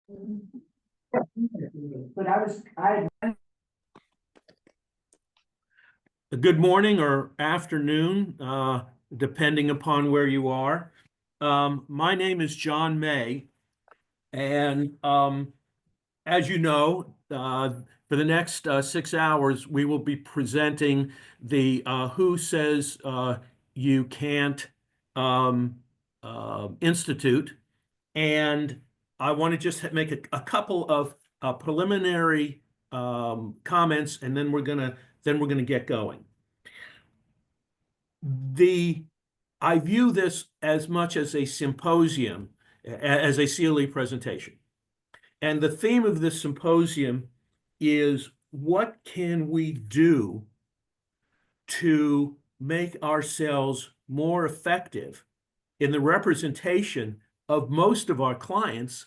But I Good morning or afternoon, depending upon where you are. My name is John May, and as you know, for the next 6 hours, we will be presenting the Who Says You Can't Institute. And I want to just make a couple of preliminary comments, and then we're gonna get going. I view this as much as a symposium, as a CLE presentation. And the theme of this symposium is, what can we do to make ourselves more effective in the representation of most of our clients,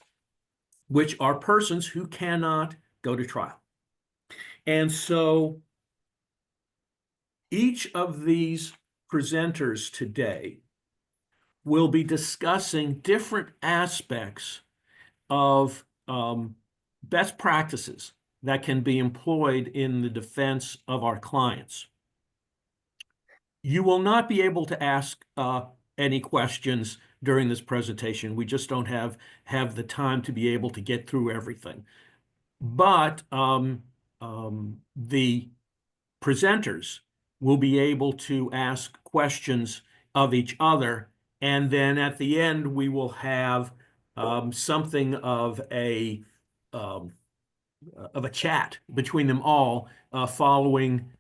which are persons who cannot go to trial. And so each of these presenters today will be discussing different aspects of best practices that can be employed in the defense of our clients. You will not be able to ask any questions during this presentation. We just don't have the time to be able to get through everything. But the presenters will be able to ask questions of each other, and then at the end we will have something of a chat between them all following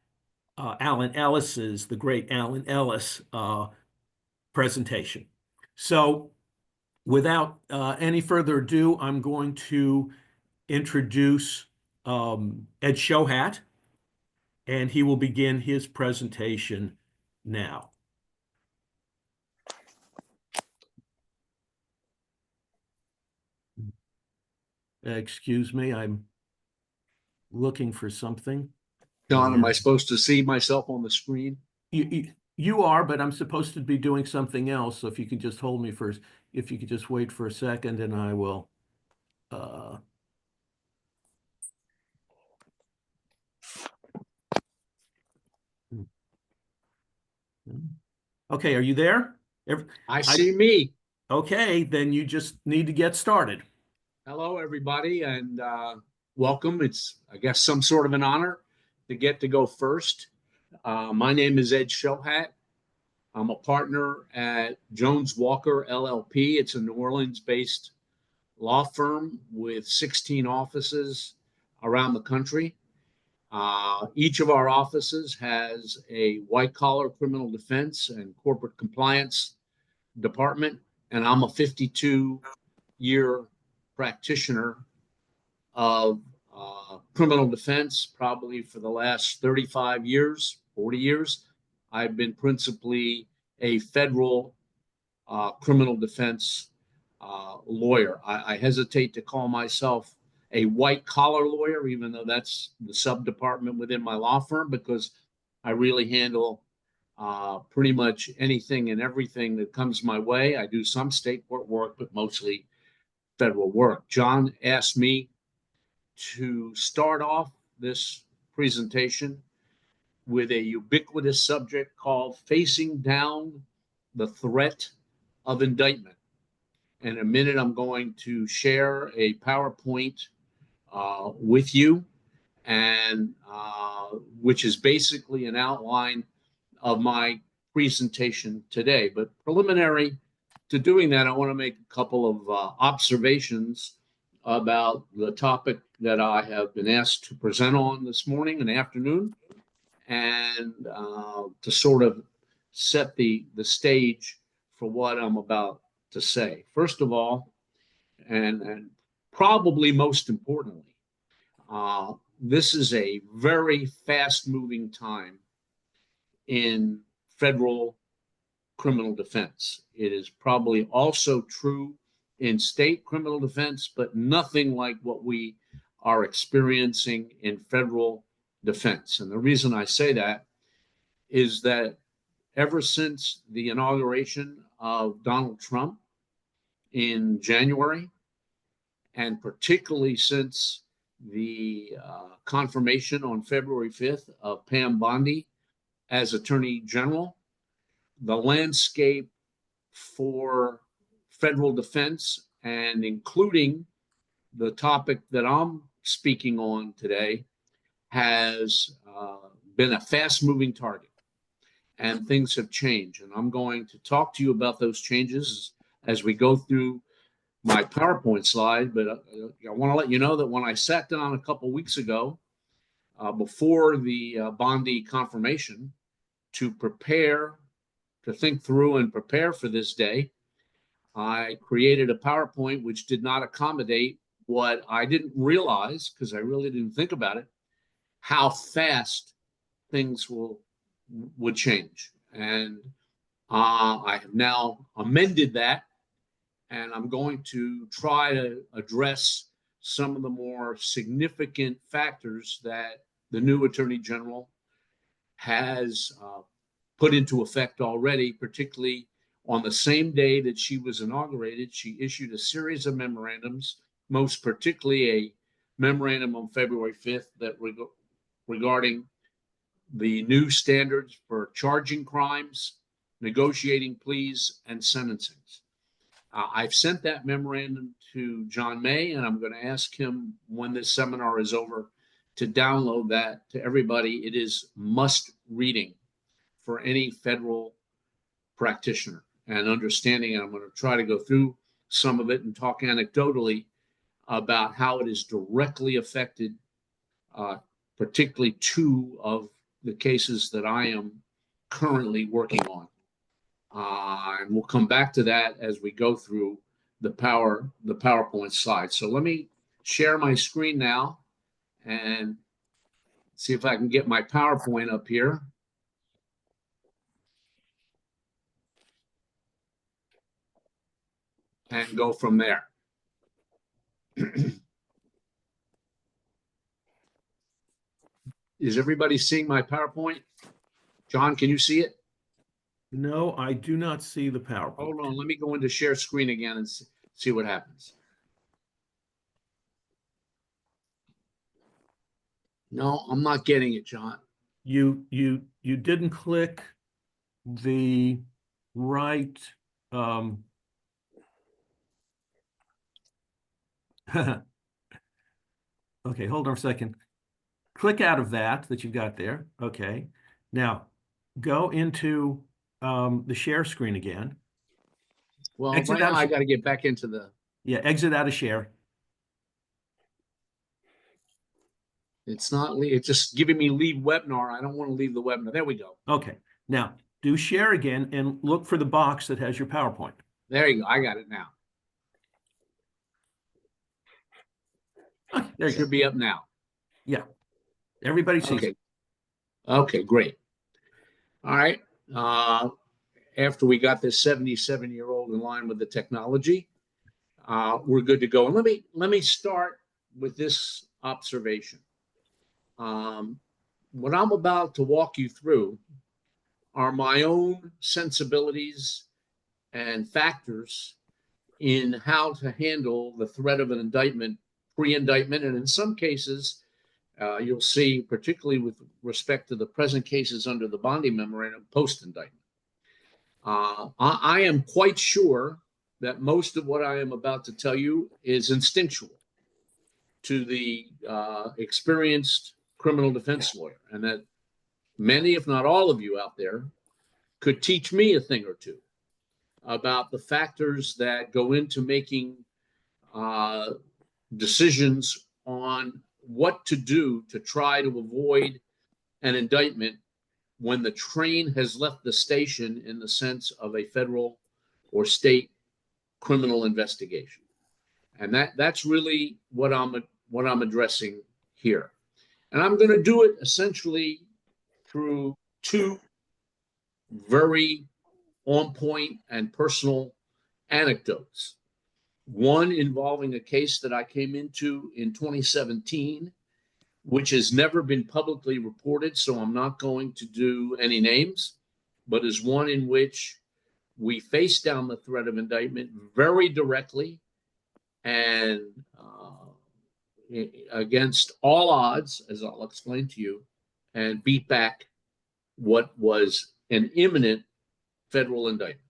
the great Alan Ellis presentation. So without any further ado, I'm going to introduce Ed Shohat, and he will begin his presentation now. Excuse me, I'm looking for something. Don, am I supposed to see myself on the screen? You are, but I'm supposed to be doing something else. So if you could just hold me first, if you could just wait for a second, and I will. Okay, are you there? I see me. Okay, then you just need to get started. Hello, everybody, and welcome. It's, I guess, some sort of an honor to get to go first. My name is Ed Shohat. I'm a partner at Jones Walker LLP. It's a New Orleans-based law firm with 16 offices around the country. Each of our offices has a white-collar criminal defense and corporate compliance department, and I'm a 52-year practitioner of criminal defense. Probably for the last 35 years, 40 years, I've been principally a federal criminal defense lawyer. I hesitate to call myself a white-collar lawyer, even though that's the sub-department within my law firm, because I really handle pretty much anything and everything that comes my way. I do some state court work, but mostly federal work. John asked me to start off this presentation with a ubiquitous subject called facing down the threat of indictment. In a minute, I'm going to share a PowerPoint with you, and which is basically an outline of my presentation today. But preliminary to doing that, I want to make a couple of observations about the topic that I have been asked to present on this morning and afternoon, and to sort of set the stage for what I'm about to say. First of all, and probably most importantly, this is a very fast-moving time in federal criminal defense. It is probably also true in state criminal defense, but nothing like what we are experiencing in federal defense. And the reason I say that is that ever since the inauguration of Donald Trump in January, and particularly since the confirmation on February 5th of Pam Bondi as Attorney General, the landscape for federal defense, and including the topic that I'm speaking on today, has been a fast-moving target, and things have changed. And I'm going to talk to you about those changes as we go through my PowerPoint slide. But I want to let you know that when I sat down a couple weeks ago, before the Bondi confirmation, to prepare, to think through and prepare for this day, I created a PowerPoint which did not accommodate what I didn't realize, because I really didn't think about it, how fast things would change. And I have now amended that, and I'm going to try to address some of the more significant factors that the new Attorney General has put into effect already, particularly on the same day that she was inaugurated. She issued a series of memorandums, most particularly a memorandum on February 5th that regarding the new standards for charging crimes, negotiating pleas, and sentencing. I've sent that memorandum to John May, and I'm going to ask him when this seminar is over to download that to everybody. It is must reading for any federal practitioner and understanding. And I'm going to try to go through some of it and talk anecdotally about how it has directly affected particularly two of the cases that I am currently working on. And we'll come back to that as we go through the PowerPoint slides. So let me share my screen now and see if I can get my PowerPoint up here. And go from there. Is everybody seeing my PowerPoint? John, can you see it? No, I do not see the PowerPoint. Hold on, let me go into share screen again and see what happens. No, I'm not getting it, John. You didn't click the right okay, hold on a second. Click out of that you've got there. Okay. Now go into the share screen again. Well, Exit right now out of- I got to get back into the. Yeah, exit out of share. It's not, it's just giving me leave webinar. I don't want to leave the webinar. There we go. Okay. Now do share again and look for the box that has your PowerPoint. There you go. I got it now. There you Should go. be up now. Yeah. Everybody sees Okay. it. Okay, great. All right. After we got this 77-year-old in line with the technology, we're good to go. And let me start with this observation. What I'm about to walk you through are my own sensibilities and factors in how to handle the threat of an indictment, pre-indictment, and in some cases, you'll see, particularly with respect to the present cases under the Bondi memorandum, post-indictment. I am quite sure that most of what I am about to tell you is instinctual to the experienced criminal defense lawyer, and that many, if not all of you out there, could teach me a thing or two about the factors that go into making decisions on what to do to try to avoid an indictment when the train has left the station in the sense of a federal or state criminal investigation. And that's really what I'm addressing here. And I'm going to do it essentially through two very on point and personal anecdotes. One involving a case that I came into in 2017, which has never been publicly reported, so I'm not going to do any names, but is one in which we faced down the threat of indictment very directly and against all odds, as I'll explain to you, and beat back what was an imminent federal indictment.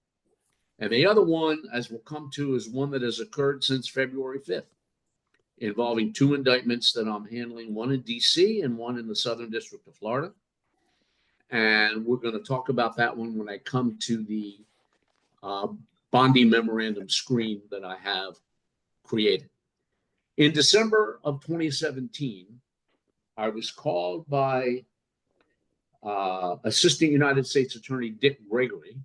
And the other one, as we'll come to, is one that has occurred since February 5th, involving two indictments that I'm handling, one in DC and one in the Southern District of Florida. And we're going to talk about that one when I come to the Bondi memorandum screen that I have created. In December of 2017, I was called by Assistant United States Attorney Dick Gregory,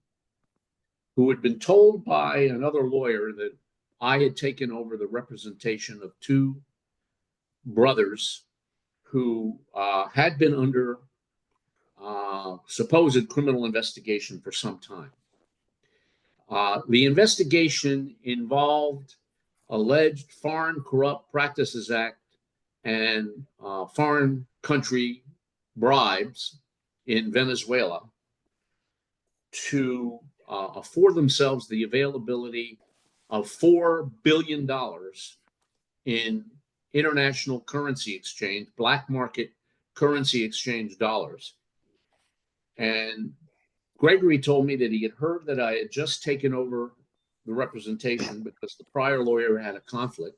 who had been told by another lawyer that I had taken over the representation of two brothers who had been under supposed criminal investigation for some time. The investigation involved alleged Foreign Corrupt Practices Act and foreign country bribes in Venezuela to afford themselves the availability of $4 billion in international currency exchange, black market currency exchange dollars. And Gregory told me that he had heard that I had just taken over the representation because the prior lawyer had a conflict,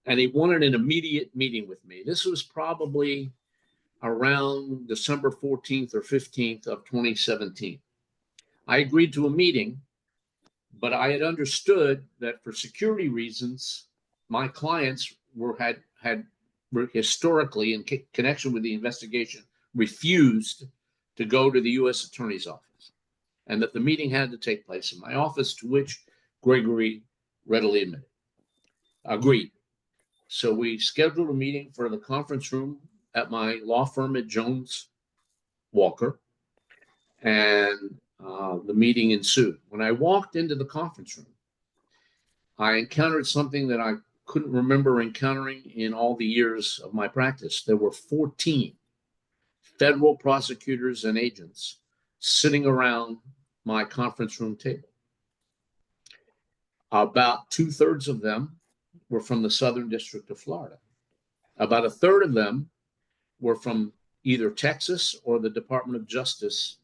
and he wanted an immediate meeting with me. This was probably around December 14th or 15th of 2017. I agreed to a meeting, but I had understood that for security reasons, my clients had historically, in connection with the investigation, refused to go to the U.S. Attorney's Office, and that the meeting had to take place in my office, to which Gregory readily agreed. So we scheduled a meeting for the conference room at my law firm at Jones Walker, and the meeting ensued. When I walked into the conference room, I encountered something that I couldn't remember encountering in all the years of my practice. There were 14 federal prosecutors and agents sitting around my conference room table. About 2/3 of them were from the Southern District of Florida. About 1/3 of them were from either Texas or the Department of Justice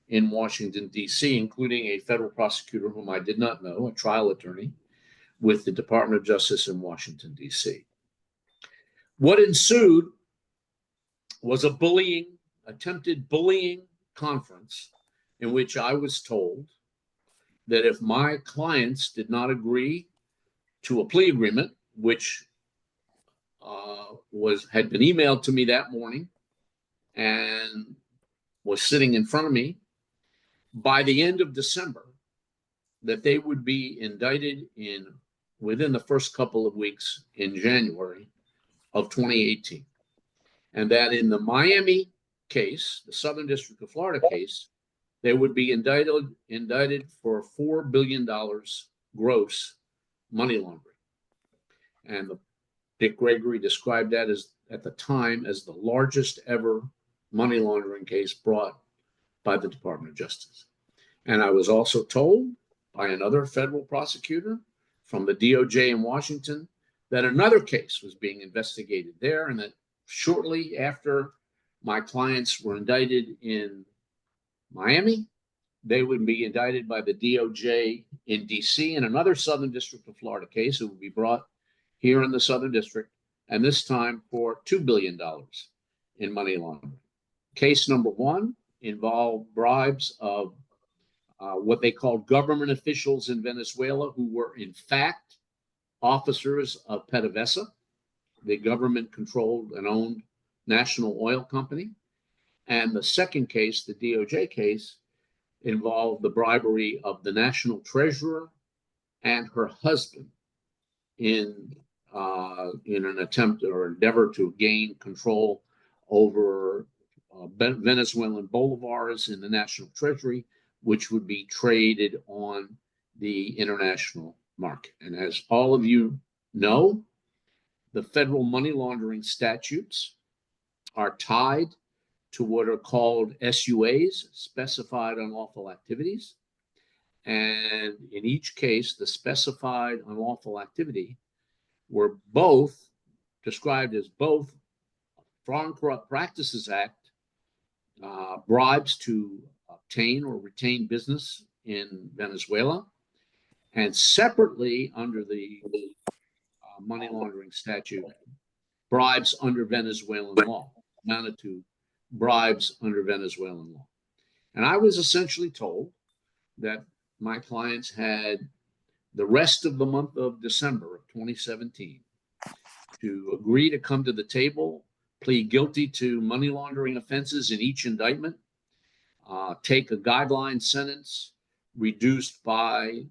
in Washington, D.C., including a federal prosecutor whom I did not know, a trial attorney with the Department of Justice in Washington, D.C. What ensued was a attempted bullying conference in which I was told that if my clients did not agree to a plea agreement, which had been emailed to me that morning and was sitting in front of me, by the end of December, that they would be indicted within the first couple of weeks in January of 2018. And that in the Miami case, the Southern District of Florida case, they would be indicted for $4 billion gross money laundering. And Dick Gregory described that at the time as the largest ever money laundering case brought by the Department of Justice. And I was also told by another federal prosecutor from the DOJ in Washington that another case was being investigated there, and that shortly after my clients were indicted in Miami, they would be indicted by the DOJ in DC in another Southern District of Florida case. It would be brought here in the Southern District, and this time for $2 billion in money laundering. Case number one involved bribes of what they called government officials in Venezuela, who were in fact officers of PDVSA, the government-controlled and owned national oil company. And the second case, the DOJ case, involved the bribery of the national treasurer and her husband in an attempt or endeavor to gain control over Venezuelan bolivars in the national treasury, which would be traded on the international market. And as all of you know, the federal money laundering statutes are tied to what are called SUAs, specified unlawful activities. And in each case, the specified unlawful activity were both described as both Foreign Corrupt Practices Act, bribes to obtain or retain business in Venezuela, and separately under the money laundering statute, bribes under Venezuelan law, amounted to bribes under Venezuelan law. And I was essentially told that my clients had the rest of the month of December of 2017 to agree to come to the table, plead guilty to money laundering offenses in each indictment, take a guideline sentence reduced by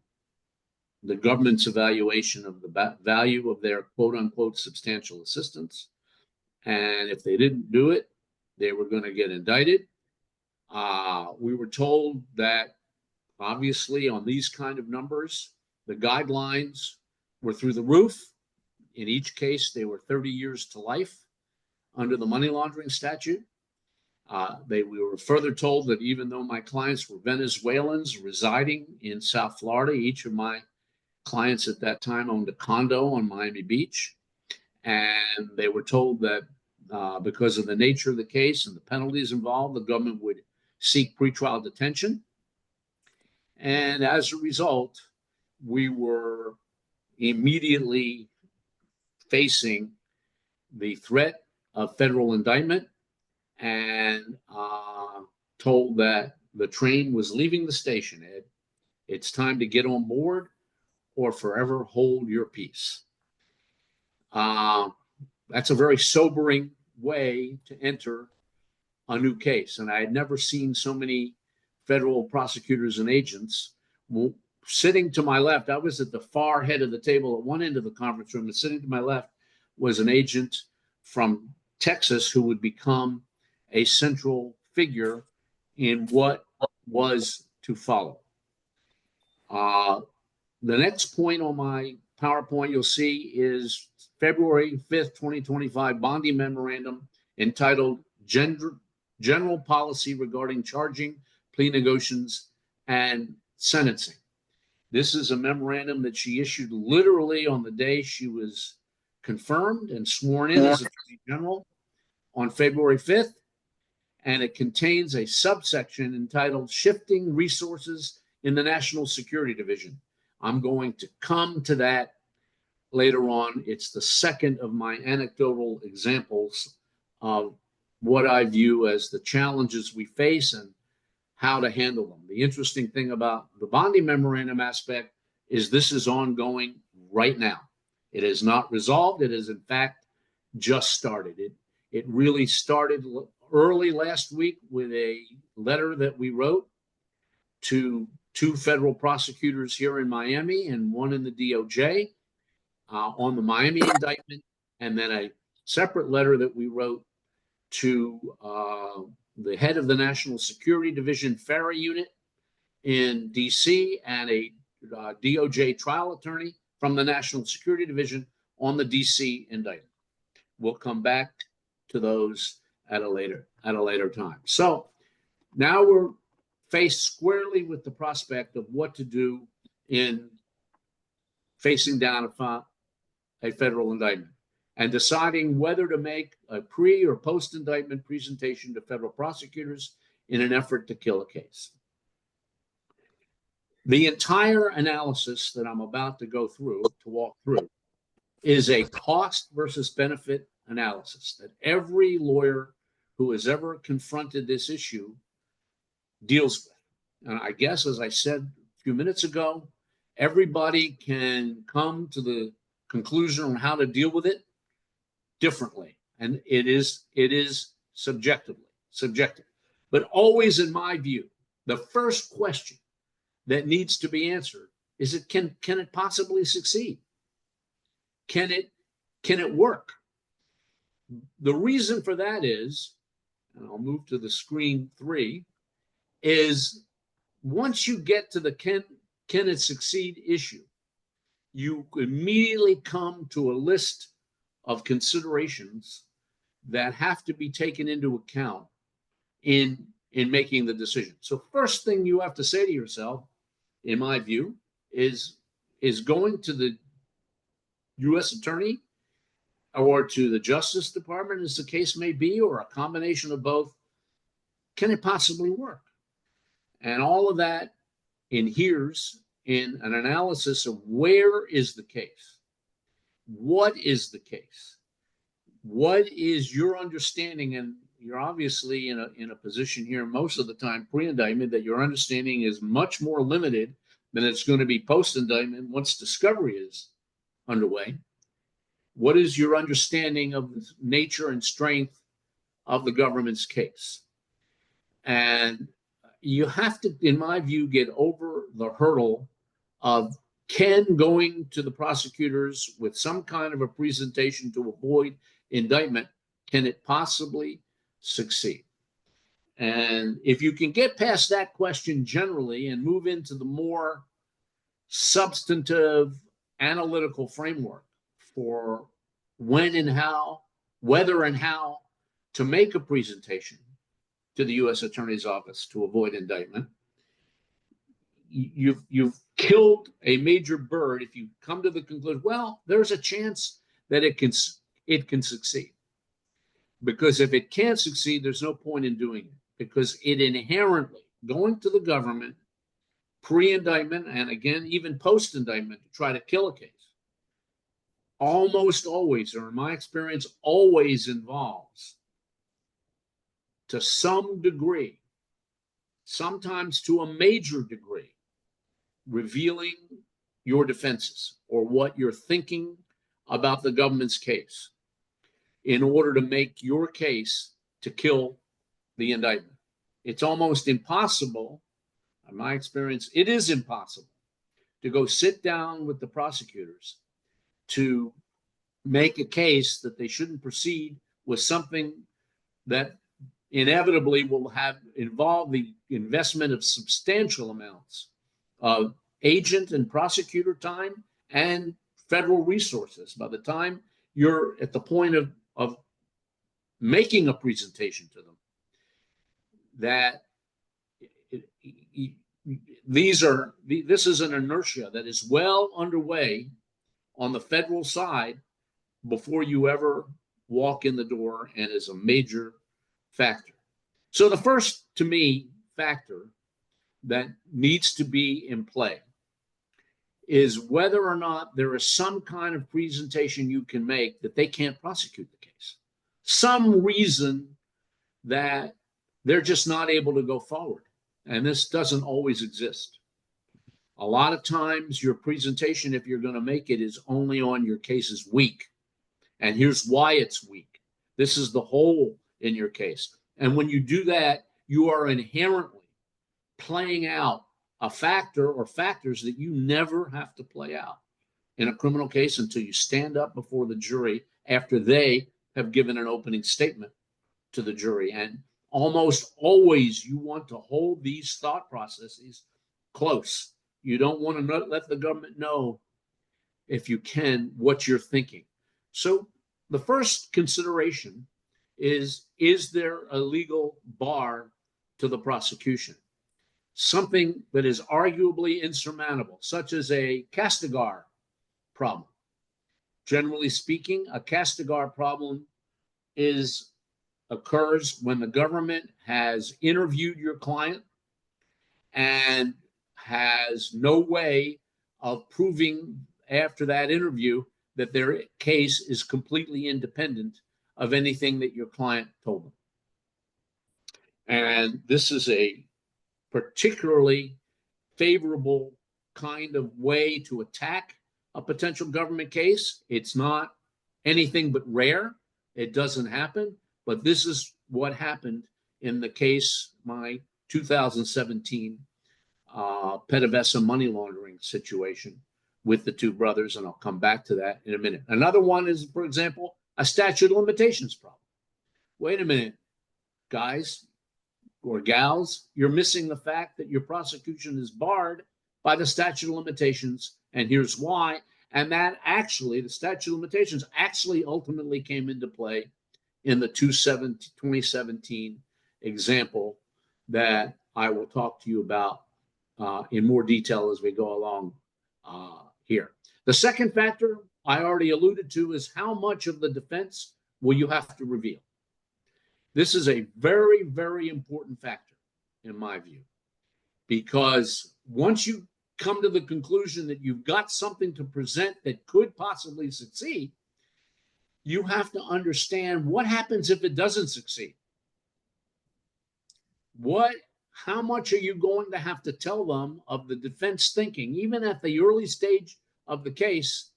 the government's evaluation of the value of their quote unquote substantial assistance. And if they didn't do it, they were going to get indicted. We were told that obviously on these kind of numbers, the guidelines were through the roof. In each case, they were 30 years to life under the money laundering statute. We were further told that even though my clients were Venezuelans residing in South Florida, each of my clients at that time owned a condo on Miami Beach. And they were told that because of the nature of the case and the penalties involved, the government would seek pretrial detention. And as a result, we were immediately facing the threat of federal indictment and told that the train was leaving the station, Ed. It's time to get on board or forever hold your peace. That's a very sobering way to enter a new case. And I had never seen so many federal prosecutors and agents. Sitting to my left, I was at the far head of the table at one end of the conference room, and sitting to my left was an agent from Texas who would become a central figure in what was to follow. The next point on my PowerPoint you'll see is February 5th, 2025 Bondi Memorandum entitled General Policy Regarding Charging, Plea Negotiations, and Sentencing. This is a memorandum that she issued literally on the day she was confirmed and sworn in as Attorney General on February 5th. And it contains a subsection entitled Shifting Resources in the National Security Division. I'm going to come to that later on. It's the second of my anecdotal examples of what I view as the challenges we face and how to handle them. The interesting thing about the Bondi Memorandum aspect is this is ongoing right now. It is not resolved. It is, in fact, just started. It really started early last week with a letter that we wrote to two federal prosecutors here in Miami and one in the DOJ on the Miami indictment, and then a separate letter that we wrote to the head of the National Security Division FARA unit in DC and a DOJ trial attorney from the National Security Division on the DC indictment. We'll come back to those at a later time. So now we're faced squarely with the prospect of what to do in facing down a federal indictment and deciding whether to make a pre or post-indictment presentation to federal prosecutors in an effort to kill a case. The entire analysis that I'm about to walk through, is a cost versus benefit analysis that every lawyer who has ever confronted this issue deals with. And I guess, as I said a few minutes ago, everybody can come to the conclusion on how to deal with it differently. And it is subjective. But always, in my view, the first question that needs to be answered is can it possibly succeed? Can it work? The reason for that is, and I'll move to the screen 3, is once you get to the can it succeed issue, you immediately come to a list of considerations that have to be taken into account in making the decision. So first thing you have to say to yourself, in my view, is going to the U.S. attorney or to the Justice Department, as the case may be, or a combination of both. Can it possibly work? And all of that inheres in an analysis of where is the case? What is the case? What is your understanding? And you're obviously in a position here most of the time pre-indictment that your understanding is much more limited than it's going to be post-indictment once discovery is underway. What is your understanding of the nature and strength of the government's case? And you have to, in my view, get over the hurdle of can going to the prosecutors with some kind of a presentation to avoid indictment, can it possibly succeed? And if you can get past that question generally and move into the more substantive analytical framework for when and how, whether and how to make a presentation to the U.S. Attorney's Office to avoid indictment, you've killed a major bird if you come to the conclusion, well, there's a chance that it can succeed. Because if it can't succeed, there's no point in doing it, because it inherently, going to the government pre-indictment and again even post-indictment to try to kill a case, almost always, or in my experience, always involves, to some degree, sometimes to a major degree, revealing your defenses or what you're thinking about the government's case in order to make your case to kill the indictment. It's almost impossible, in my experience, it is impossible to go sit down with the prosecutors to make a case that they shouldn't proceed with something that inevitably will have involved the investment of substantial amounts of agent and prosecutor time and federal resources by the time you're at the point of making a presentation to them. That this is an inertia that is well underway on the federal side before you ever walk in the door, and is a major factor. So the first, to me, factor that needs to be in play is whether or not there is some kind of presentation you can make that they can't prosecute the case. Some reason that they're just not able to go forward. And this doesn't always exist. A lot of times your presentation, if you're going to make it, is only on your case is weak. And here's why it's weak. This is the hole in your case. And when you do that, you are inherently playing out a factor or factors that you never have to play out in a criminal case until you stand up before the jury after they have given an opening statement to the jury. And almost always you want to hold these thought processes close. You don't want to let the government know, if you can, what you're thinking. So the first consideration is there a legal bar to the prosecution? Something that is arguably insurmountable, such as a Castigar problem. Generally speaking, a Castigar problem occurs when the government has interviewed your client and has no way of proving after that interview that their case is completely independent of anything that your client told them. And this is a particularly favorable kind of way to attack a potential government case. It's not anything but rare. It doesn't happen. But this is what happened in the case, my 2017 PDVSA money laundering situation with the two brothers, and I'll come back to that in a minute. Another one is, for example, a statute of limitations problem. Wait a minute, guys or gals, you're missing the fact that your prosecution is barred by the statute of limitations, and here's why. And that actually, the statute of limitations actually ultimately came into play in the 2017 example that I will talk to you about in more detail as we go along here. The second factor I already alluded to is how much of the defense will you have to reveal? This is a very, very important factor in my view, because once you come to the conclusion that you've got something to present that could possibly succeed, you have to understand what happens if it doesn't succeed. How much are you going to have to tell them of the defense thinking, even at the early stage of the case,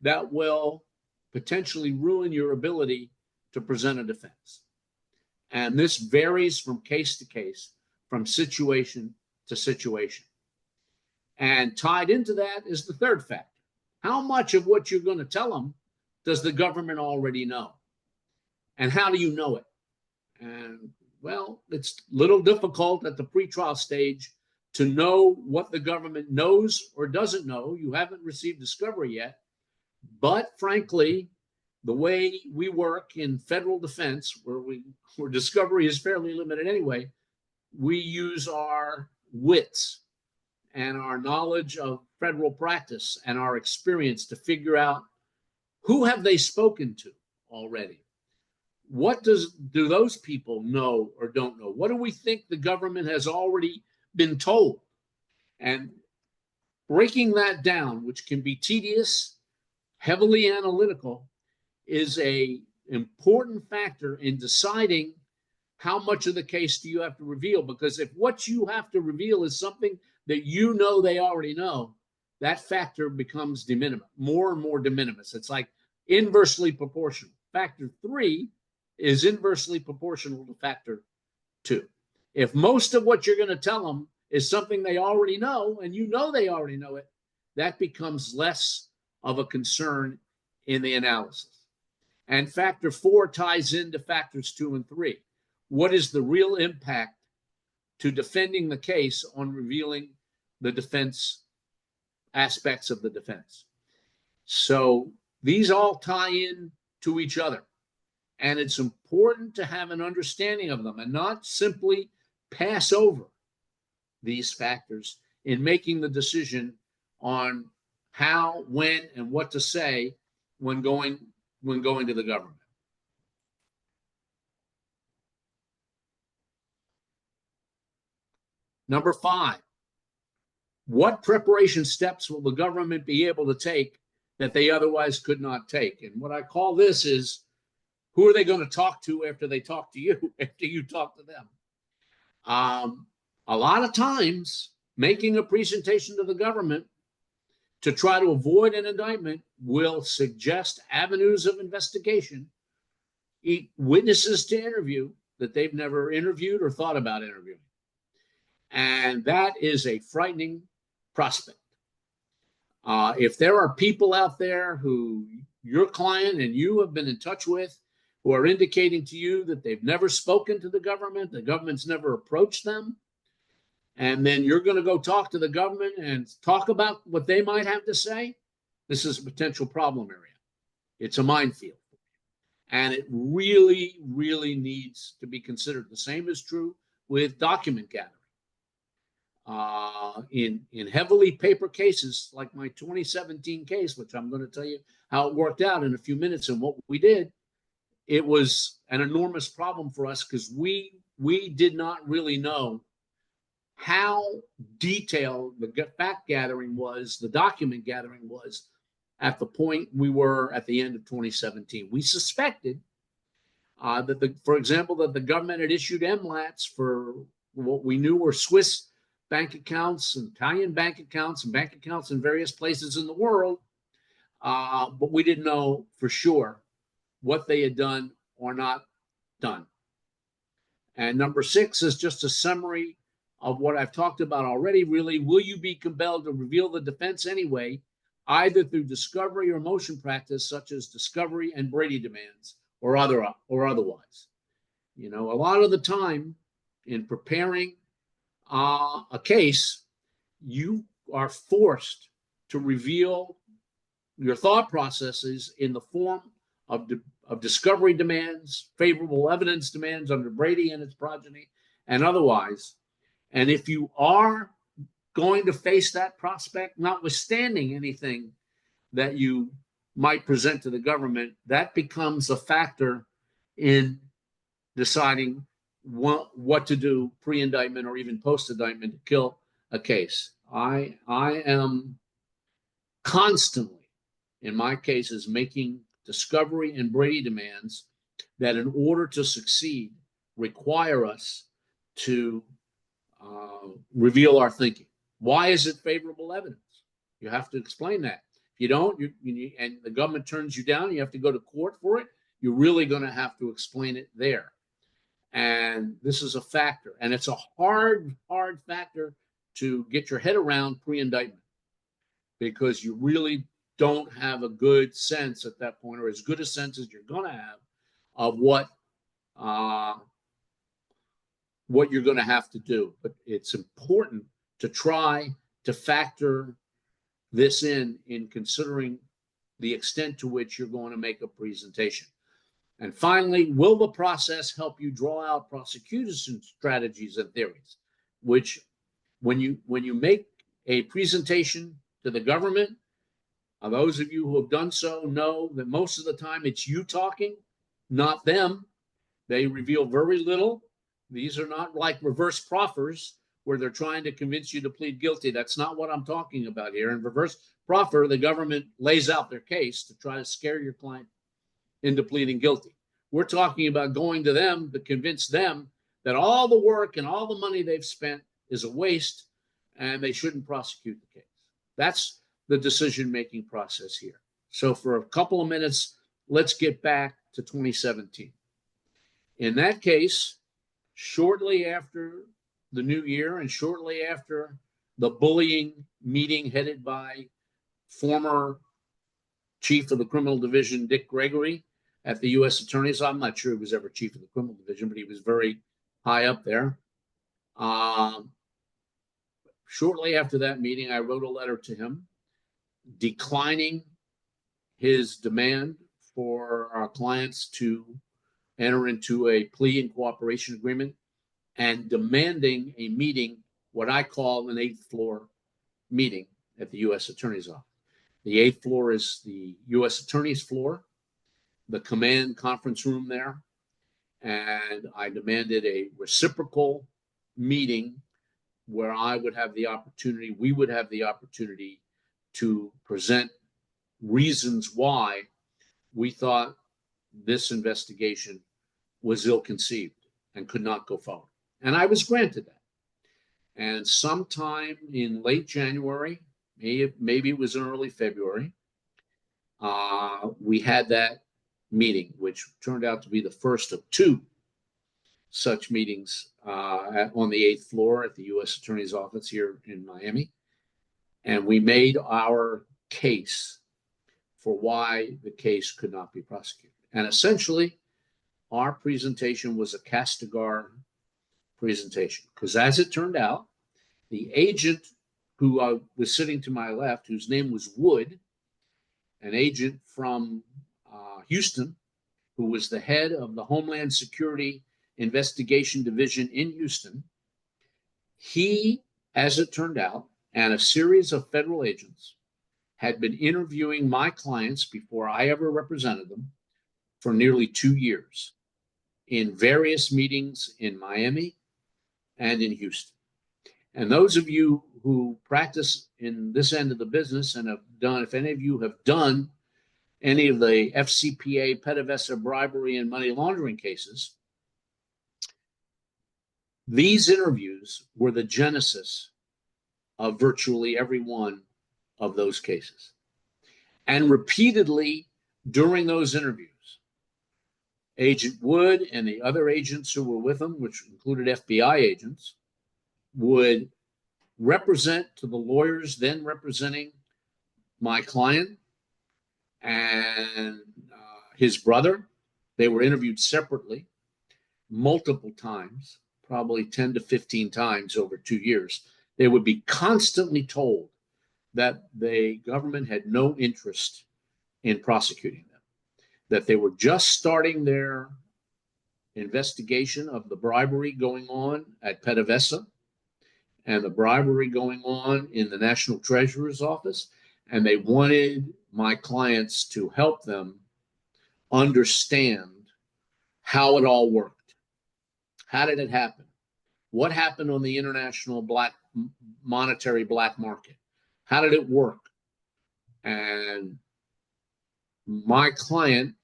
that will potentially ruin your ability to present a defense? And this varies from case to case, from situation to situation. And tied into that is the third factor. How much of what you're going to tell them does the government already know? And how do you know it? And well, it's a little difficult at the pretrial stage to know what the government knows or doesn't know. You haven't received discovery yet. But frankly, the way we work in federal defense, where discovery is fairly limited anyway, we use our wits and our knowledge of federal practice and our experience to figure out who have they spoken to already? What do those people know or don't know? What do we think the government has already been told? And breaking that down, which can be tedious, heavily analytical, is an important factor in deciding how much of the case do you have to reveal. Because if what you have to reveal is something that you know they already know, that factor becomes de minimis, more and more de minimis. It's like inversely proportional. Factor 3 is inversely proportional to factor 2. If most of what you're going to tell them is something they already know, and you know they already know it, that becomes less of a concern in the analysis. And factor 4 ties into factors 2 and 3. What is the real impact to defending the case on revealing the defense aspects of the defense? So these all tie in to each other. And it's important to have an understanding of them and not simply pass over these factors in making the decision on how, when, and what to say when going to the government. Number 5, what preparation steps will the government be able to take that they otherwise could not take? And what I call this is, who are they going to talk to after they talk to you, after you talk to them? A lot of times, making a presentation to the government to try to avoid an indictment will suggest avenues of investigation, witnesses to interview that they've never interviewed or thought about interviewing. And that is a frightening prospect. If there are people out there who your client and you have been in touch with who are indicating to you that they've never spoken to the government's never approached them, and then you're going to go talk to the government and talk about what they might have to say, this is a potential problem area. It's a minefield. And it really, really needs to be considered. The same is true with document gathering. In heavily paper cases, like my 2017 case, which I'm going to tell you how it worked out in a few minutes and what we did, it was an enormous problem for us because we did not really know how detailed the fact gathering was, the document gathering was at the point we were at the end of 2017. We suspected that, for example, that the government had issued MLATs for what we knew were Swiss bank accounts, and Italian bank accounts, and bank accounts in various places in the world, but we didn't know for sure what they had done or not done. And number 6 is just a summary of what I've talked about already. Really, will you be compelled to reveal the defense anyway, either through discovery or motion practice, such as discovery and Brady demands, or otherwise? You know, a lot of the time in preparing a case, you are forced to reveal your thought processes in the form of discovery demands, favorable evidence demands under Brady and its progeny, and otherwise. And if you are going to face that prospect, notwithstanding anything that you might present to the government, that becomes a factor in deciding what to do pre-indictment or even post-indictment to kill a case. I am constantly, in my cases, making discovery and Brady demands that, in order to succeed, require us to reveal our thinking. Why is it favorable evidence? You have to explain that. If you don't, and the government turns you down, you have to go to court for it, you're really going to have to explain it there. And this is a factor. And it's a hard factor to get your head around pre-indictment, because you really don't have a good sense at that point, or as good a sense as you're going to have, of what you're going to have to do. But it's important to try to factor this in considering the extent to which you're going to make a presentation. And finally, will the process help you draw out prosecution strategies and theories? Which, when you make a presentation to the government, those of you who have done so know that most of the time it's you talking, not them. They reveal very little. These are not like reverse proffers where they're trying to convince you to plead guilty. That's not what I'm talking about here. In reverse proffer, the government lays out their case to try to scare your client into pleading guilty. We're talking about going to them to convince them that all the work and all the money they've spent is a waste and they shouldn't prosecute the case. That's the decision-making process here. So for a couple of minutes, let's get back to 2017. In that case, shortly after the new year and shortly after the bullying meeting headed by former chief of the criminal division, Dick Gregory, at the U.S. Attorney's Office. I'm not sure he was ever chief of the criminal division, but he was very high up there. Shortly after that meeting, I wrote a letter to him declining his demand for our clients to enter into a plea and cooperation agreement and demanding a meeting, what I call an 8th floor meeting at the U.S. Attorney's Office. The 8th floor is the U.S. Attorney's floor, the command conference room there, and I demanded a reciprocal meeting where I would have the opportunity, we would have the opportunity to present reasons why we thought this investigation was ill-conceived and could not go forward. And I was granted that. And sometime in late January, maybe it was in early February, we had that meeting, which turned out to be the first of 2 such meetings on the 8th floor at the U.S. Attorney's Office here in Miami. And we made our case for why the case could not be prosecuted. And essentially, our presentation was a Castigar presentation, because as it turned out, the agent who was sitting to my left, whose name was Wood, an agent from Houston, who was the head of the Homeland Security Investigation Division in Houston, he, as it turned out, and a series of federal agents had been interviewing my clients before I ever represented them for nearly 2 years in various meetings in Miami and in Houston. And those of you who practice in this end of the business and have done, if any of you have done any of the FCPA, PDVSA, bribery, and money laundering cases, these interviews were the genesis of virtually every one of those cases. And repeatedly during those interviews, Agent Wood and the other agents who were with him, which included FBI agents, would represent to the lawyers then representing my client and his brother. They were interviewed separately multiple times, probably 10 to 15 times over 2 years. They would be constantly told that the government had no interest in prosecuting them, that they were just starting their investigation of the bribery going on at PDVSA, and the bribery going on in the National Treasurer's office, and they wanted my clients to help them understand how it all worked. How did it happen? What happened on the international monetary black market? How did it work? And my client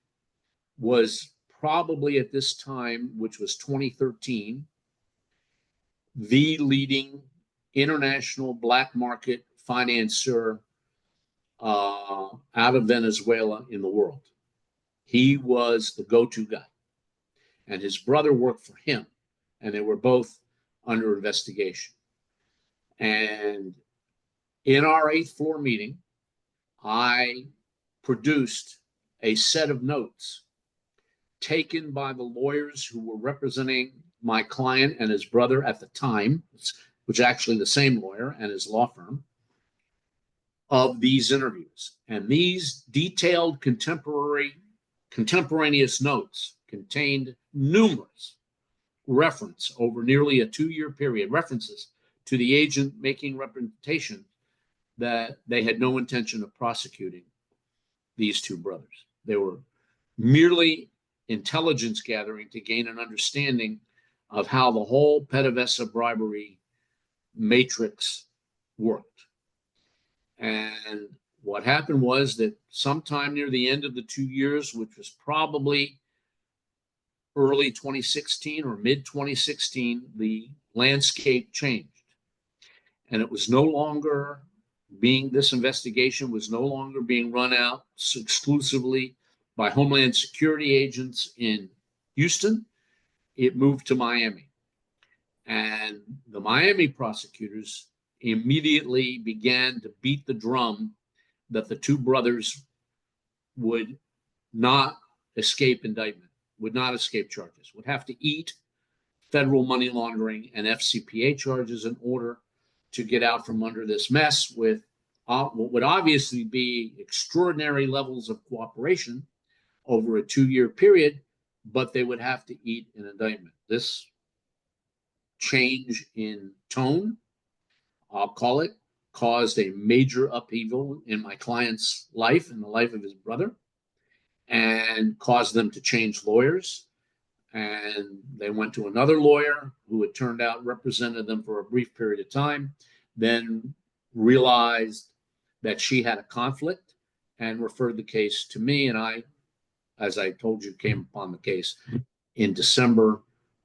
was probably at this time, which was 2013, the leading international black market financier out of Venezuela in the world. He was the go-to guy, and his brother worked for him, and they were both under investigation. And in our 8th floor meeting, I produced a set of notes taken by the lawyers who were representing my client and his brother at the time, which actually the same lawyer and his law firm, of these interviews. And these detailed contemporaneous notes contained numerous reference over nearly a 2-year period, references to the agent making representation that they had no intention of prosecuting these two brothers. They were merely intelligence gathering to gain an understanding of how the whole PDVSA bribery matrix worked. And what happened was that sometime near the end of the 2 years, which was probably early 2016 or mid 2016, the landscape changed. And it was no longer this investigation was no longer being run out exclusively by Homeland Security agents in Houston. It moved to Miami. And the Miami prosecutors immediately began to beat the drum that the two brothers would not escape indictment, would not escape charges, would have to eat federal money laundering and FCPA charges in order to get out from under this mess with what would obviously be extraordinary levels of cooperation over a 2-year period, but they would have to eat an indictment. This change in tone, I'll call it, caused a major upheaval in my client's life and the life of his brother, and caused them to change lawyers. And they went to another lawyer who it turned out represented them for a brief period of time, then realized that she had a conflict and referred the case to me. And I, as I told you, came upon the case in December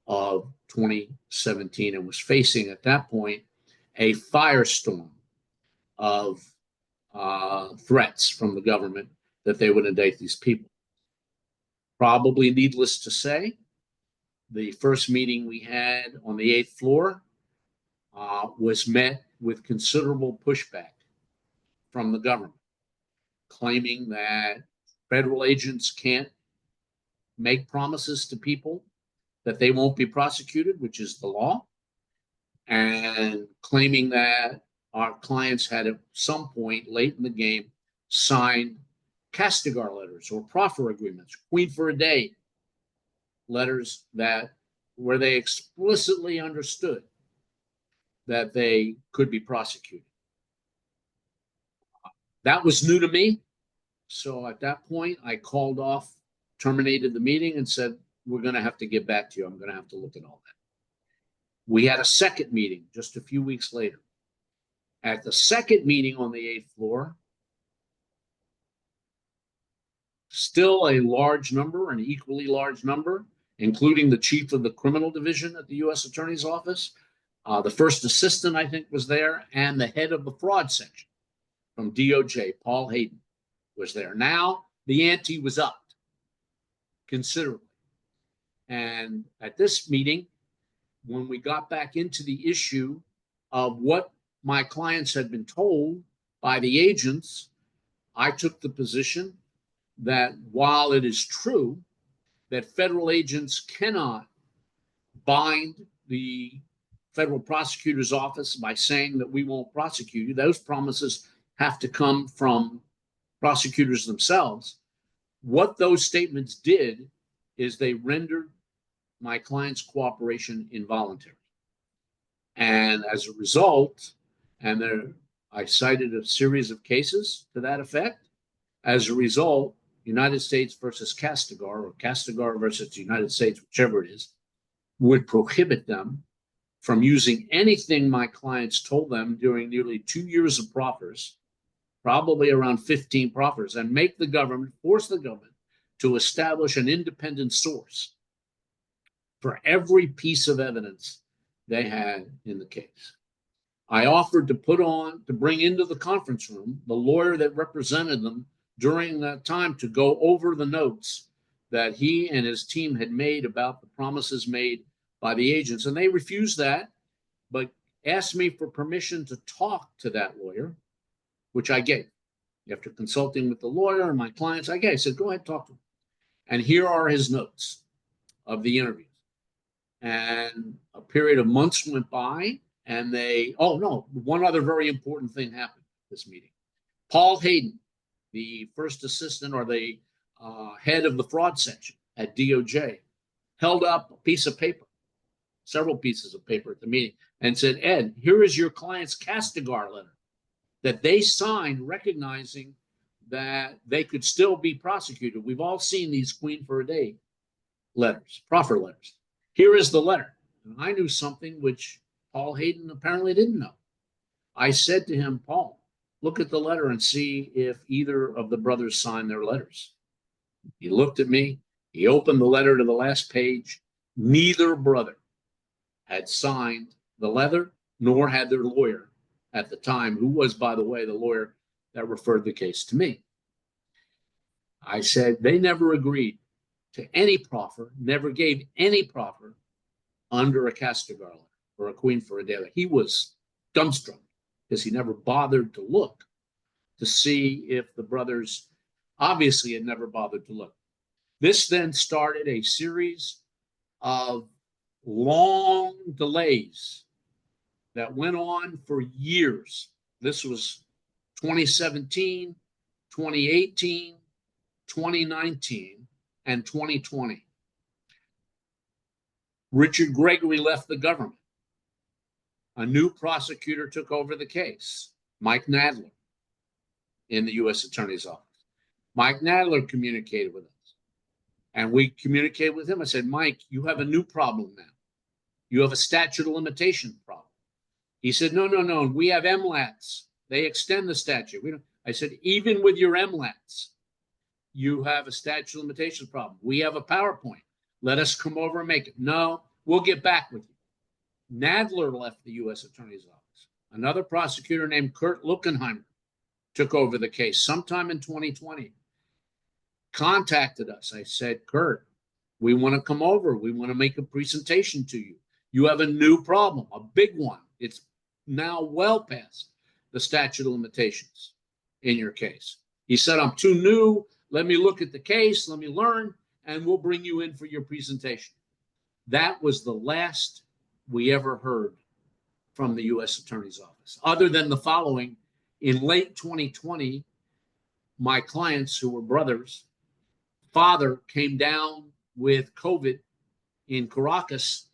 of 2017 and was facing at that point a firestorm of threats from the government that they would indict these people. Probably needless to say, the first meeting we had on the 8th floor was met with considerable pushback from the government, claiming that federal agents can't make promises to people that they won't be prosecuted, which is the law, and claiming that our clients had at some point late in the game signed Castigar letters or proffer agreements, Queen for a Day letters where they explicitly understood that they could be prosecuted. That was new to me. So at that point, I called off, terminated the meeting, and said, we're going to have to get back to you. I'm going to have to look at all that. We had a second meeting just a few weeks later. At the second meeting on the 8th floor, still a large number, an equally large number, including the chief of the criminal division at the U.S. Attorney's Office. The first assistant, I think, was there, and the head of the fraud section from DOJ, Paul Hayden, was there. Now the ante was upped considerably. And at this meeting, when we got back into the issue of what my clients had been told by the agents, I took the position that while it is true that federal agents cannot bind the federal prosecutor's office by saying that we won't prosecute you, those promises have to come from prosecutors themselves. What those statements did is they rendered my client's cooperation involuntary. And as a result, and there, I cited a series of cases to that effect. As a result, United States versus Castigar, or Castigar versus the United States, whichever it is, would prohibit them from using anything my clients told them during nearly 2 years of proffers, probably around 15 proffers, and make the government, force the government to establish an independent source for every piece of evidence they had in the case. I offered to bring into the conference room the lawyer that represented them during that time to go over the notes that he and his team had made about the promises made by the agents. And they refused that, but asked me for permission to talk to that lawyer, which I gave. After consulting with the lawyer and my clients, I gave. I said, go ahead, talk to him. And here are his notes of the interviews. And a period of months went by, and one other very important thing happened at this meeting. Paul Hayden, the first assistant or the head of the fraud section at DOJ, held up a piece of paper, several pieces of paper at the meeting, and said, Ed, here is your client's Castigar letter that they signed recognizing that they could still be prosecuted. We've all seen these Queen for a Day letters, proffer letters. Here is the letter. And I knew something which Paul Hayden apparently didn't know. I said to him, Paul, look at the letter and see if either of the brothers signed their letters. He looked at me. He opened the letter to the last page. Neither brother had signed the letter, nor had their lawyer at the time, who was, by the way, the lawyer that referred the case to me. I said, they never agreed to any proffer, never gave any proffer under a Castigar letter or a Queen for a Day letter. He was dumbstruck because he never bothered to look to see if the brothers obviously had never bothered to look. This then started a series of long delays that went on for years. This was 2017, 2018, 2019, and 2020. Richard Gregory left the government. A new prosecutor took over the case, Mike Nadler, in the U.S. Attorney's Office. Mike Nadler communicated with us, and we communicated with him. I said, Mike, you have a new problem now. You have a statute of limitation problem. He said, no, we have MLATs. They extend the statute. I said, even with your MLATs, you have a statute of limitations problem. We have a PowerPoint. Let us come over and make it. No, we'll get back with you. Nadler left the U.S. Attorney's Office. Another prosecutor named Kurt Luckenheimer took over the case sometime in 2020. Contacted us. I said, Kurt, we want to come over. We want to make a presentation to you. You have a new problem, a big one. It's now well past the statute of limitations in your case. He said, I'm too new. Let me look at the case. Let me learn, and we'll bring you in for your presentation. That was the last we ever heard from the U.S. Attorney's Office, other than the following. In late 2020, my clients, who were brothers, father came down with COVID in Caracas.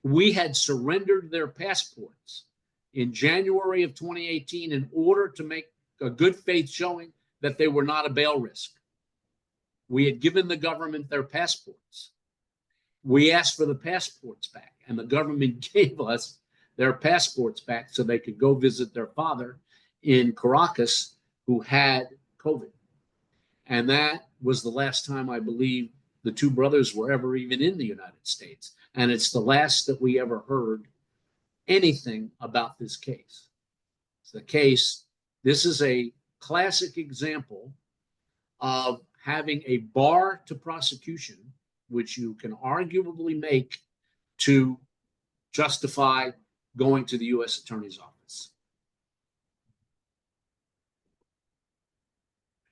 We had surrendered their passports in January of 2018 in order to make a good faith showing that they were not a bail risk. We had given the government their passports. We asked for the passports back, and the government gave us their passports back so they could go visit their father in Caracas who had COVID. And that was the last time, I believe, the two brothers were ever even in the United States. And it's the last that we ever heard anything about this case. It's the case. This is a classic example of having a bar to prosecution, which you can arguably make to justify going to the U.S. Attorney's Office.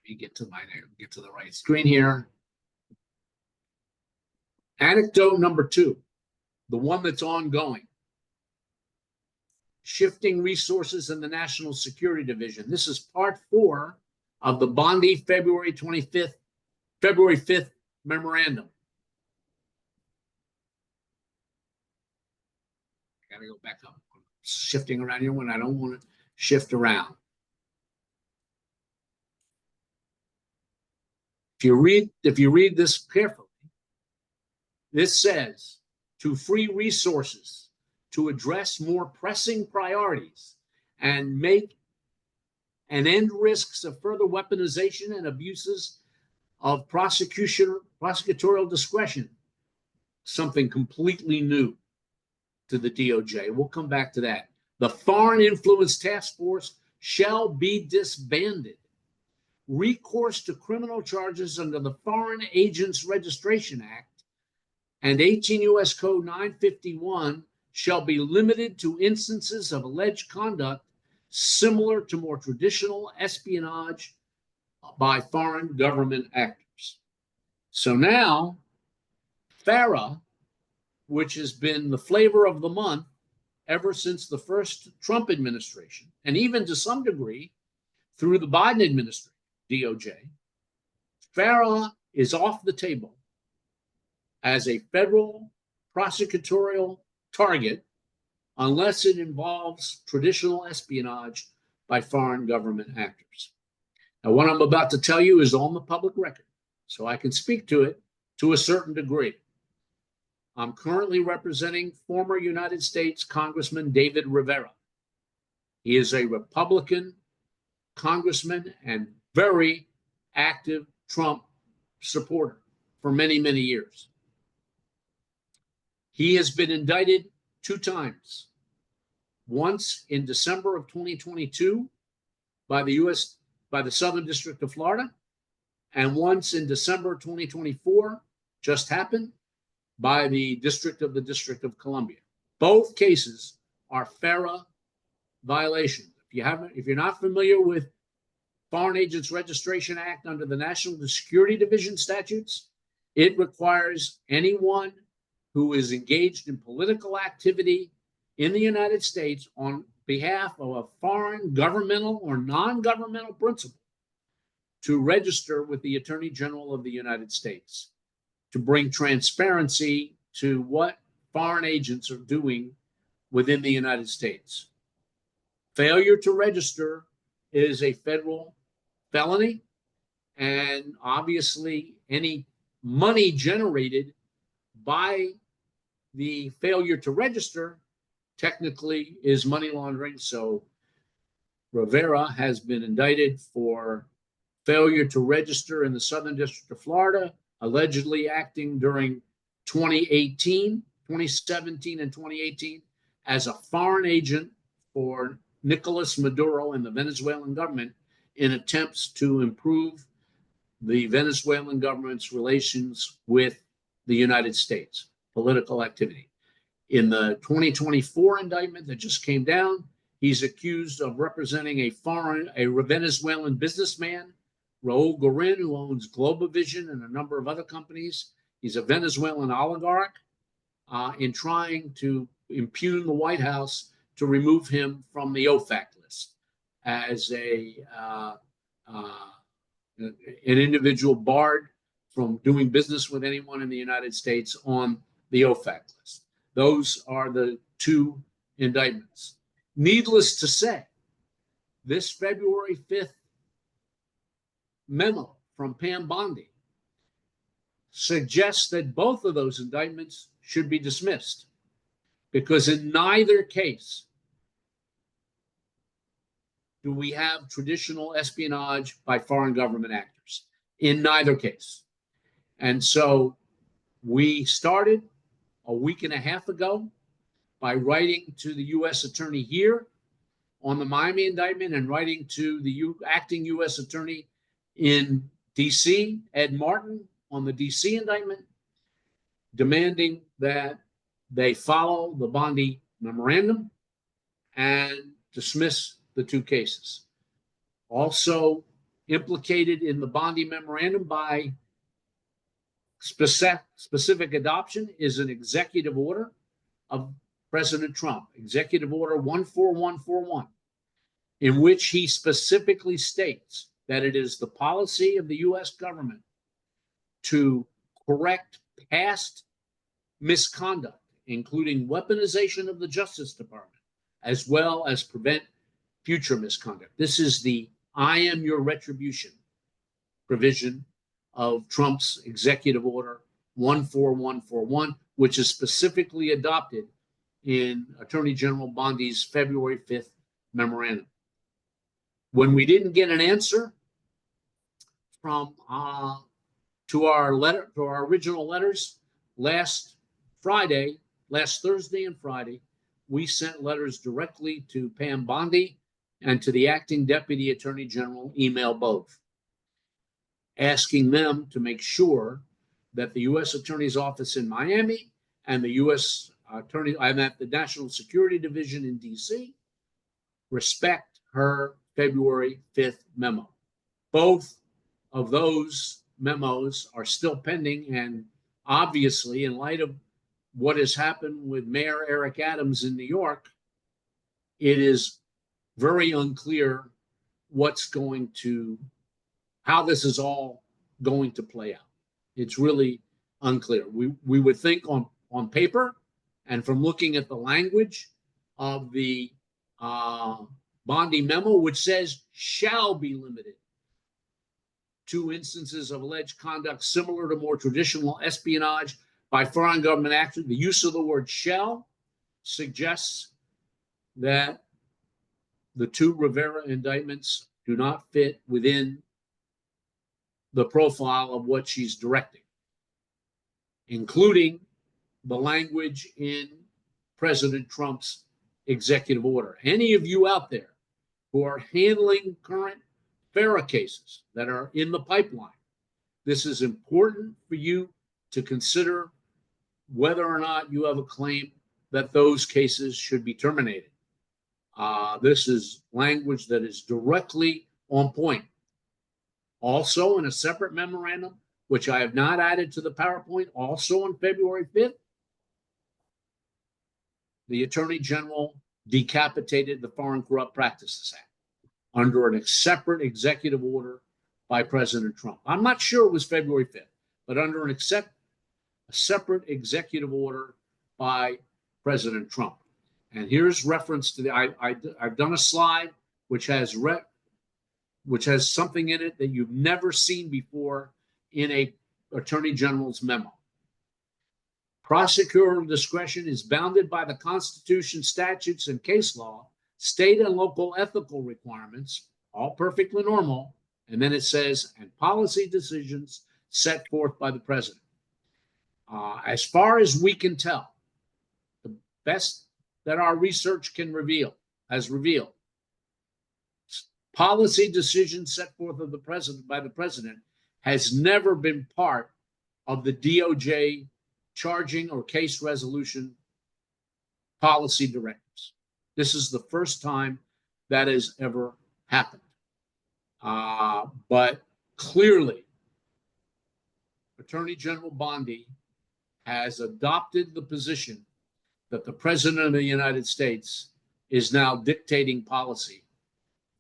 Let me get to the right screen here. Anecdote number 2, the one that's ongoing. Shifting resources in the National Security Division. This is part 4 of the Bondi February 5th memorandum. I gotta go back up. shifting around here when I don't want to shift around. If you read this carefully, this says to free resources to address more pressing priorities and end risks of further weaponization and abuses of prosecutorial discretion, something completely new to the DOJ. We'll come back to that. The Foreign Influence Task Force shall be disbanded. Recourse to criminal charges under the Foreign Agents Registration Act and 18 U.S. Code 951 shall be limited to instances of alleged conduct similar to more traditional espionage by foreign government actors. So now, FARA, which has been the flavor of the month ever since the first Trump administration, and even to some degree through the Biden administration, DOJ, FARA is off the table as a federal prosecutorial target unless it involves traditional espionage by foreign government actors. Now, what I'm about to tell you is on the public record, so I can speak to it to a certain degree. I'm currently representing former United States Congressman David Rivera. He is a Republican congressman and very active Trump supporter for many, many years. He has been indicted 2 times. Once in December of 2022 by the Southern District of Florida, and once in December 2024, just happened, by the District of Columbia. Both cases are FARA violations. If you're not familiar with Foreign Agents Registration Act under the National Security Division statutes, it requires anyone who is engaged in political activity in the United States on behalf of a foreign governmental or non-governmental principal to register with the Attorney General of the United States to bring transparency to what foreign agents are doing within the United States. Failure to register is a federal felony, and obviously any money generated by the failure to register technically is money laundering. So Rivera has been indicted for failure to register in the Southern District of Florida, allegedly acting during 2017, and 2018 as a foreign agent for Nicolas Maduro and the Venezuelan government in attempts to improve the Venezuelan government's relations with the United States, political activity. In the 2024 indictment that just came down, he's accused of representing a Venezuelan businessman, Raul Guerin, who owns Globovision and a number of other companies. He's a Venezuelan oligarch in trying to impugn the White House to remove him from the OFAC list as an individual barred from doing business with anyone in the United States on the OFAC list. Those are the 2 indictments. Needless to say, this February 5th memo from Pam Bondi suggests that both of those indictments should be dismissed, because in neither case do we have traditional espionage by foreign government actors. In neither case. And so we started a week and a half ago by writing to the U.S. attorney here on the Miami indictment and writing to the acting U.S. attorney in D.C., Ed Martin, on the D.C. indictment, demanding that they follow the Bondi memorandum and dismiss the 2 cases. Also implicated in the Bondi memorandum by specific adoption is an executive order of President Trump, Executive Order 14141, in which he specifically states that it is the policy of the U.S. government to correct past misconduct, including weaponization of the Justice Department, as well as prevent future misconduct. This is the I am your retribution provision of Trump's Executive Order 14141, which is specifically adopted in Attorney General Bondi's February 5th memorandum. When we didn't get an answer from to our original letters last Thursday and Friday, we sent letters directly to Pam Bondi and to the acting Deputy Attorney General, email both, asking them to make sure that the U.S. Attorney's Office in Miami and the U.S. Attorney, I'm at the National Security Division in D.C., respect her February 5th memo. Both of those memos are still pending, and obviously, in light of what has happened with Mayor Eric Adams in New York, it is very unclear how this is all going to play out. It's really unclear. We would think on paper and from looking at the language of the Bondi memo, which says shall be limited to instances of alleged conduct similar to more traditional espionage by foreign government actors. The use of the word shall suggests that the two Rivera indictments do not fit within the profile of what she's directing, including the language in President Trump's executive order. Any of you out there who are handling current FARA cases that are in the pipeline, this is important for you to consider whether or not you have a claim that those cases should be terminated. This is language that is directly on point. Also, in a separate memorandum, which I have not added to the PowerPoint, also on February 5th, the Attorney General decapitated the Foreign Corrupt Practices Act under a separate executive order by President Trump. I'm not sure it was February 5th, but under a separate executive order by President Trump. And here's reference to I've done a slide which has something in it that you've never seen before in a Attorney General's memo. Prosecutorial discretion is bounded by the Constitution, statutes, and case law, state and local ethical requirements, all perfectly normal. And then it says, and policy decisions set forth by the president. As far as we can tell, the best that our research has revealed, policy decisions set forth of by the president has never been part of the DOJ charging or case resolution policy directives. This is the first time that has ever happened. But clearly, Attorney General Bondi has adopted the position that the President of the United States is now dictating policy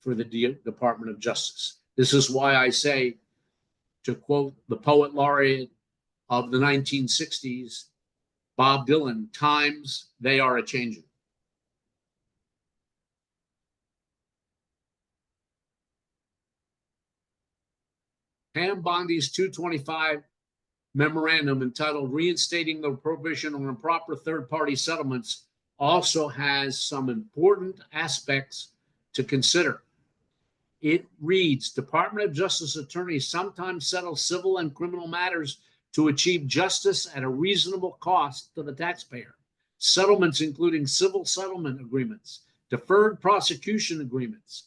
for the Department of Justice. This is why I say, to quote the poet laureate of the 1960s, Bob Dylan, times they are a-changing. Pam Bondi's 225 memorandum entitled Reinstating the Prohibition on Improper Third-Party Settlements also has some important aspects to consider. It reads, Department of Justice attorneys sometimes settle civil and criminal matters to achieve justice at a reasonable cost to the taxpayer. Settlements including civil settlement agreements, deferred prosecution agreements,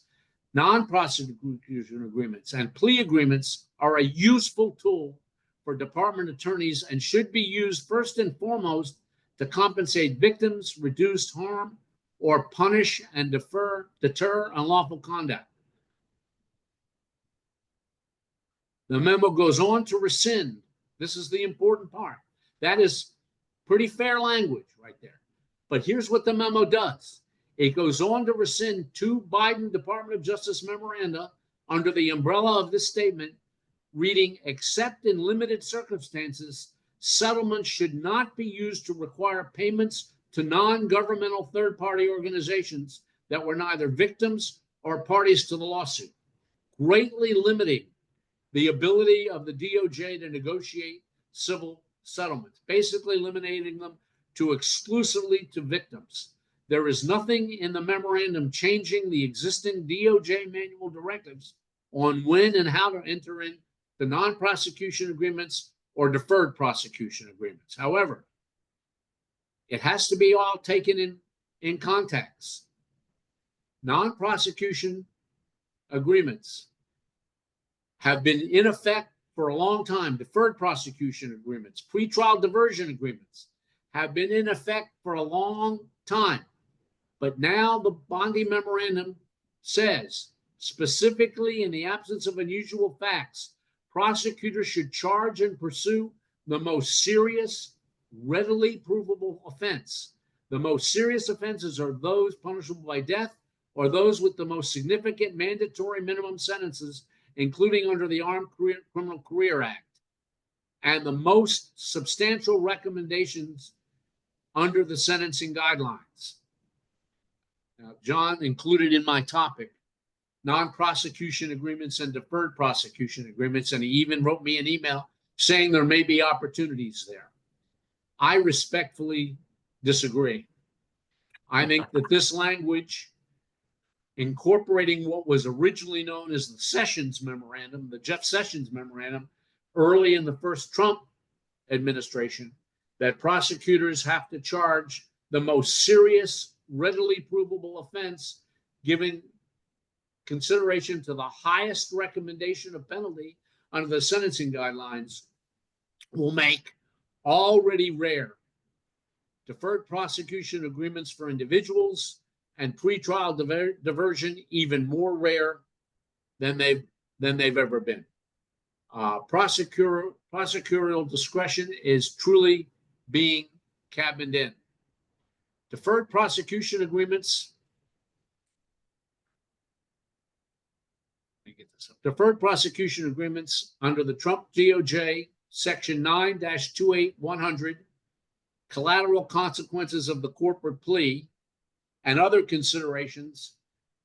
non-prosecution agreements, and plea agreements are a useful tool for department attorneys and should be used first and foremost to compensate victims, reduce harm, or punish and deter unlawful conduct. The memo goes on to rescind. This is the important part. That is pretty fair language right there. But here's what the memo does. It goes on to rescind two Biden Department of Justice memoranda under the umbrella of this statement, reading, except in limited circumstances, settlements should not be used to require payments to non-governmental third-party organizations that were neither victims or parties to the lawsuit, greatly limiting the ability of the DOJ to negotiate civil settlements, basically eliminating them to exclusively to victims. There is nothing in the memorandum changing the existing DOJ manual directives on when and how to enter into non-prosecution agreements or deferred prosecution agreements. However, it has to be all taken in context. Non-prosecution agreements have been in effect for a long time. Deferred prosecution agreements, pretrial diversion agreements have been in effect for a long time. But now the Bondi Memorandum says, specifically in the absence of unusual facts, prosecutors should charge and pursue the most serious, readily provable offense. The most serious offenses are those punishable by death or those with the most significant mandatory minimum sentences, including under the Armed Criminal Career Act, and the most substantial recommendations under the sentencing guidelines. Now, John included in my topic non-prosecution agreements and deferred prosecution agreements, and he even wrote me an email saying there may be opportunities there. I respectfully disagree. I think that this language, incorporating what was originally known as the Sessions Memorandum, the Jeff Sessions Memorandum, early in the first Trump administration, that prosecutors have to charge the most serious, readily provable offense, giving consideration to the highest recommendation of penalty under the sentencing guidelines, will make already rare deferred prosecution agreements for individuals and pretrial diversion even more rare than they've ever been. Prosecutorial discretion is truly being cabined in. Deferred prosecution agreements. Let me get this up. Deferred prosecution agreements under the Trump DOJ Section 9-28100, collateral consequences of the corporate plea, and other considerations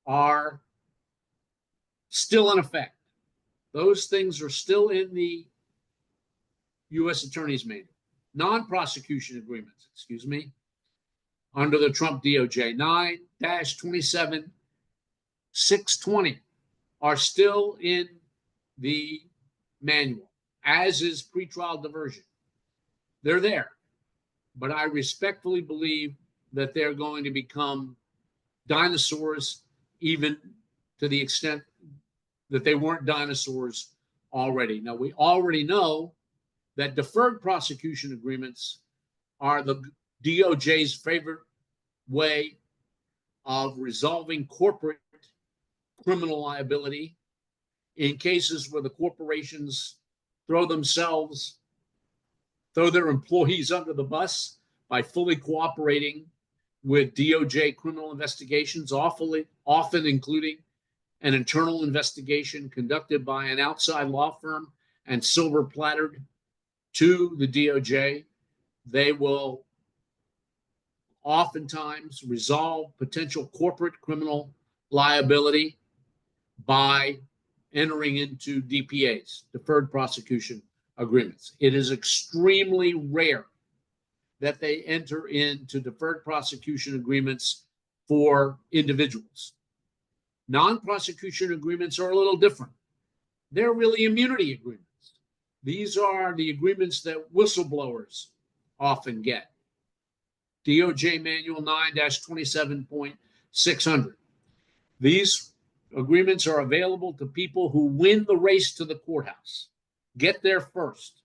are still in effect. Those things are still in the U.S. Attorney's Manual. Non-prosecution agreements, under the Trump DOJ 9-27620 are still in the manual, as is pretrial diversion. They're there, but I respectfully believe that they're going to become dinosaurs, even to the extent that they weren't dinosaurs already. Now, we already know that deferred prosecution agreements are the DOJ's favorite way of resolving corporate criminal liability in cases where the corporations throw their employees under the bus by fully cooperating with DOJ criminal investigations, often including an internal investigation conducted by an outside law firm and silver plattered to the DOJ. They will oftentimes resolve potential corporate criminal liability by entering into DPAs, deferred prosecution agreements. It is extremely rare that they enter into deferred prosecution agreements for individuals. Non-prosecution agreements are a little different. They're really immunity agreements. These are the agreements that whistleblowers often get. DOJ Manual 9-27.600. These agreements are available to people who win the race to the courthouse, get there first,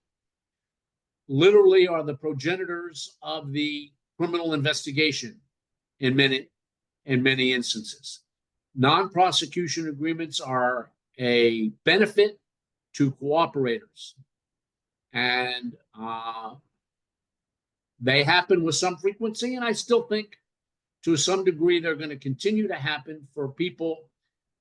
literally are the progenitors of the criminal investigation in many instances. Non-prosecution agreements are a benefit to cooperators, and they happen with some frequency, and I still think to some degree they're going to continue to happen for people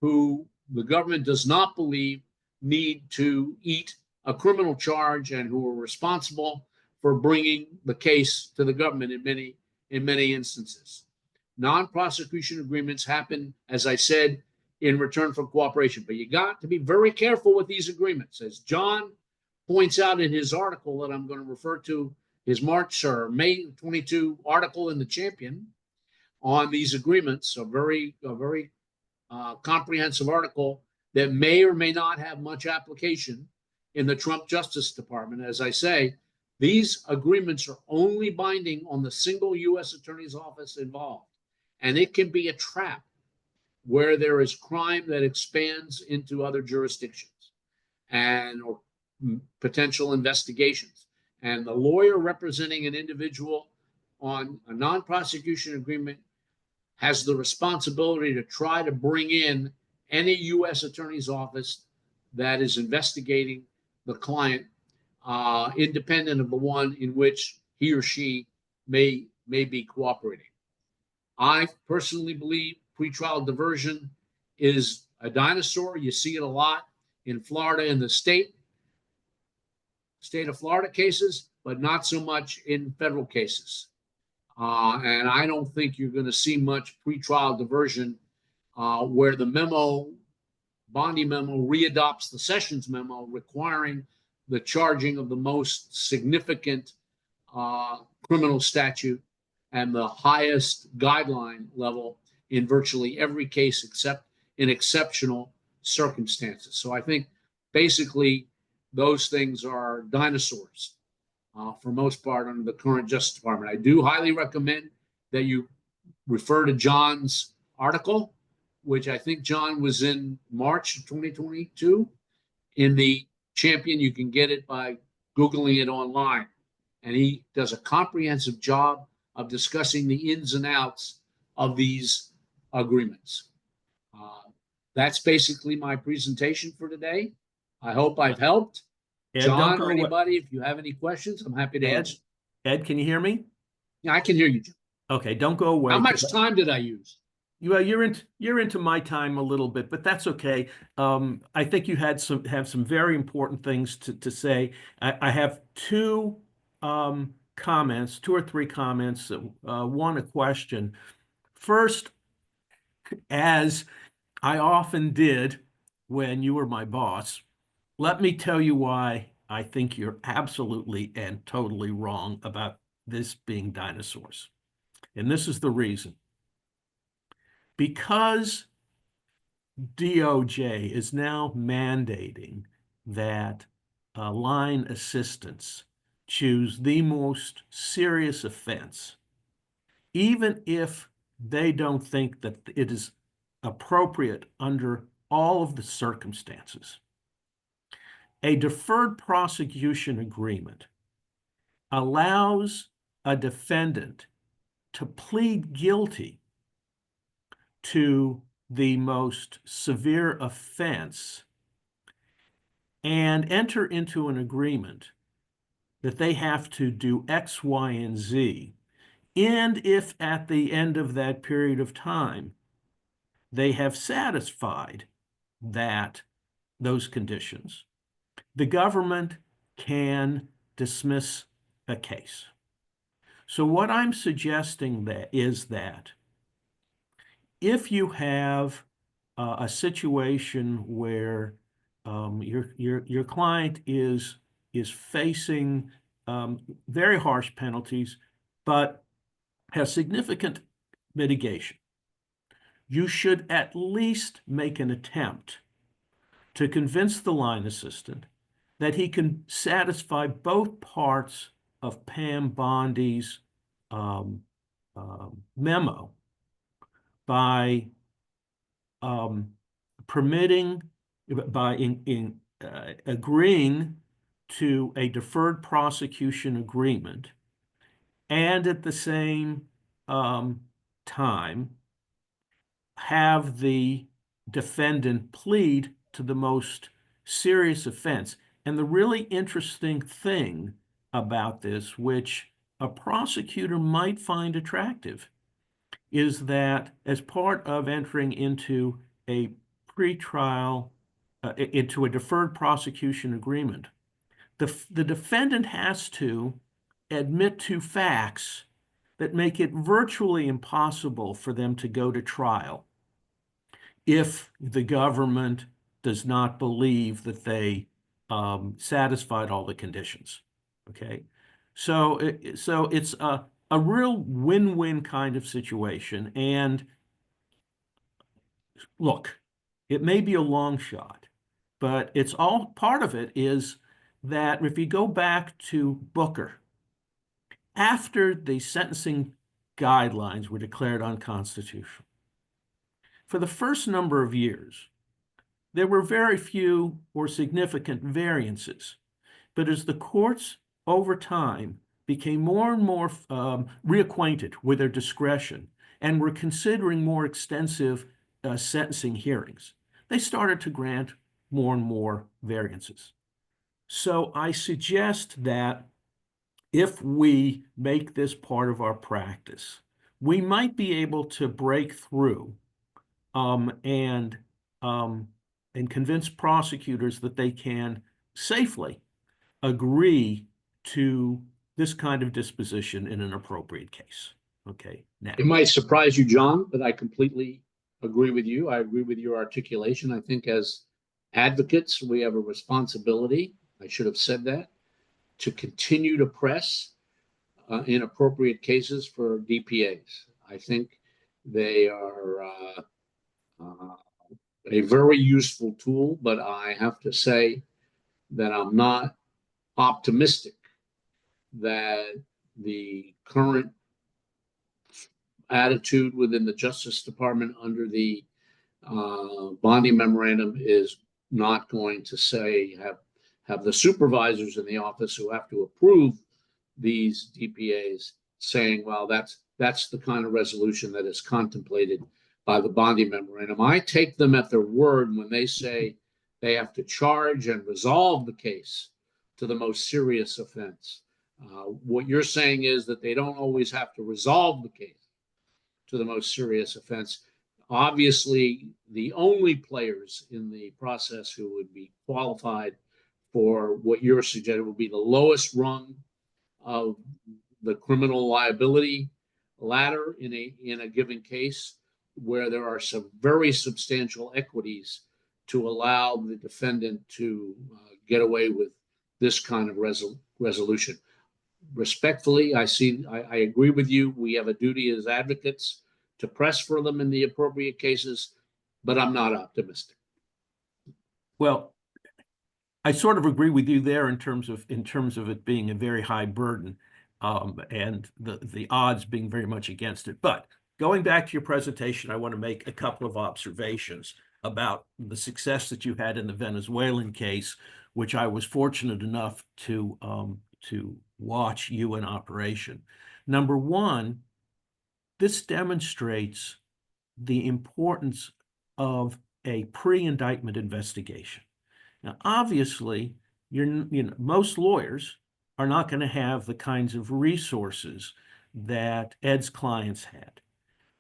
who the government does not believe need to eat a criminal charge and who are responsible for bringing the case to the government in in many instances. Non-prosecution agreements happen, as I said, in return for cooperation. But you got to be very careful with these agreements. As John points out in his article that I'm going to refer to, his March or May 22 article in the Champion on these agreements, a very comprehensive article that may or may not have much application in the Trump Justice Department. As I say, these agreements are only binding on the single U.S. Attorney's Office involved, and it can be a trap where there is crime that expands into other jurisdictions and or potential investigations. And the lawyer representing an individual on a non-prosecution agreement has the responsibility to try to bring in any U.S. Attorney's Office that is investigating the client, independent of the one in which he or she may be cooperating. I personally believe pretrial diversion is a dinosaur. You see it a lot in Florida, in the state of Florida cases, but not so much in federal cases. And I don't think you're going to see much pretrial diversion where the Bondi memo readopts the Sessions memo requiring the charging of the most significant criminal statute and the highest guideline level in virtually every case except in exceptional circumstances. So I think basically those things are dinosaurs for most part under the current Justice Department. I do highly recommend that you refer to John's article, which I think John was in March of 2022 in the Champion. You can get it by Googling it online. And he does a comprehensive job of discussing the ins and outs of these agreements. That's basically my presentation for today. I hope I've helped. Ed, John or anybody, if you have any questions, I'm happy to answer. Ed, can you hear me? Yeah, I can hear you, John. Okay, don't go away. How much time did I use? You're into my time a little bit, but that's okay. I think you have some very important things to say. I have two or three comments, one a question. First, as I often did when you were my boss, let me tell you why I think you're absolutely and totally wrong about this being dinosaurs. And this is the reason. Because DOJ is now mandating that line assistants choose the most serious offense, even if they don't think that it is appropriate under all of the circumstances. A deferred prosecution agreement allows a defendant to plead guilty to the most severe offense and enter into an agreement that they have to do X, Y, and Z. And if at the end of that period of time, they have satisfied those conditions, the government can dismiss a case. So what I'm suggesting is that if you have a situation where your client is facing very harsh penalties, but has significant mitigation, you should at least make an attempt to convince the line assistant that he can satisfy both parts of Pam Bondi's memo by agreeing to a deferred prosecution agreement, and at the same time have the defendant plead to the most serious offense. And the really interesting thing about this, which a prosecutor might find attractive, is that as part of entering into a pretrial, into a deferred prosecution agreement, the defendant has to admit to facts that make it virtually impossible for them to go to trial if the government does not believe that they satisfied all the conditions. Okay, so it's a real win-win kind of situation. And look, it may be a long shot, but it's all part of it is that if you go back to Booker, after the sentencing guidelines were declared unconstitutional, for the first number of years, there were very few or significant variances. But as the courts over time became more and more reacquainted with their discretion and were considering more extensive sentencing hearings, they started to grant more and more variances. So I suggest that if we make this part of our practice, we might be able to break through and convince prosecutors that they can safely agree to this kind of disposition in an appropriate case. Okay, now. It might surprise you, John, but I completely agree with you. I agree with your articulation. I think as advocates, we have a responsibility, I should have said that, to continue to press in appropriate cases for DPAs. I think they are a very useful tool, but I have to say that I'm not optimistic that the current attitude within the Justice Department under the Bondi memorandum is not going to say have the supervisors in the office who have to approve these DPAs saying, well, that's the kind of resolution that is contemplated by the Bondi memorandum. I take them at their word when they say they have to charge and resolve the case to the most serious offense. What you're saying is that they don't always have to resolve the case to the most serious offense. Obviously, the only players in the process who would be qualified for what you're suggesting would be the lowest rung of the criminal liability ladder in a given case, where there are some very substantial equities to allow the defendant to get away with this kind of resolution. Respectfully, I agree with you. We have a duty as advocates to press for them in the appropriate cases, but I'm not optimistic. Well, I sort of agree with you there in terms of it being a very high burden, and the odds being very much against it. But going back to your presentation, I want to make a couple of observations about the success that you had in the Venezuelan case, which I was fortunate enough to watch you in operation. Number one, this demonstrates the importance of a pre-indictment investigation. Now, obviously, most lawyers are not going to have the kinds of resources that Ed's clients had.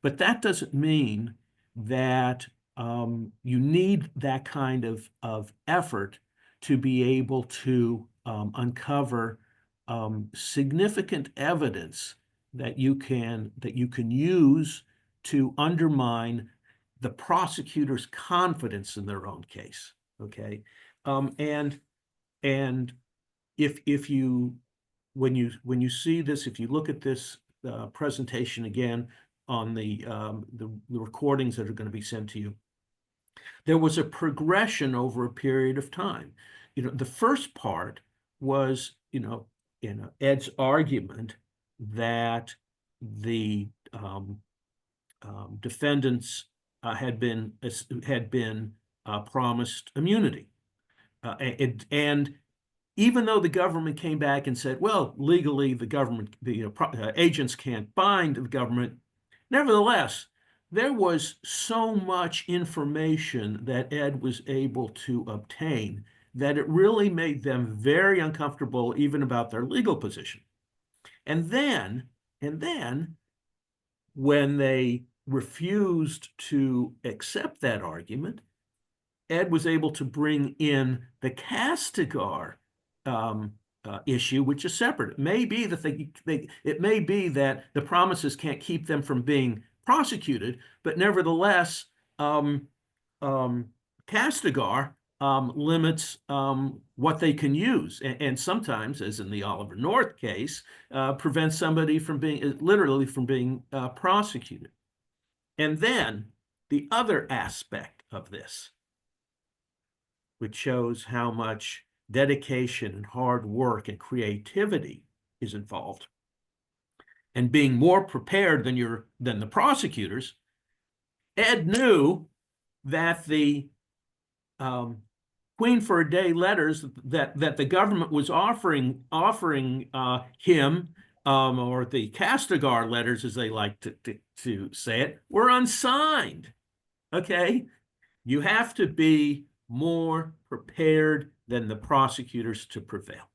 But that doesn't mean that you need that kind of effort to be able to uncover significant evidence that you can use to undermine the prosecutor's confidence in their own case. Okay, and if you when you see this, if you look at this presentation again on the recordings that are going to be sent to you, there was a progression over a period of time. The first part was, Ed's argument that the defendants had been promised immunity, and even though the government came back and said, well, legally the agents can't bind the government, nevertheless, there was so much information that Ed was able to obtain that it really made them very uncomfortable even about their legal position. And then when they refused to accept that argument, Ed was able to bring in the Castigar issue, which is separate. It may be that it may be that the promises can't keep them from being prosecuted, but nevertheless, Castigar limits what they can use, and sometimes, as in the Oliver North case, prevents somebody from being literally from being prosecuted. And then the other aspect of this, which shows how much dedication and hard work and creativity is involved, and being more prepared than the prosecutors, Ed knew that the Queen for a Day letters that the government was offering him, or the Castigar letters, as they like to say it, were unsigned. Okay, you have to be more prepared than the prosecutors to prevail.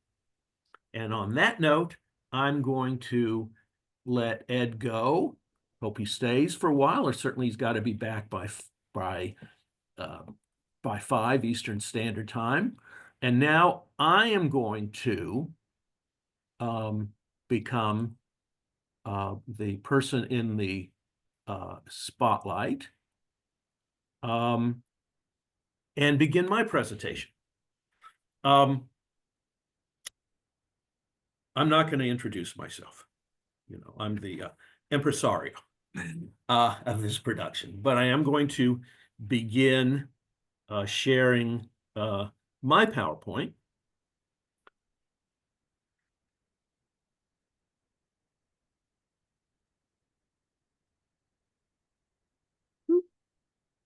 And on that note, I'm going to let Ed go. Hope he stays for a while, or certainly he's got to be back by 5 Eastern Standard Time. And now I am going to become the person in the spotlight and begin my presentation. I'm not going to introduce myself. You know, I'm the impresario of this production, but I am going to begin sharing my PowerPoint.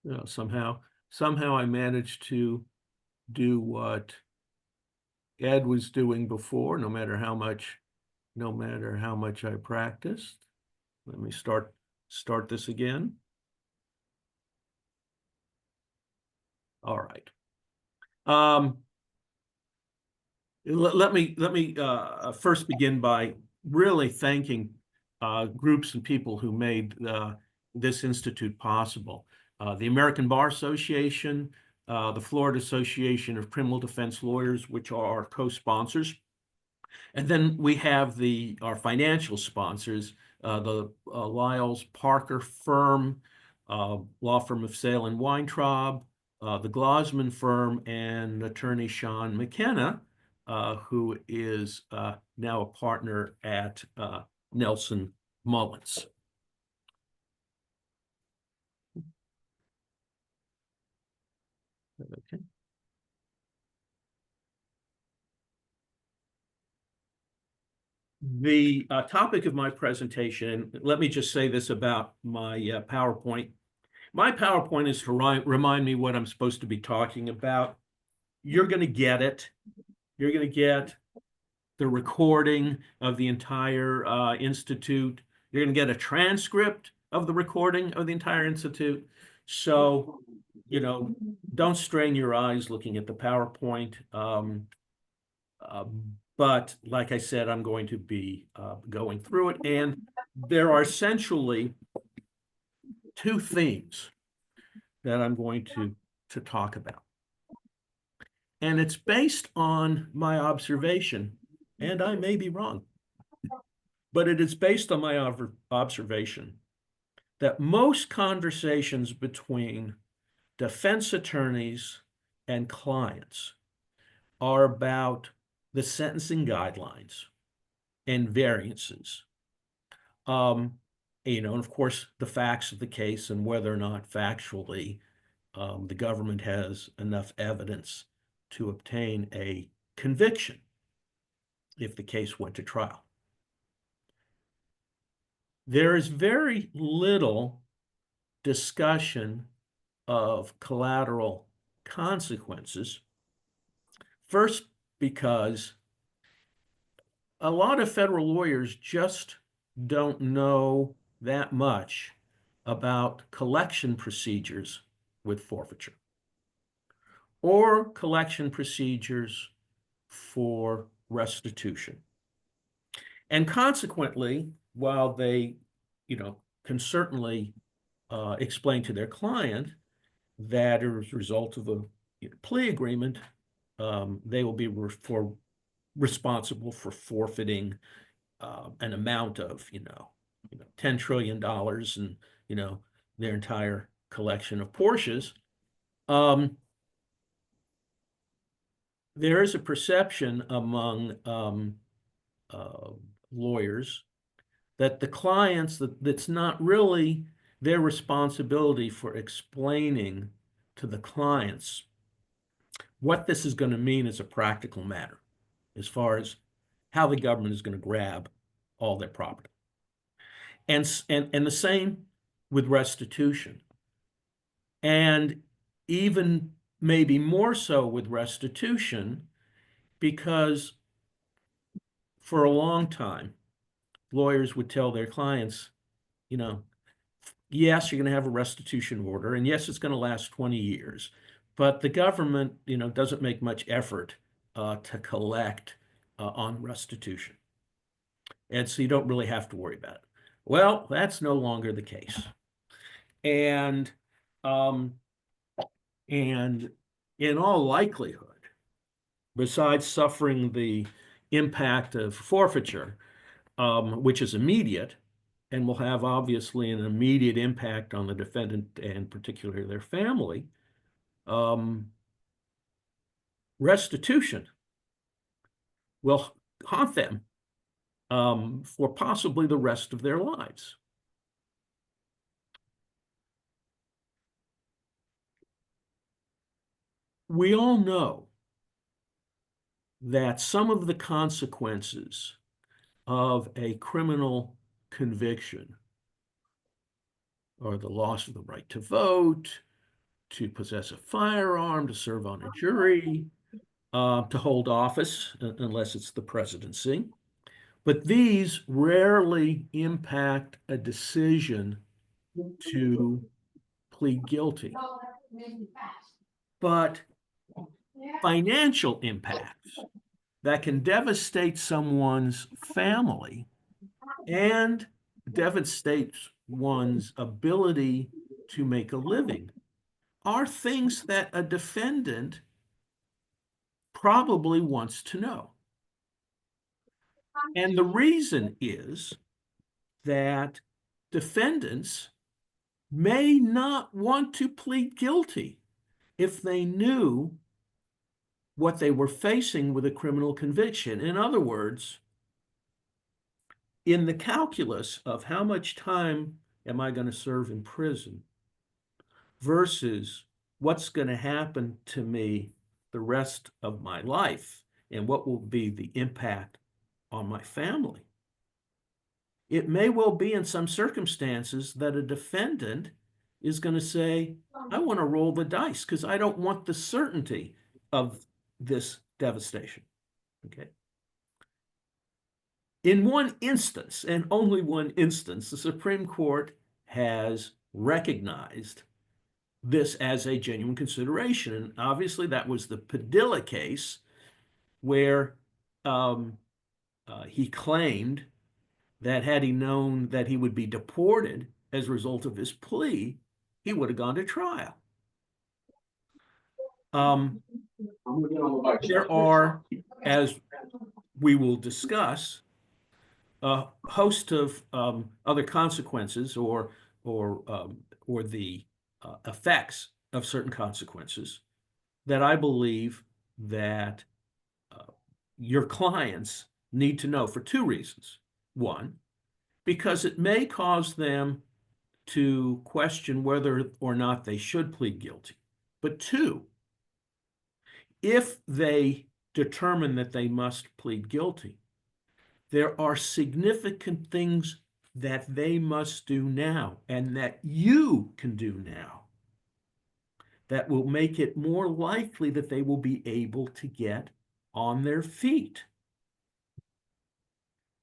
You know, somehow I managed to do what Ed was doing before, no matter how much I practiced. Let me start this again. All right. Let me first begin by really thanking groups and people who made this institute possible. The American Bar Association, the Florida Association of Criminal Defense Lawyers, which are our co-sponsors. And then we have our financial sponsors, the Lyles Parker firm, law firm of Sale and Weintraub, the Glosman firm, and attorney Sean McKenna, who is now a partner at Nelson Mullins. Okay. The topic of my presentation, let me just say this about my PowerPoint. My PowerPoint is to remind me what I'm supposed to be talking about. You're going to get it. You're going to get the recording of the entire institute. You're going to get a transcript of the recording of the entire institute. So, you know, don't strain your eyes looking at the PowerPoint. But like I said, I'm going to be going through it. And there are essentially two themes that I'm going to talk about. And it's based on my observation, and I may be wrong, but it is based on my observation that most conversations between defense attorneys and clients are about the sentencing guidelines and variances. You know, and of course, the facts of the case and whether or not factually the government has enough evidence to obtain a conviction if the case went to trial. There is very little discussion of collateral consequences. First, because a lot of federal lawyers just don't know that much about collection procedures with forfeiture or collection procedures for restitution. And consequently, while they, you know, can certainly explain to their client that as a result of a plea agreement, they will be responsible for forfeiting an amount of, $10 trillion and, their entire collection of Porsches. There is a perception among lawyers that the clients, that's not really their responsibility for explaining to the clients what this is going to mean as a practical matter, as far as how the government is going to grab all their property. And the same with restitution. And even maybe more so with restitution, because for a long time, lawyers would tell their clients, yes, you're going to have a restitution order, and yes, it's going to last 20 years, but the government, doesn't make much effort to collect on restitution. And so you don't really have to worry about it. Well, that's no longer the case. And in all likelihood, besides suffering the impact of forfeiture, which is immediate and will have obviously an immediate impact on the defendant and particularly their family, restitution will haunt them for possibly the rest of their lives. We all know that some of the consequences of a criminal conviction are the loss of the right to vote, to possess a firearm, to serve on a jury, to hold office, unless it's the presidency. But these rarely impact a decision to plead guilty. But financial impacts that can devastate someone's family and devastate one's ability to make a living are things that a defendant probably wants to know. And the reason is that defendants may not want to plead guilty if they knew what they were facing with a criminal conviction. In other words, in the calculus of how much time am I going to serve in prison versus what's going to happen to me the rest of my life and what will be the impact on my family, it may well be in some circumstances that a defendant is going to say, I want to roll the dice because I don't want the certainty of this devastation. Okay. In one instance, and only one instance, the Supreme Court has recognized this as a genuine consideration. And obviously that was the Padilla case where he claimed that had he known that he would be deported as a result of his plea, he would have gone to trial. There are, as we will discuss, a host of other consequences or the effects of certain consequences that I believe that your clients need to know for two reasons. One, because it may cause them to question whether or not they should plead guilty. But two, if they determine that they must plead guilty, there are significant things that they must do now and that you can do now that will make it more likely that they will be able to get on their feet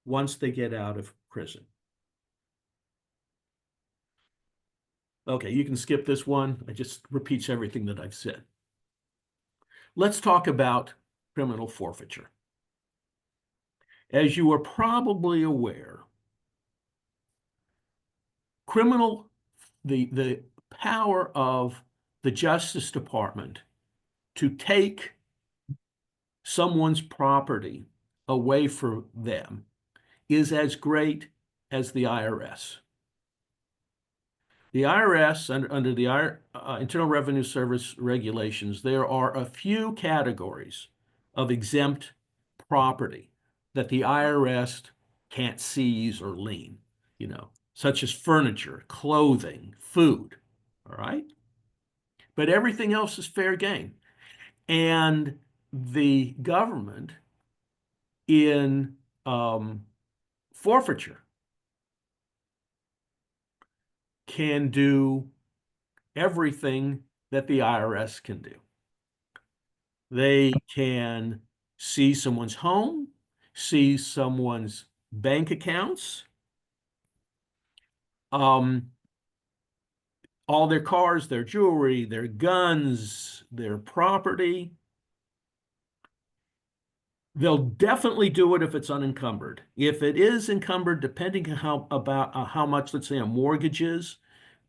once they get out of prison. Okay, you can skip this one. It just repeats everything that I've said. Let's talk about criminal forfeiture. As you are probably aware, the power of the Justice Department to take someone's property away from them is as great as the IRS. The IRS, under the Internal Revenue Service regulations, there are a few categories of exempt property that the IRS can't seize or lien, such as furniture, clothing, food, all right? But everything else is fair game. And the government in forfeiture can do everything that the IRS can do. They can seize someone's home, seize someone's bank accounts, all their cars, their jewelry, their guns, their property. They'll definitely do it if it's unencumbered. If it is encumbered, depending on how much, let's say, a mortgage is,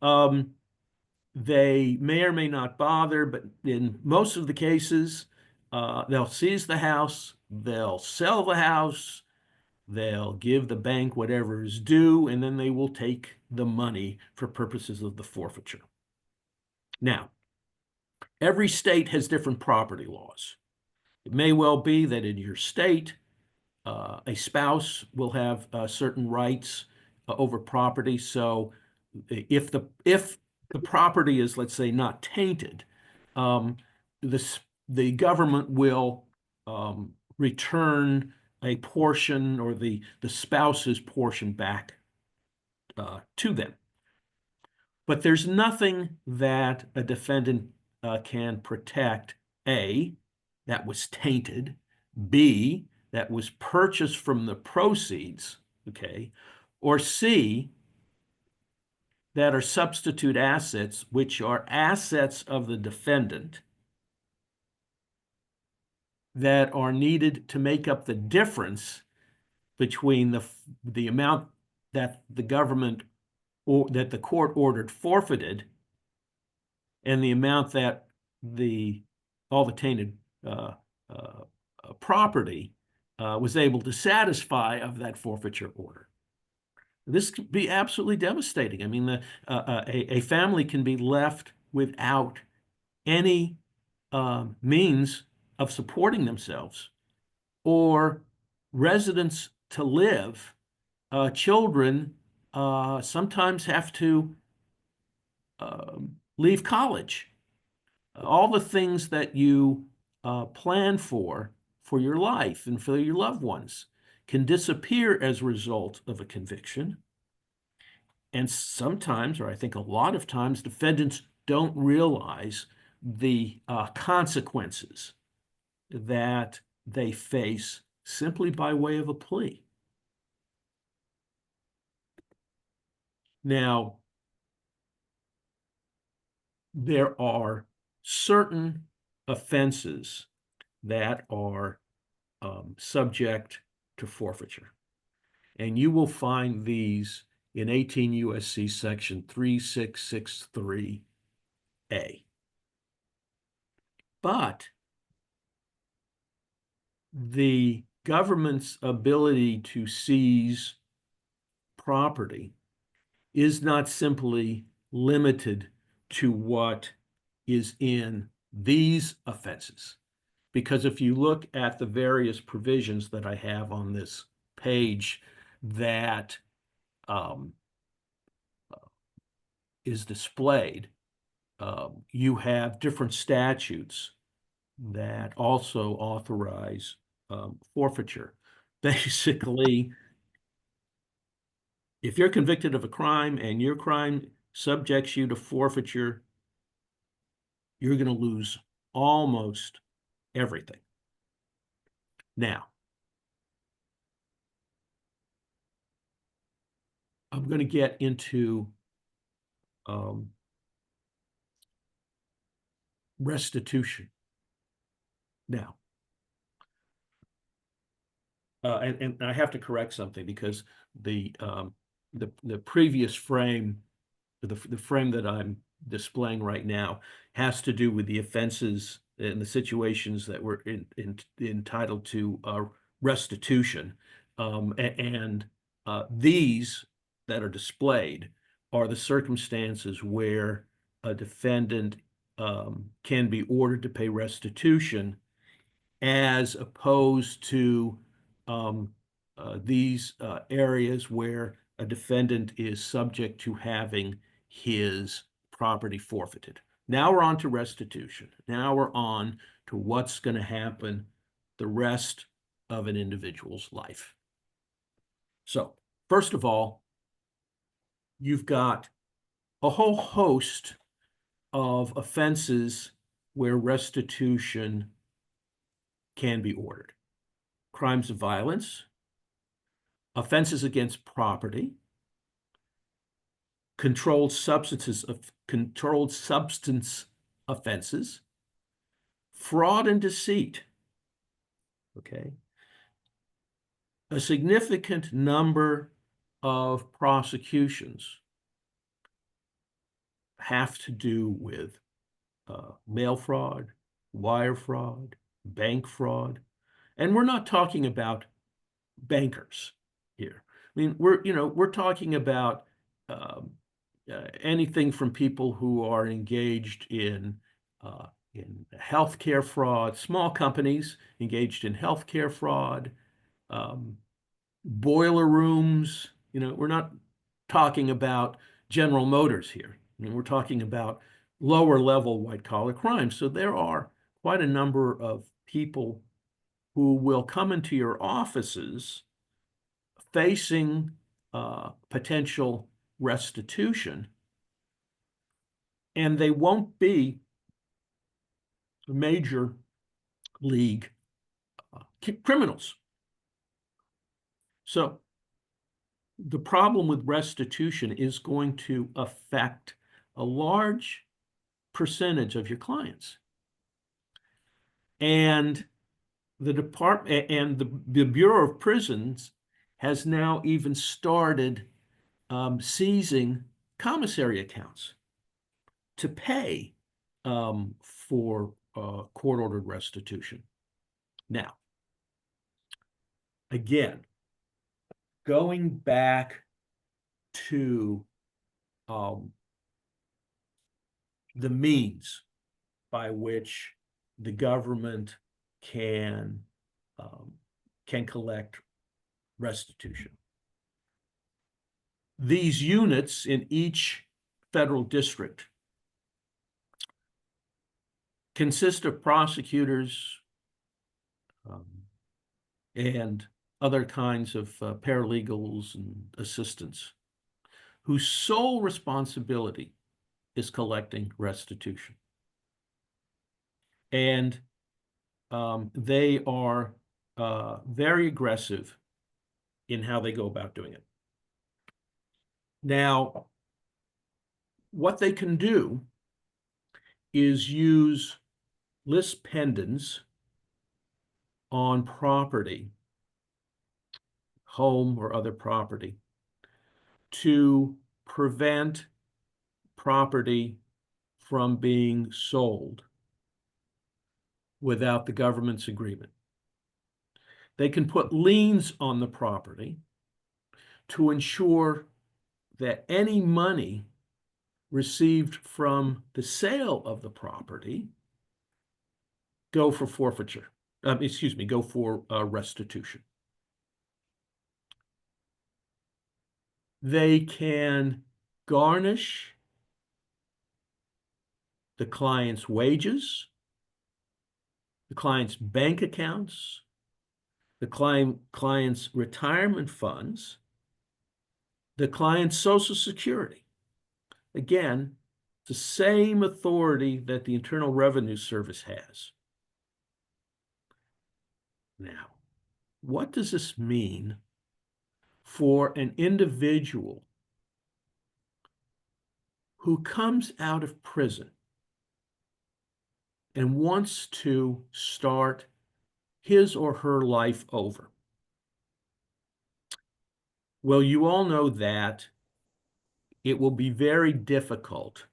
they may or may not bother, but in most of the cases, they'll seize the house, they'll sell the house, they'll give the bank whatever is due, and then they will take the money for purposes of the forfeiture. Now, every state has different property laws. It may well be that in your state, a spouse will have certain rights over property. So if the property is, let's say, not tainted, the government will return a portion, or the spouse's portion, back to them. But there's nothing that a defendant can protect, A, that was tainted, B, that was purchased from the proceeds, okay, or C, that are substitute assets, which are assets of the defendant that are needed to make up the difference between the amount that the government, or that the court ordered forfeited, and the amount that all the tainted property was able to satisfy of that forfeiture order. This could be absolutely devastating. I mean, a family can be left without any means of supporting themselves, or residence to live. Children sometimes have to leave college. All the things that you plan for your life and for your loved ones can disappear as a result of a conviction. And sometimes, or I think a lot of times, defendants don't realize the consequences that they face simply by way of a plea. Now, there are certain offenses that are subject to forfeiture, and you will find these in 18 U.S.C. section 3663A. But the government's ability to seize property is not simply limited to what is in these offenses. Because if you look at the various provisions that I have on this page that is displayed, you have different statutes that also authorize forfeiture. Basically, if you're convicted of a crime and your crime subjects you to forfeiture, you're going to lose almost everything. Now, I'm going to get into restitution now. And I have to correct something, because the previous frame, the frame that I'm displaying right now, has to do with the offenses and the situations that were entitled to restitution. And these that are displayed are the circumstances where a defendant can be ordered to pay restitution, as opposed to these areas where a defendant is subject to having his property forfeited. Now we're on to restitution. Now we're on to what's going to happen the rest of an individual's life. So, first of all, you've got a whole host of offenses where restitution can be ordered. Crimes of violence, offenses against property, controlled substance offenses, fraud and deceit. Okay. A significant number of prosecutions have to do with mail fraud, wire fraud, bank fraud. And we're not talking about bankers here. I mean, we're talking about anything from people who are engaged in healthcare fraud, small companies engaged in healthcare fraud, boiler rooms. We're not talking about General Motors here. We're talking about lower level white collar crimes. So there are quite a number of people who will come into your offices facing potential restitution, and they won't be major league criminals. So the problem with restitution is going to affect a large percentage of your clients. And the department and the Bureau of Prisons has now even started seizing commissary accounts to pay for court-ordered restitution. Now, again, going back to the means by which the government can collect restitution. These units in each federal district consist of prosecutors and other kinds of paralegals and assistants whose sole responsibility is collecting restitution. And they are very aggressive in how they go about doing it. Now, what they can do is use lis pendens on property, home or other property, to prevent property from being sold without the government's agreement. They can put liens on the property to ensure that any money received from the sale of the property go for forfeiture, go for restitution. They can garnish the client's wages, the client's bank accounts, the client's retirement funds, the client's Social Security. Again, the same authority that the Internal Revenue Service has. Now, what does this mean for an individual who comes out of prison and wants to start his or her life over? Well, you all know that it will be very difficult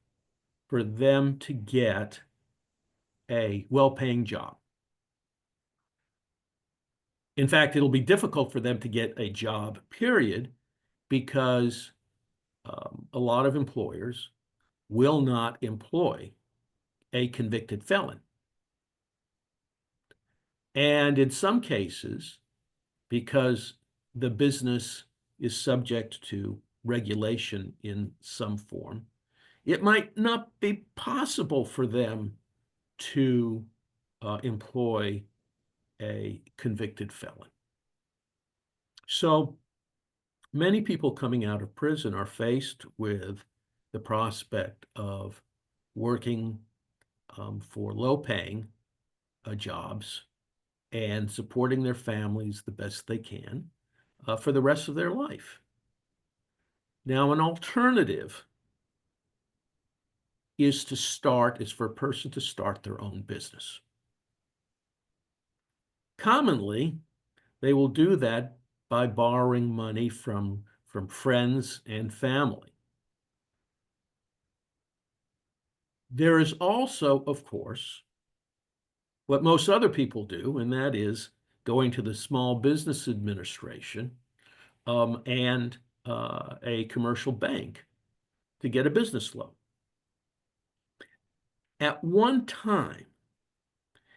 for them to get a well-paying job. In fact, it'll be difficult for them to get a job, period, because a lot of employers will not employ a convicted felon. And in some cases, because the business is subject to regulation in some form, it might not be possible for them to employ a convicted felon. So many people coming out of prison are faced with the prospect of working for low-paying jobs and supporting their families the best they can for the rest of their life. Now, an alternative is for a person to start their own business. Commonly, they will do that by borrowing money from friends and family. There is also, of course, what most other people do, and that is going to the Small Business Administration and a commercial bank to get a business loan. At one time,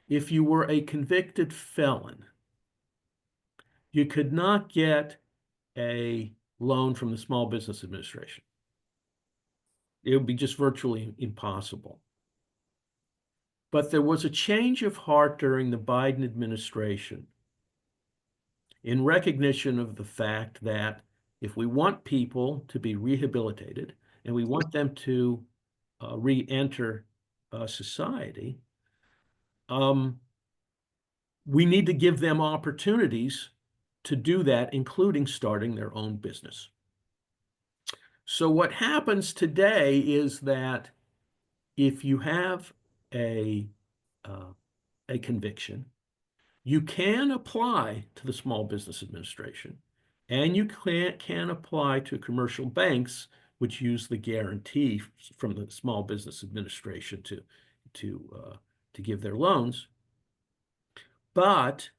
if you were a convicted felon, you could not get a loan from the Small Business Administration. It would be just virtually impossible. But there was a change of heart during the Biden administration in recognition of the fact that if we want people to be rehabilitated and we want them to re-enter society, we need to give them opportunities to do that, including starting their own business. So what happens today is that if you have a conviction, you can apply to the Small Business Administration, and you can apply to commercial banks, which use the guarantee from the Small Business Administration to give their loans. But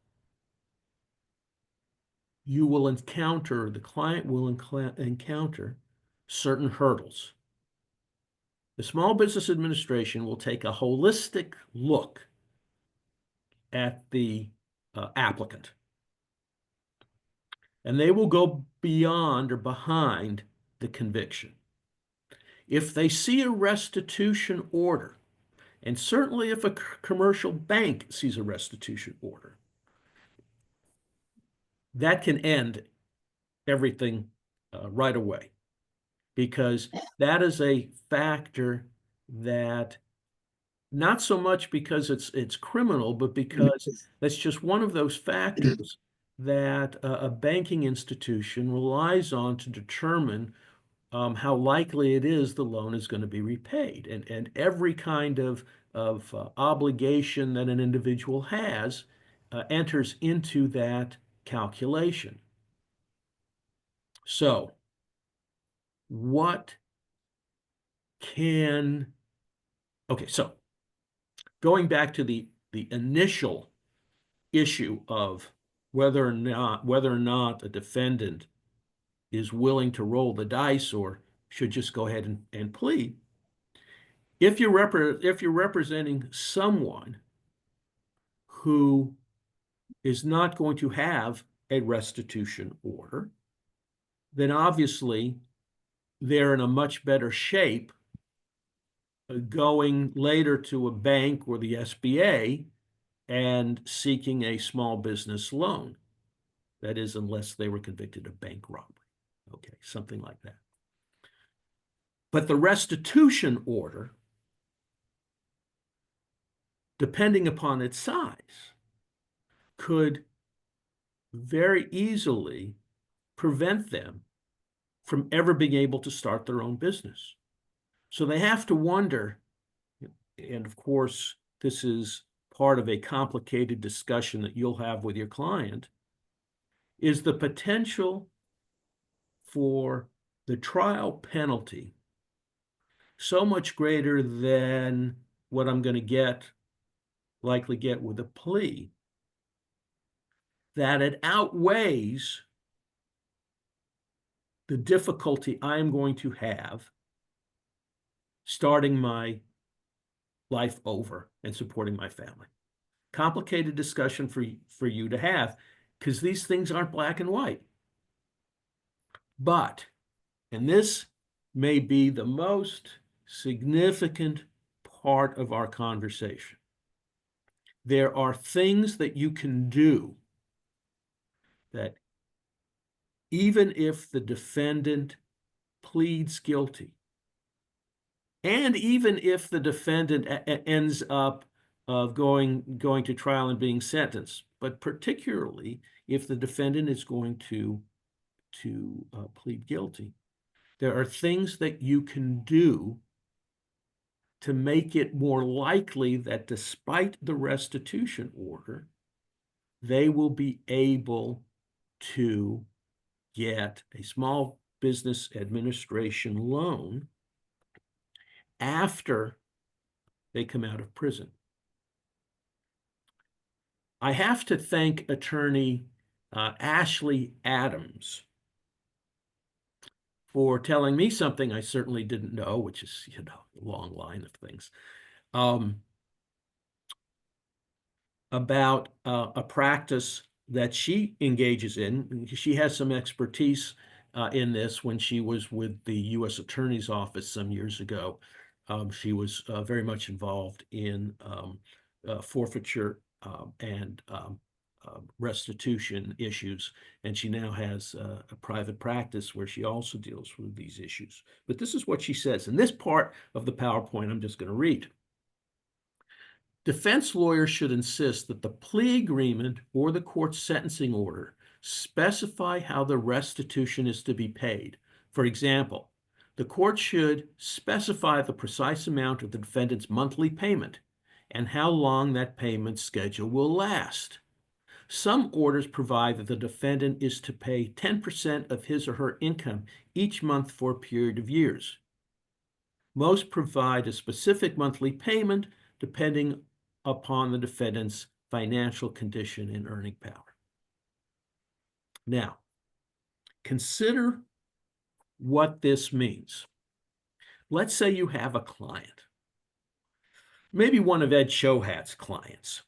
you will encounter, the client will encounter certain hurdles. The Small Business Administration will take a holistic look at the applicant, and they will go beyond or behind the conviction. If they see a restitution order, and certainly if a commercial bank sees a restitution order, that can end everything right away, because that is a factor that, not so much because it's criminal, but because that's just one of those factors that a banking institution relies on to determine how likely it is the loan is going to be repaid. And every kind of obligation that an individual has enters into that calculation. So so going back to the initial issue of whether or not a defendant is willing to roll the dice or should just go ahead and plead. If you're representing someone who is not going to have a restitution order, then obviously they're in a much better shape going later to a bank or the SBA and seeking a small business loan. That is, unless they were convicted of bank robbery. Okay, something like that. But the restitution order, depending upon its size, could very easily prevent them from ever being able to start their own business. So they have to wonder, and of course, this is part of a complicated discussion that you'll have with your client, is the potential for the trial penalty so much greater than what I'm going to likely get with a plea, that it outweighs the difficulty I am going to have starting my life over and supporting my family. Complicated discussion for you to have, because these things aren't black and white. But, and this may be the most significant part of our conversation, there are things that you can do that even if the defendant pleads guilty, and even if the defendant ends up going to trial and being sentenced, but particularly if the defendant is going to plead guilty, there are things that you can do to make it more likely that despite the restitution order, they will be able to get a Small Business Administration loan after they come out of prison. I have to thank attorney Ashley Adams for telling me something I certainly didn't know, which is, a long line of things, about a practice that she engages in. She has some expertise in this. When she was with the U.S. Attorney's Office some years ago, she was very much involved in forfeiture and restitution issues, and she now has a private practice where she also deals with these issues. But this is what she says. In this part of the PowerPoint, I'm just going to read. Defense lawyers should insist that the plea agreement or the court's sentencing order specify how the restitution is to be paid. For example, the court should specify the precise amount of the defendant's monthly payment and how long that payment schedule will last. Some orders provide that the defendant is to pay 10% of his or her income each month for a period of years. Most provide a specific monthly payment depending upon the defendant's financial condition and earning power. Now, consider what this means. Let's say you have a client, maybe one of Ed Shohat's clients,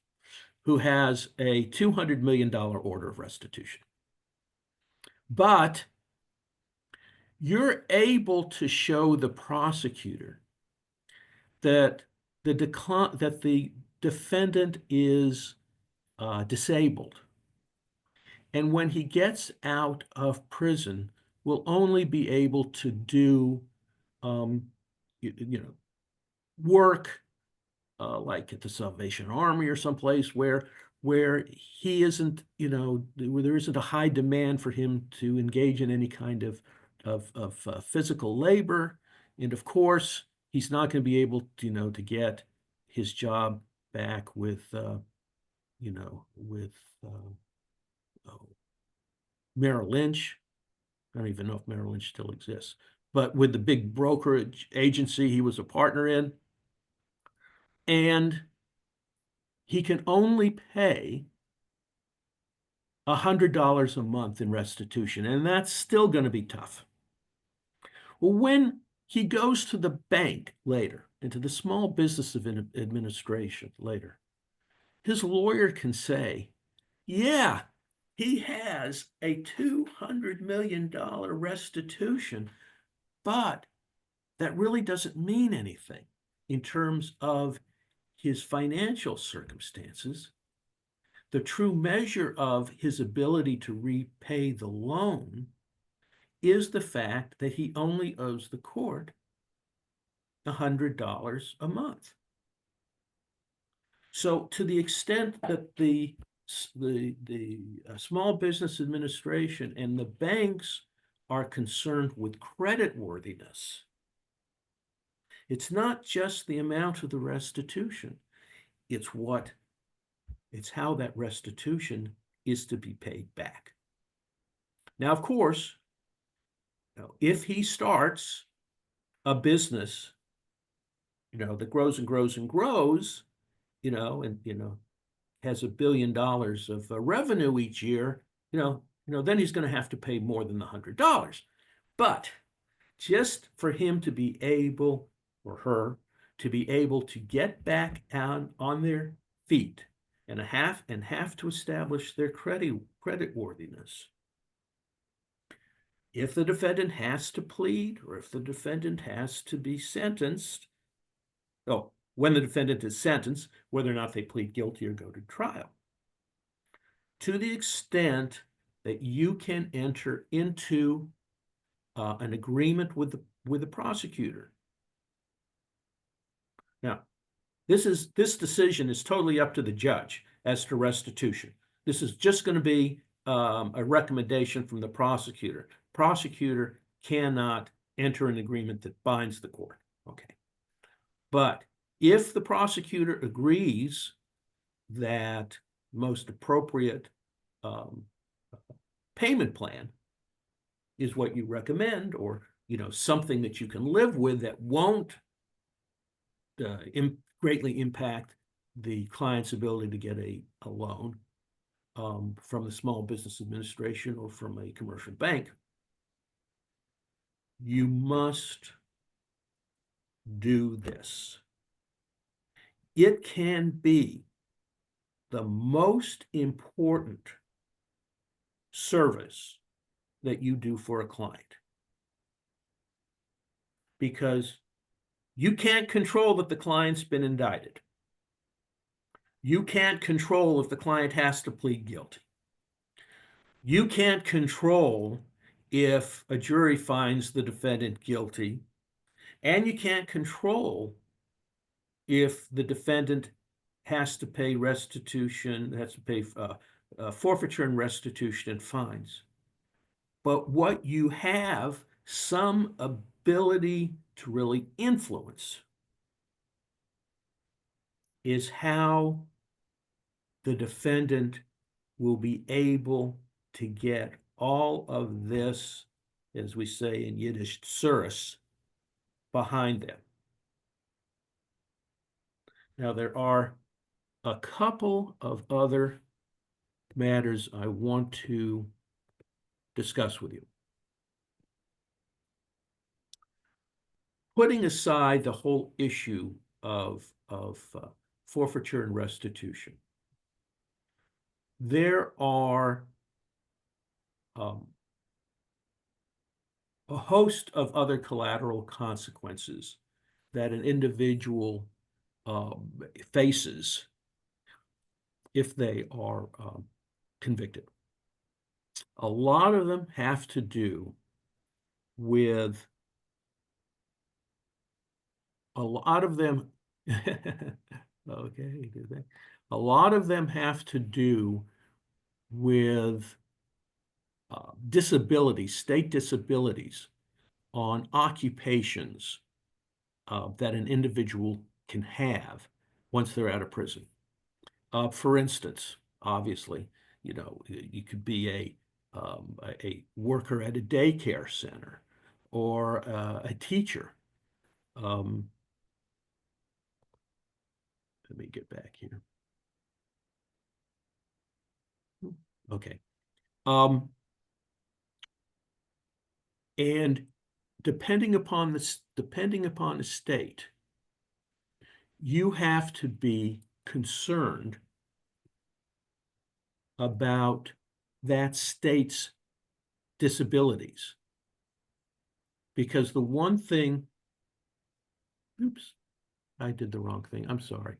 who has a $200 million order of restitution. But you're able to show the prosecutor that the defendant is disabled, and when he gets out of prison, will only be able to do work like at the Salvation Army or someplace where he isn't, where there isn't a high demand for him to engage in any kind of physical labor. And of course, he's not going to be able to, to get his job back with, Merrill Lynch. I don't even know if Merrill Lynch still exists, but with the big brokerage agency he was a partner in. And he can only pay $100 a month in restitution, and that's still going to be tough. Well, when he goes to the bank later, into the Small Business Administration later, his lawyer can say, yeah, he has a $200 million restitution, but that really doesn't mean anything in terms of his financial circumstances. The true measure of his ability to repay the loan is the fact that he only owes the court $100 a month. So to the extent that the Small Business Administration and the banks are concerned with creditworthiness, it's not just the amount of the restitution, it's how that restitution is to be paid back. Now, of course, if he starts a business, that grows and grows and grows, has $1 billion of revenue each year, then he's going to have to pay more than the $100. But just for him to be able, or her, to be able to get back on their feet and have to establish their creditworthiness. If the defendant has to plead, or if the defendant has to be sentenced, when the defendant is sentenced, whether or not they plead guilty or go to trial. To the extent that you can enter into an agreement with the prosecutor. Now, this decision is totally up to the judge as to restitution. This is just going to be a recommendation from the prosecutor. Prosecutor cannot enter an agreement that binds the court. Okay. But if the prosecutor agrees that most appropriate payment plan is what you recommend, or something that you can live with that won't greatly impact the client's ability to get a loan from the Small Business Administration or from a commercial bank, you must do this. It can be the most important service that you do for a client, because you can't control that the client's been indicted. You can't control if the client has to plead guilty. You can't control if a jury finds the defendant guilty, and you can't control if the defendant has to pay restitution, has to pay forfeiture and restitution and fines. But what you have some ability to really influence is how the defendant will be able to get all of this, as we say in Yiddish, tsuris, behind them. Now, there are a couple of other matters I want to discuss with you. Putting aside the whole issue of forfeiture and restitution, there are a host of other collateral consequences that an individual faces if they are convicted. A lot of them have to do with a lot of them have to do with disabilities, state disabilities on occupations that an individual can have once they're out of prison. For instance, obviously, you could be a worker at a daycare center or a teacher. Let me get back here. Okay. And depending upon the state, you have to be concerned about that state's disabilities. Because the one thing, oops, I did the wrong thing, I'm sorry.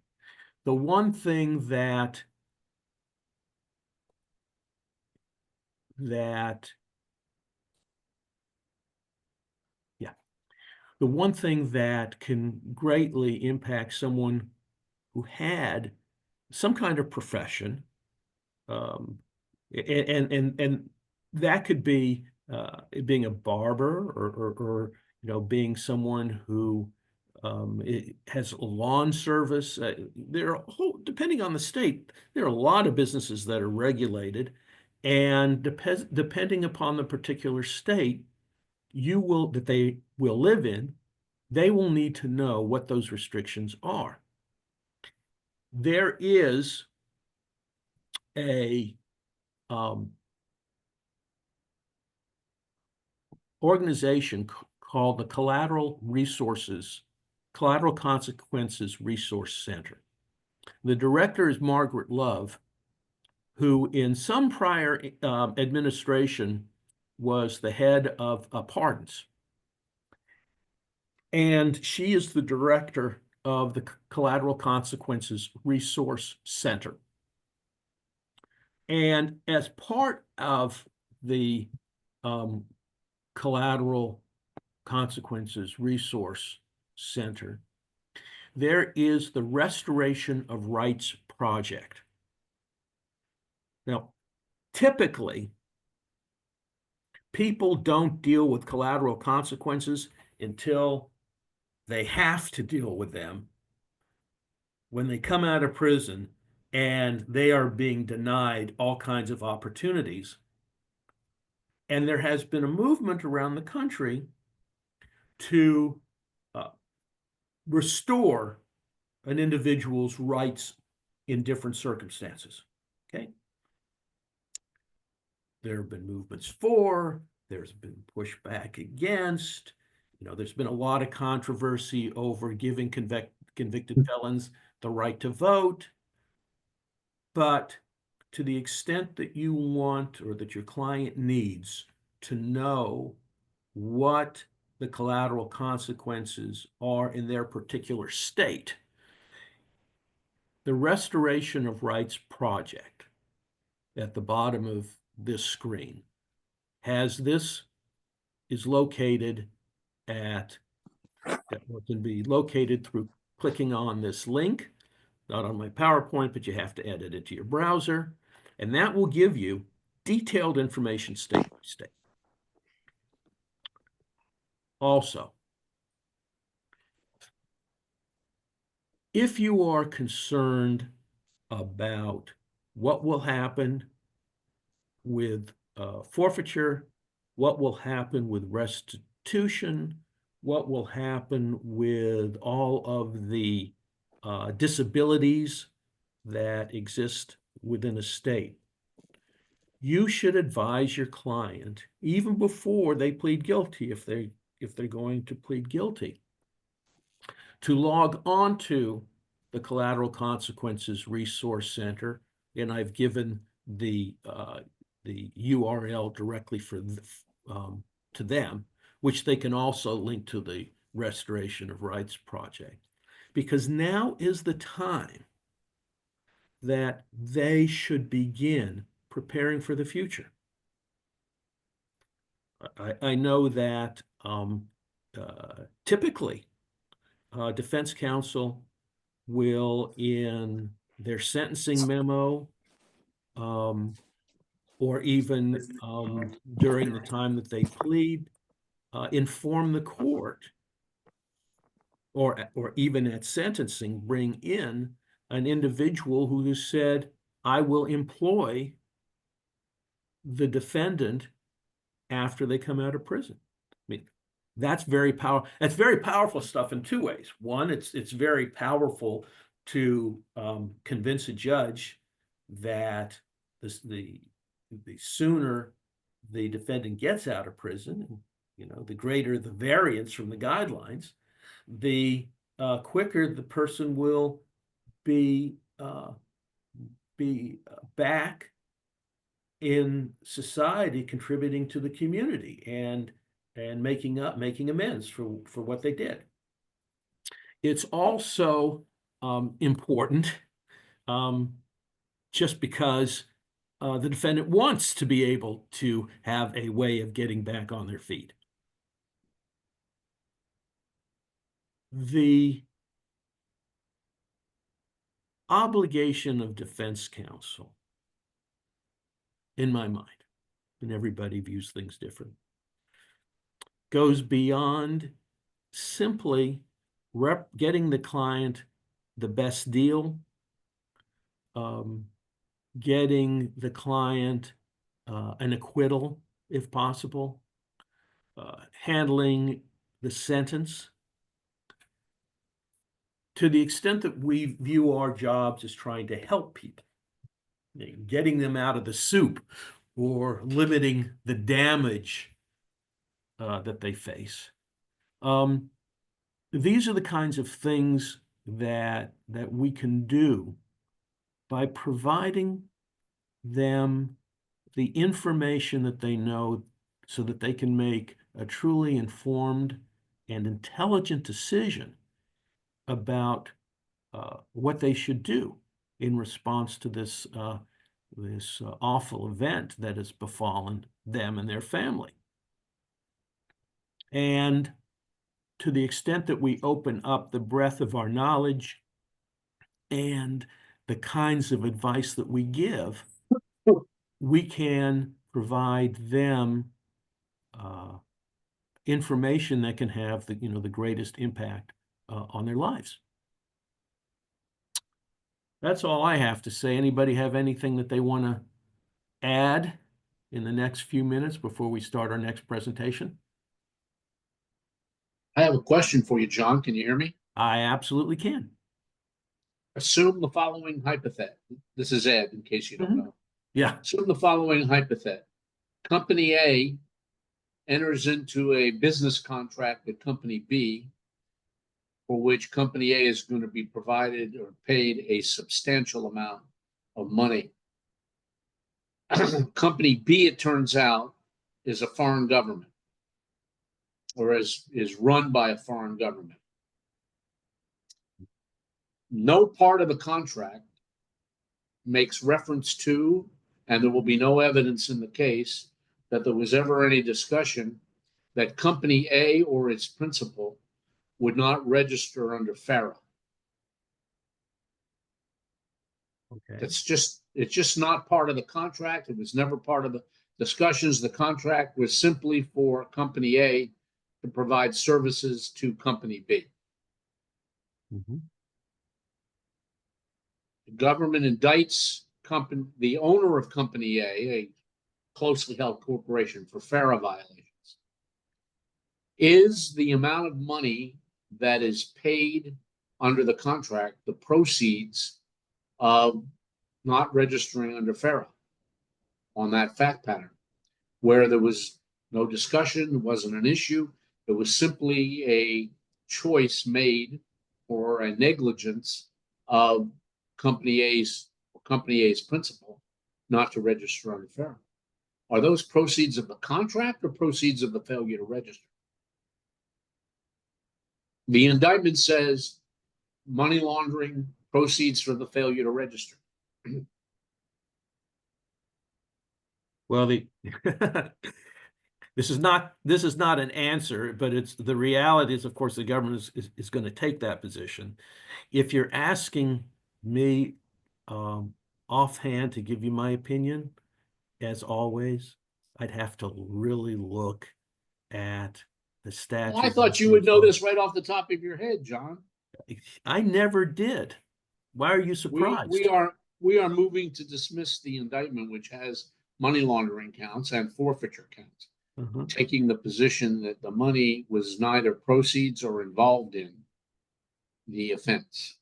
The one thing that the one thing that can greatly impact someone who had some kind of profession, and that could be being a barber or being someone who has a lawn service. There are depending on the state, there are a lot of businesses that are regulated, and depending upon the particular state that they will live in, they will need to know what those restrictions are. There is a organization called the Collateral Consequences Resource Center. The director is Margaret Love, who in some prior administration was the head of pardons. And she is the director of the Collateral Consequences Resource Center. And as part of the Collateral Consequences Resource Center, there is the Restoration of Rights Project. Now, typically, people don't deal with collateral consequences until they have to deal with them when they come out of prison and they are being denied all kinds of opportunities. And there has been a movement around the country to restore an individual's rights in different circumstances. Okay. There have been movements for, there's been pushback against, there's been a lot of controversy over giving convicted felons the right to vote. But to the extent that you want or that your client needs to know what the collateral consequences are in their particular state, the Restoration of Rights Project at the bottom of this screen is located can be located through clicking on this link, not on my PowerPoint, but you have to edit it to your browser, and that will give you detailed information state by state. Also, if you are concerned about what will happen with forfeiture, what will happen with restitution, what will happen with all of the disabilities that exist within a state, you should advise your client even before they plead guilty, if they're going to plead guilty, to log on to the Collateral Consequences Resource Center, and I've given the URL directly to them, which they can also link to the Restoration of Rights Project, because now is the time that they should begin preparing for the future. I know that typically defense counsel will, in their sentencing memo, or even during the time that they plead, inform the court, or even at sentencing, bring in an individual who has said, I will employ the defendant after they come out of prison. I mean, that's very powerful stuff in two ways. One, it's very powerful to convince a judge that the sooner the defendant gets out of prison, the greater the variance from the guidelines, the quicker the person will be back in society, contributing to the community and making amends for what they did. It's also important just because the defendant wants to be able to have a way of getting back on their feet. The obligation of defense counsel, in my mind, and everybody views things different, goes beyond simply getting the client the best deal, getting the client an acquittal, if possible, handling the sentence. To the extent that we view our jobs as trying to help people, getting them out of the soup or limiting the damage that they face. These are the kinds of things that we can do by providing them the information that they know so that they can make a truly informed and intelligent decision about what they should do in response to this awful event that has befallen them and their family. And to the extent that we open up the breadth of our knowledge and the kinds of advice that we give, we can provide them information that can have the greatest impact on their lives. That's all I have to say. Anybody have anything that they want to add in the next few minutes before we start our next presentation? I have a question for you, John. Can you hear me? I absolutely can. Assume the following hypothesis. This is Ed, in case you don't know. Yeah. Assume the following hypothesis. Company A enters into a business contract with Company B, for which Company A is going to be provided or paid a substantial amount of money. Company B, it turns out, is a foreign government, or is run by a foreign government. No part of the contract makes reference to, and there will be no evidence in the case that there was ever any discussion that Company A or its principal would not register under FARA. Okay. It's just not part of the contract. It was never part of the discussions. The contract was simply for Company A to provide services to Company B. Mm-hmm. The government indicts the owner of Company A closely held corporation, for FARA violations. Is the amount of money that is paid under the contract the proceeds of not registering under FARA on that fact pattern, where there was no discussion, it wasn't an issue, it was simply a choice made or a negligence of Company A's principal not to register under FARA? Are those proceeds of the contract or proceeds of the failure to register? The indictment says money laundering, proceeds for the failure to register. Well, this is not an answer, but it's the reality is, of course, the government is going to take that position. If you're asking me offhand to give you my opinion, as always, I'd have to really look at the statute. Well, I thought you would know this right off the top of your head, John. I never did. Why are you surprised? We are moving to dismiss the indictment, which has money laundering counts and forfeiture counts, taking the position that the money was neither proceeds or involved in the offense.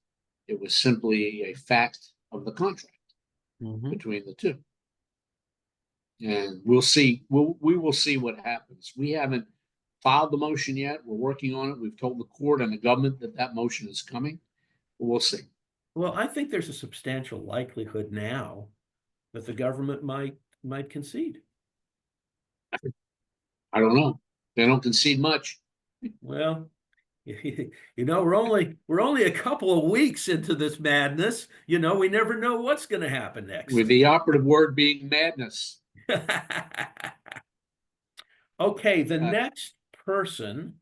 It was simply a fact of the contract between the two. And we'll see. We will see what happens. We haven't filed the motion yet. We're working on it. We've told the court and the government that motion is coming. We'll see. Well, I think there's a substantial likelihood now that the government might concede. I don't know. They don't concede much. Well, we're only a couple of weeks into this madness. We never know what's going to happen next. With the operative word being madness. Okay, the next person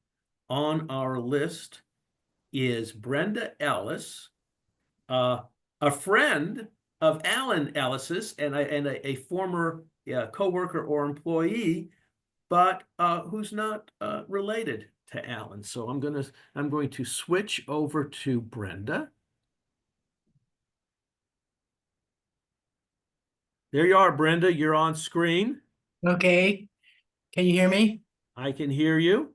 on our list is Brenda Ellis, a friend of Alan Ellis's and a former co-worker or employee, but who's not related to Alan. So I'm going to switch over to Brenda. There you are, Brenda. You're on screen. Okay. Can you hear me? I can hear you.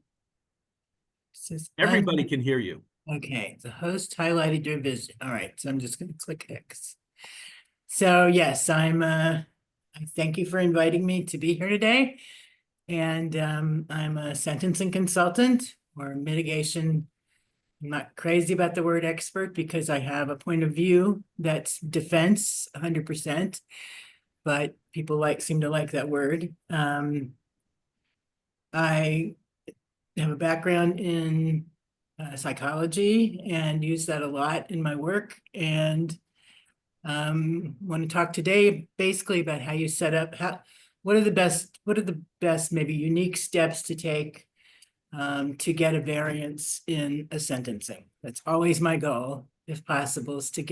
Everybody can hear you. Okay. The host highlighted your vision. All right. So I'm just going to click X. So yes, I thank you for inviting me to be here today. And I'm a sentencing consultant or mitigation. I'm not crazy about the word expert because I have a point of view that's defense 100%, but people seem to like that word. I have a background in psychology and use that a lot in my work, and want to talk today basically about how you set up, what are the best maybe unique steps to take to get a variance in a sentencing. That's always my goal, if possible, is to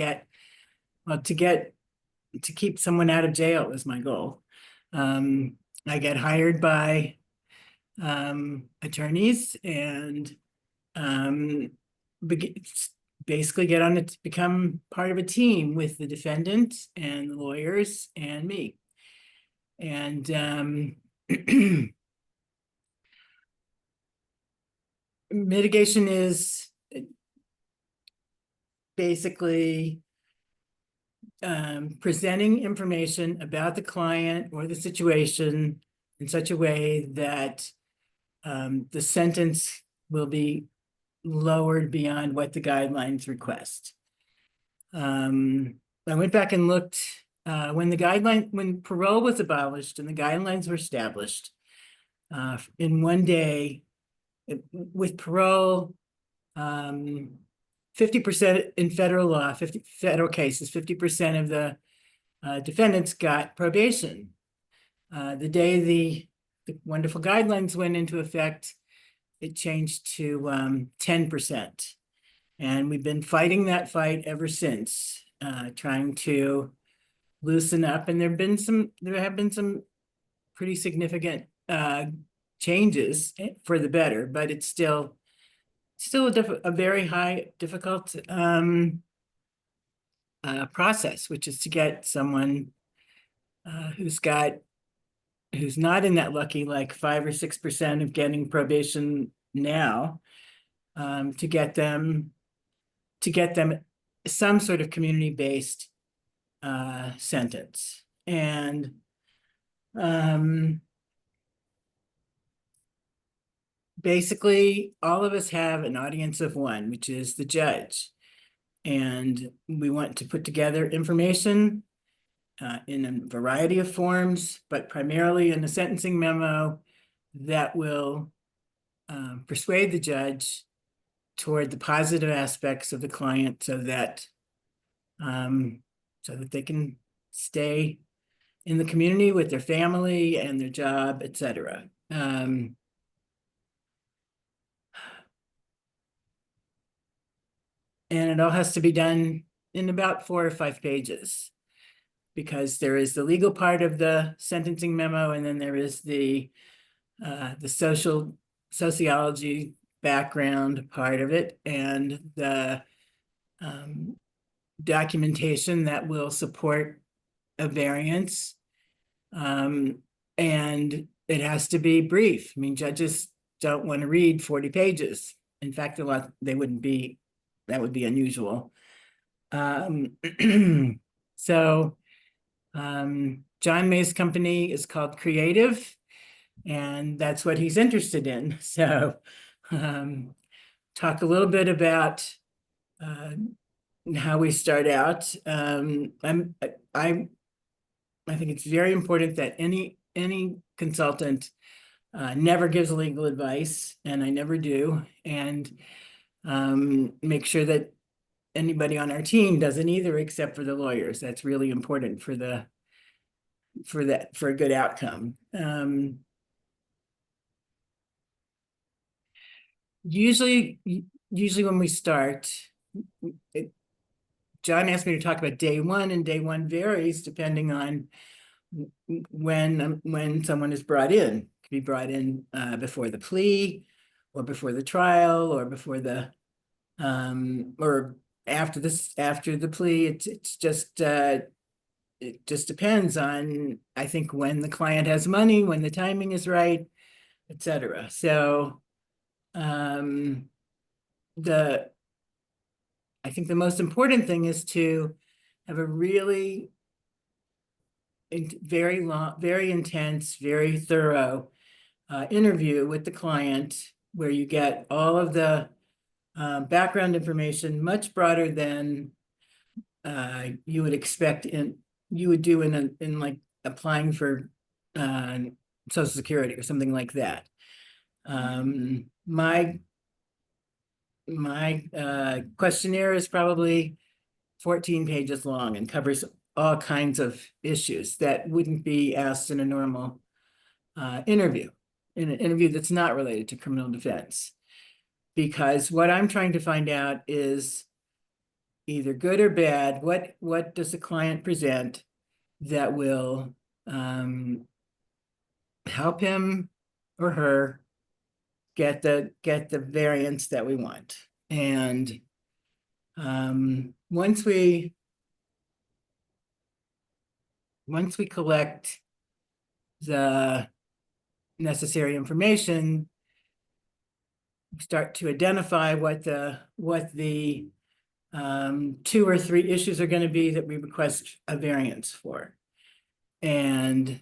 keep someone out of jail is my goal. I get hired by attorneys and basically get on it to become part of a team with the defendant and the lawyers and me. And mitigation is basically presenting information about the client or the situation in such a way that the sentence will be lowered beyond what the guidelines request. I went back and looked when parole was abolished and the guidelines were established in one day with parole, 50% in federal law, 50 federal cases, 50% of the defendants got probation. The day the wonderful guidelines went into effect, it changed to 10%. And we've been fighting that fight ever since, trying to loosen up. And there have been some pretty significant changes for the better, but it's still a very difficult process, which is to get someone who's not in that lucky, like 5 or 6% of getting probation now, to get them some sort of community-based sentence. And basically, all of us have an audience of one, which is the judge. And we want to put together information in a variety of forms, but primarily in a sentencing memo that will persuade the judge toward the positive aspects of the client so that they can stay in the community with their family and their job, etc. And it all has to be done in about 4 or 5 pages, because there is the legal part of the sentencing memo, and then there is the sociology background part of it, and the documentation that will support a variance. And it has to be brief. I mean, judges don't want to read 40 pages. In fact, that would be unusual. So John May's company is called Creative, and that's what he's interested in. So talk a little bit about how we start out. I think it's very important that any consultant never gives legal advice, and I never do, and make sure that anybody on our team doesn't either, except for the lawyers. That's really important for a good outcome. Usually when we start, John asked me to talk about day one, and day one varies depending on when someone is brought in. It could be brought in before the plea, or before the trial, or before the or after the plea. It just depends on, I think, when the client has money, when the timing is right, etc. So I think the most important thing is to have a really very long, very intense, very thorough interview with the client where you get all of the background information, much broader than you would expect you would do in like applying for Social Security or something like that. My questionnaire is probably 14 pages long and covers all kinds of issues that wouldn't be asked in a normal interview, in an interview that's not related to criminal defense. Because what I'm trying to find out is either good or bad, what does the client present that will help him or her get the variance that we want. And once we collect the necessary information, start to identify what the 2 or 3 issues are going to be that we request a variance for. And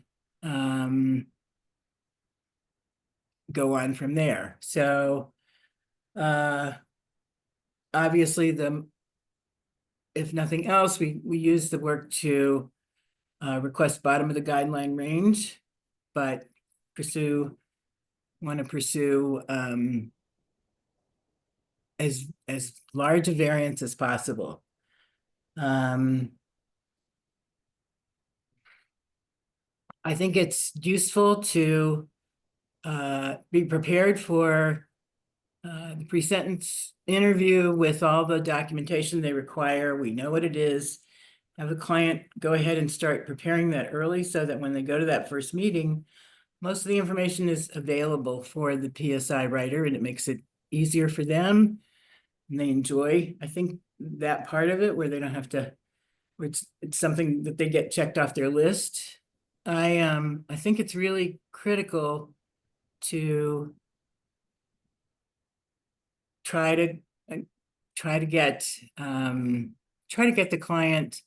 go on from there. So obviously if nothing else, we use the work to request bottom of the guideline range, but want to pursue as large a variance as possible. I think it's useful to be prepared for the pre-sentence interview with all the documentation they require. We know what it is. Have the client go ahead and start preparing that early so that when they go to that first meeting, most of the information is available for the PSI writer, and it makes it easier for them. And they enjoy, I think, that part of it where they don't have to, where it's something that they get checked off their list. I think it's really critical to try to get the client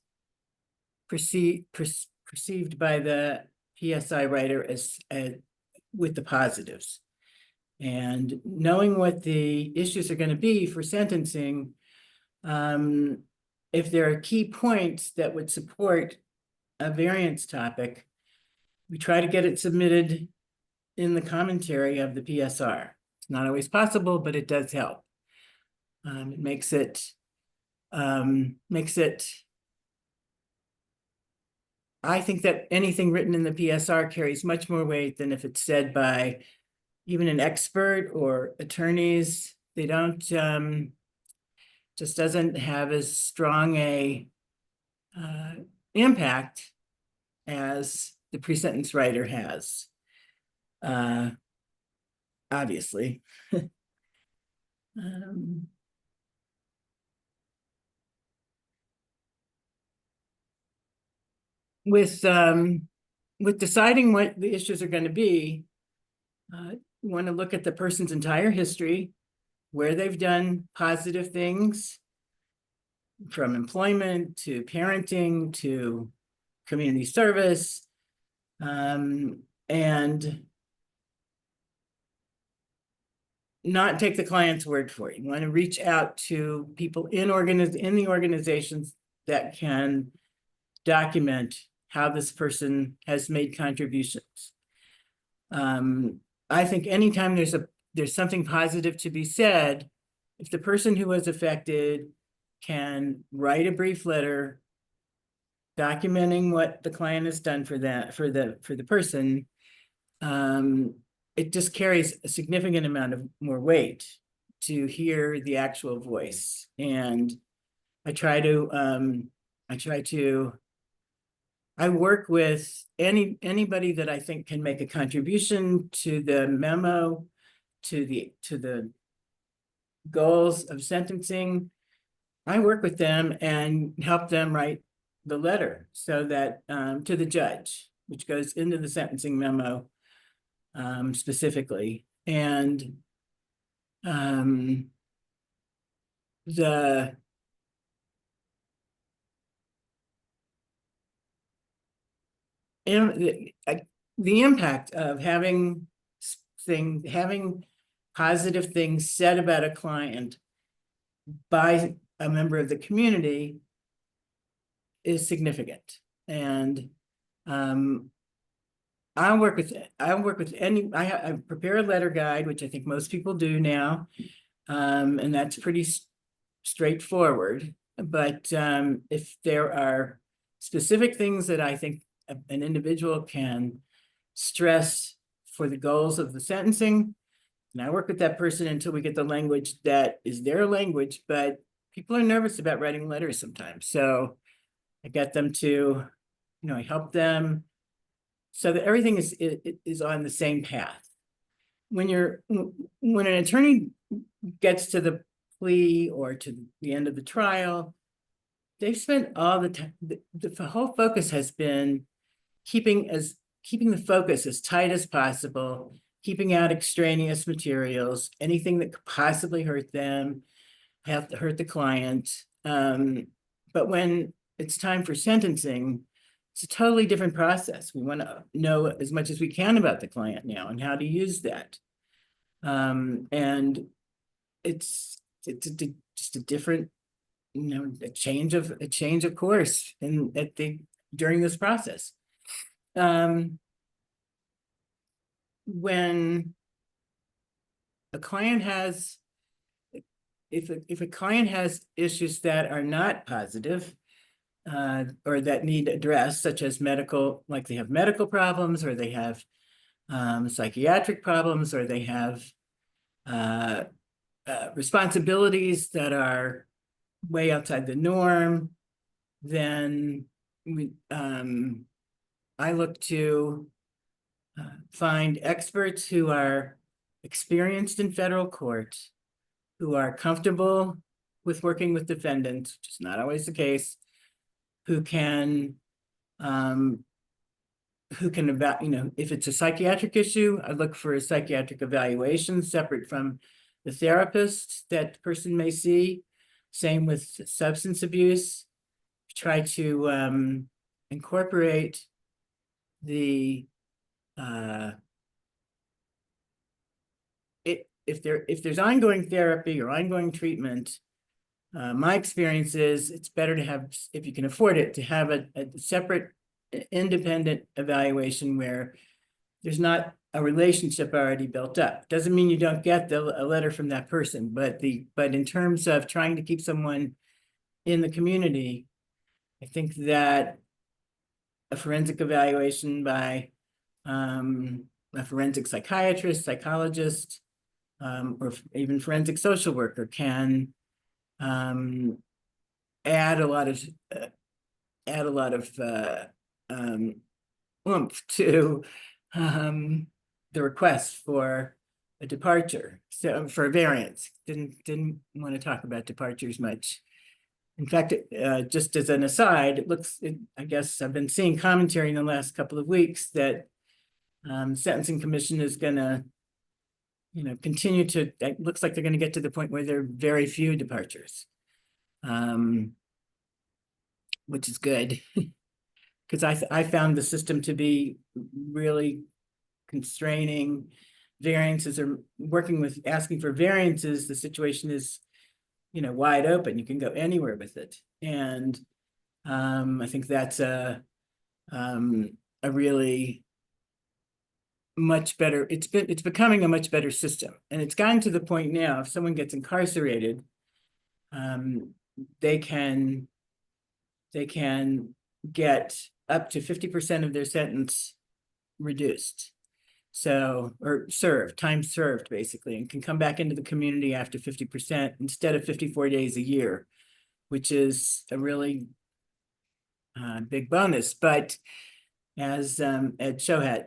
perceived by the PSI writer as with the positives, and knowing what the issues are going to be for sentencing. If there are key points that would support a variance topic, we try to get it submitted in the commentary of the PSR. It's not always possible, but it does help. It makes it, I think that anything written in the PSR carries much more weight than if it's said by even an expert or attorneys. They don't, just doesn't have as strong a impact as the pre-sentence writer has. Obviously. With deciding what the issues are going to be, you want to look at the person's entire history, where they've done positive things, from employment to parenting to community service, and not take the client's word for it. You want to reach out to people in the organizations that can document how this person has made contributions. I think anytime there's something positive to be said, if the person who was affected can write a brief letter documenting what the client has done for the person, it just carries a significant amount of more weight to hear the actual voice. And I work with anybody that I think can make a contribution to the memo, to the goals of sentencing. I work with them and help them write the letter so that to the judge, which goes into the sentencing memo specifically. And the impact of having having positive things said about a client by a member of the community is significant. And I work with I prepare a letter guide, which I think most people do now. And that's pretty straightforward. But if there are specific things that I think an individual can stress for the goals of the sentencing, and I work with that person until we get the language that is their language, but people are nervous about writing letters sometimes. So I get them to, I help them so that everything is on the same path. When an attorney gets to the plea or to the end of the trial, they've spent all the time, the whole focus has been keeping the focus as tight as possible, keeping out extraneous materials, anything that could possibly hurt them, have to hurt the client. But when it's time for sentencing, it's a totally different process. We want to know as much as we can about the client now and how to use that. And it's just a different, a change of course during this process. When a client has, if a client has issues that are not positive, or that need addressed, such as medical, like they have medical problems, or they have psychiatric problems, or they have responsibilities that are way outside the norm, then I look to find experts who are experienced in federal court, who are comfortable with working with defendants, which is not always the case, who can if it's a psychiatric issue, I look for a psychiatric evaluation separate from the therapist that the person may see. Same with substance abuse. Try to incorporate the if there's ongoing therapy or ongoing treatment, my experience is it's better to have, if you can afford it, to have a separate independent evaluation where there's not a relationship already built up. Doesn't mean you don't get a letter from that person, but in terms of trying to keep someone in the community, I think that a forensic evaluation by a forensic psychiatrist, psychologist, or even forensic social worker can add a lot of oomph to the request for a departure. So for a variance, didn't want to talk about departures much. In fact, just as an aside, I guess I've been seeing commentary in the last couple of weeks that Sentencing Commission is going to, continue to, it looks like they're going to get to the point where there are very few departures, which is good. Because I found the system to be really constraining. Variances are working with asking for variances. The situation is, wide open. You can go anywhere with it. And I think that's a really much better, it's becoming a much better system. And it's gotten to the point now, if someone gets incarcerated, they can get up to 50% of their sentence reduced. So, or time served basically, and can come back into the community after 50% instead of 54 days a year, which is a really big bonus. But as Ed Shohat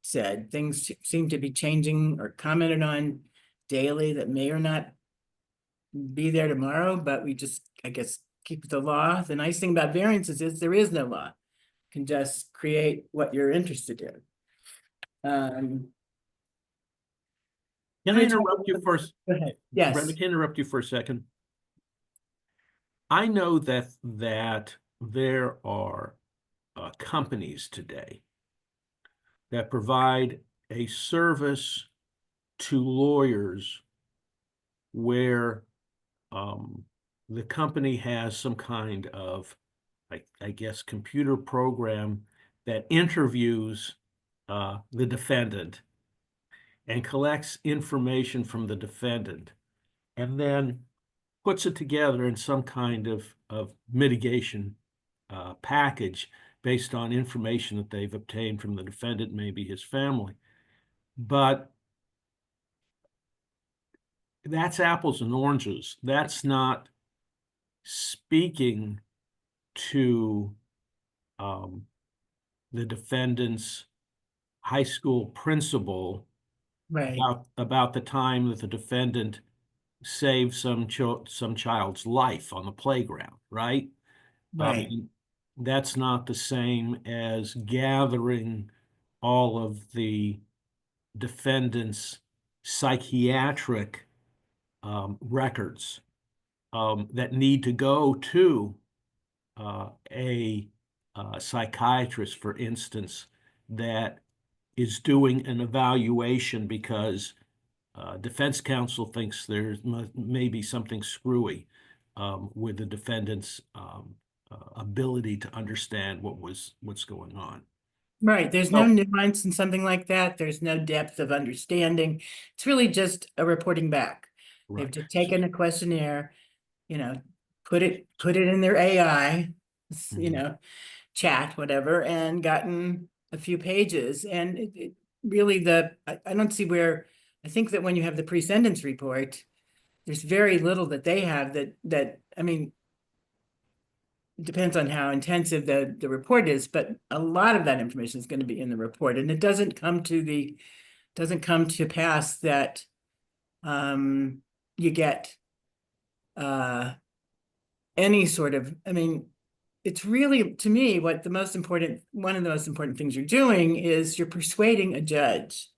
said, things seem to be changing or commented on daily that may or not be there tomorrow, but we just, I guess, keep the law. The nice thing about variances is there is no law. You can just create what you're interested in. Can I interrupt you first? Go ahead. Yes. Brenda, can I interrupt you for a second? I know that there are companies today that provide a service to lawyers where the company has some kind of, I guess, computer program that interviews the defendant and collects information from the defendant and then puts it together in some kind of mitigation package based on information that they've obtained from the defendant, maybe his family. But that's apples and oranges. That's not speaking to the defendant's high school principal Right, about the time that the defendant saved some child's life on the playground, right? right, That's not the same as gathering all of the defendant's psychiatric records that need to go to a psychiatrist, for instance, that is doing an evaluation because defense counsel thinks there's maybe something screwy with the defendant's ability to understand what's going on. right. There's no Oh. nuance in something like that. There's no depth of understanding. It's really just a reporting back. They've Right. just taken a questionnaire, put it in their AI, Mhm. chat, whatever, and gotten a few pages. And it really I don't see where, I think that when you have the pre-sentence report, there's very little that they have that, I mean, it depends on how intensive the report is, but a lot of that information is going to be in the report. And it doesn't come to pass that you get any sort of, I mean, it's really, to me, one of the most important things you're doing is you're persuading a judge.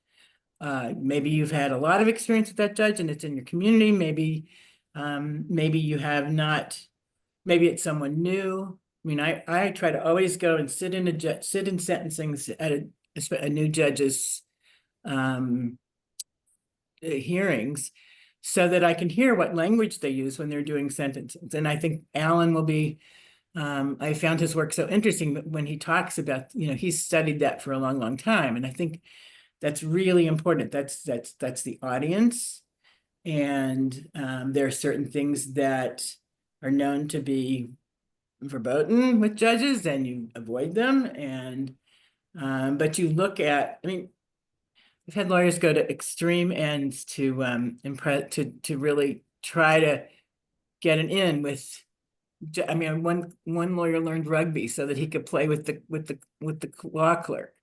Maybe you've had a lot of experience with that judge and it's in your community. Maybe you have not, maybe it's someone new. I mean, I try to always go and sit in sentencing at a new judge's hearings, so that I can hear what language they use when they're doing sentences. And I think Alan will be, I found his work so interesting when he talks about, he's studied that for a long, long time. And I think that's really important. That's the audience. And there are certain things that are known to be verboten with judges, and you avoid them. And but you look at, I mean, we've had lawyers go to extreme ends to impress, to really try to get an in with. I mean, one lawyer learned rugby so that he could play with the law clerk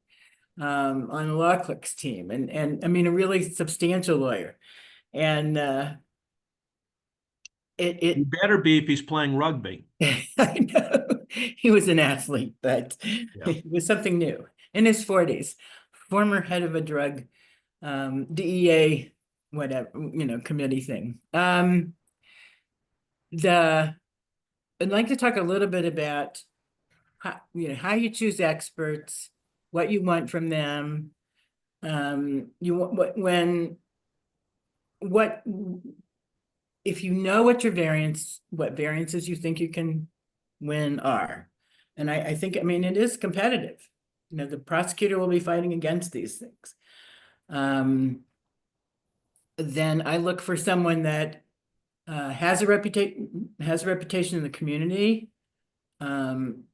on the law clerk's team, and I mean, a really substantial lawyer, and He better be if he's playing rugby. I know he was an athlete, but Yeah. it was something new in his 40s, former head of a drug DEA, whatever, committee thing. I'd like to talk a little bit about how you choose experts, what you want from them. You want what if you know what what variances you think you can win are. And I think, I mean, it is competitive. The prosecutor will be fighting against these things. Then I look for someone that has a reputation in the community,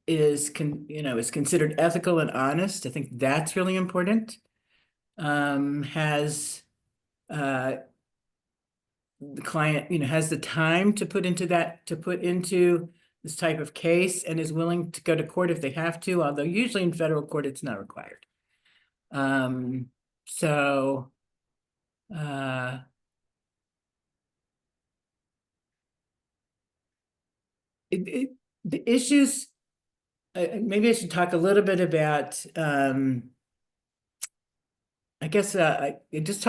is considered ethical and honest. I think that's really important. Has the client, has the time to put into this type of case, and is willing to go to court if they have to, although usually in federal court it's not required. So the issues, maybe I should talk a little bit about, I guess I just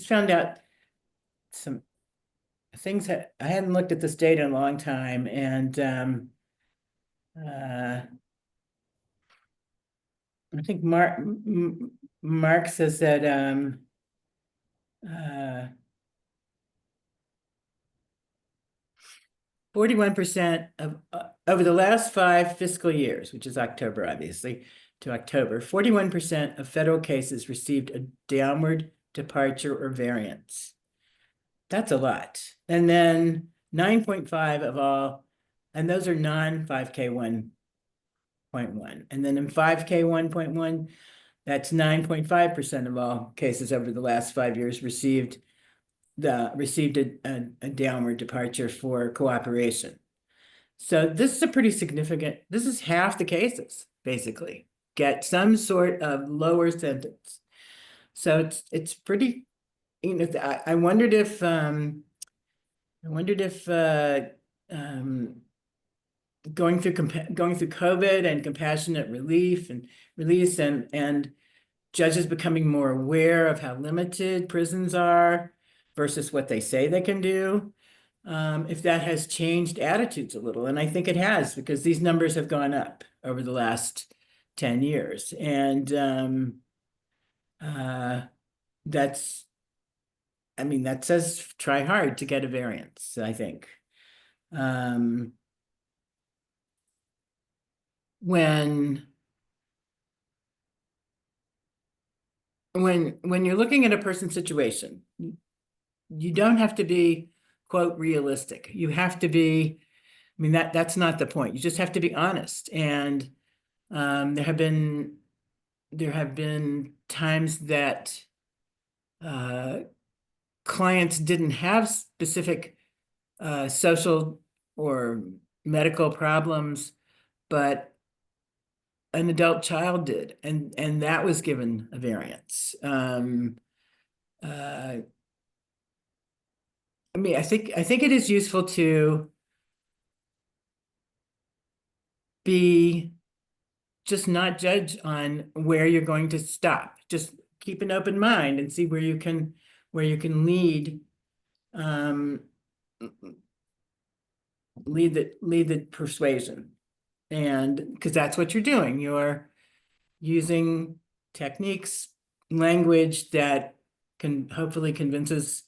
found out some things that I hadn't looked at this data in a long time, and I think Mark says that, 41% of, over the last 5 fiscal years, which is October, obviously, to October, 41% of federal cases received a downward departure or variance. That's a lot. And then 9.5 of all, and those are non-5K 1.1. And then in 5K 1.1, that's 9.5% of all cases over the last 5 years received a downward departure for cooperation. So this is a pretty significant, this is half the cases, basically, get some sort of lower sentence. So it's pretty, you know, I wondered if going through COVID and compassionate relief and release and judges becoming more aware of how limited prisons are versus what they say they can do, if that has changed attitudes a little. And I think it has, because these numbers have gone up over the last 10 years. And that's, I mean, that says try hard to get a variance, I think. When you're looking at a person's situation, you don't have to be, quote, realistic. You have to be, I mean, that's not the point. You just have to be honest. And there have been times that clients didn't have specific social or medical problems, but an adult child did, and that was given a variance. I mean, I think it is useful to be just not judge on where you're going to stop. Just keep an open mind and see where you can lead the persuasion. And because that's what you're doing, you're using techniques, language that can hopefully convinces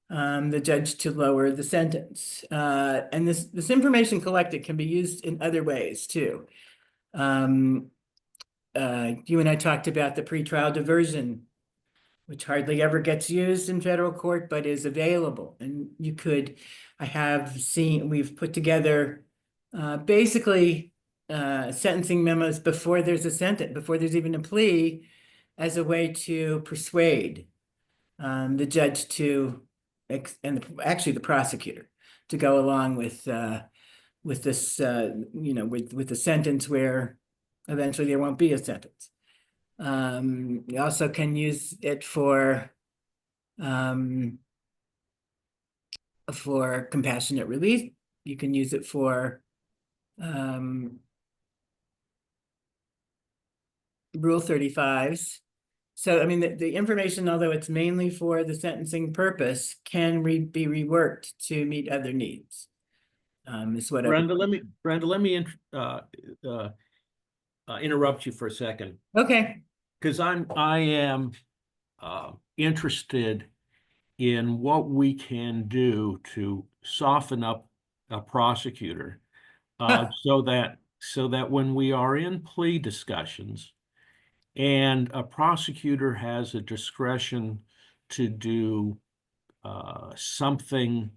the judge to lower the sentence. And this information collected can be used in other ways too. You and I talked about the pretrial diversion, which hardly ever gets used in federal court, but is available. And you could, we've put together basically sentencing memos before there's a sentence, before there's even a plea, as a way to persuade the judge to, and actually the prosecutor, to go along with this, you know, with the sentence where eventually there won't be a sentence. You also can use it for compassionate relief. You can use it for Rule 35s. So, I mean, the information, although it's mainly for the sentencing purpose, can be reworked to meet other needs. Is what Brenda, let me interrupt you for a second, Okay. because I am interested in what we can do to soften up a prosecutor, so that when we are in plea discussions and a prosecutor has a discretion to do something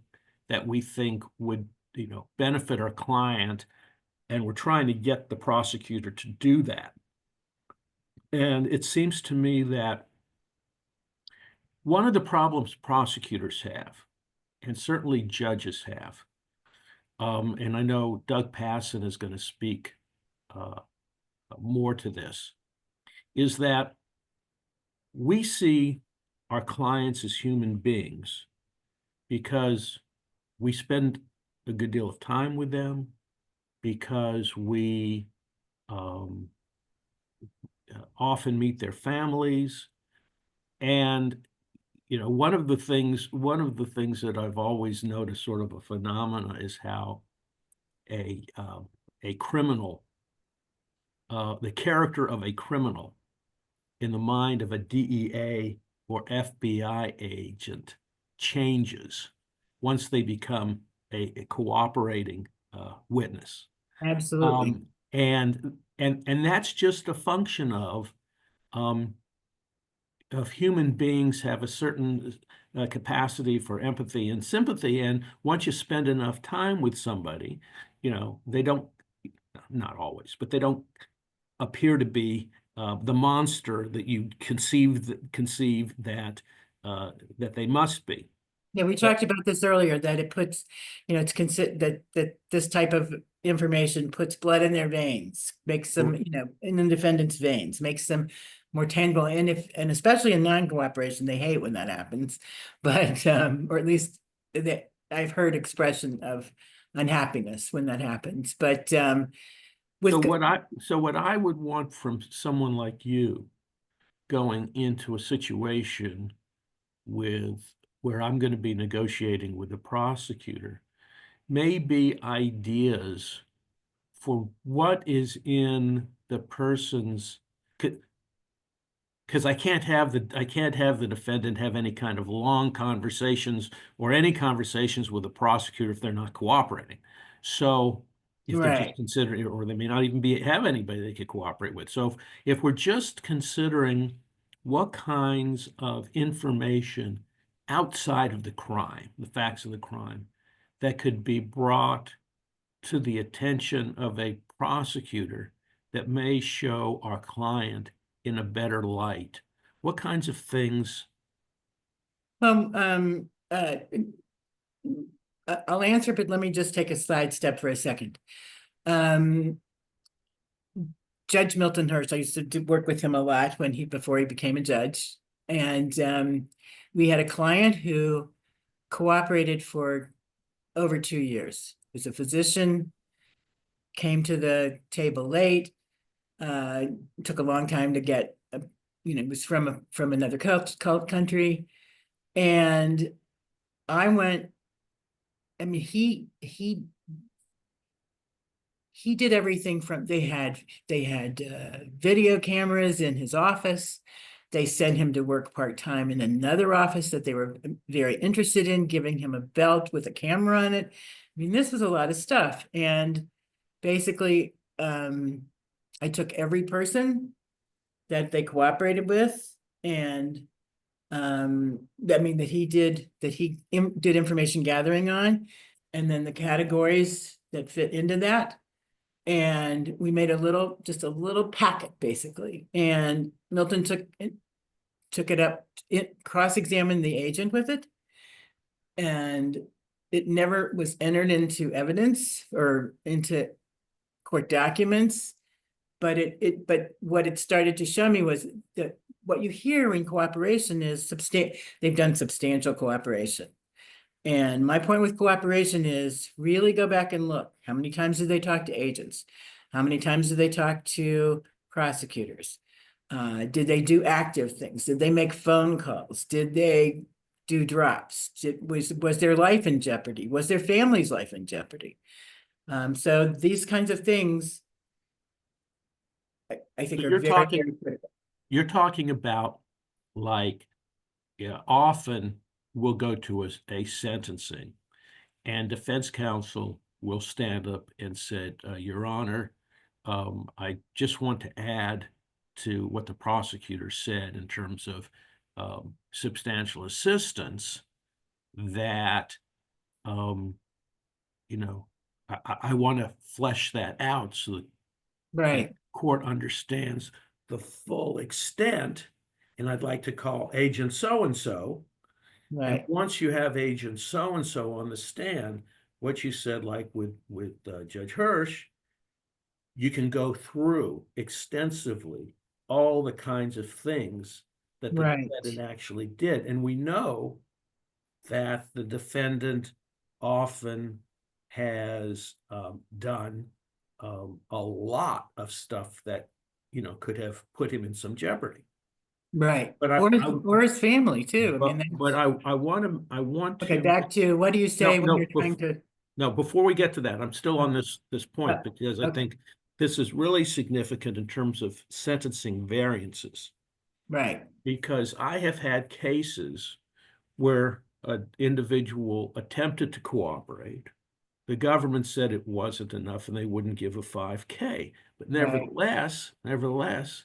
that we think would, you know, benefit our client, and we're trying to get the prosecutor to do that. And it seems to me that one of the problems prosecutors have, and certainly judges have, and I know Doug Passon is going to speak more to this, is that we see our clients as human beings because we spend a good deal of time with them, because we often meet their families. And, you know, one of the things that I've always noticed, sort of a phenomena, is how a criminal the character of a criminal in the mind of a DEA or FBI agent changes once they become a cooperating witness. Absolutely. And that's just a function of human beings have a certain capacity for empathy and sympathy. And once you spend enough time with somebody, you know, they don't, not always, but they don't appear to be the monster that you conceive that that they must be. Yeah, we talked about this earlier, that it puts, you know, that this type of information puts blood in their veins, makes them, you know, in the defendant's veins, makes them more tangible. And especially in non-cooperation, they hate when that happens. But or at least I've heard expression of unhappiness when that happens. But So what I would want from someone like you going into a situation where I'm going to be negotiating with the prosecutor may be ideas for what is in the person's, because I can't have the defendant have any kind of long conversations or any conversations with the prosecutor if they're not cooperating. So if they're just considering, or they may not even have anybody they could cooperate with. So if we're just considering what kinds of information outside of the crime, the facts of the crime, that could be brought to the attention of a prosecutor that may show our client in a better light, what kinds of things? I'll answer, but let me just take a sidestep for a second. Judge Milton Hirsch, I used to work with him a lot before he became a judge. And we had a client who cooperated for over 2 years. He was a physician, came to the table late, took a long time to get, you know, was from another country. And I mean, he did everything from, they had video cameras in his office. They sent him to work part-time in another office that they were very interested in, giving him a belt with a camera on it. I mean, this was a lot of stuff. And basically, I took every person that they cooperated with, and that he did information gathering on, and then the categories that fit into that. And we made just a little packet basically. And Milton took it up, cross-examined the agent with it. And it never was entered into evidence or into court documents. But but what it started to show me was that what you hear in cooperation is they've done substantial cooperation. And my point with cooperation is really go back and look. How many times did they talk to agents? How many times did they talk to prosecutors? Did they do active things? Did they make phone calls? Did they do drops? Was their life in jeopardy? Was their family's life in jeopardy? So these kinds of things, I think, are very critical. You're talking about, like, yeah, often we'll go to a sentencing, and defense counsel will stand up and say, Your Honor, I just want to add to what the prosecutor said in terms of substantial assistance, that you know, I want to flesh that out so that the court understands the full extent, and I'd like to call agent so-and-so. And once you have agent so-and-so on the stand, what you said, like with Judge Hirsch, you can go through extensively all the kinds of things that the defendant actually did. And we know that the defendant often has done a lot of stuff that, you know, could have put him in some jeopardy. But or his family too. But I want to. Okay, back to what do you say when you're trying to? No, before we get to that, I'm still on this point, because I think this is really significant in terms of sentencing variances, Right, because I have had cases where an individual attempted to cooperate. The government said it wasn't enough and they wouldn't give a 5K. But right, nevertheless,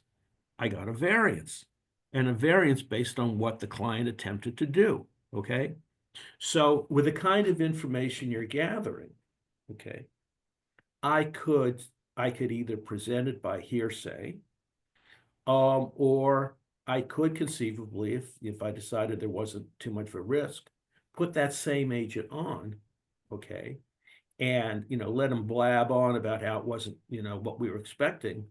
I got a variance, and a variance based on what the client attempted to do. Okay. So with the kind of information you're gathering, okay, I could either present it by hearsay, or I could conceivably, if I decided there wasn't too much of a risk, put that same agent on, okay, and let them blab on about how it wasn't what we were expecting,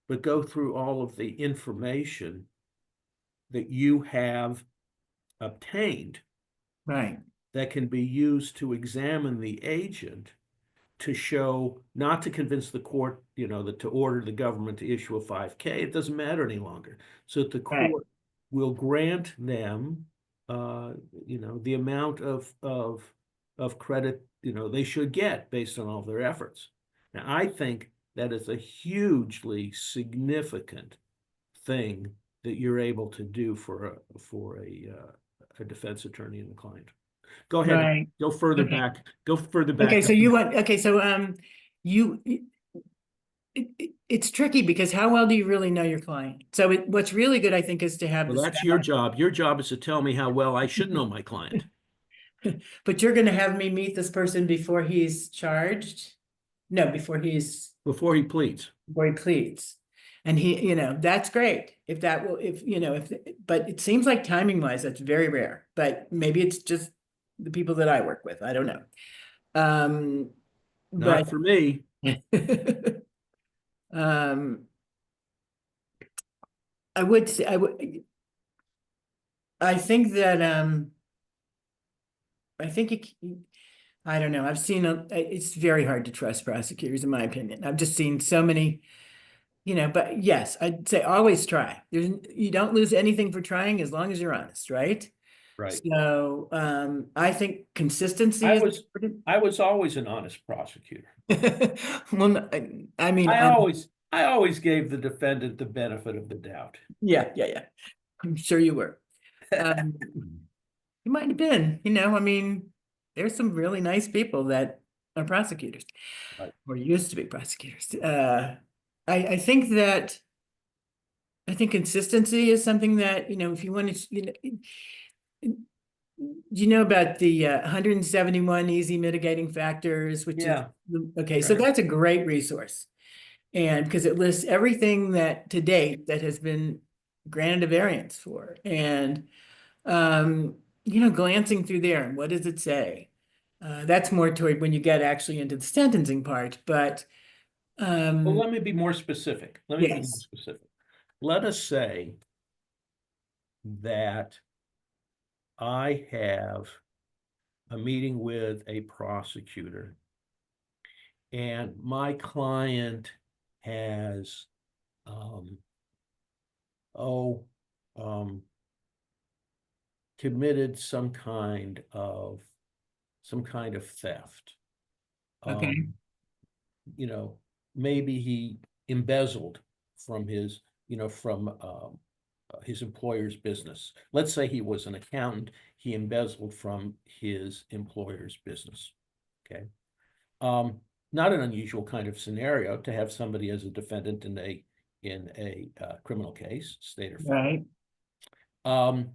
but go through all of the information that you have obtained right, that can be used to examine the agent, to show, not to convince the court, that to order the government to issue a 5K, it doesn't matter any longer. So that the right, court will grant them, the amount of credit, they should get based on all of their efforts. Now, I think that is a hugely significant thing that you're able to do for a defense attorney and the client. Go ahead, right. go further Okay. back, go further back. Okay, so you want, okay, so you it's tricky because how well do you really know your client? So what's really good, I think, is to have Well, the that's staff, your job. Your job is to tell me how well I should know my client but you're going to have me meet this person before he's charged? No, before he pleads. pleads. And that's great. If that will, but it seems like timing wise, that's very rare, but maybe it's just the people that I work with. I don't know. Not But for me. um, I would say, I think that, I think I don't know. I've seen, it's very hard to trust prosecutors, in my opinion. I've just seen so many, but yes, I'd say always try. You don't lose anything for trying as long as you're honest, right? Right. So, I think consistency I is was important. I was always an honest prosecutor. Well, I mean, I always gave the defendant the benefit of the doubt. yeah. I'm sure you were. You might have been, I mean, there's some really nice people that are prosecutors. Right. Or used to be prosecutors. I think that, I think consistency is something that, if you want to, about the 171 easy mitigating factors, which is, Yeah. okay, so that's a great resource. And because it lists everything that to date that has been granted a variance for. And, glancing through there, and what does it say? That's more toward when you get actually into the sentencing part, but Well, let me be more specific. yes. Let us say that I have a meeting with a prosecutor and my client has committed some kind of theft. Okay. Maybe he embezzled from his employer's business. Let's say he was an accountant. He embezzled from his employer's business. Okay. Not an unusual kind of scenario to have somebody as a defendant in a criminal case, state or federal. Right.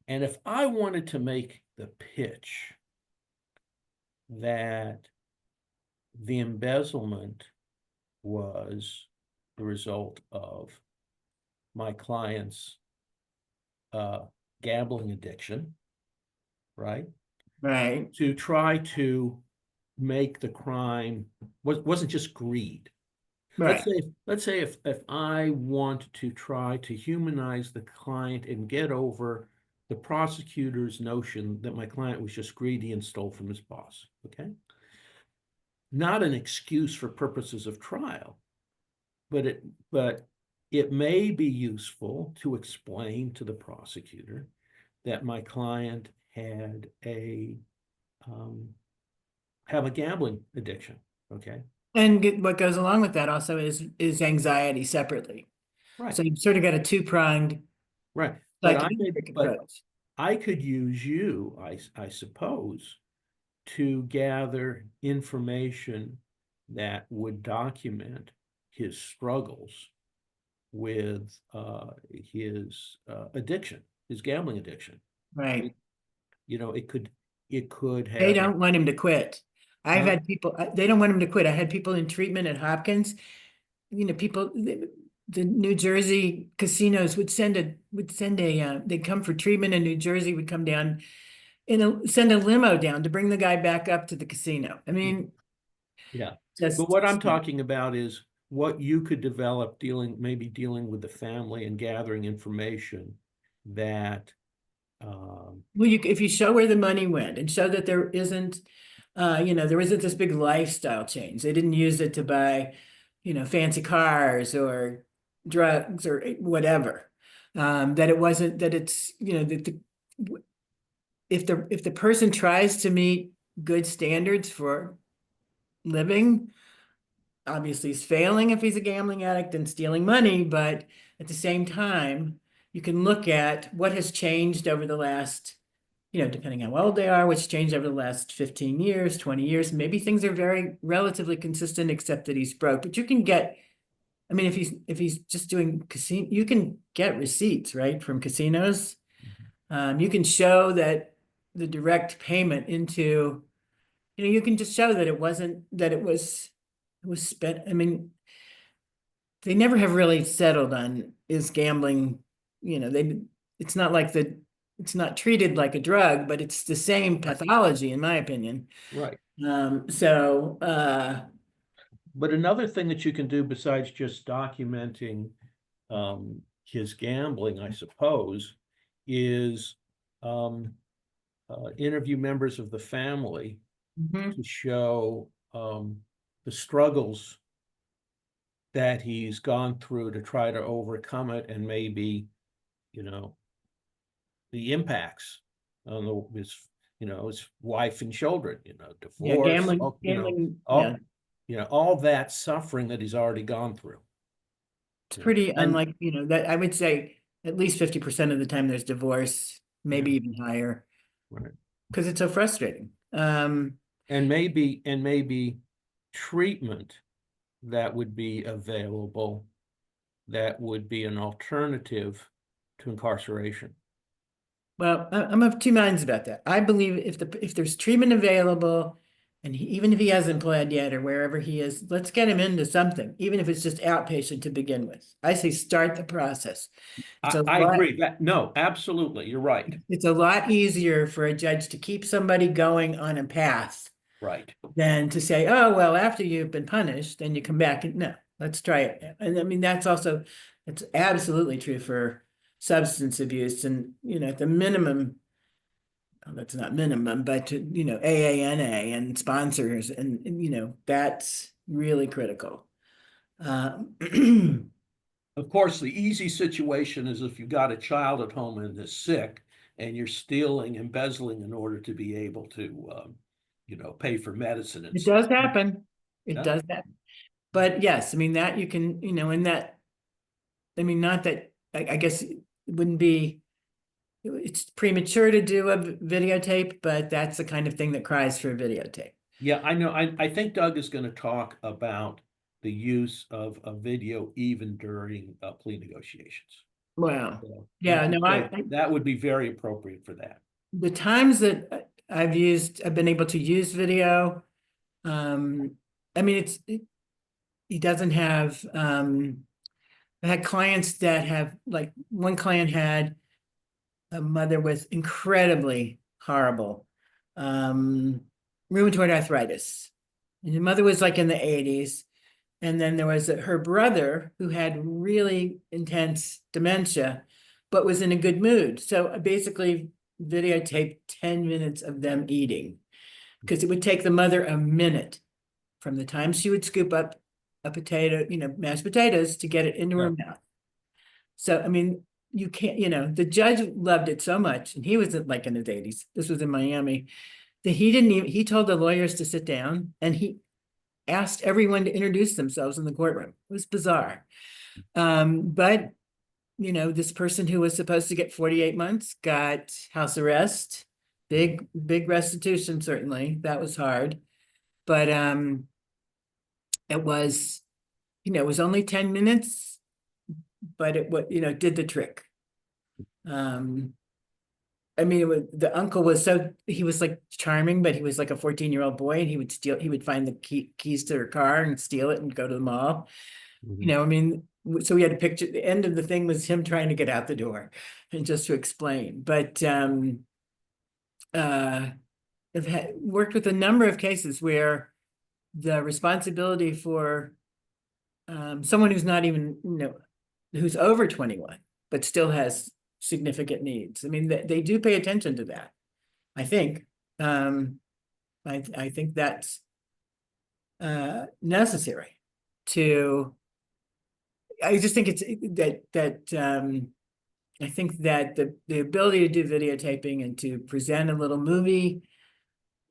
And if I wanted to make the pitch that the embezzlement was the result of my client's gambling addiction, right? Right. To try to make the crime wasn't just greed. Right. Let's say if I want to try to humanize the client and get over the prosecutor's notion that my client was just greedy and stole from his boss, okay? Not an excuse for purposes of trial, but it may be useful to explain to the prosecutor that my client had have a gambling addiction, okay? And what goes along with that also is anxiety separately. Right, So you've sort of got a two-pronged right. But psychiatric but approach. I could use you, I suppose, to gather information that would document his struggles with his addiction, his gambling addiction. Right. You know, it could They have. don't want him to quit. I've Huh? had people, they don't want him to quit. I had people in treatment at Hopkins. You know, people, the New Jersey casinos would send a, they'd come for treatment in New Jersey, would come down send a limo down to bring the guy back up to the casino. I mean, Yeah. just. But what I'm talking about is what you could develop maybe dealing with the family and gathering information that Well, if you show where the money went and show that there isn't, there isn't this big lifestyle change. They didn't use it to buy, fancy cars or drugs or whatever. That it wasn't, that it's, if the person tries to meet good standards for living, obviously he's failing if he's a gambling addict and stealing money, but at the same time, you can look at what has changed over the last, depending on how old they are, what's changed over the last 15 years, 20 years. Maybe things are very relatively consistent, except that he's broke. But you can get, I mean, if he's just doing casino, you can get receipts, right, from casinos. You can show that the direct payment into, you can just show that it wasn't, that it was spent. I mean, they never have really settled on is gambling, it's not like it's not treated like a drug, but it's the same pathology, in my opinion. right. But another thing that you can do besides just documenting his gambling, I suppose, is interview members of the family to show the struggles that he's gone through to try to overcome it, and maybe, the impacts on his wife and children, yeah, divorce, gambling, all that suffering that he's already gone through. it's pretty unlike, that I would say at least 50% of the time there's divorce, maybe even higher. Right. Because it's so frustrating. And maybe treatment that would be available, that would be an alternative to incarceration. Well, I'm of two minds about that. I believe if there's treatment available, and even if he hasn't pled yet or wherever he is, let's get him into something, even if it's just outpatient to begin with. I say start the process. I agree. No, absolutely, you're right. It's a lot easier for a judge to keep somebody going on a path. Right. Than to say, oh, well, after you've been punished, then you come back and no, let's try it. And I mean, it's absolutely true for substance abuse. And, at the minimum, well, that's not minimum, but AANA and sponsors and that's really critical. Of course, the easy situation is if you've got a child at home and is sick and you're stealing, embezzling in order to be able to pay for medicine. It does happen. It Yeah. does happen. But yes, I mean, that you can, in that, I mean, not that, I guess it wouldn't be, it's premature to do a videotape, but that's the kind of thing that cries for a videotape. Yeah, I know. I think Doug is going to talk about the use of a video even during plea negotiations. Wow. So Yeah, no, that would be very appropriate for that. The times that I've been able to use video. I mean, he doesn't have, I had clients that have, like, one client had a mother with incredibly horrible rheumatoid arthritis. And the mother was like in the 80s. And then there was her brother who had really intense dementia, but was in a good mood. So I basically videotaped 10 minutes of them eating, because it would take the mother a minute from the time she would scoop up a potato, mashed potatoes, to get it into her mouth. So, I mean, you can't, the judge loved it so much, and he was like in his 80s. This was in Miami, that he told the lawyers to sit down, and he asked everyone to introduce themselves in the courtroom. It was bizarre. But, you know, this person who was supposed to get 48 months got house arrest, big restitution, certainly. That was hard. But it was, you know, it was only 10 minutes, but it was, you know, did the trick. I mean, the uncle was he was like charming, but he was like a 14-year-old boy, and he would find the keys to her car and steal it and go to the mall. You know, I mean, so we had a picture, the end of the thing was him trying to get out the door, and just to explain. But I've worked with a number of cases where the responsibility for someone who's not even, you know, who's over 21, but still has significant needs. I mean, they do pay attention to that, I think. I think that's necessary to, I just think it's I think that the ability to do videotaping and to present a little movie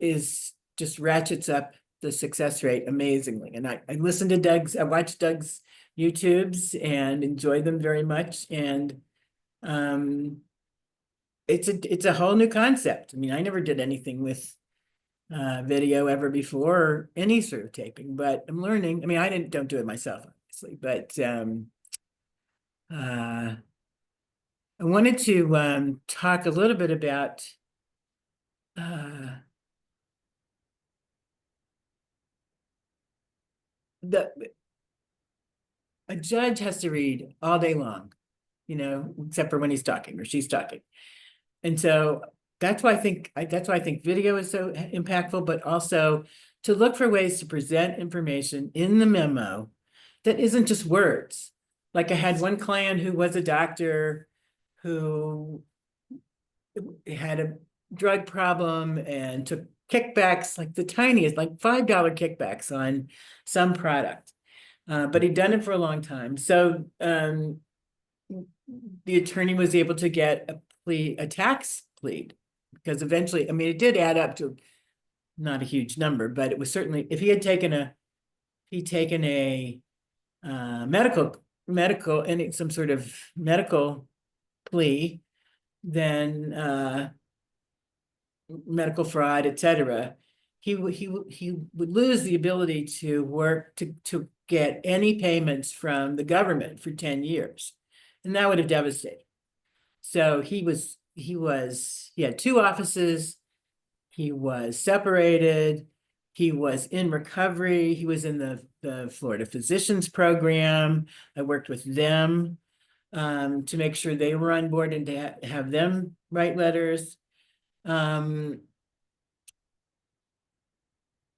is just ratchets up the success rate amazingly. And I listened to I watched Doug's YouTubes and enjoyed them very much. And it's a whole new concept. I mean, I never did anything with video ever before, or any sort of taping, but I'm learning. I mean, I don't do it myself, obviously, but I wanted to talk a little bit about a judge has to read all day long, you know, except for when he's talking or she's talking. And so that's why I think video is so impactful, but also to look for ways to present information in the memo that isn't just words. Like I had one client who was a doctor who had a drug problem and took kickbacks, like the tiniest, like $5 kickbacks on some product. But he'd done it for a long time. So the attorney was able to get a tax plea, because eventually, I mean, it did add up to not a huge number, but it was certainly, if he had taken a medical, and some sort of medical plea, then medical fraud, etc., he would lose the ability to work to get any payments from the government for 10 years. And that would have devastated. So he had 2 offices, he was separated, he was in recovery, he was in the Florida Physicians Program. I worked with them to make sure they were on board and to have them write letters.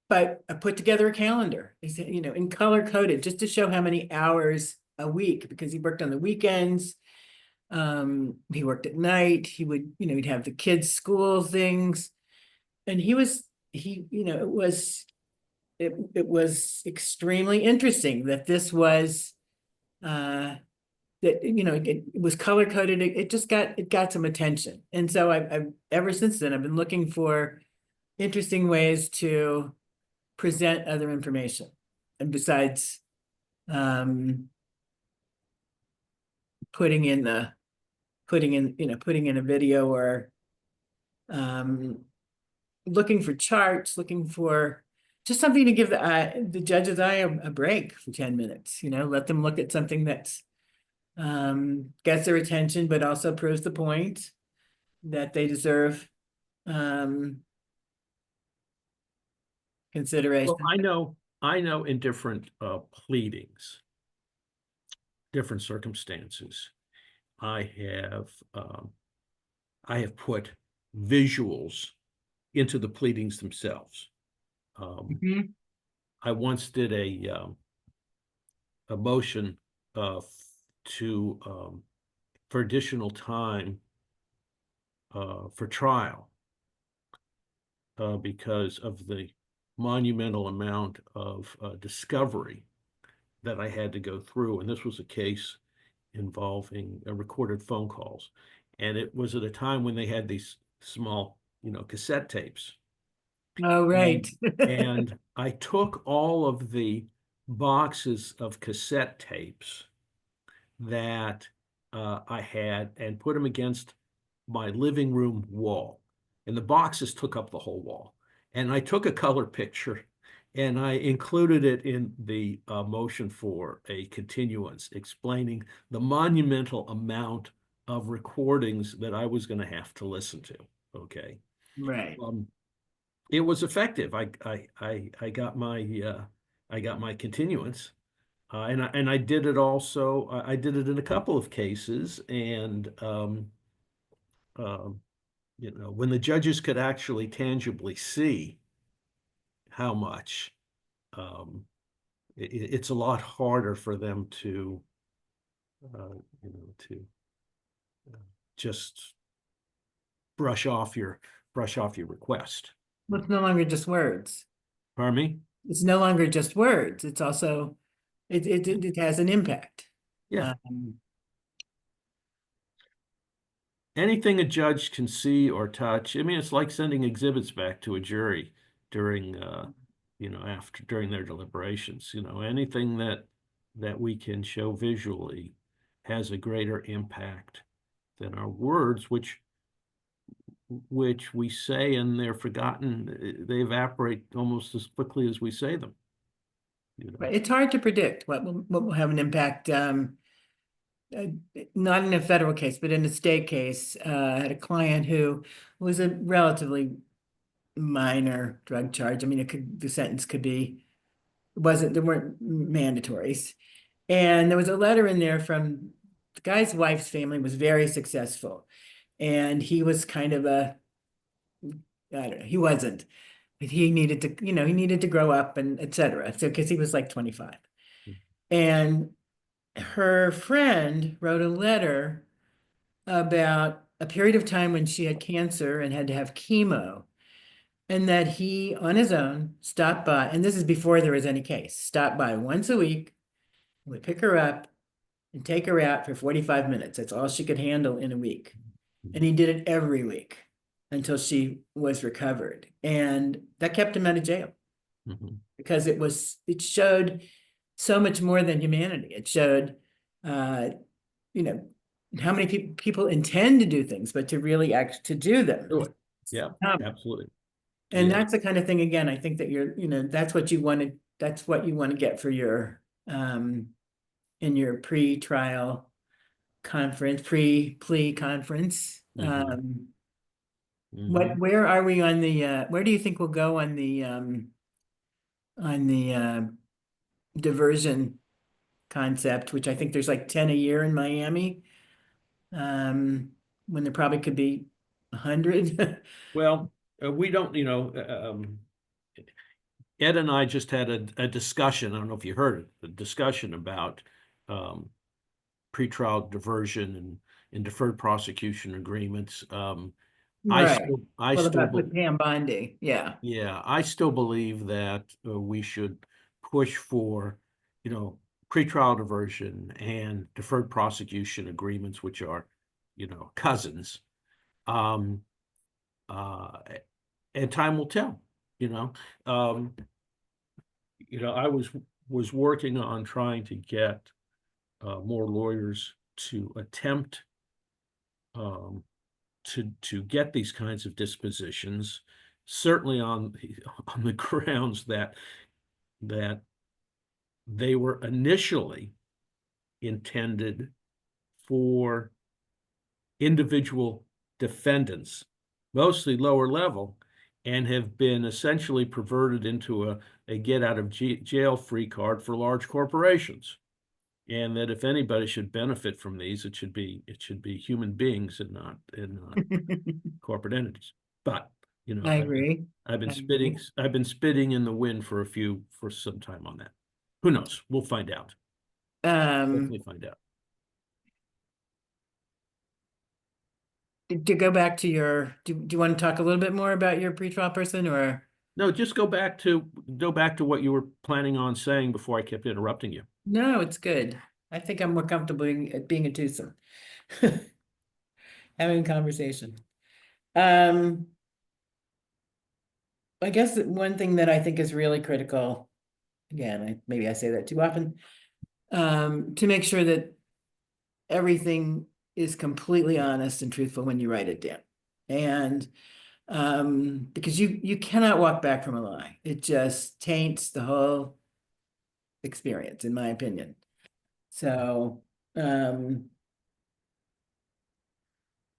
But I put together a calendar, you know, in color coded, just to show how many hours a week, because he worked on the weekends. He worked at night. He would, you know, he'd have the kids' school things. And it was extremely interesting that this was, that, you know, it was color coded. It got some attention. And so I've ever since then, I've been looking for interesting ways to present other information. And besides, putting in a video, or looking for charts, looking for just something to give the judge's eye a break for 10 minutes, you know, let them look at something that's gets their attention, but also proves the point that they deserve consideration. Well, I know in different pleadings, different circumstances, I have put visuals into the pleadings themselves. I once did a motion for additional time for trial because of the monumental amount of discovery that I had to go through. And this was a case involving recorded phone calls. And it was at a time when they had these small, you know, cassette tapes. Oh, right. And I took all of the boxes of cassette tapes that I had and put them against my living room wall. And the boxes took up the whole wall. And I took a color picture and I included it in the motion for a continuance, explaining the monumental amount of recordings that I was going to have to listen to. Okay. Right. It was effective. I got my continuance. And I did it also, I did it in a couple of cases, and when the judges could actually tangibly see how much, it's a lot harder for them to, to just brush off your request. Well, it's no longer just words. Pardon me? It's no longer just words. It's also, it has an impact. Yeah. Um, Anything a judge can see or touch. I mean, it's like sending exhibits back to a jury during, during their deliberations. Anything that we can show visually has a greater impact than our words, which we say and they're forgotten. They evaporate almost as quickly as we say them. Right. It's hard to predict what will have an impact. Not in a federal case, but in a state case, I had a client who was a relatively minor drug charge. I mean, the sentence could be, there weren't mandatories. And there was a letter in there from the guy's wife's family was very successful. And he was kind of I don't know, he wasn't. But he needed to grow up and et cetera. So, because he was like 25. And her friend wrote a letter about a period of time when she had cancer and had to have chemo, and that he, on his own, stopped by, and this is before there was any case, stopped by once a week, would pick her up and take her out for 45 minutes. That's all she could handle in a week. And he did it every week until she was recovered. And that kept him out of jail. Mhm. Because it showed so much more than humanity. It showed, how many people intend to do things, but to really act to do them. Do it. Yeah, Um, absolutely. And Yeah. that's the kind of thing, again, I think that that's what you want to get for your, in your pre-trial conference, pre-plea conference. Mhm. Where are we on the, where do you think we'll go on the diversion concept, which I think there's like 10 a year in Miami? When there probably could be 100. Well, we don't, Ed and I just had a discussion. I don't know if you heard it, a discussion about pretrial diversion and deferred prosecution agreements. Right. I Well, still, about with Pam Bondi, yeah. yeah, I still believe that we should push for, pretrial diversion and deferred prosecution agreements, which are, cousins. Um, and time will tell, I was working on trying to get more lawyers to attempt to get these kinds of dispositions, certainly on the grounds that they were initially intended for individual defendants, mostly lower level, and have been essentially perverted into a get out of jail free card for large corporations. And that if anybody should benefit from these, it should be human beings and not corporate entities. But I agree. I've been I agree. spitting in the wind for some time on that. Who knows? We'll find out. Definitely find out. To go back to do you want to talk a little bit more about your pretrial person, or? No, just go back to what you were planning on saying before I kept interrupting you. No, it's good. I think I'm more comfortable being a twosome. Having a conversation. I guess that one thing that I think is really critical, again, maybe I say that too often, to make sure that everything is completely honest and truthful when you write it down. And because you cannot walk back from a lie. It just taints the whole experience, in my opinion. So,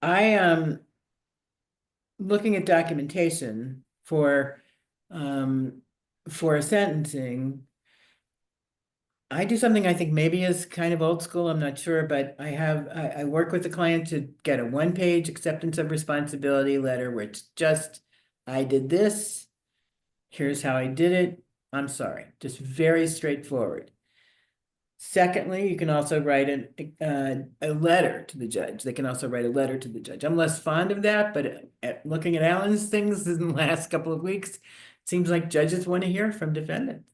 I am looking at documentation for sentencing. I do something I think maybe is kind of old school, I'm not sure, but I work with the client to get a one-page acceptance of responsibility letter where it's just, I did this, here's how I did it, I'm sorry, just very straightforward. Secondly, you can also write a letter to the judge. They can also write a letter to the judge. I'm less fond of that, but looking at Alan's things in the last couple of weeks, it seems like judges want to hear from defendants.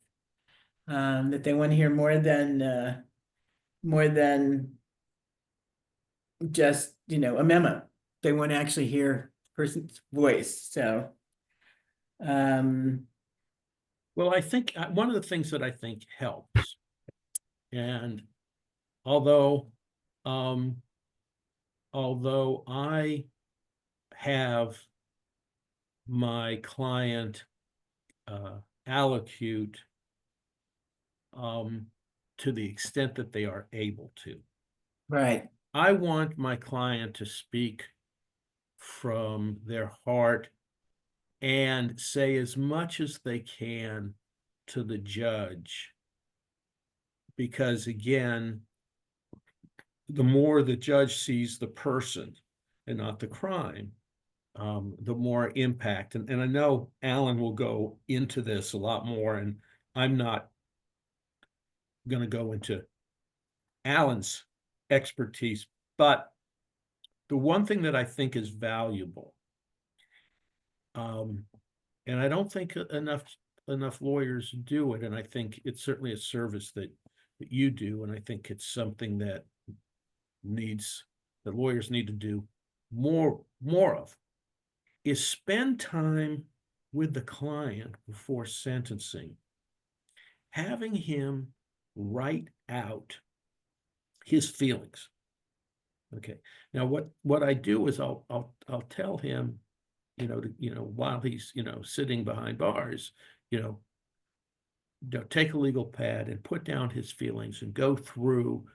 That they want to hear more than just, a memo. They want to actually hear person's voice, so. Well, I think one of the things that I think helps, and although I have my client allocute to the extent that they are able to. Right. I want my client to speak from their heart and say as much as they can to the judge. Because again, the more the judge sees the person and not the crime, the more impact. And I know Alan will go into this a lot more, and I'm not going to go into Alan's expertise, but the one thing that I think is valuable, and I don't think enough lawyers do it, and I think it's certainly a service that you do, and I think it's something that lawyers need to do more of, is spend time with the client before sentencing, having him write out his feelings. Okay. Now, what I do is I'll tell him, while he's sitting behind bars, take a legal pad and put down his feelings and go through,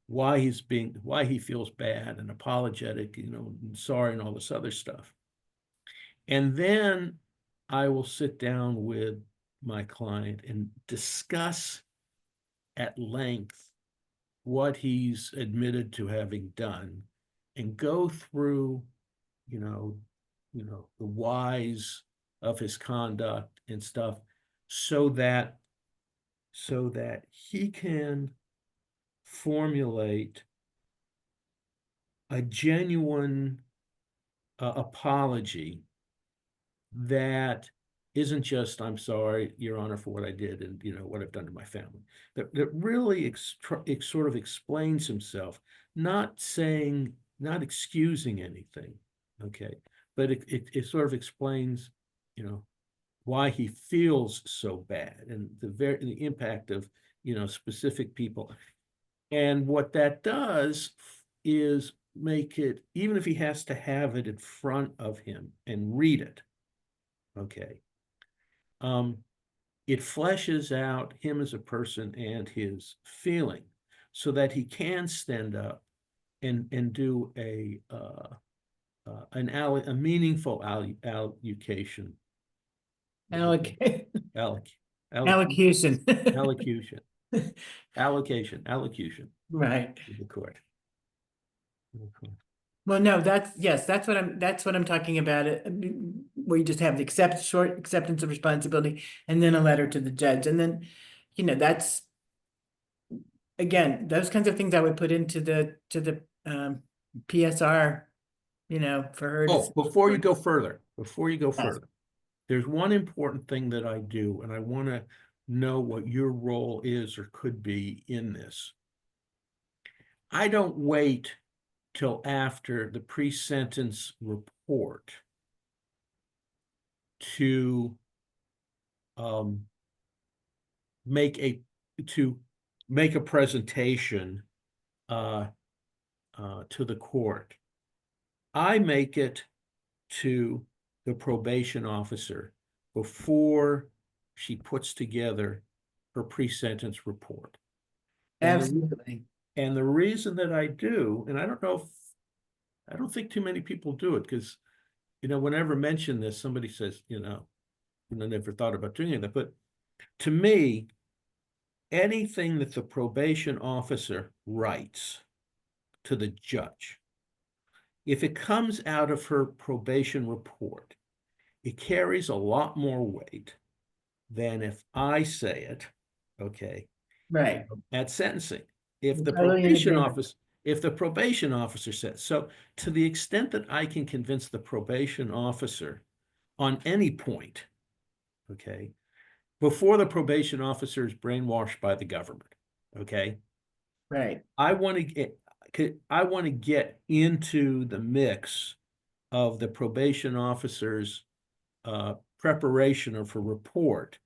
why he feels bad and apologetic, and sorry and all this other stuff. And then I will sit down with my client and discuss at length what he's admitted to having done, and go through, the whys of his conduct and stuff, so that he can formulate a genuine apology that isn't just, I'm sorry, Your Honor, for what I did and what I've done to my family. That really sort of explains himself, not excusing anything, okay, but it sort of explains, why he feels so bad and the impact of specific people. And what that does is make it, even if he has to have it in front of him and read it, okay, it fleshes out him as a person and his feeling, so that he can stand up and do a meaningful allocution. Allocation. Allocution. Allocation. Right. To the court. Well, no, that's what I'm talking about, where you just have the short acceptance of responsibility and then a letter to the judge. And then, that's, again, those kinds of things I would put into the PSR, for her. Before you go further, there's one important thing that I do, and I want to know what your role is or could be in this. I don't wait till after the pre-sentence report to make a presentation to the court. I make it to the probation officer before she puts together her pre-sentence report. And Absolutely. the reason that I do, and I don't think too many people do it, because, whenever I mention this, somebody says, I never thought about doing that. But to me, anything that the probation officer writes to the judge, if it comes out of her probation report, it carries a lot more weight than if I say it, okay, Right. at sentencing. If I'm the totally in probation agreement. office, if the probation officer says, so to the extent that I can convince the probation officer on any point, okay, before the probation officer is brainwashed by the government, okay, Right. I want to get into the mix of the probation officer's preparation of her report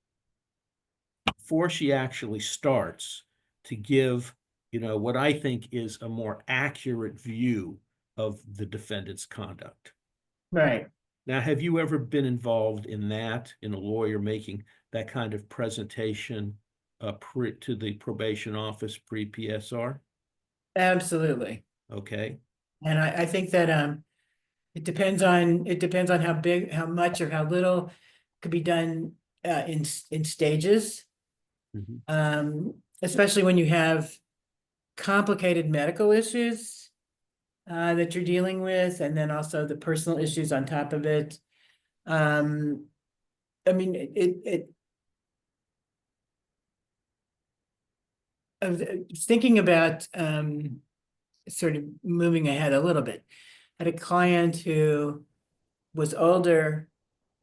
before she actually starts, to give, what I think is a more accurate view of the defendant's conduct. Right. Now, have you ever been involved in that, in a lawyer making that kind of presentation to the probation office pre-PSR? Absolutely. Okay. And I think that it depends on how much or how little could be done in stages. Especially when you have complicated medical issues that you're dealing with, and then also the personal issues on top of it. I mean, I was thinking about sort of moving ahead a little bit. I had a client who was older,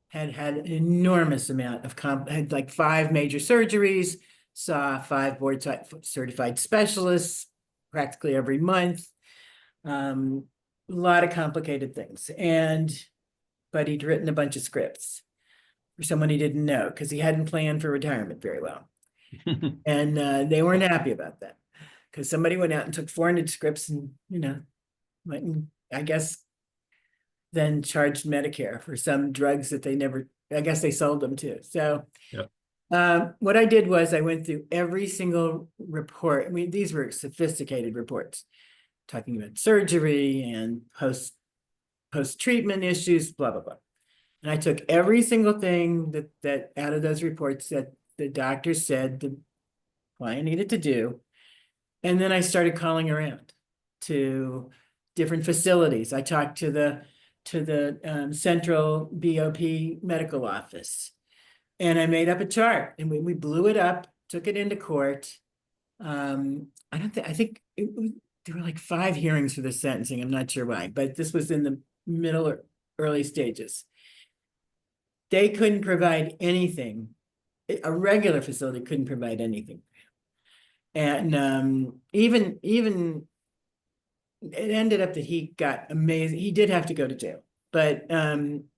had an enormous amount of had like 5 major surgeries, saw 5 board certified specialists practically every month. A lot of complicated things. But he'd written a bunch of scripts for someone he didn't know, because he hadn't planned for retirement very well. And they weren't happy about that, because somebody went out and took 400 scripts and, went and, I guess, then charged Medicare for some drugs that I guess they sold them too. So what I did was I went through every single report. I mean, these were sophisticated reports, talking about surgery and post-treatment issues, blah, blah, blah. And I took every single thing that out of those reports that the doctor said the client needed to do. And then I started calling around to different facilities. I talked to the central BOP medical office, and I made up a chart, and we blew it up, took it into court. I think there were like 5 hearings for the sentencing. I'm not sure why, but this was in the middle or early stages. They couldn't provide anything. A regular facility couldn't provide anything. And even it ended up that he got amazing. He did have to go to jail, but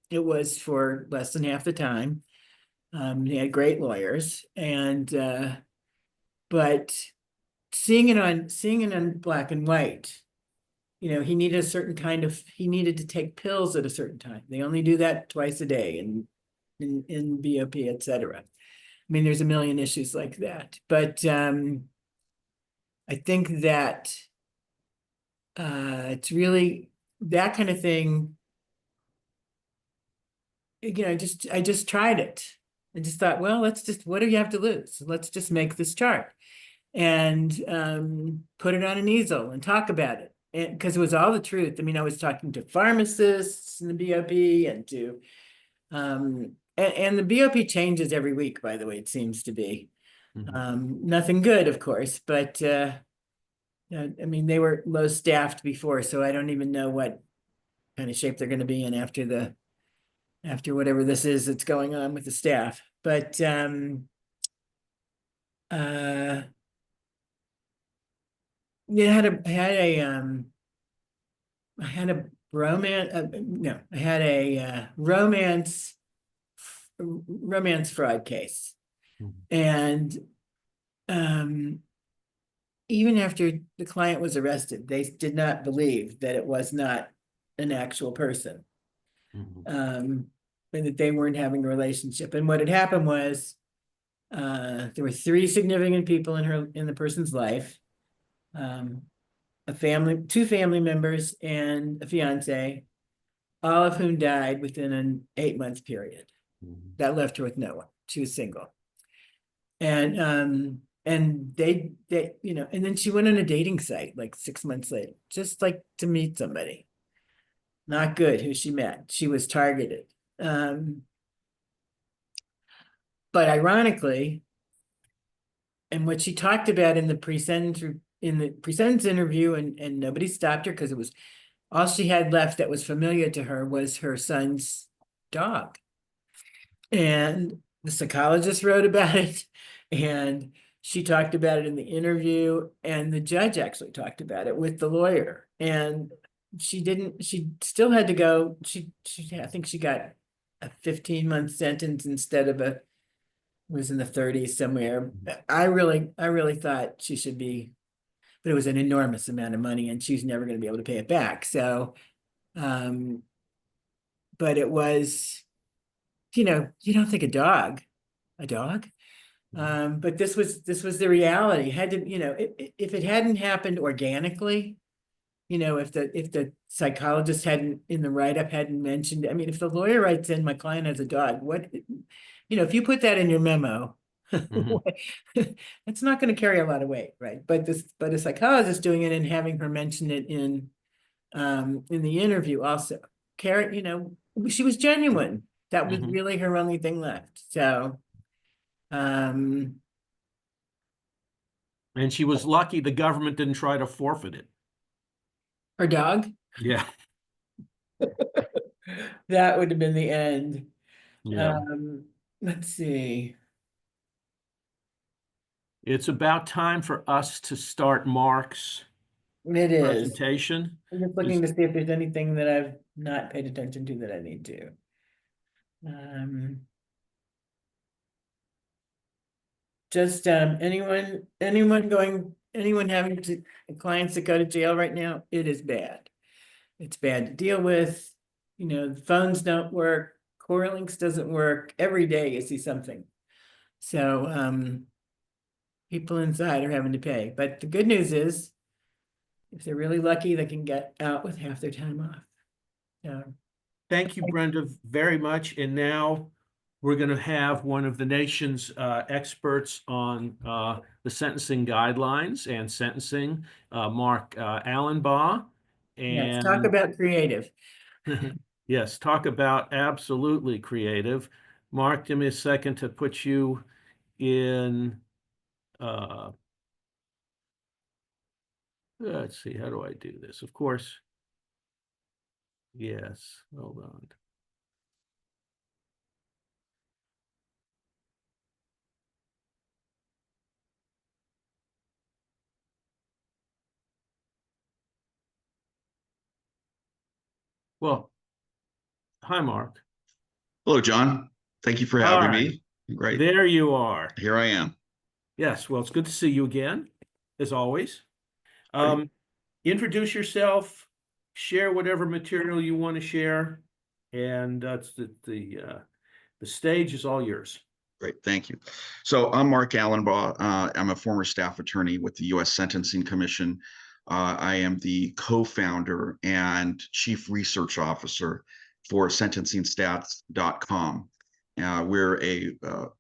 it was for less than half the time. He had great lawyers, but seeing it on black and white, he needed he needed to take pills at a certain time. They only do that twice a day in BOP, etc. I mean, there's a million issues like that, but I think that it's really that kind of thing. I just tried it. I just thought, well, what do you have to lose? Let's just make this chart and put it on an easel and talk about it. Because it was all the truth. I mean, I was talking to pharmacists in the BOP and to and the BOP changes every week, by the way, it seems to be. Nothing good, of course, but I mean, they were low staffed before, so I don't even know what kind of shape they're going to be in after whatever this is that's going on with the staff. But I had a romance romance fraud case. Mhm. And even after the client was arrested, they did not believe that it was not an actual person. Mhm. And that they weren't having a relationship. And what had happened was there were three significant people in the person's life. Two family members and a fiance, all of whom died within an 8-month period. Mhm. That left her with no one. She was single. And they, you know, and then she went on a dating site like 6 months later, just like to meet somebody. Not good who she met. She was targeted. But ironically, and what she talked about in the pre-sentence interview, and nobody stopped her because it was all she had left that was familiar to her was her son's dog. And the psychologist wrote about it, and she talked about it in the interview, and the judge actually talked about it with the lawyer. And she still had to go. I think she got a 15-month sentence instead of was in the 30s somewhere. I really thought she should be, but it was an enormous amount of money and she's never going to be able to pay it back. So, but it was, you know, you don't think a dog. But this was the reality. Had to, you know, if it hadn't happened organically, you know, if the psychologist hadn't in the write-up hadn't mentioned, I mean, if the lawyer writes in, my client has a dog, what, you know, if you put that in your memo, Mhm. it's not going to carry a lot of weight, right? But a psychologist doing it and having her mention it in the interview also, you know, she was genuine. That was Mhm. really her only thing left. So, And she was lucky the government didn't try to forfeit it. her dog, Yeah. that would have been the end. Yeah. Let's see. It's about time for us to start Mark's It is. presentation. I'm just looking to see if there's anything that I've not paid attention to that I need to. Just anyone having clients that go to jail right now, it is bad. It's bad to deal with. You know, the phones don't work, CoreLinks doesn't work. Every day you see something. So people inside are having to pay. But the good news is, if they're really lucky, they can get out with half their time off. So Thank you, Brenda, very much. And now we're going to have one of the nation's experts on the sentencing guidelines and sentencing, Mark Allenbaugh. yes, talk And about creative. yes, talk about absolutely creative. Mark, give me a second to put you in. Let's see, how do I do this? Of course. Yes, hold on. Well, hi, Mark. Hello, John. Thank you for All having right. me. Great. There you are. Here I am. Yes, well, it's good to see you again, as always. Great. Introduce yourself, share whatever material you want to share, and that's the stage is all yours. Great. Thank you. So I'm Mark Allenbaugh. I'm a former staff attorney with the U.S. Sentencing Commission. I am the co-founder and chief research officer for sentencingstats.com. We're a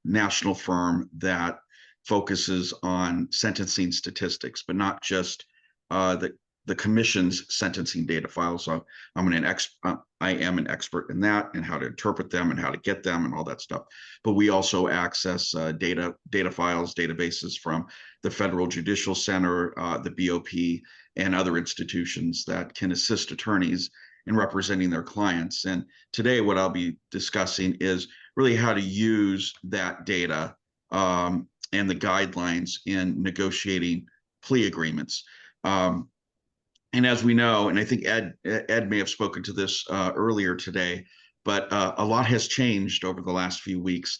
national firm that focuses on sentencing statistics, but not just the commission's sentencing data files. So I am an expert in that and how to interpret them and how to get them and all that stuff. But we also access data files, databases from the Federal Judicial Center, the BOP, and other institutions that can assist attorneys in representing their clients. And today, what I'll be discussing is really how to use that data and the guidelines in negotiating plea agreements. And as we know, and I think Ed may have spoken to this earlier today, but a lot has changed over the last few weeks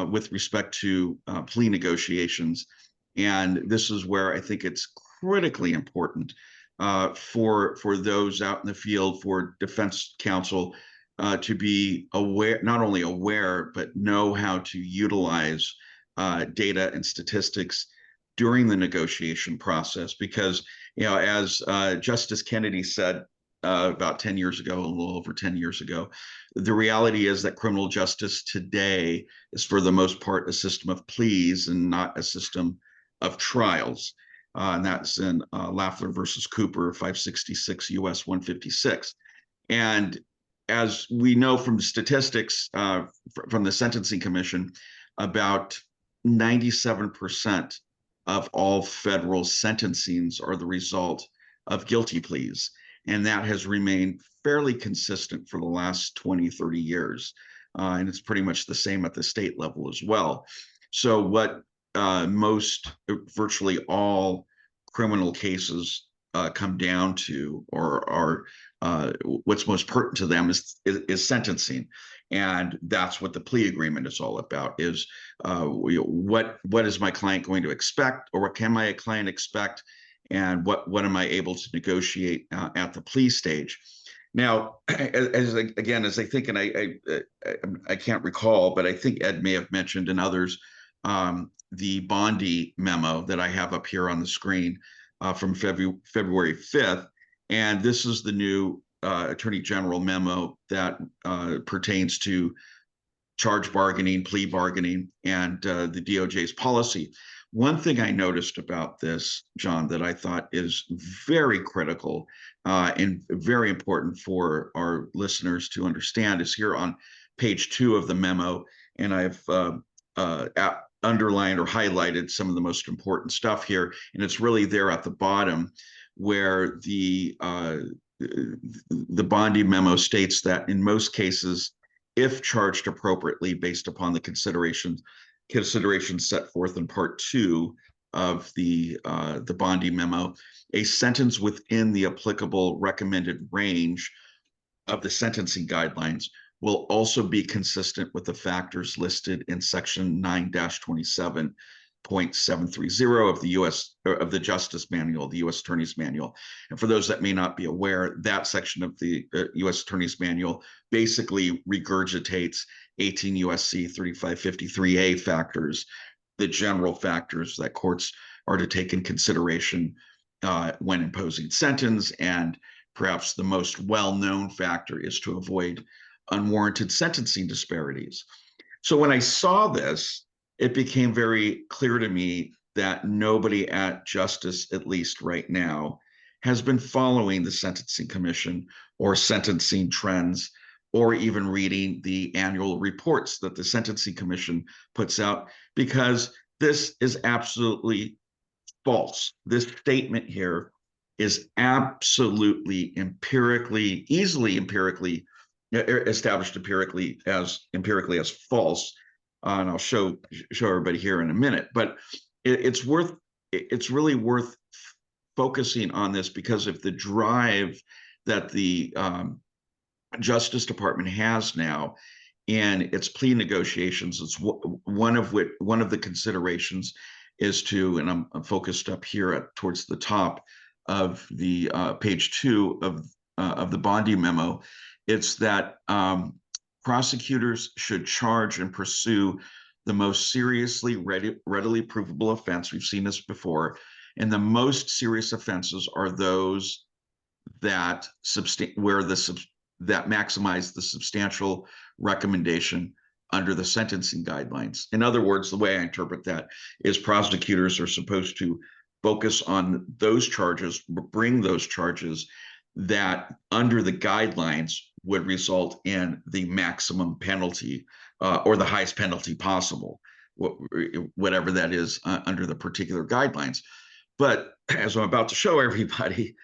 with respect to plea negotiations. And this is where I think it's critically important for those out in the field, for defense counsel, to be aware, not only aware, but know how to utilize data and statistics during the negotiation process. Because, as Justice Kennedy said about 10 years ago, a little over 10 years ago, the reality is that criminal justice today is, for the most part, a system of pleas and not a system of trials. And that's in Lafler versus Cooper, 566 U.S. 156. And as we know from statistics from the Sentencing Commission, about 97% of all federal sentencings are the result of guilty pleas. And that has remained fairly consistent for the last 20, 30 years. And it's pretty much the same at the state level as well. So what virtually all criminal cases come down to, or are what's most pertinent to them, is sentencing. And that's what the plea agreement is all about, is what is my client going to expect, or what can my client expect, and what am I able to negotiate at the plea stage. Now, as I think, and I can't recall, but I think Ed may have mentioned, and others, the Bondi memo that I have up here on the screen from February 5th. And this is the new Attorney General memo that pertains to charge bargaining, plea bargaining, and the DOJ's policy. One thing I noticed about this, John, that I thought is very critical and very important for our listeners to understand is here on page 2 of the memo. And I've underlined or highlighted some of the most important stuff here. And it's really there at the bottom, where the Bondi memo states that in most cases, if charged appropriately based upon the considerations set forth in part 2 of the Bondi memo, a sentence within the applicable recommended range of the sentencing guidelines will also be consistent with the factors listed in section 9-27.730 of the Justice Manual, the U.S. Attorney's Manual. And for those that may not be aware, that section of the U.S. Attorney's Manual basically regurgitates 18 U.S.C. 3553A factors, the general factors that courts are to take in consideration when imposing sentence. And perhaps the most well-known factor is to avoid unwarranted sentencing disparities. So when I saw this, it became very clear to me that nobody at Justice, at least right now, has been following the Sentencing Commission or sentencing trends, or even reading the annual reports that the Sentencing Commission puts out, because this is absolutely false. This statement here is absolutely easily empirically established as false, and I'll show everybody here in a minute. But it's really worth focusing on this because of the drive that the Justice Department has now in its plea negotiations. It's one of the considerations is to, and I'm focused up here towards the top of the page 2 of the Bondi memo. It's that prosecutors should charge and pursue the most seriously readily provable offense. We've seen this before. And the most serious offenses are those that maximize the substantial recommendation under the sentencing guidelines. In other words, the way I interpret that is prosecutors are supposed to focus on those charges, bring those charges that under the guidelines would result in the maximum penalty or the highest penalty possible, whatever that is under the particular guidelines. But as I'm about to show everybody,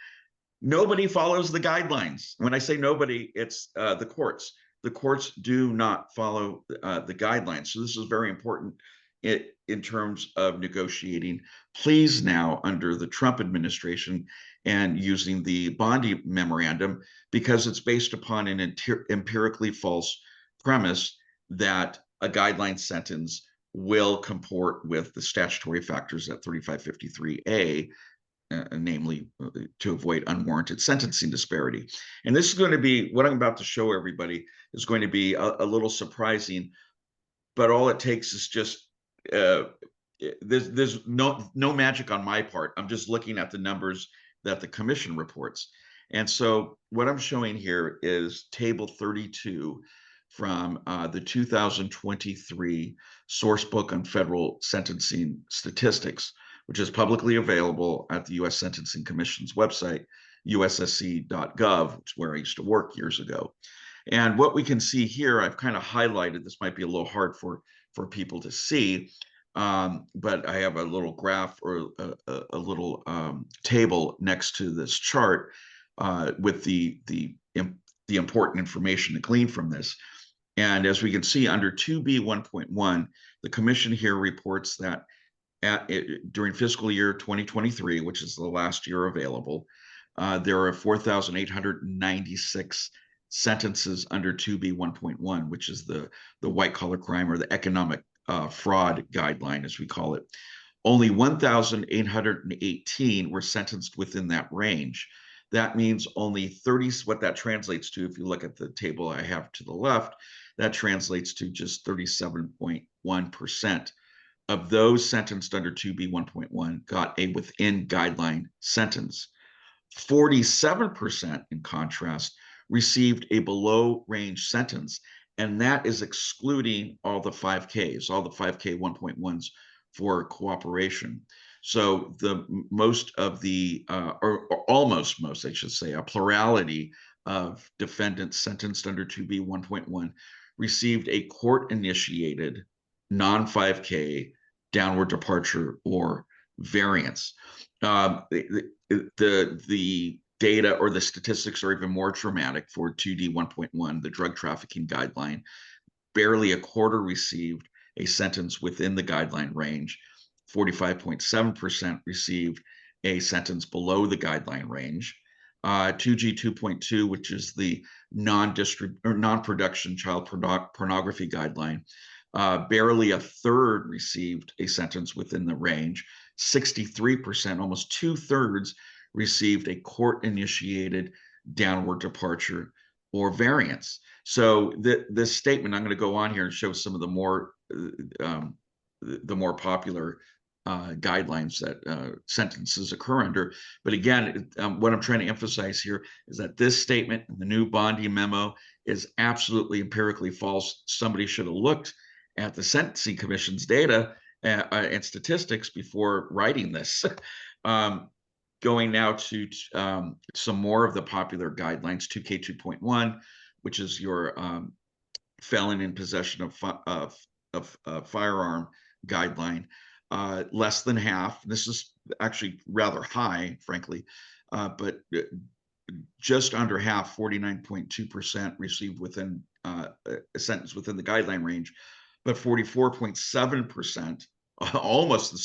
nobody follows the guidelines. When I say nobody, it's the courts. The courts do not follow the guidelines. So this is very important in terms of negotiating pleas now under the Trump administration. and using the Bondi memorandum, because it's based upon an empirically false premise that a guideline sentence will comport with the statutory factors at 3553A, namely to avoid unwarranted sentencing disparity. And this is going to be, what I'm about to show everybody is going to be a little surprising, but all it takes is just, there's no magic on my part. I'm just looking at the numbers that the commission reports. And so what I'm showing here is table 32 from the 2023 source book on federal sentencing statistics, which is publicly available at the U.S. Sentencing Commission's website, ussc.gov, which is where I used to work years ago. And what we can see here, I've kind of highlighted, this might be a little hard for people to see, but I have a little graph or a little table next to this chart with the important information to glean from this. And as we can see under 2B 1.1, the commission here reports that during fiscal year 2023, which is the last year available, there are 4,896 sentences under 2B 1.1, which is the white collar crime or the economic fraud guideline, as we call it. Only 1,818 were sentenced within that range. That means only 30, what that translates to, if you look at the table I have to the left, that translates to just 37.1% of those sentenced under 2B 1.1 got a within guideline sentence. 47%, in contrast, received a below range sentence, and that is excluding all the 5Ks, all the 5K 1.1s for cooperation. So the most of the, or almost most, I should say, a plurality of defendants sentenced under 2B 1.1 received a court-initiated non-5K downward departure or variance. The data or the statistics are even more dramatic for 2D 1.1, the drug trafficking guideline. Barely a quarter received a sentence within the guideline range. 45.7% received a sentence below the guideline range. 2G 2.2, which is the non-production child pornography guideline, barely a third received a sentence within the range. 63%, almost 2/3, received a court-initiated downward departure or variance. So this statement, I'm going to go on here and show some of the more popular guidelines that sentences occur under. But again, what I'm trying to emphasize here is that this statement, the new Bondi memo, is absolutely empirically false. Somebody should have looked at the Sentencing Commission's data and statistics before writing this. Going now to some more of the popular guidelines, 2K 2.1, which is your felon in possession of firearm guideline. Less than half. This is actually rather high, frankly, but just under half, 49.2%, received within a sentence within the guideline range, but 44.7%, almost the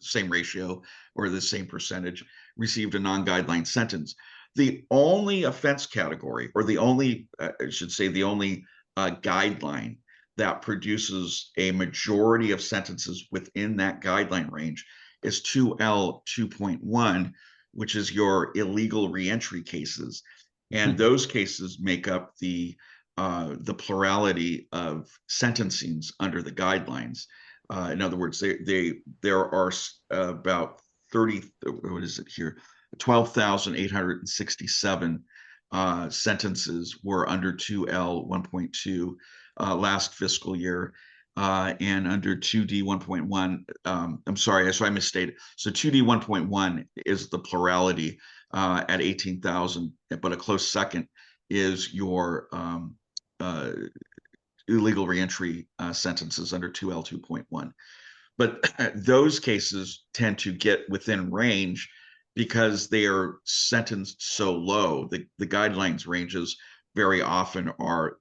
same ratio or the same percentage, received a non-guideline sentence. The only offense category, or the only, I should say, the only guideline that produces a majority of sentences within that guideline range is 2L 2.1, which is your illegal reentry cases. And those cases make up the plurality of sentencings under the guidelines. In other words, there are about 12,867 sentences were under 2L 1.2 last fiscal year, and under 2D 1.1, I'm sorry, so I misstated. So 2D 1.1 is the plurality at 18,000, but a close second is your illegal reentry sentences under 2L 2.1. But those cases tend to get within range because they are sentenced so low. The guidelines ranges very often are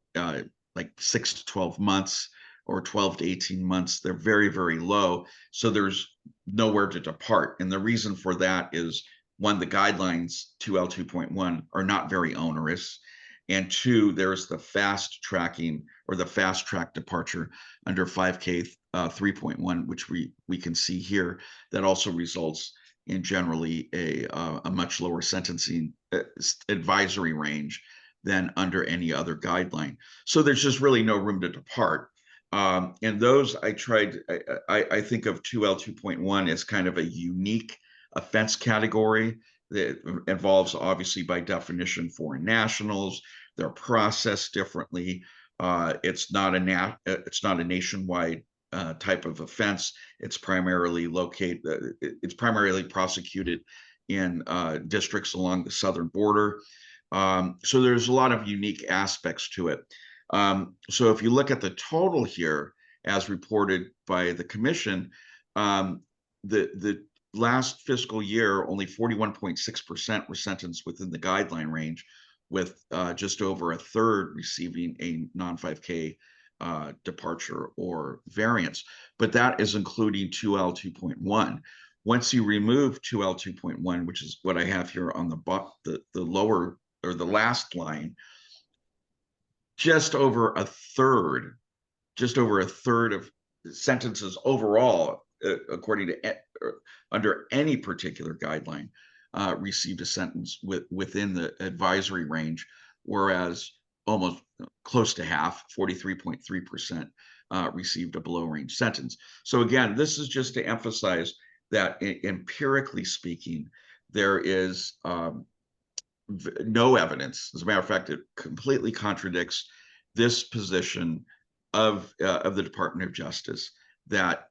like 6 to 12 months or 12 to 18 months. They're very, very low. So there's nowhere to depart. And the reason for that is one, the guidelines 2L 2.1 are not very onerous. And two, there's the fast tracking or the fast track departure under 5K 3.1, which we can see here, that also results in generally a much lower sentencing advisory range than under any other guideline. So there's just really no room to depart. And those I think of 2L 2.1 as kind of a unique offense category that involves, obviously by definition, foreign nationals. They're processed differently. It's not a nationwide type of offense. It's primarily prosecuted in districts along the southern border. So there's a lot of unique aspects to it. So if you look at the total here, as reported by the commission, the last fiscal year, only 41.6% were sentenced within the guideline range, with just over a third receiving a non-5K departure or variance. But that is including 2L 2.1. Once you remove 2L 2.1, which is what I have here on the lower or the last line, just over a third of sentences overall, according to under any particular guideline, received a sentence within the advisory range, whereas almost close to half, 43.3%, received a below range sentence. So again, this is just to emphasize that empirically speaking, there is no evidence. As a matter of fact, it completely contradicts this position of the Department of Justice that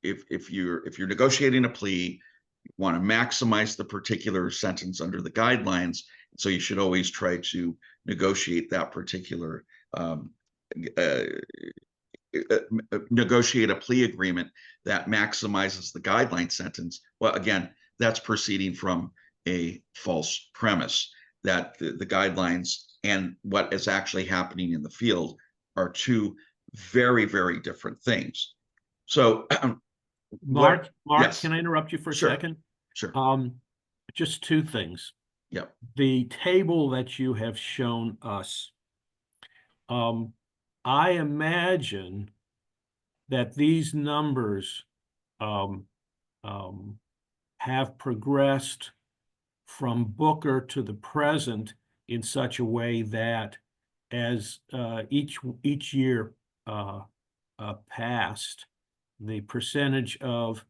if you're negotiating a plea, you want to maximize the particular sentence under the guidelines, so you should always try to negotiate that particular negotiate a plea agreement that maximizes the guideline sentence. Well, again, that's proceeding from a false premise that the guidelines and what is actually happening in the field are two very, very different things. So, Mark, yes. can I interrupt you for a Sure. second? Sure. Just two things. Yep. The table that you have shown us, I imagine that these numbers have progressed from Booker to the present in such a way that as each year passed, the percentage of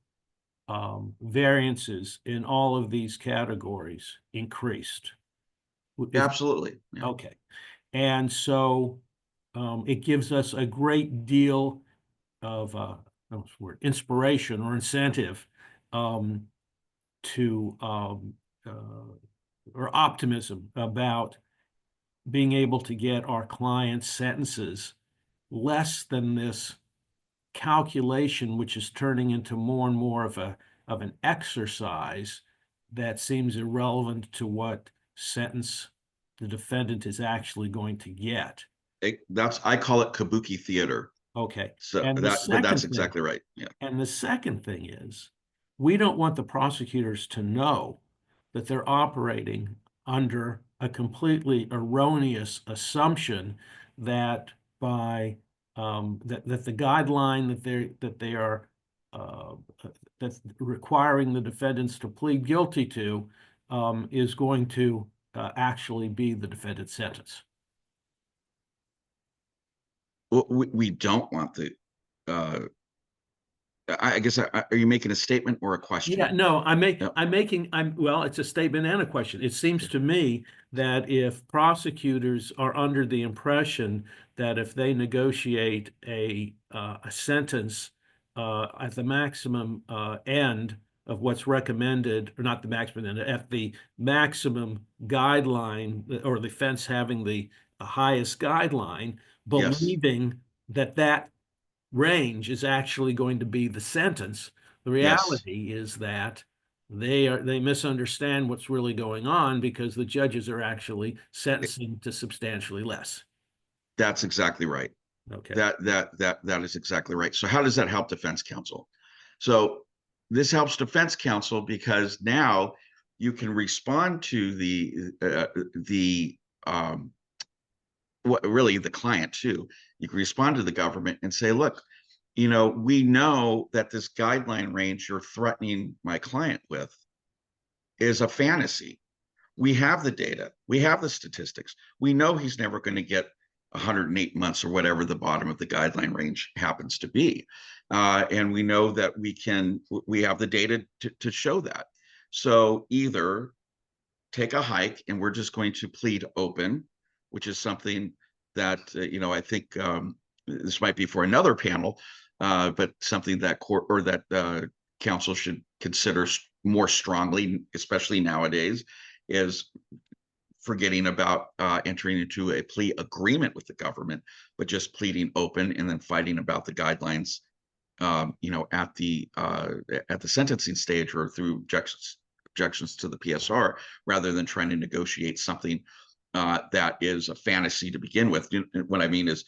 variances in all of these categories increased. Absolutely. Yeah. Okay. And so it gives us a great deal of inspiration or incentive to or optimism about being able to get our clients' sentences less than this calculation, which is turning into more and more of an exercise that seems irrelevant to what sentence the defendant is actually going to get. I call it kabuki theater. Okay. So And that's exactly right. Yeah. And the second thing is, we don't want the prosecutors to know that they're operating under a completely erroneous assumption that by that the guideline that they are that's requiring the defendants to plead guilty to is going to actually be the defendant's sentence. Well, we don't want the. I guess, are you making a statement or a question? Yeah, no, Yep. well, it's a statement and a question. It seems to me that if prosecutors are under the impression that if they negotiate a sentence at the maximum end of what's recommended, or not the maximum end, at the maximum guideline, or the offense having the highest guideline, Yes. believing that range is actually going to be the sentence. The reality is that they misunderstand what's really going on, because the judges are actually sentencing to substantially less. That's exactly right. Okay. That is exactly right. So how does that help defense counsel? So this helps defense counsel because now you can respond to really the client too. You can respond to the government and say, look, we know that this guideline range you're threatening my client with is a fantasy. We have the data, we have the statistics. We know he's never going to get 108 months or whatever the bottom of the guideline range happens to be. And we know that we have the data to show that. So either take a hike and we're just going to plead open, which is something that, I think this might be for another panel, but something that court or that council should consider more strongly, especially nowadays, is forgetting about entering into a plea agreement with the government, but just pleading open and then fighting about the guidelines, at the sentencing stage or through objections to the PSR, rather than trying to negotiate something that is a fantasy to begin with. What I mean is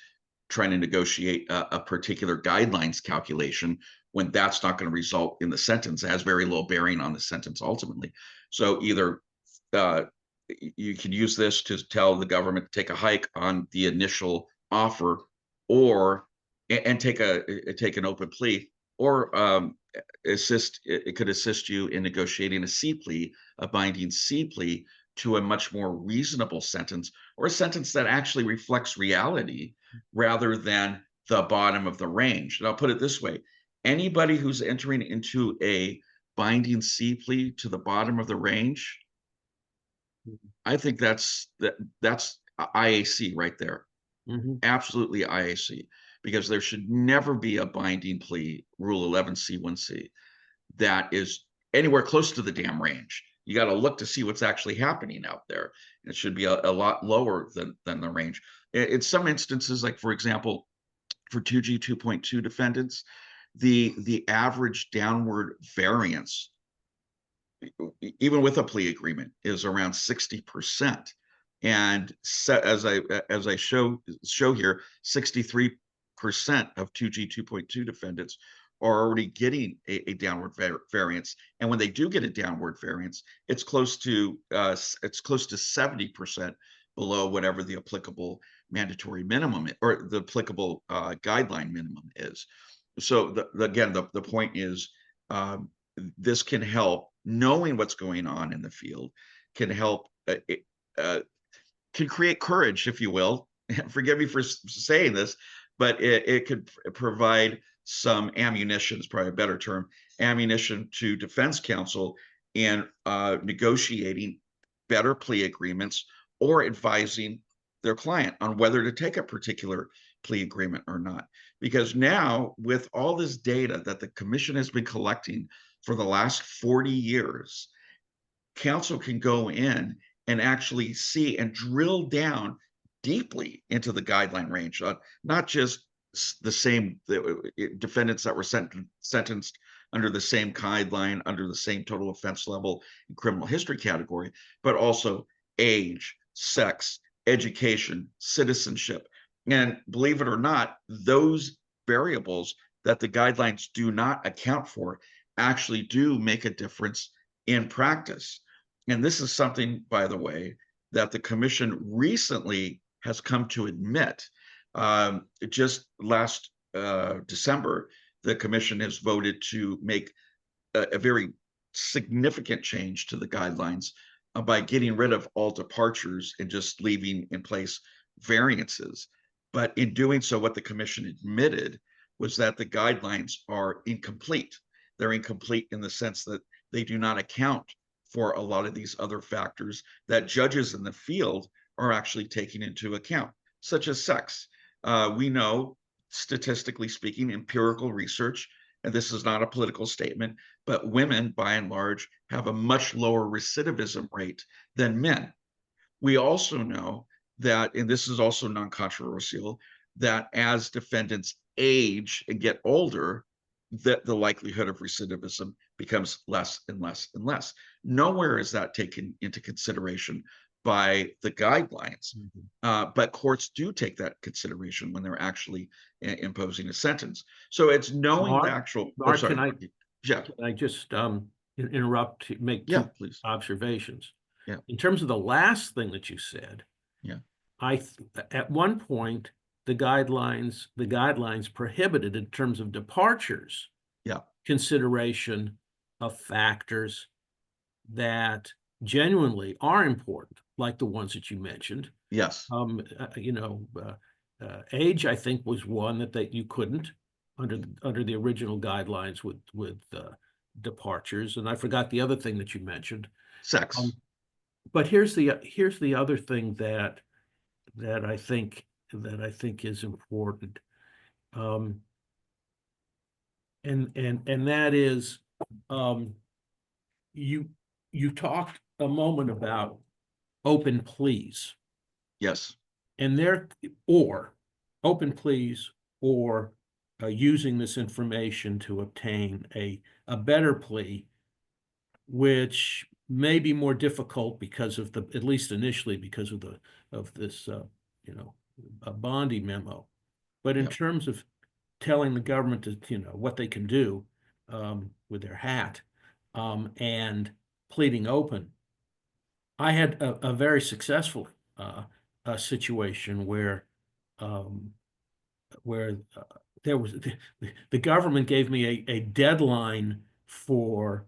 trying to negotiate a particular guidelines calculation when that's not going to result in the sentence. It has very little bearing on the sentence ultimately. So either you can use this to tell the government to take a hike on the initial offer, or and take an open plea, or it could assist you in negotiating a C plea, a binding C plea to a much more reasonable sentence, or a sentence that actually reflects reality rather than the bottom of the range. And I'll put it this way: anybody who's entering into a binding C plea to the bottom of the range, I think that's IAC right there. Absolutely IAC, because there should never be a binding plea, Rule 11C1C, that is anywhere close to the damn range. You got to look to see what's actually happening out there. It should be a lot lower than the range. In some instances, like for example, for 2G 2.2 defendants, the average downward variance, even with a plea agreement, is around 60%. And as I show here, 63% of 2G 2.2 defendants are already getting a downward variance. And when they do get a downward variance, it's close to 70% below whatever the applicable mandatory minimum or the applicable guideline minimum is. So again, the point is, this can help. Knowing what's going on in the field can help, can create courage, if you will. Forgive me for saying this, but it could provide some ammunition, is probably a better term, ammunition to defense counsel in negotiating better plea agreements or advising their client on whether to take a particular plea agreement or not. Because now, with all this data that the commission has been collecting for the last 40 years, counsel can go in and actually see and drill down deeply into the guideline range, not just the same defendants that were sentenced under the same guideline, under the same total offense level and criminal history category, but also age, sex, education, citizenship. And believe it or not, those variables that the guidelines do not account for actually do make a difference in practice. And this is something, by the way, that the commission recently has come to admit. Just last December, the commission has voted to make a very significant change to the guidelines by getting rid of all departures and just leaving in place variances. But in doing so, what the commission admitted was that the guidelines are incomplete. They're incomplete in the sense that they do not account for a lot of these other factors that judges in the field are actually taking into account, such as sex. We know, statistically speaking, empirical research, and this is not a political statement, but women, by and large, have a much lower recidivism rate than men. We also know that, and this is also non-controversial, that as defendants age and get older, that the likelihood of recidivism becomes less and less and less. Nowhere is that taken into consideration by the guidelines, but courts do take that consideration when they're actually imposing a sentence. So it's knowing the actual. Mark, sorry, can I yeah. Can I just make Yeah, two please. observations. Yeah. In terms of the last thing that you said. Yeah. At one point, the guidelines prohibited in terms of departures. Yeah. Consideration of factors that genuinely are important, like the ones that you mentioned. Yes. Age, I think, was one that you couldn't under the original guidelines with departures, and I forgot the other thing that you mentioned. Sex. But here's the other thing that I think is important, and that is, you talked a moment about open pleas. Yes. And open pleas or using this information to obtain a better plea, which may be more difficult because of at least initially, because of this a Bondi memo. But in Yep. terms of telling the government what they can do with their hat and pleading open, I had a very successful situation where there was the government gave me a deadline for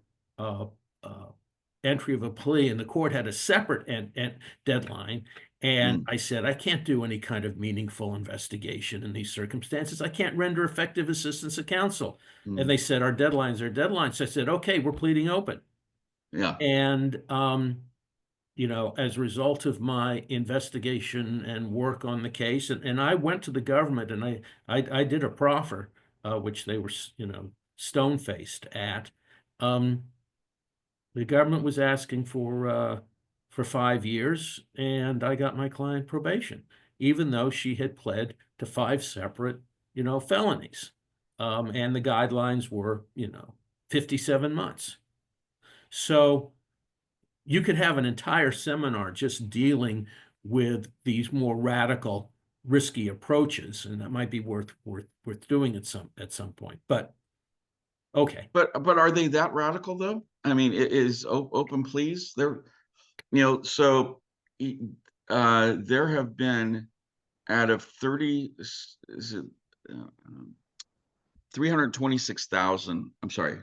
entry of a plea, and the court had a separate deadline. And I said, I can't do any kind of meaningful investigation in these circumstances. I can't render effective assistance of counsel. And they said, our deadlines are deadlines. So I said, okay, we're pleading open. Yeah. And as a result of my investigation and work on the case, and I went to the government and I did a proffer, which they were, stone-faced at. The government was asking for 5 years, and I got my client probation, even though she had pled to 5 separate, felonies. And the guidelines were, 57 months. So you could have an entire seminar just dealing with these more radical, risky approaches, and that might be worth doing at some point. But okay. But are they that radical though? I mean, it is open pleas. There have been out of 326,000. I'm sorry,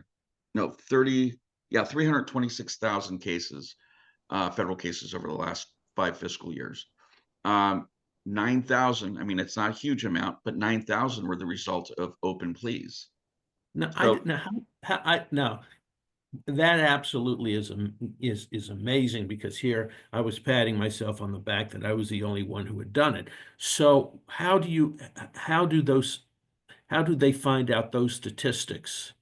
no 326,000 cases, federal cases over the last 5 fiscal years. 9,000. I mean, it's not a huge amount, but 9,000 were the result of open pleas. No, So, no, that absolutely is amazing, because here I was patting myself on the back that I was the only one who had done it. So how do they find out those statistics,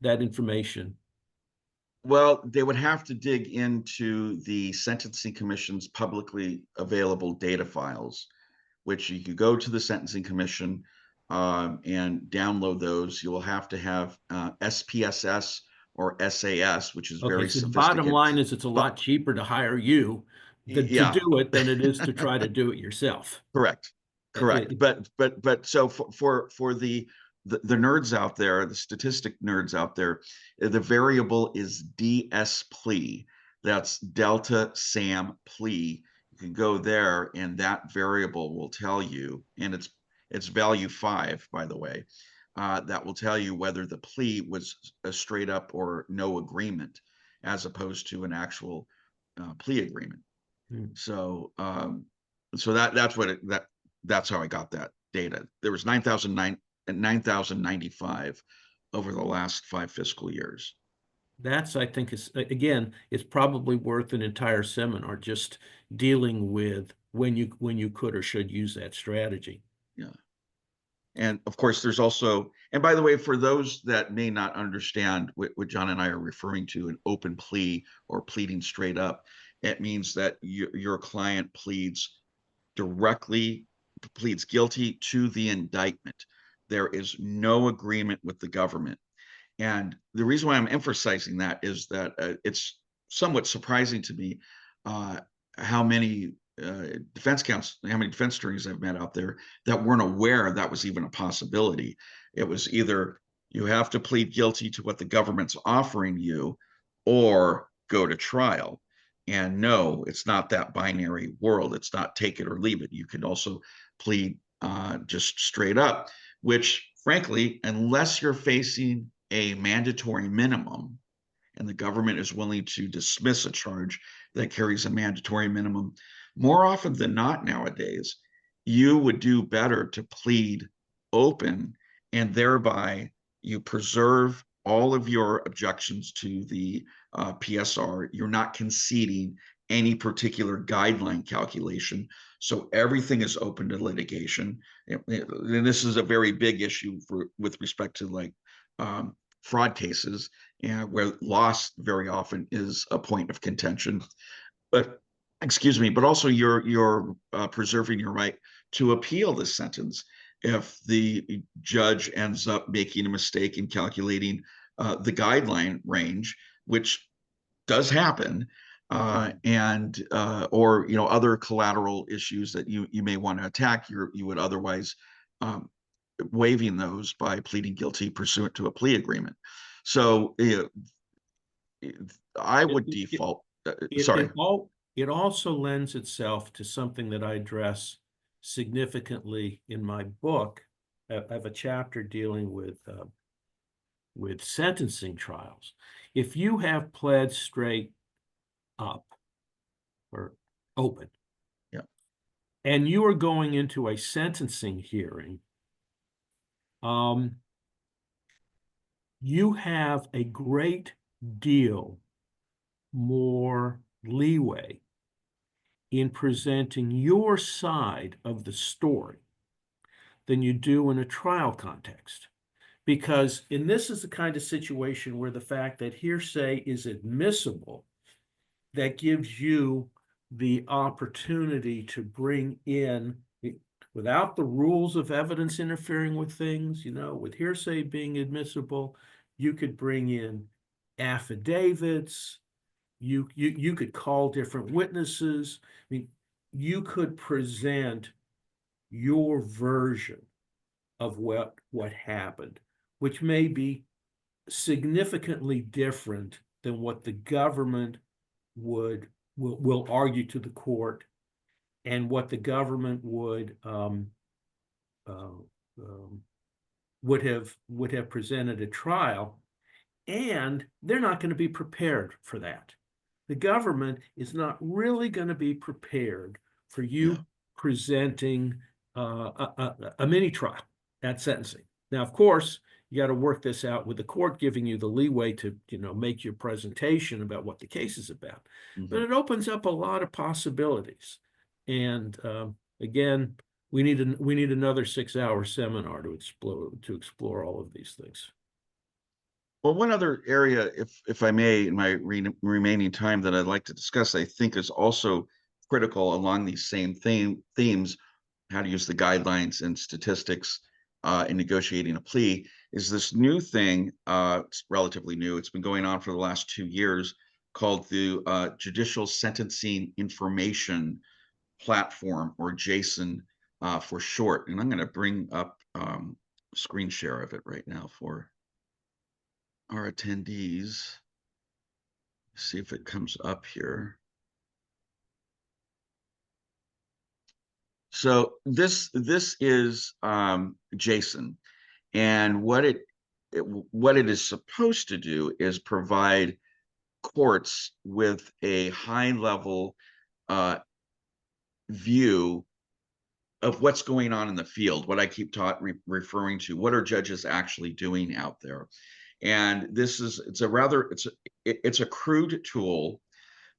that information? well, they would have to dig into the Sentencing Commission's publicly available data files, which you could go to the Sentencing Commission and download those. You will have to have SPSS or SAS, which is very So the sophisticated. bottom line is it's a lot cheaper to hire you to do it than it is to try to do it yourself. Correct. But so for the nerds out there, the statistic nerds out there, the variable is DS plea. That's Delta Sam plea. You can go there, and that variable will tell you, and it's value 5, by the way. That will tell you whether the plea was a straight up or no agreement, as opposed to an actual plea agreement. So that's how I got that data. There was 9,095 over the last 5 fiscal years. That's, I think, it's probably worth an entire seminar just dealing with when you could or should use that strategy. Yeah. And of course, there's also, and by the way, for those that may not understand what John and I are referring to, an open plea or pleading straight up, it means that your client pleads guilty to the indictment. There is no agreement with the government. And the reason why I'm emphasizing that is that it's somewhat surprising to me how many defense attorneys I've met out there that weren't aware that was even a possibility. It was either you have to plead guilty to what the government's offering you, or go to trial. And no, it's not that binary world. It's not take it or leave it. You can also plead just straight up, which frankly, unless you're facing a mandatory minimum and the government is willing to dismiss a charge that carries a mandatory minimum, more often than not nowadays, you would do better to plead open, and thereby you preserve all of your objections to the PSR. You're not conceding any particular guideline calculation. So everything is open to litigation. And this is a very big issue with respect to like fraud cases, and where loss very often is a point of contention. But excuse me, but also you're preserving your right to appeal the sentence if the judge ends up making a mistake in calculating the guideline range, which does happen, and or other collateral issues that you may want to attack. You would otherwise waiving those by pleading guilty pursuant to a plea agreement. So I would default. Sorry. It also lends itself to something that I address significantly in my book. I have a chapter dealing with sentencing trials. If you have pled straight up or open, yeah, and you are going into a sentencing hearing, you have a great deal more leeway in presenting your side of the story than you do in a trial context. Because this is the kind of situation where the fact that hearsay is admissible, that gives you the opportunity to bring in, without the rules of evidence interfering with things, with hearsay being admissible, you could bring in affidavits, you could call different witnesses. I mean, you could present your version of what happened, which may be significantly different than what the government will argue to the court, and what the government would have presented at trial. And they're not going to be prepared for that. The government is not really going to be prepared for you presenting a mini trial at sentencing. Now, of course, you got to work this out with the court giving you the leeway to, make your presentation about what the case is about. Mm-hmm. But it opens up a lot of possibilities. And again, we need another 6-hour seminar to explore all of these things. Well, one other area, if I may, in my remaining time, that I'd like to discuss, I think is also critical along these same themes, how to use the guidelines and statistics in negotiating a plea, is this new thing. It's relatively new. It's been going on for the last 2 years, called the Judicial Sentencing Information Platform, or JSIN for short. And I'm going to bring up screen share of it right now for our attendees. See if it comes up here. So this is JSIN, and what it is supposed to do is provide courts with a high level view of what's going on in the field. What I keep referring to, what are judges actually doing out there? And it's a crude tool,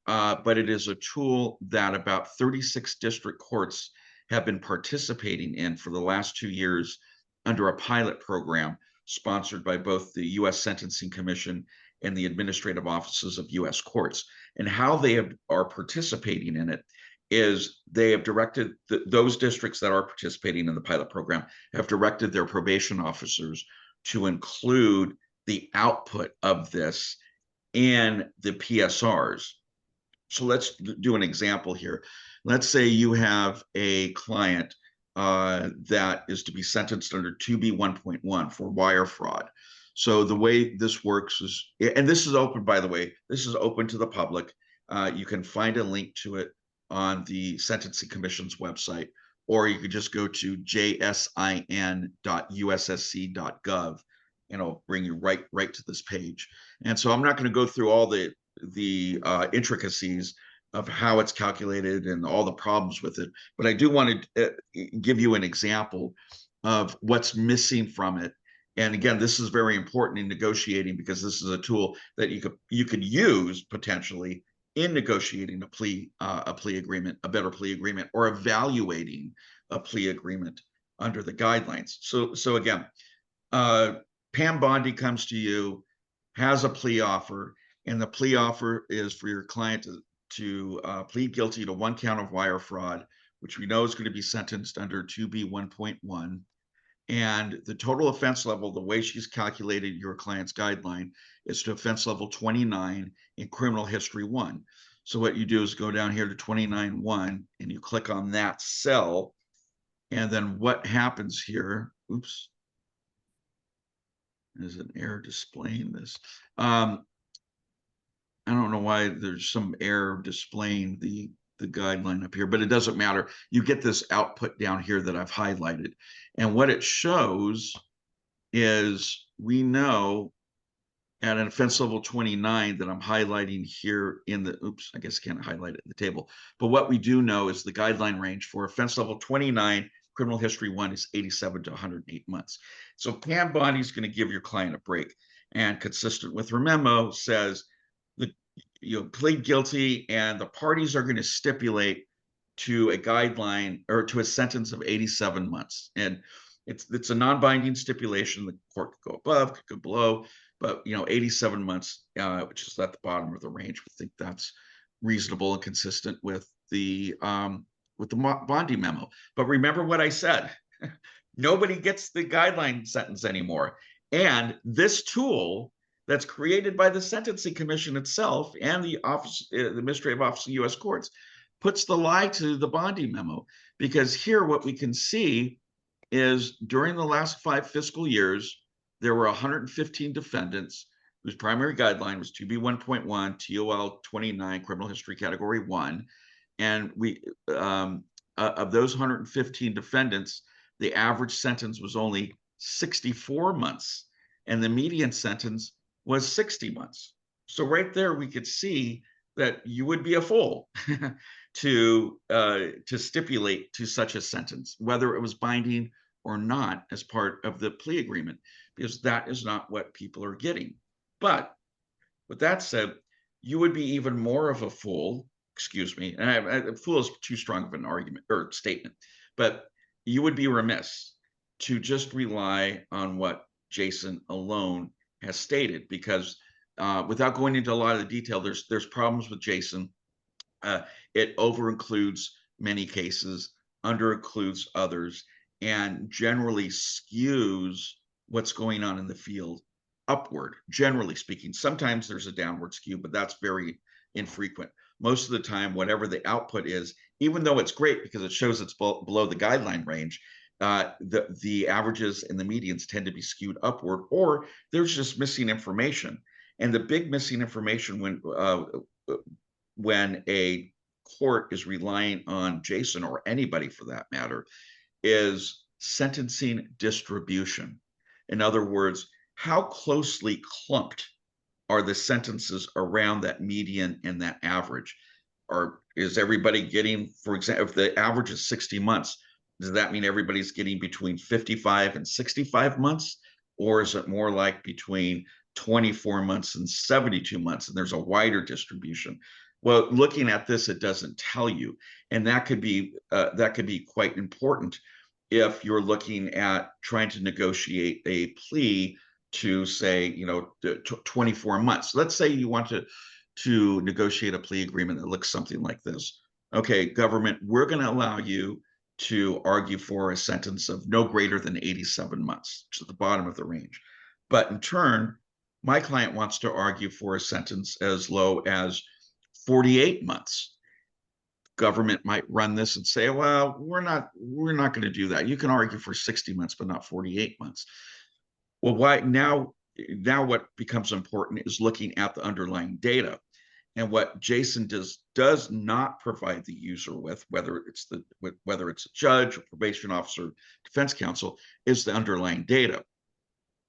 but it is a tool that about 36 district courts have been participating in for the last 2 years under a pilot program sponsored by both the U.S. Sentencing Commission and the administrative offices of U.S. courts. And how they are participating in it is they have directed those districts that are participating in the pilot program have directed their probation officers to include the output of this in the PSRs. So let's do an example here. Let's say you have a client that is to be sentenced under 2B1.1 for wire fraud. So the way this works is, and this is open, by the way, this is open to the public. You can find a link to it on the Sentencing Commission's website, or you could just go to jsin.ussc.gov, and it'll bring you right to this page. And so I'm not going to go through all the intricacies of how it's calculated and all the problems with it, but I do want to give you an example of what's missing from it. And again, this is very important in negotiating, because this is a tool that you could use potentially in negotiating a plea agreement, a better plea agreement, or evaluating a plea agreement under the guidelines. So again, Pam Bondi comes to you, has a plea offer, and the plea offer is for your client to plead guilty to 1 count of wire fraud, which we know is going to be sentenced under 2B 1.1. And the total offense level, the way she's calculated your client's guideline, is to offense level 29 in criminal history 1. So what you do is go down here to 29.1 and you click on that cell. And then what happens here, oops, there's an error displaying this. I don't know why there's some error displaying the guideline up here, but it doesn't matter. You get this output down here that I've highlighted. And what it shows is, we know at an offense level 29 that I'm highlighting here in the, oops, I guess I can't highlight it in the table. But what we do know is the guideline range for offense level 29, criminal history 1, is 87 to 108 months. So Pam Bondi is going to give your client a break, and consistent with her memo says, you plead guilty and the parties are going to stipulate to a guideline or to a sentence of 87 months. And it's a non-binding stipulation. The court could go above, could go below, but 87 months, which is at the bottom of the range. We think that's reasonable and consistent with the Bondi memo. But remember what I said, nobody gets the guideline sentence anymore. And this tool that's created by the Sentencing Commission itself and the Administrative Office of U.S. Courts puts the lie to the Bondi memo, because here what we can see is during the last 5 fiscal years, there were 115 defendants whose primary guideline was 2B 1.1, TOL 29, criminal history category 1. And we of those 115 defendants, the average sentence was only 64 months, and the median sentence was 60 months. So right there, we could see that you would be a fool to stipulate to such a sentence, whether it was binding or not, as part of the plea agreement, because that is not what people are getting. But with that said, you would be even more of a fool, excuse me, and fool is too strong of an argument or statement, but you would be remiss to just rely on what Jason alone has stated, because without going into a lot of the detail, there's problems with Jason. It over includes many cases, under includes others, and generally skews what's going on in the field upward, generally speaking. Sometimes there's a downward skew, but that's very infrequent. Most of the time, whatever the output is, even though it's great because it shows it's below the guideline range, the averages and the medians tend to be skewed upward, or there's just missing information. And the big missing information when a court is relying on Jason, or anybody for that matter, is sentencing distribution. In other words, how closely clumped are the sentences around that median and that average? Or is everybody getting, for example, if the average is 60 months, does that mean everybody's getting between 55 and 65 months? Or is it more like between 24 months and 72 months, and there's a wider distribution? Well, looking at this, it doesn't tell you. And that could be quite important if you're looking at trying to negotiate a plea to, say, 24 months. Let's say you want to negotiate a plea agreement that looks something like this. Okay, government, we're going to allow you to argue for a sentence of no greater than 87 months, which is the bottom of the range. But in turn, my client wants to argue for a sentence as low as 48 months. Government might run this and say, well, we're not going to do that. You can argue for 60 months, but not 48 months. Well, why now? now what becomes important is looking at the underlying data. And what Jason does not provide the user with, whether it's a judge, a probation officer, defense counsel, is the underlying data.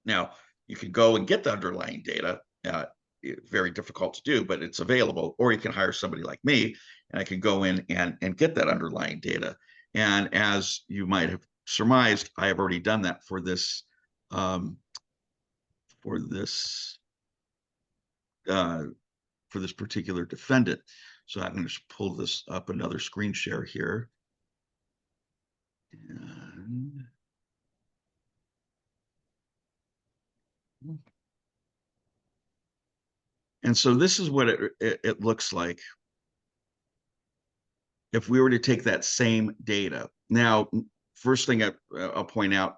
Now, you can go and get the underlying data. Very difficult to do, but it's available. Or you can hire somebody like me, and I can go in and get that underlying data. And as you might have surmised, I have already done that for this particular defendant. So I'm going to pull this up another screen share here. And so this is what it looks like if we were to take that same data. Now, first thing I'll point out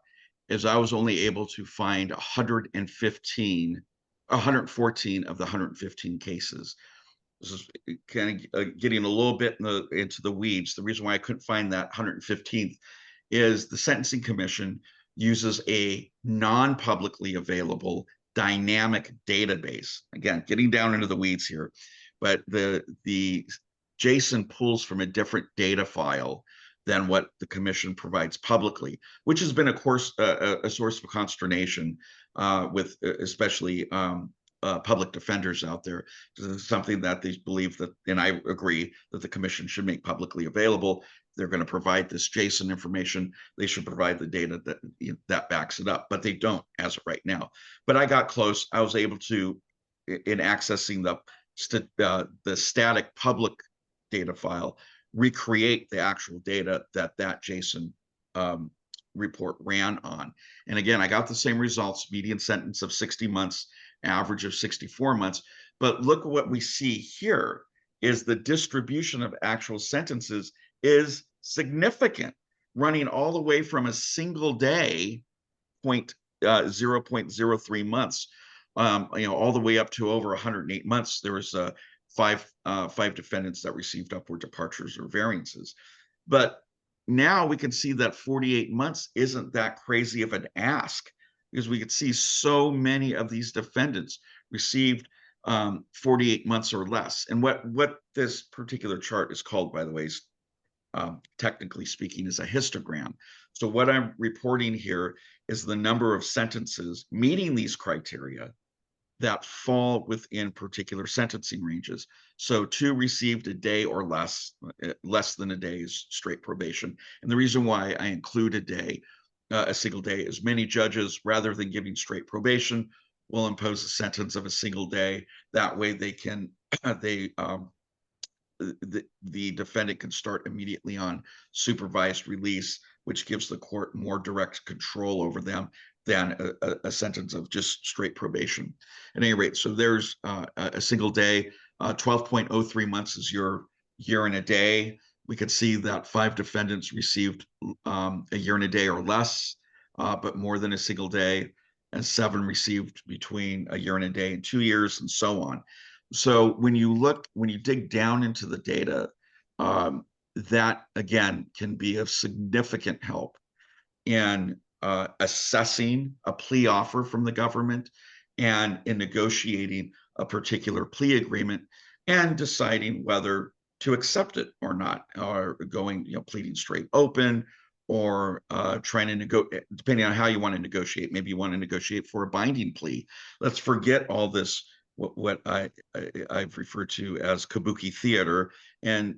is I was only able to find 114 of the 115 cases. This is kind of getting a little bit into the weeds. The reason why I couldn't find that 115th is the Sentencing Commission uses a non-publicly available dynamic database. Again, getting down into the weeds here, but the JSON pulls from a different data file than what the commission provides publicly, which has been, of course, a source of consternation with especially public defenders out there. This is something that they believe that, and I agree, that the commission should make publicly available. They're going to provide this JSON information. They should provide the data that backs it up, but they don't as of right now. But I got close. I was able to, in accessing the static public data file, recreate the actual data that JSON report ran on. And again, I got the same results: median sentence of 60 months, average of 64 months. But look at what we see here is the distribution of actual sentences is significant, running all the way from a single day 0.03 months, all the way up to over 108 months. There was five defendants that received upward departures or variances. But now we can see that 48 months isn't that crazy of an ask, because we could see so many of these defendants received 48 months or less. And what this particular chart is called, by the way, is technically speaking, is a histogram. So what I'm reporting here is the number of sentences meeting these criteria that fall within particular sentencing ranges. So 2 received a day or less than a day's straight probation. And the reason why I include a single day is many judges, rather than giving straight probation, will impose a sentence of a single day. That way they can, the defendant can start immediately on supervised release, which gives the court more direct control over them than a sentence of just straight probation. At any rate, so there's a single day. 12.03 months is your year and a day. We could see that 5 defendants received a year and a day or less, but more than a single day, and 7 received between a year and a day and 2 years, and so on. So when you dig down into the data, that again can be of significant help in assessing a plea offer from the government and in negotiating a particular plea agreement and deciding whether to accept it or not, or going, pleading straight open, or trying to negotiate, depending on how you want to negotiate. Maybe you want to negotiate for a binding plea. Let's forget all this, what I've referred to as kabuki theater, and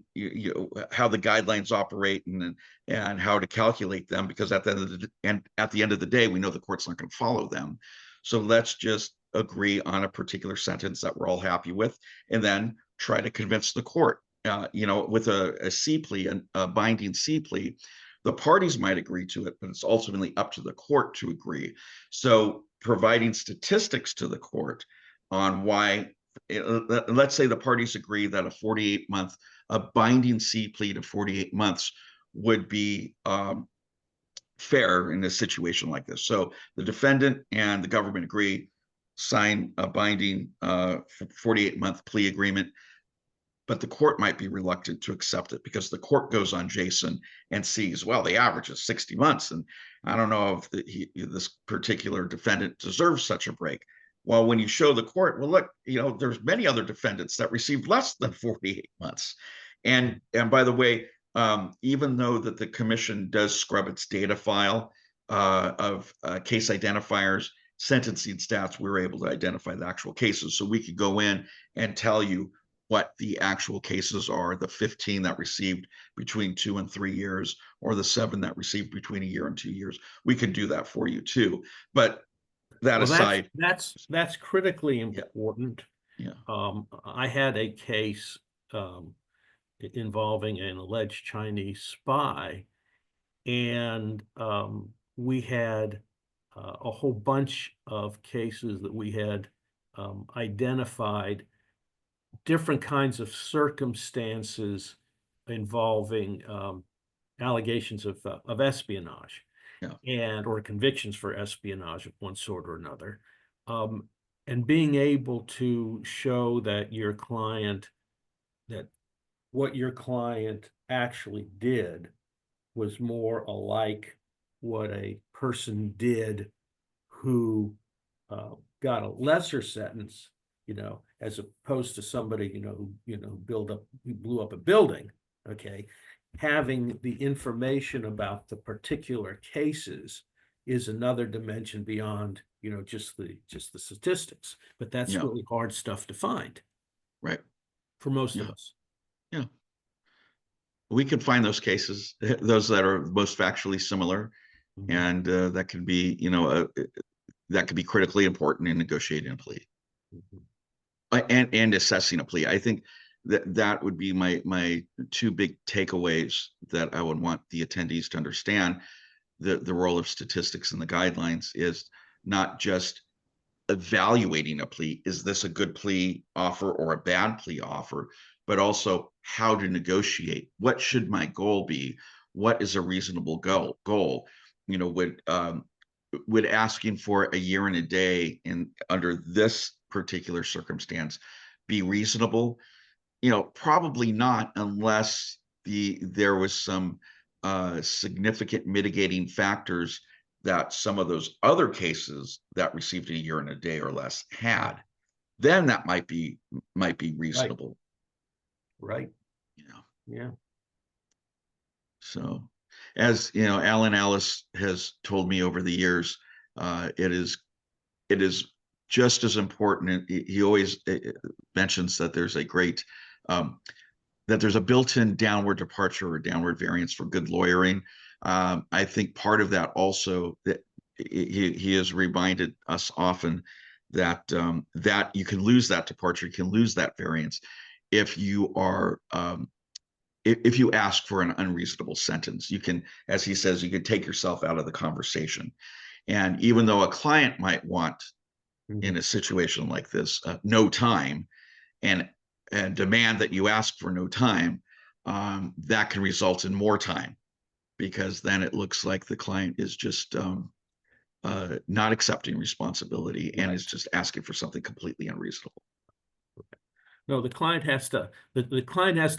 how the guidelines operate and how to calculate them, because at the end of the day, we know the court's not going to follow them. So let's just agree on a particular sentence that we're all happy with, and then try to convince the court. With a C plea, a binding C plea, the parties might agree to it, but it's ultimately up to the court to agree. So providing statistics to the court on why, let's say the parties agree that a 48-month, a binding C plea to 48 months would be fair in a situation like this. So the defendant and the government agree, sign a binding 48-month plea agreement, but the court might be reluctant to accept it because the court goes on JSON and sees, well, the average is 60 months. And I don't know if this particular defendant deserves such a break. Well, when you show the court, well, look, there's many other defendants that received less than 48 months. And by the way, even though that the commission does scrub its data file of case identifiers, sentencing stats, we were able to identify the actual cases. So we could go in and tell you what the actual cases are, the 15 that received between 2 and 3 years, or the 7 that received between 1 year and 2 years. We could do that for you too. But that Well, aside, that's critically important. Yeah. I had a case involving an alleged Chinese spy, and we had a whole bunch of cases that we had identified different kinds of circumstances involving allegations of espionage. Yeah. Or convictions for espionage of one sort or another. And being able to show that what your client actually did was more alike what a person did who got a lesser sentence, as opposed to somebody, who blew up a building, okay? Having the information about the particular cases is another dimension beyond, just the statistics. But that's really hard stuff to find. Right. For most of us. Yeah. We can find those cases, those that are most factually similar, and that could be, that could be critically important in negotiating a plea. And assessing a plea. I think that would be my 2 big takeaways that I would want the attendees to understand. The role of statistics in the guidelines is not just evaluating a plea. Is this a good plea offer or a bad plea offer? But also how to negotiate. What should my goal be? What is a reasonable goal? Would asking for 1 year and a day under this particular circumstance be reasonable? Probably not, unless there was some significant mitigating factors that some of those other cases that received 1 year and a day or less had. Then that might be reasonable. Right. Yeah. So, as Alan Ellis has told me over the years, it is just as important. He always mentions that there's a great that there's a built-in downward departure or downward variance for good lawyering. I think part of that also, that he has reminded us often that that you can lose that departure, you can lose that variance if you are if you ask for an unreasonable sentence. You can, as he says, you can take yourself out of the conversation. And even though a client might want, in a situation like this, no time, and demand that you ask for no time, that can result in more time, because then it looks like the client is just not accepting responsibility and is just asking for something completely unreasonable. No, the client has to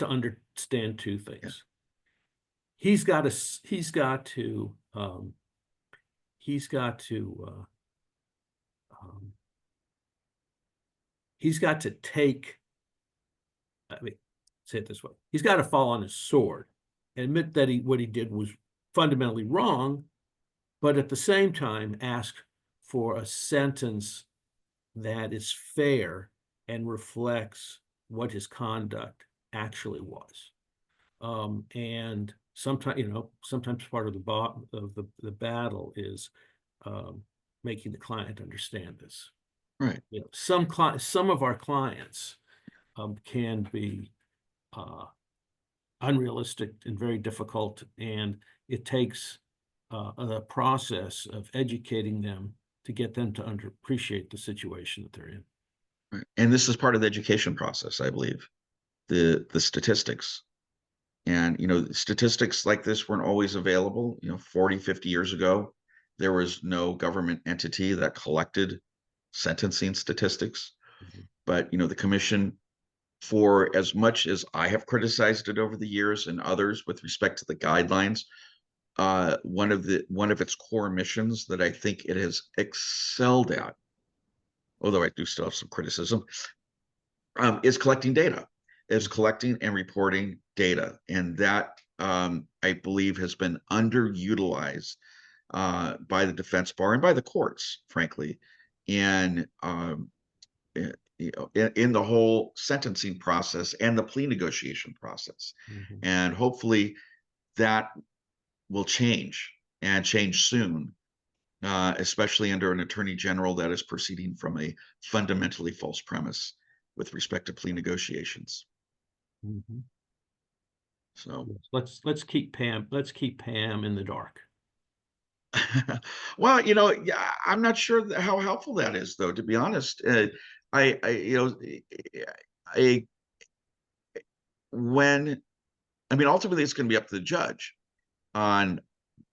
understand 2 things. He's got to take, say it this way, he's got to fall on his sword and admit that what he did was fundamentally wrong, but at the same time ask for a sentence that is fair and reflects what his conduct actually was. And sometimes part of the battle is making the client understand this. Right. Some of our clients can be unrealistic and very difficult, and it takes a process of educating them to get them to appreciate the situation that they're in. Right. And this is part of the education process, I believe, the statistics. And, statistics like this weren't always available. 40, 50 years ago, there was no government entity that collected sentencing statistics. But, the commission, for as much as I have criticized it over the years and others with respect to the guidelines, one of its core missions that I think it has excelled at although I do still have some criticism, is collecting data, is collecting and reporting data. And that, I believe, has been underutilized by the defense bar and by the courts, frankly, in in the whole sentencing process and the plea negotiation process. Mhm. And hopefully that will change and change soon, especially under an attorney general that is proceeding from a fundamentally false premise with respect to plea negotiations. Mhm. So, Yes, let's keep Pam in the dark. well, yeah, I'm not sure how helpful that is, though, to be honest. I, when, I mean, ultimately it's going to be up to the judge on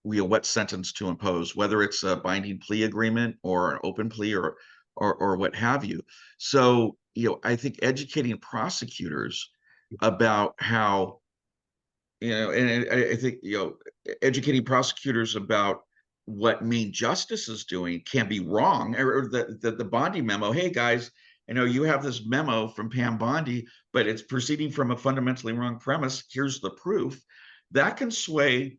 what sentence to impose, whether it's a binding plea agreement or an open plea or what have you. So, I think educating prosecutors about how, and I think, educating prosecutors about what Main Justice is doing can be wrong, or the Bondi memo. Hey guys, I know you have this memo from Pam Bondi, but it's proceeding from a fundamentally wrong premise. Here's the proof. That can sway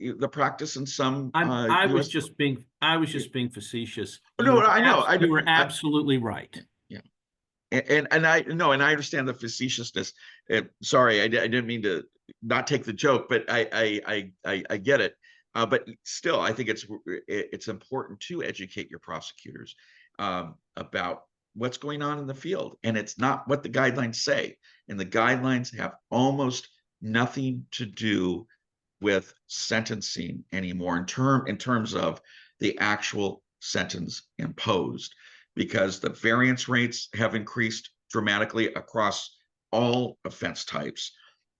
the practice in some I was US. just being facetious. No, I know. You were absolutely right. Yeah. And I know, and I understand the facetiousness. Sorry, I didn't mean to not take the joke, but I get it. But still, I think it's important to educate your prosecutors about what's going on in the field, and it's not what the guidelines say. And the guidelines have almost nothing to do with sentencing anymore in terms of the actual sentence imposed, because the variance rates have increased dramatically across all offense types,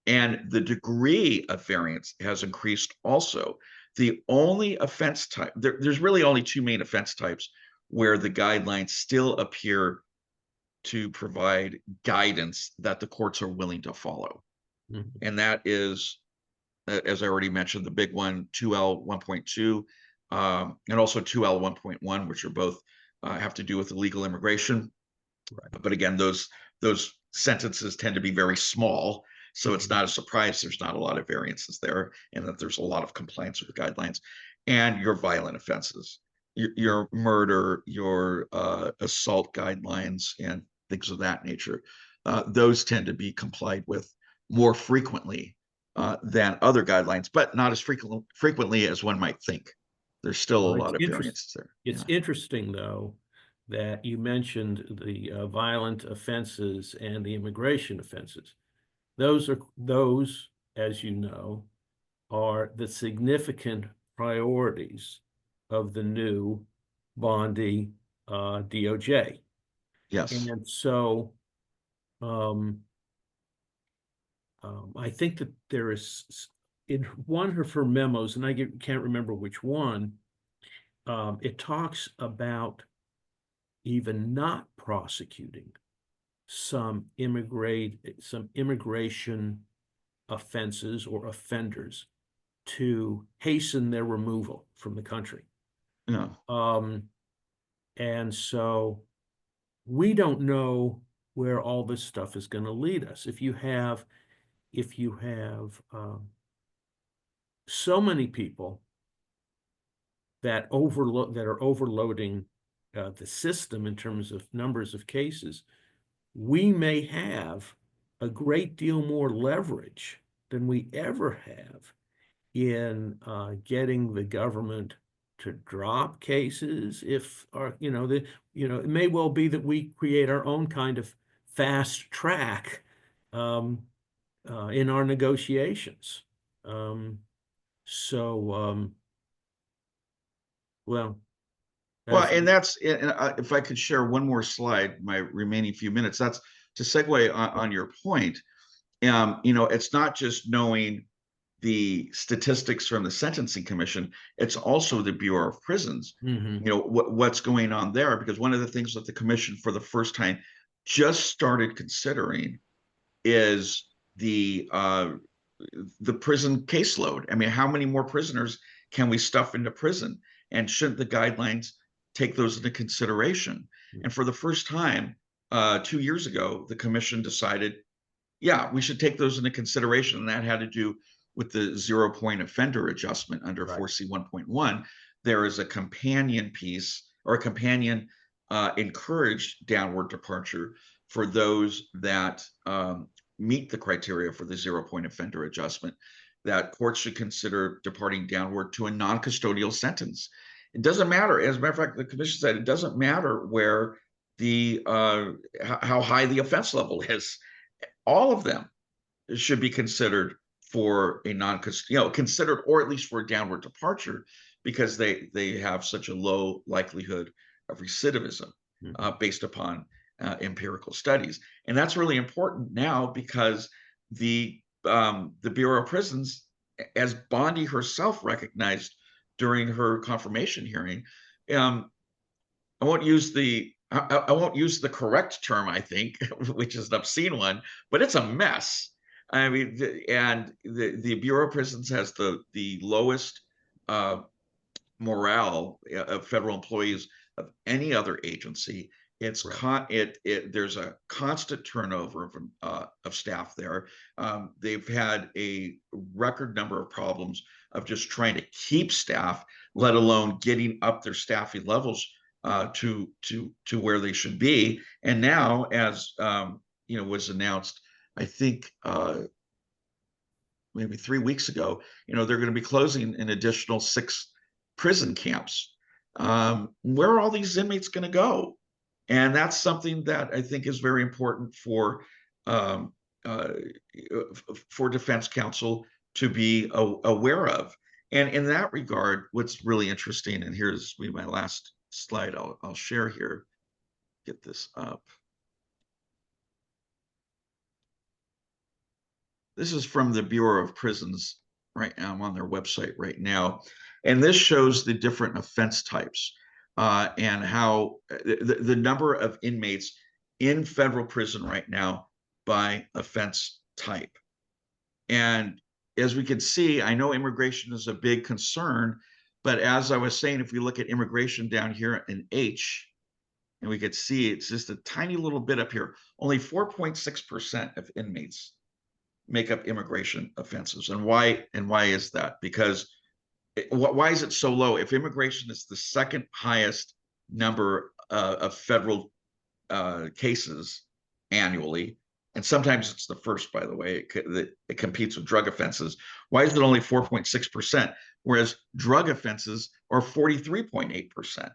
and the degree of variance has increased also. The only offense type, there's really only two main offense types where the guidelines still appear to provide guidance that the courts are willing to follow. Mhm. And that is, as I already mentioned, the big one, 2L 1.2, and also 2L 1.1, which are both have to do with illegal immigration. Right. But again, those sentences tend to be very small, so it's not a surprise there's not a lot of variances there, and that there's a lot of compliance with the guidelines. And your violent offenses, your murder, your assault guidelines, and things of that nature, those tend to be complied with more frequently than other guidelines, but not as frequently as one might think. There's still a Well, lot of variances there. It's interesting, though, that you mentioned the violent offenses and the immigration offenses. Those, as you know, are the significant priorities of the new Bondi DOJ. Yes. And so I think that there is, in one of her memos, and I can't remember which one, it talks about even not prosecuting some immigration offenses or offenders to hasten their removal from the country. Yeah. And so we don't know where all this stuff is going to lead us. If you have so many people that are overloading the system in terms of numbers of cases, we may have a great deal more leverage than we ever have in getting the government to drop cases. If it may well be that we create our own kind of fast track in our negotiations. Well, And that's, and if I could share one more slide, my remaining few minutes, that's to segue on your point. It's not just knowing the statistics from the Sentencing Commission, it's also the Bureau of Prisons. What's going on there, because one of the things that the commission for the first time just started considering is the prison caseload. I mean, how many more prisoners can we stuff into prison? And shouldn't the guidelines take those into consideration. And for the first time, 2 years ago, the commission decided, yeah, we should take those into consideration. And that had to do with the 0-point offender adjustment under Right. 4C 1.1. There is a companion piece or a companion encouraged downward departure for those that meet the criteria for the 0-point offender adjustment, that courts should consider departing downward to a non-custodial sentence. It doesn't matter. As a matter of fact, the commission said it doesn't matter where the how high the offense level is. All of them should be considered for a considered, or at least for a downward departure, because they have such a low likelihood of recidivism based upon empirical studies. And that's really important now because the Bureau of Prisons, as Bondi herself recognized during her confirmation hearing, I won't use the correct term, I think, which is an obscene one, but it's a mess. I mean, the Bureau of Prisons has the lowest morale of federal employees of any other agency. It's there's a constant turnover of staff there. They've had a record number of problems of just trying to keep staff, let alone getting up their staffing levels to where they should be. And now, as was announced, I think maybe 3 weeks ago, they're going to be closing an additional 6 prison camps. Where are all these inmates going to go? And that's something that I think is very important for defense counsel to be aware of. And in that regard, what's really interesting, and here's my last slide I'll share here, get this up. This is from the Bureau of Prisons right now. I'm on their website right now. And this shows the different offense types and how the number of inmates in federal prison right now by offense type. And as we can see, I know immigration is a big concern, but as I was saying, if we look at immigration down here in H, and we could see it's just a tiny little bit up here, only 4.6% of inmates make up immigration offenses. And why is that? Because why is it so low? If immigration is the second highest number of federal cases annually, and sometimes it's the first, by the way, it competes with drug offenses. Why is it only 4.6%, whereas drug offenses are 43.8%?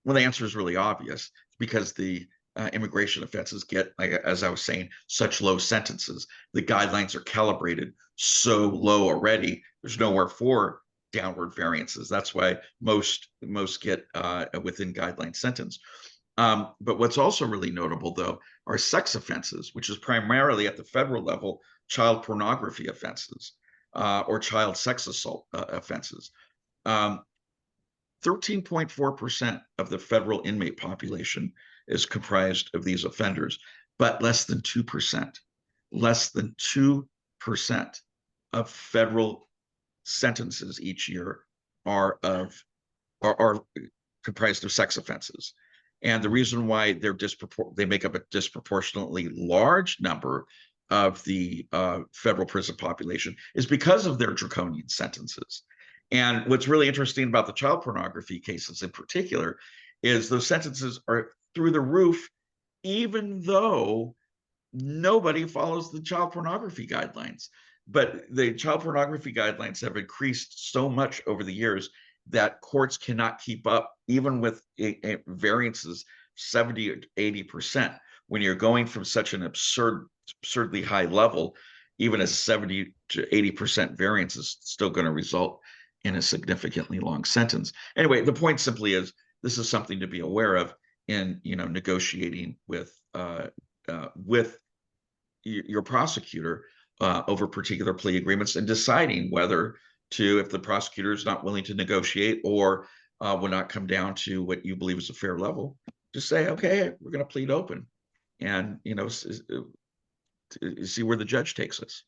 Well, the answer is really obvious. It's because the immigration offenses get, like, as I was saying, such low sentences. The guidelines are calibrated so low already. There's nowhere for downward variances. That's why most get within guideline sentence. But what's also really notable, though, are sex offenses, which is primarily at the federal level, child pornography offenses or child sex assault offenses. 13.4% of the federal inmate population is comprised of these offenders, but less than 2% of federal sentences each year are comprised of sex offenses. And the reason why they make up a disproportionately large number of the federal prison population is because of their draconian sentences. And what's really interesting about the child pornography cases in particular is those sentences are through the roof, even though nobody follows the child pornography guidelines. But the child pornography guidelines have increased so much over the years that courts cannot keep up, even with variances 70 or 80%. When you're going from such an absurdly high level, even a 70 to 80% variance is still going to result in a significantly long sentence. Anyway, the point simply is this is something to be aware of in negotiating with your prosecutor over particular plea agreements, and deciding whether to, if the prosecutor is not willing to negotiate or will not come down to what you believe is a fair level, just say, okay, we're going to plead open, and see where the judge takes us.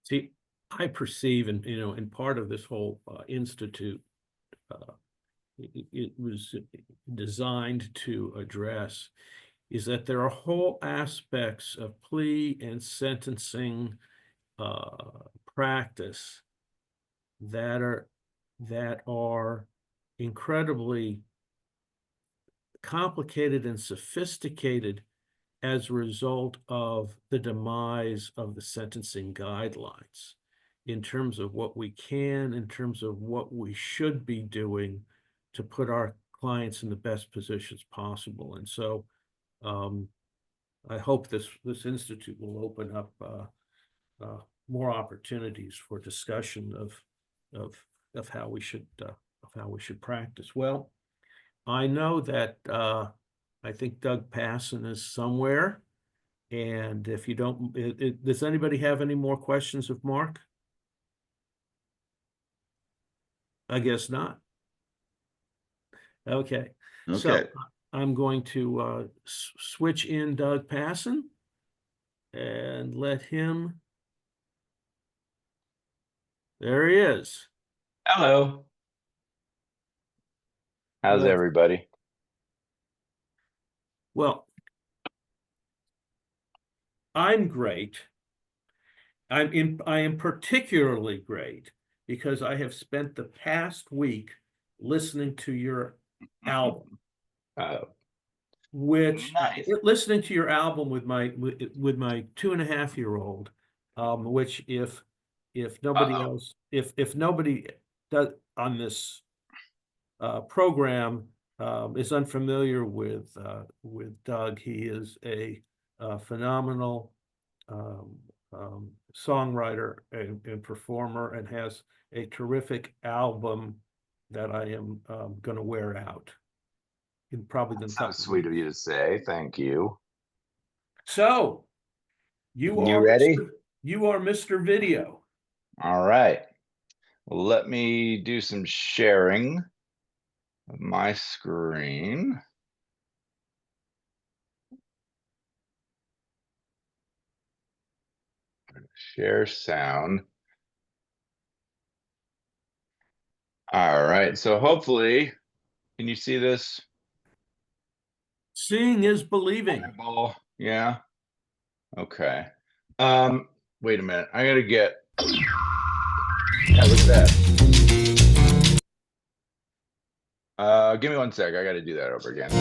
See, I perceive, and in part of this whole institute, it was designed to address is that there are whole aspects of plea and sentencing practice that are incredibly complicated and sophisticated as a result of the demise of the sentencing guidelines in terms of what we can, in terms of what we should be doing to put our clients in the best positions possible. And so I hope this institute will open up more opportunities for discussion of how we should practice. Well, I know that I think Doug Passon is somewhere, and if you don't, does anybody have any more questions of Mark? I guess not. Okay. So Okay. I'm going to switch in Doug Passon and let him. There he is. Hello. How's Well- everybody? Well, I'm great. I am particularly great because I have spent the past week listening to your album, which Nice. listening to your album with my 2.5-year-old, which if nobody Uh-oh. else, if nobody does on this program is unfamiliar with Doug, he is a phenomenal songwriter and performer, and has a terrific album that I am going to wear out in probably the So sweet of you to say. Thank you. So you You are ready? You are Mr. Video. All right. Well, let me do some sharing of my screen. Share sound. All right. So hopefully, can you see this? Seeing is believing. Eyeball? Yeah. Okay. Wait a minute. I gotta get. Yeah, look at that. Give me 1 sec. I gotta do that over again.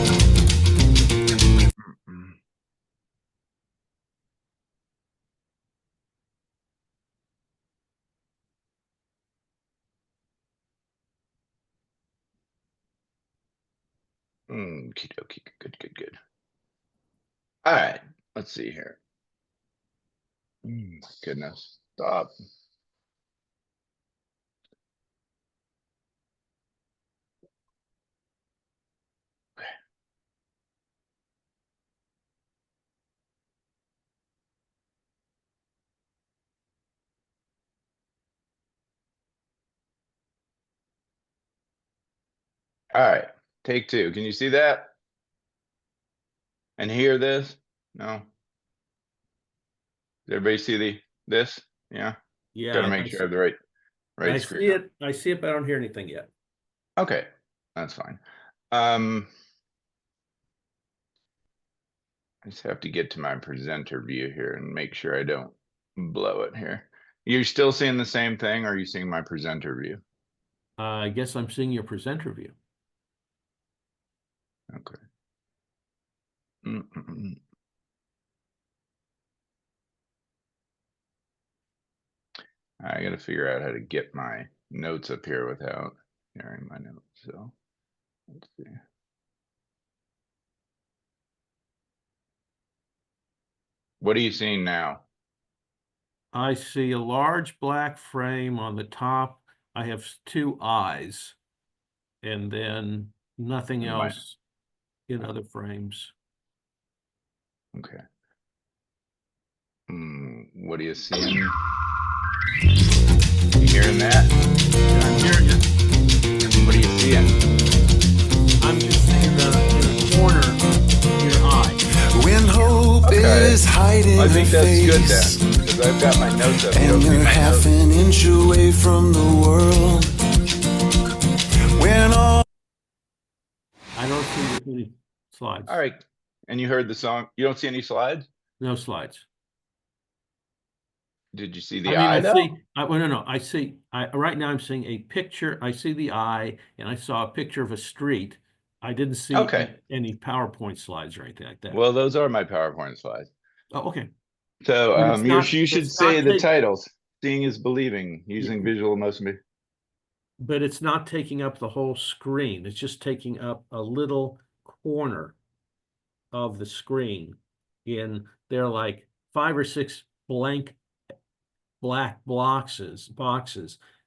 Okie dokie. Good. All right. Let's see here. My goodness. Stop. All right. Take two. Can you see that? And hear this? No. Does everybody see this? Yeah. Yeah, Gotta make sure I have the right I screen. see it. I see it, but I don't hear anything yet. Okay, that's fine. I just have to get to my presenter view here and make sure I don't blow it here. You're still seeing the same thing, or are you seeing my presenter view? I guess I'm seeing your presenter view. Okay. Mm-mm-mm. I gotta figure out how to get my notes up here without sharing my notes. So let's see. What are you seeing now? I see a large black frame on the top. I have two eyes, and then nothing And mine. else in other frames. Okay. What are you seeing? You hearing that? I'm hearing it. What are you seeing? I'm just seeing the corner of your eye. When hope Okay. is hiding I think her that's good face, then, because I've got my notes up. You don't and see you're my half notes. an inch away from the world. When all slides. All right. And you heard the song. You don't see any slides? No slides. Did you see the I mean, eye I though? see, well, no, I see, right now I'm seeing a picture, I see the eye, and I saw a picture of a street. I didn't see Okay. any PowerPoint slides or anything like that. Well, those are my PowerPoint slides. Oh, okay. So But it's not- you should it's say not the take- titles. Seeing is believing, using visual emotion. But it's not taking up the whole screen. It's just taking up a little corner of the screen. They're like 5 or 6 blank black boxes,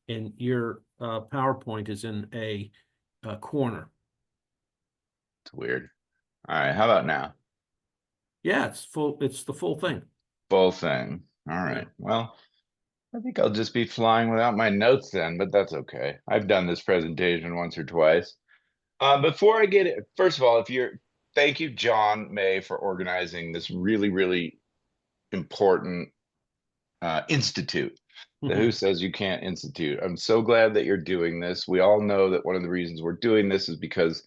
and your PowerPoint is in a corner. It's weird. All right. How about now? Yeah, it's full. It's the full thing. Full thing. All right. Well, I think I'll just be flying without my notes then, but that's okay. I've done this presentation once or twice. Before I get it, first of all, thank you, John May, for organizing this really, really important institute. The Who Says You Can't Institute. I'm so glad that you're doing this. We all know that one of the reasons we're doing this is because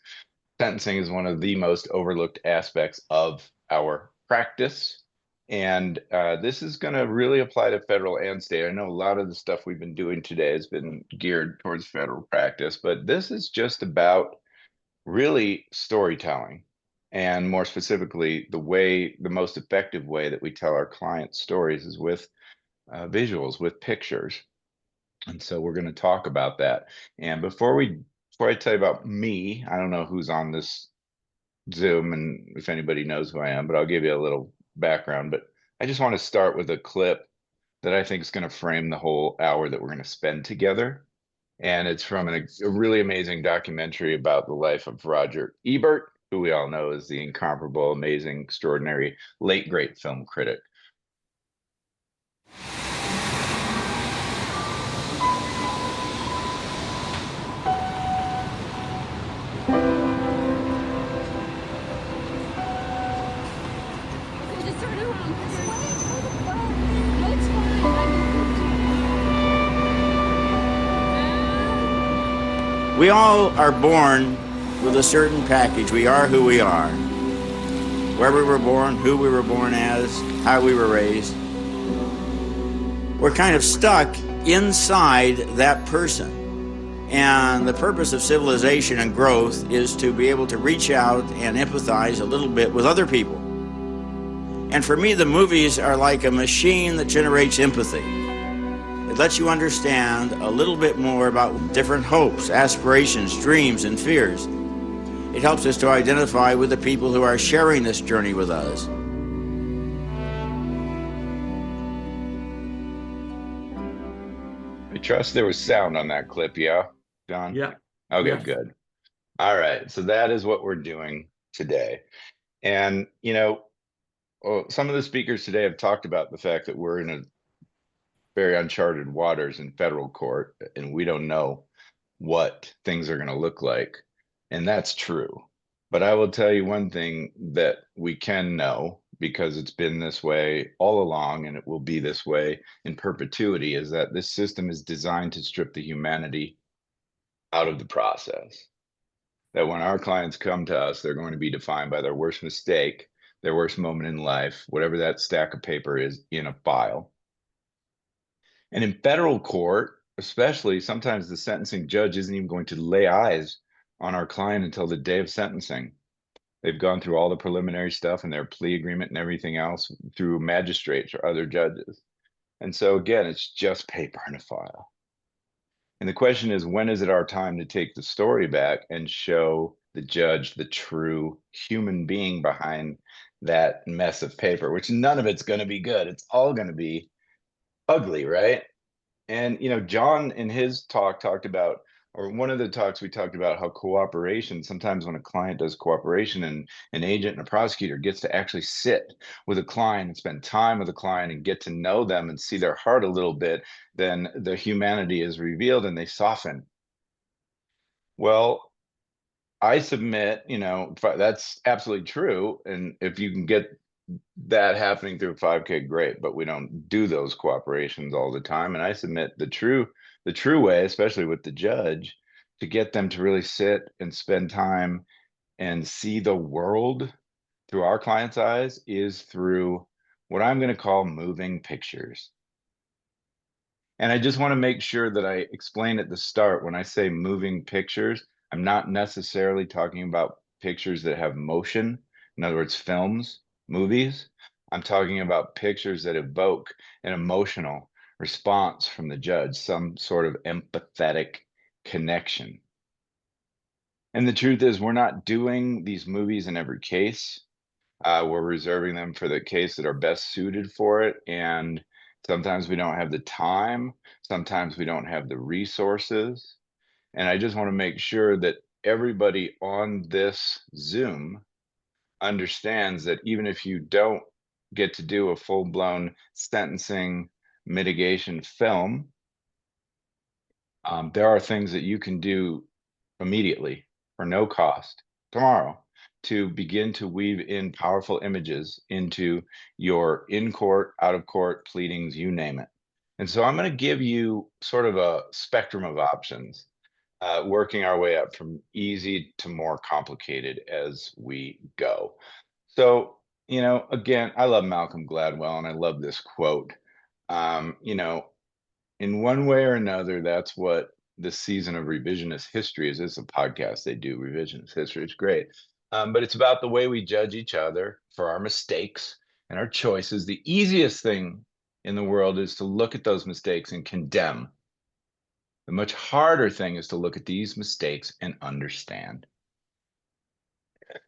sentencing is one of the most overlooked aspects of our practice. And this is going to really apply to federal and state. I know a lot of the stuff we've been doing today has been geared towards federal practice, but this is just about really storytelling. And more specifically, the most effective way that we tell our clients' stories is with visuals, with pictures. And so we're going to talk about that. And before I tell you about me, I don't know who's on this Zoom and if anybody knows who I am, but I'll give you a little background. But I just want to start with a clip that I think is going to frame the whole hour that we're going to spend together. And it's from a really amazing documentary about the life of Roger Ebert, who we all know is the incomparable, amazing, extraordinary, late great film critic. Just turn around this way. No, it's fine. We all are born with a certain package. We are who we are. Where we were born, who we were born as, how we were raised. We're kind of stuck inside that person. And the purpose of civilization and growth is to be able to reach out and empathize a little bit with other people. And for me, the movies are like a machine that generates empathy. It lets you understand a little bit more about different hopes, aspirations, dreams, and fears. It helps us to identify with the people who are sharing this journey with us. I trust there was sound on that clip, yeah, John? Yeah. Okay, Yes. good. All right, so that is what we're doing today. And, some of the speakers today have talked about the fact that we're in a very uncharted waters in federal court, and we don't know what things are going to look like. And that's true. But I will tell you one thing that we can know, because it's been this way all along and it will be this way in perpetuity, is that this system is designed to strip the humanity out of the process. That when our clients come to us, they're going to be defined by their worst mistake, their worst moment in life, whatever that stack of paper is in a file. And in federal court, especially, sometimes the sentencing judge isn't even going to lay eyes on our client until the day of sentencing. They've gone through all the preliminary stuff and their plea agreement and everything else through magistrates or other judges. And so again, it's just paper in a file. And the question is, when is it our time to take the story back and show the judge the true human being behind that mess of paper, which none of it's going to be good. It's all going to be ugly, right? And, John in his talk talked about, or one of the talks we talked about how cooperation, sometimes when a client does cooperation and an agent and a prosecutor gets to actually sit with a client and spend time with a client and get to know them and see their heart a little bit, then the humanity is revealed and they soften. Well, I submit, that's absolutely true. And if you can get that happening through a 5K, great, but we don't do those cooperations all the time. And I submit the true way, especially with the judge, to get them to really sit and spend time and see the world through our clients' eyes is through what I'm going to call moving pictures. And I just want to make sure that I explain at the start, when I say moving pictures, I'm not necessarily talking about pictures that have motion. In other words, films, movies. I'm talking about pictures that evoke an emotional response from the judge, some sort of empathetic connection. And the truth is, we're not doing these movies in every case. We're reserving them for the case that are best suited for it. And sometimes we don't have the time. Sometimes we don't have the resources. And I just want to make sure that everybody on this Zoom understands that even if you don't get to do a full-blown sentencing mitigation film, there are things that you can do immediately for no cost tomorrow to begin to weave in powerful images into your in-court, out-of-court pleadings, you name it. And so I'm going to give you sort of a spectrum of options, working our way up from easy to more complicated as we go. So, you know, again, I love Malcolm Gladwell and I love this quote. You know, in one way or another, that's what this season of revisionist history is. It's a podcast they do, revisionist history. It's great. But it's about the way we judge each other for our mistakes and our choices. The easiest thing in the world is to look at those mistakes and condemn. The much harder thing is to look at these mistakes and understand.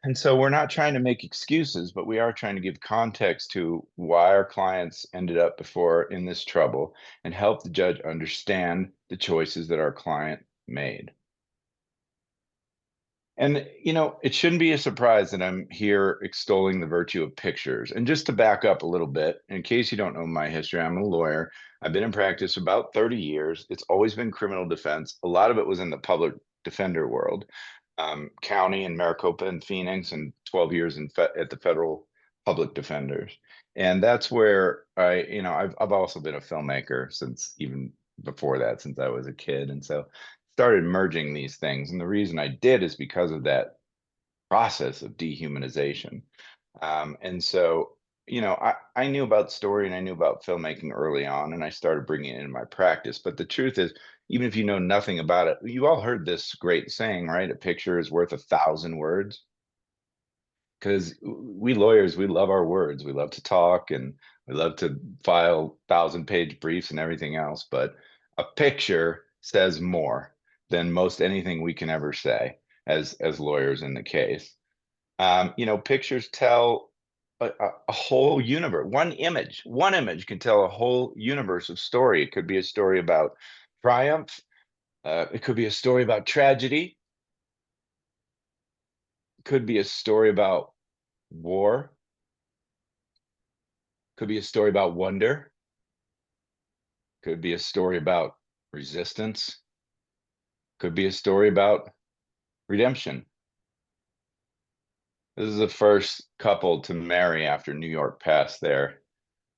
And so we're not trying to make excuses, but we are trying to give context to why our clients ended up before in this trouble and help the judge understand the choices that our client made. And, you know, it shouldn't be a surprise that I'm here extolling the virtue of pictures. And just to back up a little bit, in case you don't know my history, I'm a lawyer. I've been in practice about 30 years. It's always been criminal defense. A lot of it was in the public defender world, county in Maricopa and Phoenix, and 12 years at the federal public defenders. And that's where I've also been a filmmaker since even before that, since I was a kid. And so started merging these things. And the reason I did is because of that process of dehumanization. And so, you know, I knew about story and I knew about filmmaking early on, and I started bringing it into my practice. But the truth is, even if you know nothing about it, you all heard this great saying, right? A picture is worth 1,000 words. Because we lawyers, we love our words. We love to talk and we love to file 1,000-page briefs and everything else. But a picture says more than most anything we can ever say as lawyers in the case. You know, pictures tell a whole universe. One image can tell a whole universe of story. It could be a story about triumph. It could be a story about tragedy. It could be a story about war. Could be a story about wonder. Could be a story about resistance. Could be a story about redemption. This is the first couple to marry after New York passed their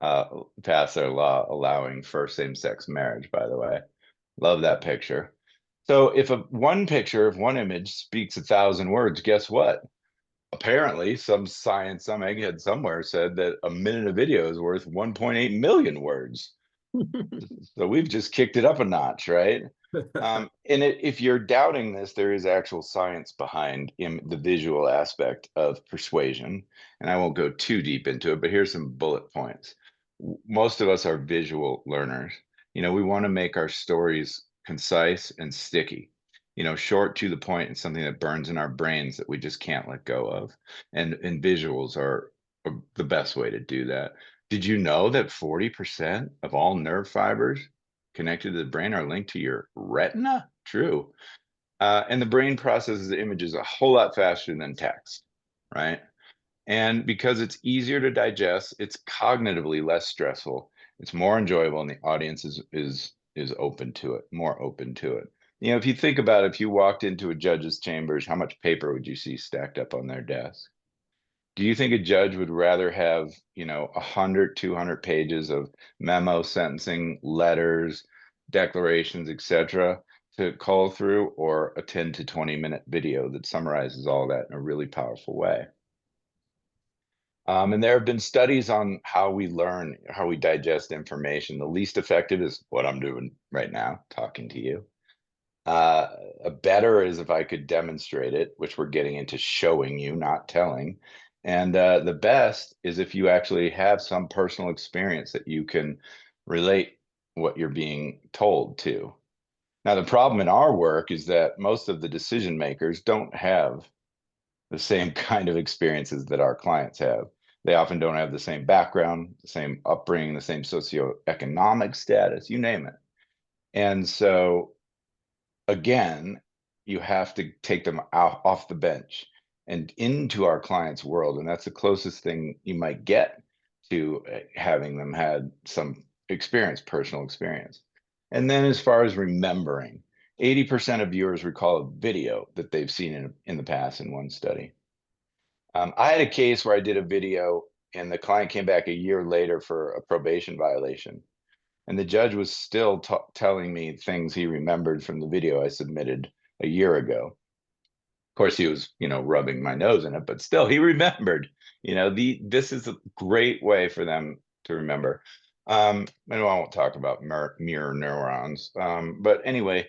law allowing for same-sex marriage, by the way. Love that picture. So if one picture, if one image speaks 1,000 words, guess what? Apparently some egghead somewhere said that a minute of video is worth 1.8 million words. So we've just kicked it up a notch, right? If you're doubting this, there is actual science behind the visual aspect of persuasion. And I won't go too deep into it, but here's some bullet points. Most of us are visual learners. You know, we want to make our stories concise and sticky. You know, short, to the point, and something that burns in our brains that we just can't let go of. And visuals are the best way to do that. Did you know that 40% of all nerve fibers connected to the brain are linked to your retina? True. And the brain processes the images a whole lot faster than text, right? And because it's easier to digest, it's cognitively less stressful. It's more enjoyable, and the audience is open to it, more open to it. You know, if you think about it, if you walked into a judge's chambers, how much paper would you see stacked up on their desk? Do you think a judge would rather have, you know, 100, 200 pages of memo, sentencing, letters, declarations, etc., to call through, or a 10 to 20-minute video that summarizes all that in a really powerful way. And there have been studies on how we learn, how we digest information. The least effective is what I'm doing right now, talking to you. A better is if I could demonstrate it, which we're getting into showing you, not telling. And the best is if you actually have some personal experience that you can relate what you're being told to. Now, the problem in our work is that most of the decision makers don't have the same kind of experiences that our clients have. They often don't have the same background, the same upbringing, the same socioeconomic status, you name it. And so, again, you have to take them out off the bench and into our client's world. And that's the closest thing you might get to having them had some experience, personal experience. And then as far as remembering, 80% of viewers recall a video that they've seen in the past in one study. I had a case where I did a video and the client came back a year later for a probation violation. And the judge was still telling me things he remembered from the video I submitted a year ago. Of course, he was, rubbing my nose in it, but still he remembered. This is a great way for them to remember. And I won't talk about mirror neurons. But anyway,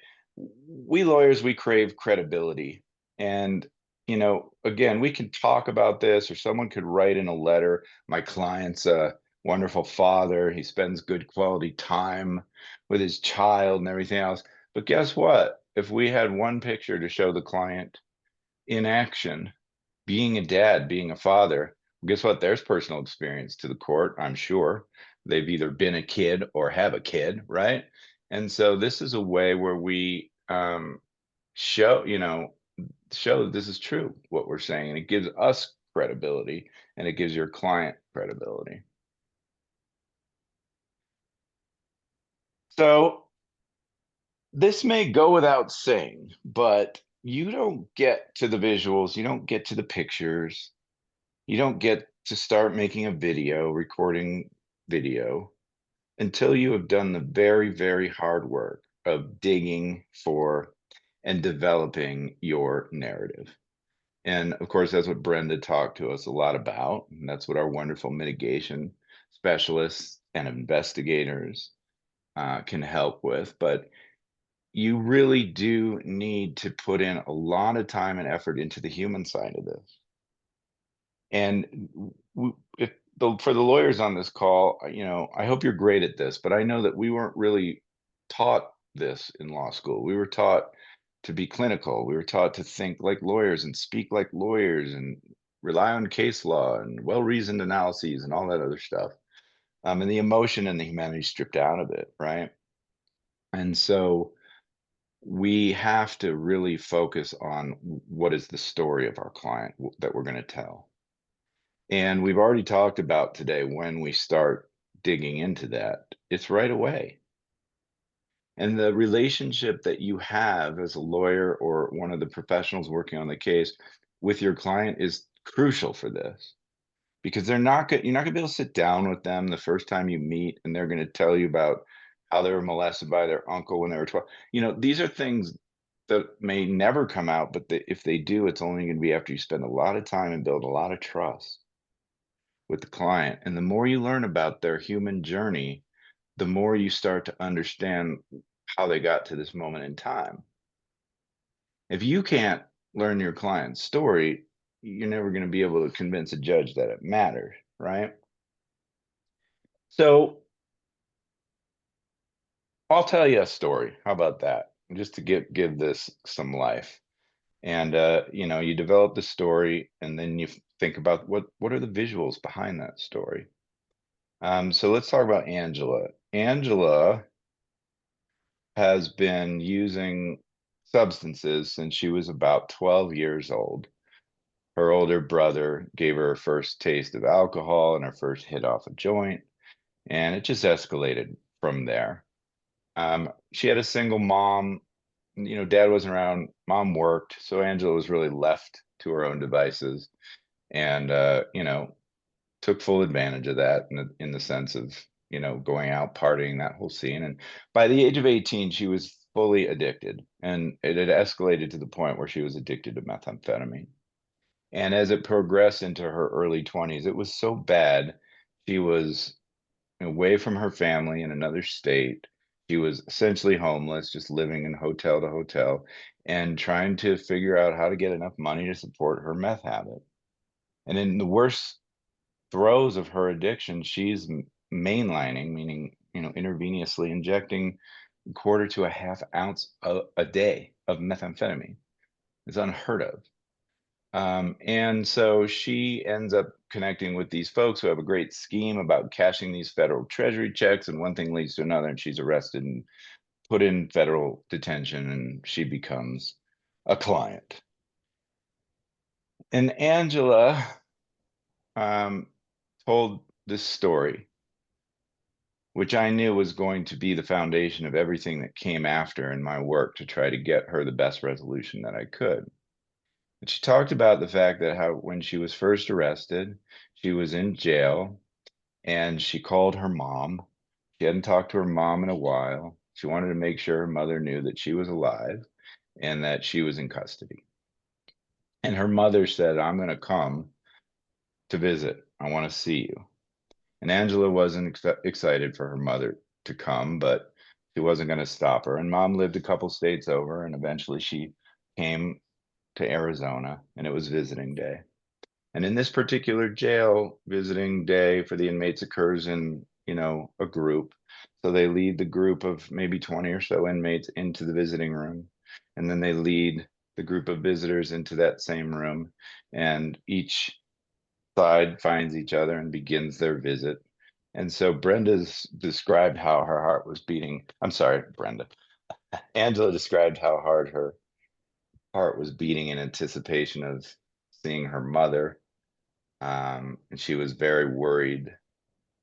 we lawyers, we crave credibility. And, again, we can talk about this, or someone could write in a letter, my client's a wonderful father, he spends good quality time with his child and everything else. But guess what? If we had one picture to show the client in action, being a dad, being a father, guess what? There's personal experience to the court, I'm sure. They've either been a kid or have a kid, right? And so this is a way where we show that this is true, what we're saying, and it gives us credibility, and it gives your client credibility. So this may go without saying, but you don't get to the visuals, you don't get to the pictures, you don't get to start making a video, recording video, until you have done the very, very hard work of digging for and developing your narrative. And of course, that's what Brenda talked to us a lot about. And that's what our wonderful mitigation specialists and investigators can help with. But you really do need to put in a lot of time and effort into the human side of this. And for the lawyers on this call, I hope you're great at this, but I know that we weren't really taught this in law school. We were taught to be clinical. We were taught to think like lawyers and speak like lawyers and rely on case law and well-reasoned analyses and all that other stuff. And the emotion and the humanity stripped out of it, right? And so we have to really focus on what is the story of our client that we're going to tell. And we've already talked about today, when we start digging into that, it's right away. And the relationship that you have as a lawyer or one of the professionals working on the case with your client is crucial for this, because you're not going to be able to sit down with them the first time you meet and they're going to tell you about how they were molested by their uncle when they were 12. These are things that may never come out, but if they do, it's only going to be after you spend a lot of time and build a lot of trust with the client. And the more you learn about their human journey, the more you start to understand how they got to this moment in time. If you can't learn your client's story, you're never going to be able to convince a judge that it matters, right? So I'll tell you a story. How about that? Just to give this some life. And you develop the story, and then you think about what are the visuals behind that story. So let's talk about Angela. Angela has been using substances since she was about 12 years old. Her older brother gave her her first taste of alcohol and her first hit off a joint, and it just escalated from there. She had a single mom. Dad wasn't around, mom worked, so Angela was really left to her own devices, and took full advantage of that in the sense of going out partying, that whole scene. And by the age of 18, she was fully addicted, and it had escalated to the point where she was addicted to methamphetamine. And as it progressed into her early 20s, it was so bad. She was away from her family in another state. She was essentially homeless, just living in hotel to hotel and trying to figure out how to get enough money to support her meth habit. And in the worst throes of her addiction, she's mainlining, meaning, intravenously injecting a quarter to a half ounce a day of methamphetamine. It's unheard of. And so she ends up connecting with these folks who have a great scheme about cashing these federal treasury checks, and one thing leads to another, and she's arrested and put in federal detention, and she becomes a client. And Angela told this story, which I knew was going to be the foundation of everything that came after in my work to try to get her the best resolution that I could. And she talked about the fact that how when she was first arrested, she was in jail and she called her mom. She hadn't talked to her mom in a while. She wanted to make sure her mother knew that she was alive and that she was in custody. And her mother said, "I'm going to come to visit. I want to see you." And Angela wasn't excited for her mother to come, but she wasn't going to stop her. And mom lived a couple states over, and eventually she came to Arizona, and it was visiting day. And in this particular jail, visiting day for the inmates occurs in, a group. So they lead the group of maybe 20 or so inmates into the visiting room. And then they lead the group of visitors into that same room. And each side finds each other and begins their visit. And so Brenda's described how her heart was beating. I'm sorry, Brenda. Angela described how hard her heart was beating in anticipation of seeing her mother. And she was very worried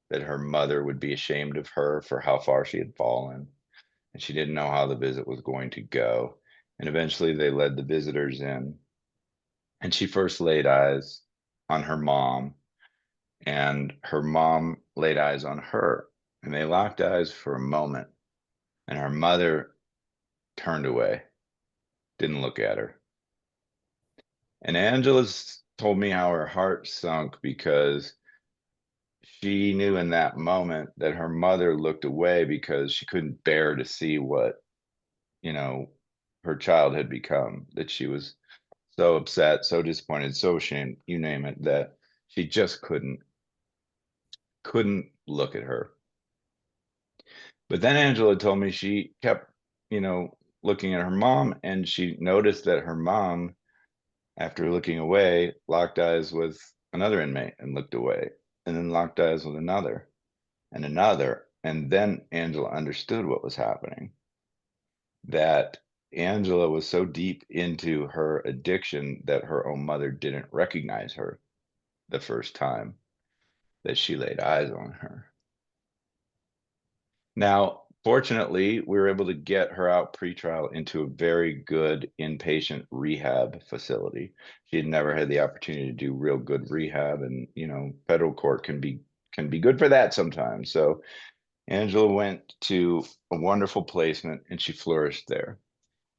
that her mother would be ashamed of her for how far she had fallen. And she didn't know how the visit was going to go. And eventually they led the visitors in. And she first laid eyes on her mom, and her mom laid eyes on her. And they locked eyes for a moment. And her mother turned away, didn't look at her. And Angela's told me how her heart sunk because she knew in that moment that her mother looked away because she couldn't bear to see what, her child had become, that she was so upset, so disappointed, so ashamed, you name it, that she just couldn't look at her. But then Angela told me she kept, looking at her mom, and she noticed that her mom, after looking away, locked eyes with another inmate and looked away, and then locked eyes with another and another. And then Angela understood what was happening, that Angela was so deep into her addiction that her own mother didn't recognize her the first time that she laid eyes on her. Now, fortunately, we were able to get her out pretrial into a very good inpatient rehab facility. She had never had the opportunity to do real good rehab, and federal court can be good for that sometimes. So Angela went to a wonderful placement, and she flourished there.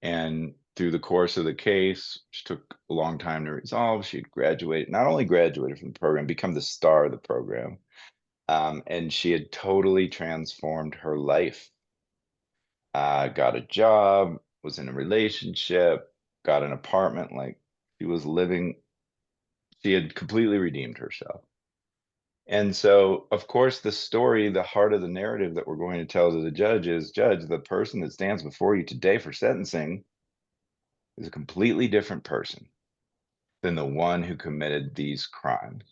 And through the course of the case, which took a long time to resolve, she not only graduated from the program, become the star of the program. And she had totally transformed her life. Got a job, was in a relationship, got an apartment. Like, she had completely redeemed herself. And so, of course, the heart of the narrative that we're going to tell to the judge is, Judge, the person that stands before you today for sentencing is a completely different person than the one who committed these crimes.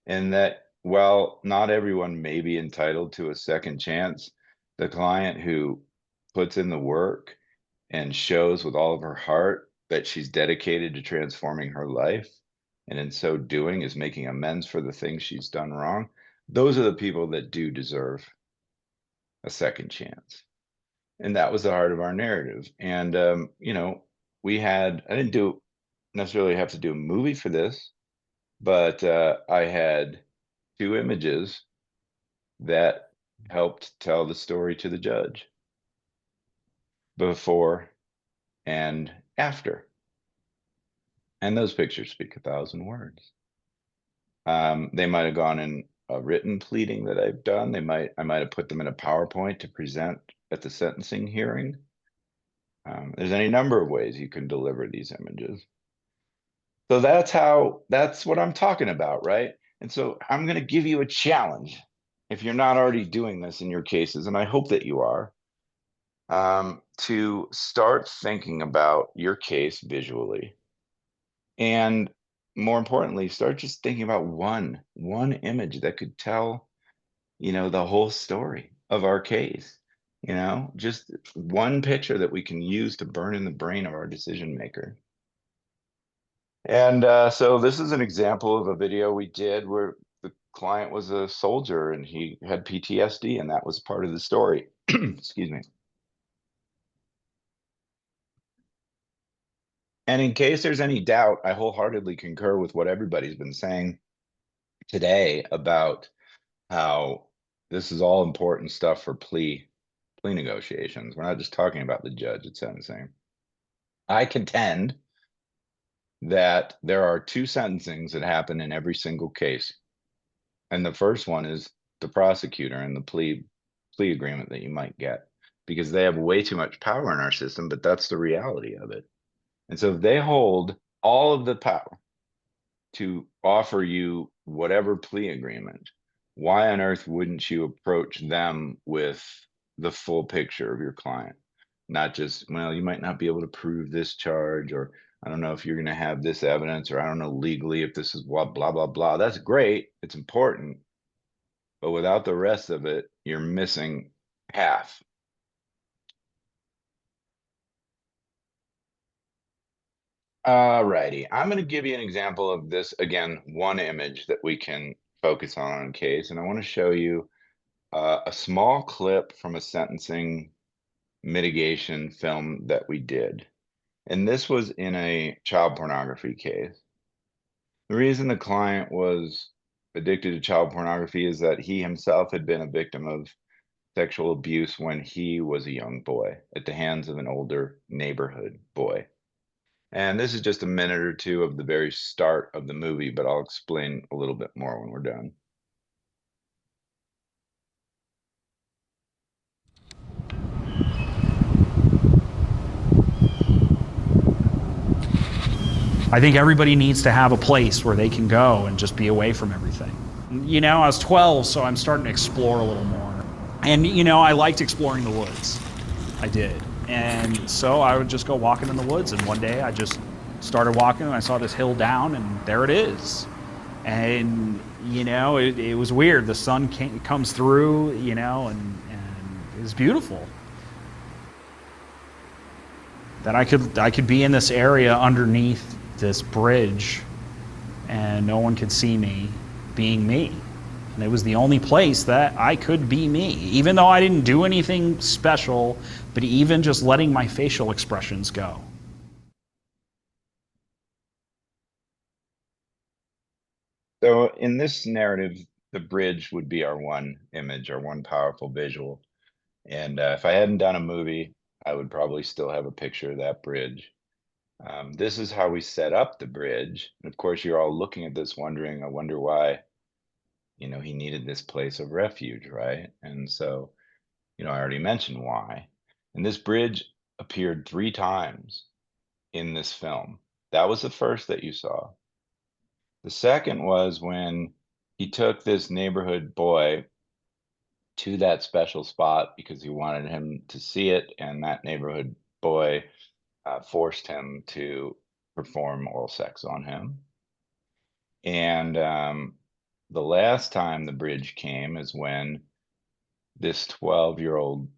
And that while not everyone may be entitled to a second chance, the client who puts in the work and shows with all of her heart that she's dedicated to transforming her life, and in so doing is making amends for the things she's done wrong, those are the people that do deserve a second chance. And that was the heart of our narrative. And, I didn't necessarily have to do a movie for this, but I had 2 images that helped tell the story to the judge. before and after. And those pictures speak 1,000 words. They might have gone in a written pleading that I've done. I might have put them in a PowerPoint to present at the sentencing hearing. There's any number of ways you can deliver these images. So that's what I'm talking about, right? And so I'm going to give you a challenge if you're not already doing this in your cases, and I hope that you are, to start thinking about your case visually. And more importantly, start just thinking about one image that could tell, the whole story of our case. Just one picture that we can use to burn in the brain of our decision maker. And so this is an example of a video we did where the client was a soldier and he had PTSD, and that was part of the story. Excuse me. And in case there's any doubt, I wholeheartedly concur with what everybody's been saying today about how this is all important stuff for plea negotiations. We're not just talking about the judge at sentencing. I contend that there are two sentencings that happen in every single case. And the first one is the prosecutor and the plea agreement that you might get, because they have way too much power in our system, but that's the reality of it. And so if they hold all of the power to offer you whatever plea agreement, why on earth wouldn't you approach them with the full picture of your client? Not just, well, you might not be able to prove this charge, or I don't know if you're going to have this evidence, or I don't know legally if this is what, blah, blah, blah. That's great. It's important. But without the rest of it, you're missing half. Alrighty, I'm going to give you an example of this, again, one image that we can focus on in case, and I want to show you a small clip from a sentencing mitigation film that we did. And this was in a child pornography case. The reason the client was addicted to child pornography is that he himself had been a victim of sexual abuse when he was a young boy at the hands of an older neighborhood boy. And this is just a minute or two of the very start of the movie, but I'll explain a little bit more when we're done. I think everybody needs to have a place where they can go and just be away from everything. I was 12, so I'm starting to explore a little more. And, I liked exploring the woods. I did. And so I would just go walking in the woods, and one day I just started walking and I saw this hill down, and there it is. And, it was weird. The sun comes through, and it was beautiful. That I could be in this area underneath this bridge and no one could see me being me. And it was the only place that I could be me, even though I didn't do anything special, but even just letting my facial expressions go. So in this narrative, the bridge would be our one image, our one powerful visual. And if I hadn't done a movie, I would probably still have a picture of that bridge. This is how we set up the bridge. And of course, you're all looking at this wondering, I wonder why, he needed this place of refuge, right? And so, I already mentioned why. And this bridge appeared 3 times in this film. That was the first that you saw. The second was when he took this neighborhood boy to that special spot because he wanted him to see it, and that neighborhood boy forced him to perform oral sex on him. And the last time the bridge came is when this 12-year-old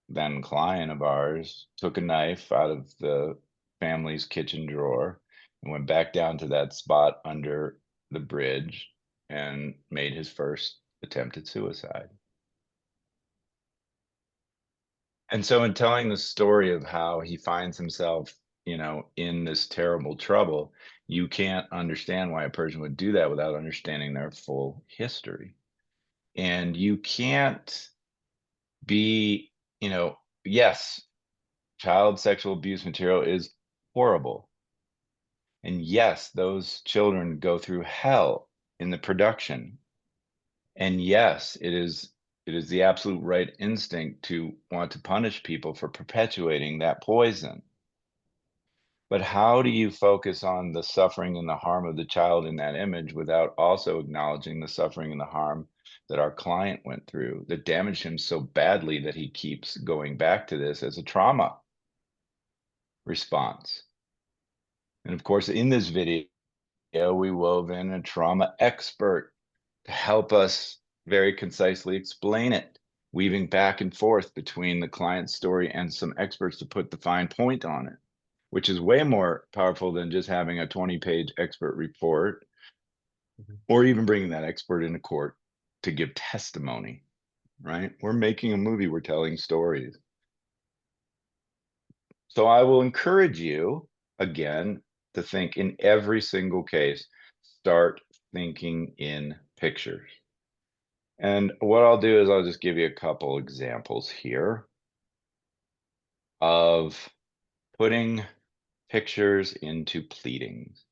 then client of ours took a knife out of the family's kitchen drawer and went back down to that spot under the bridge and made his first attempt at suicide. And so in telling the story of how he finds himself, in this terrible trouble, you can't understand why a person would do that without understanding their full history. And you can't be, yes, child sexual abuse material is horrible. And yes, those children go through hell in the production. And yes, it is the absolute right instinct to want to punish people for perpetuating that poison. But how do you focus on the suffering and the harm of the child in that image without also acknowledging the suffering and the harm that our client went through that damaged him so badly that he keeps going back to this as a trauma response? And of course, in this video, we wove in a trauma expert to help us very concisely explain it, weaving back and forth between the client's story and some experts to put the fine point on it, which is way more powerful than just having a 20-page expert report or even bringing that expert into court to give testimony, right? We're making a movie, we're telling stories. So I will encourage you, again, to think in every single case, start thinking in pictures. And what I'll do is I'll just give you a couple examples here of putting pictures into pleadings.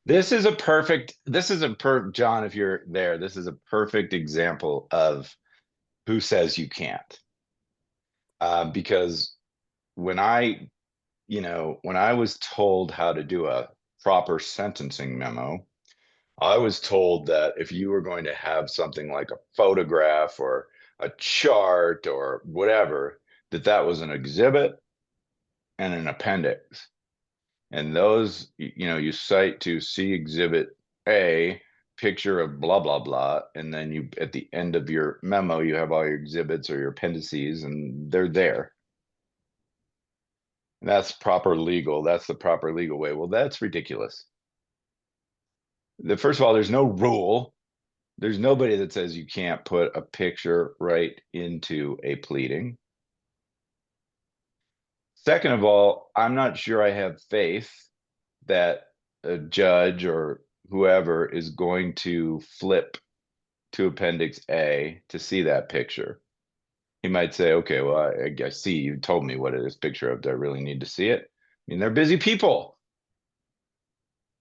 John, if you're there, this is a perfect example of who says you can't. Because when I was told how to do a proper sentencing memo, I was told that if you were going to have something like a photograph or a chart or whatever, that was an exhibit and an appendix. And those, you cite to see exhibit A, picture of blah, blah, blah. And then you, at the end of your memo, you have all your exhibits or your appendices and they're there. That's proper legal. That's the proper legal way. Well, that's ridiculous. First of all, there's no rule. There's nobody that says you can't put a picture right into a pleading. Second of all, I'm not sure I have faith that a judge or whoever is going to flip to Appendix A to see that picture. He might say, okay, well, I see you told me what it is picture of. Do I really need to see it? I mean, they're busy people.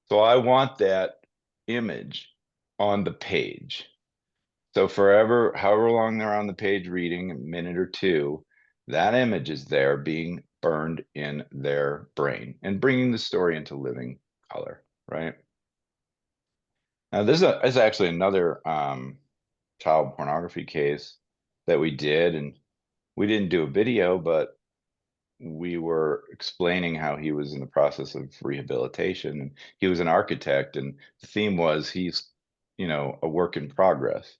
So I want that image on the page. So however long they're on the page reading, a minute or two, that image is there being burned in their brain and bringing the story into living color, right? Now, this is actually another child pornography case that we did, and we didn't do a video, but we were explaining how he was in the process of rehabilitation, and he was an architect, and the theme was he's, a work in progress.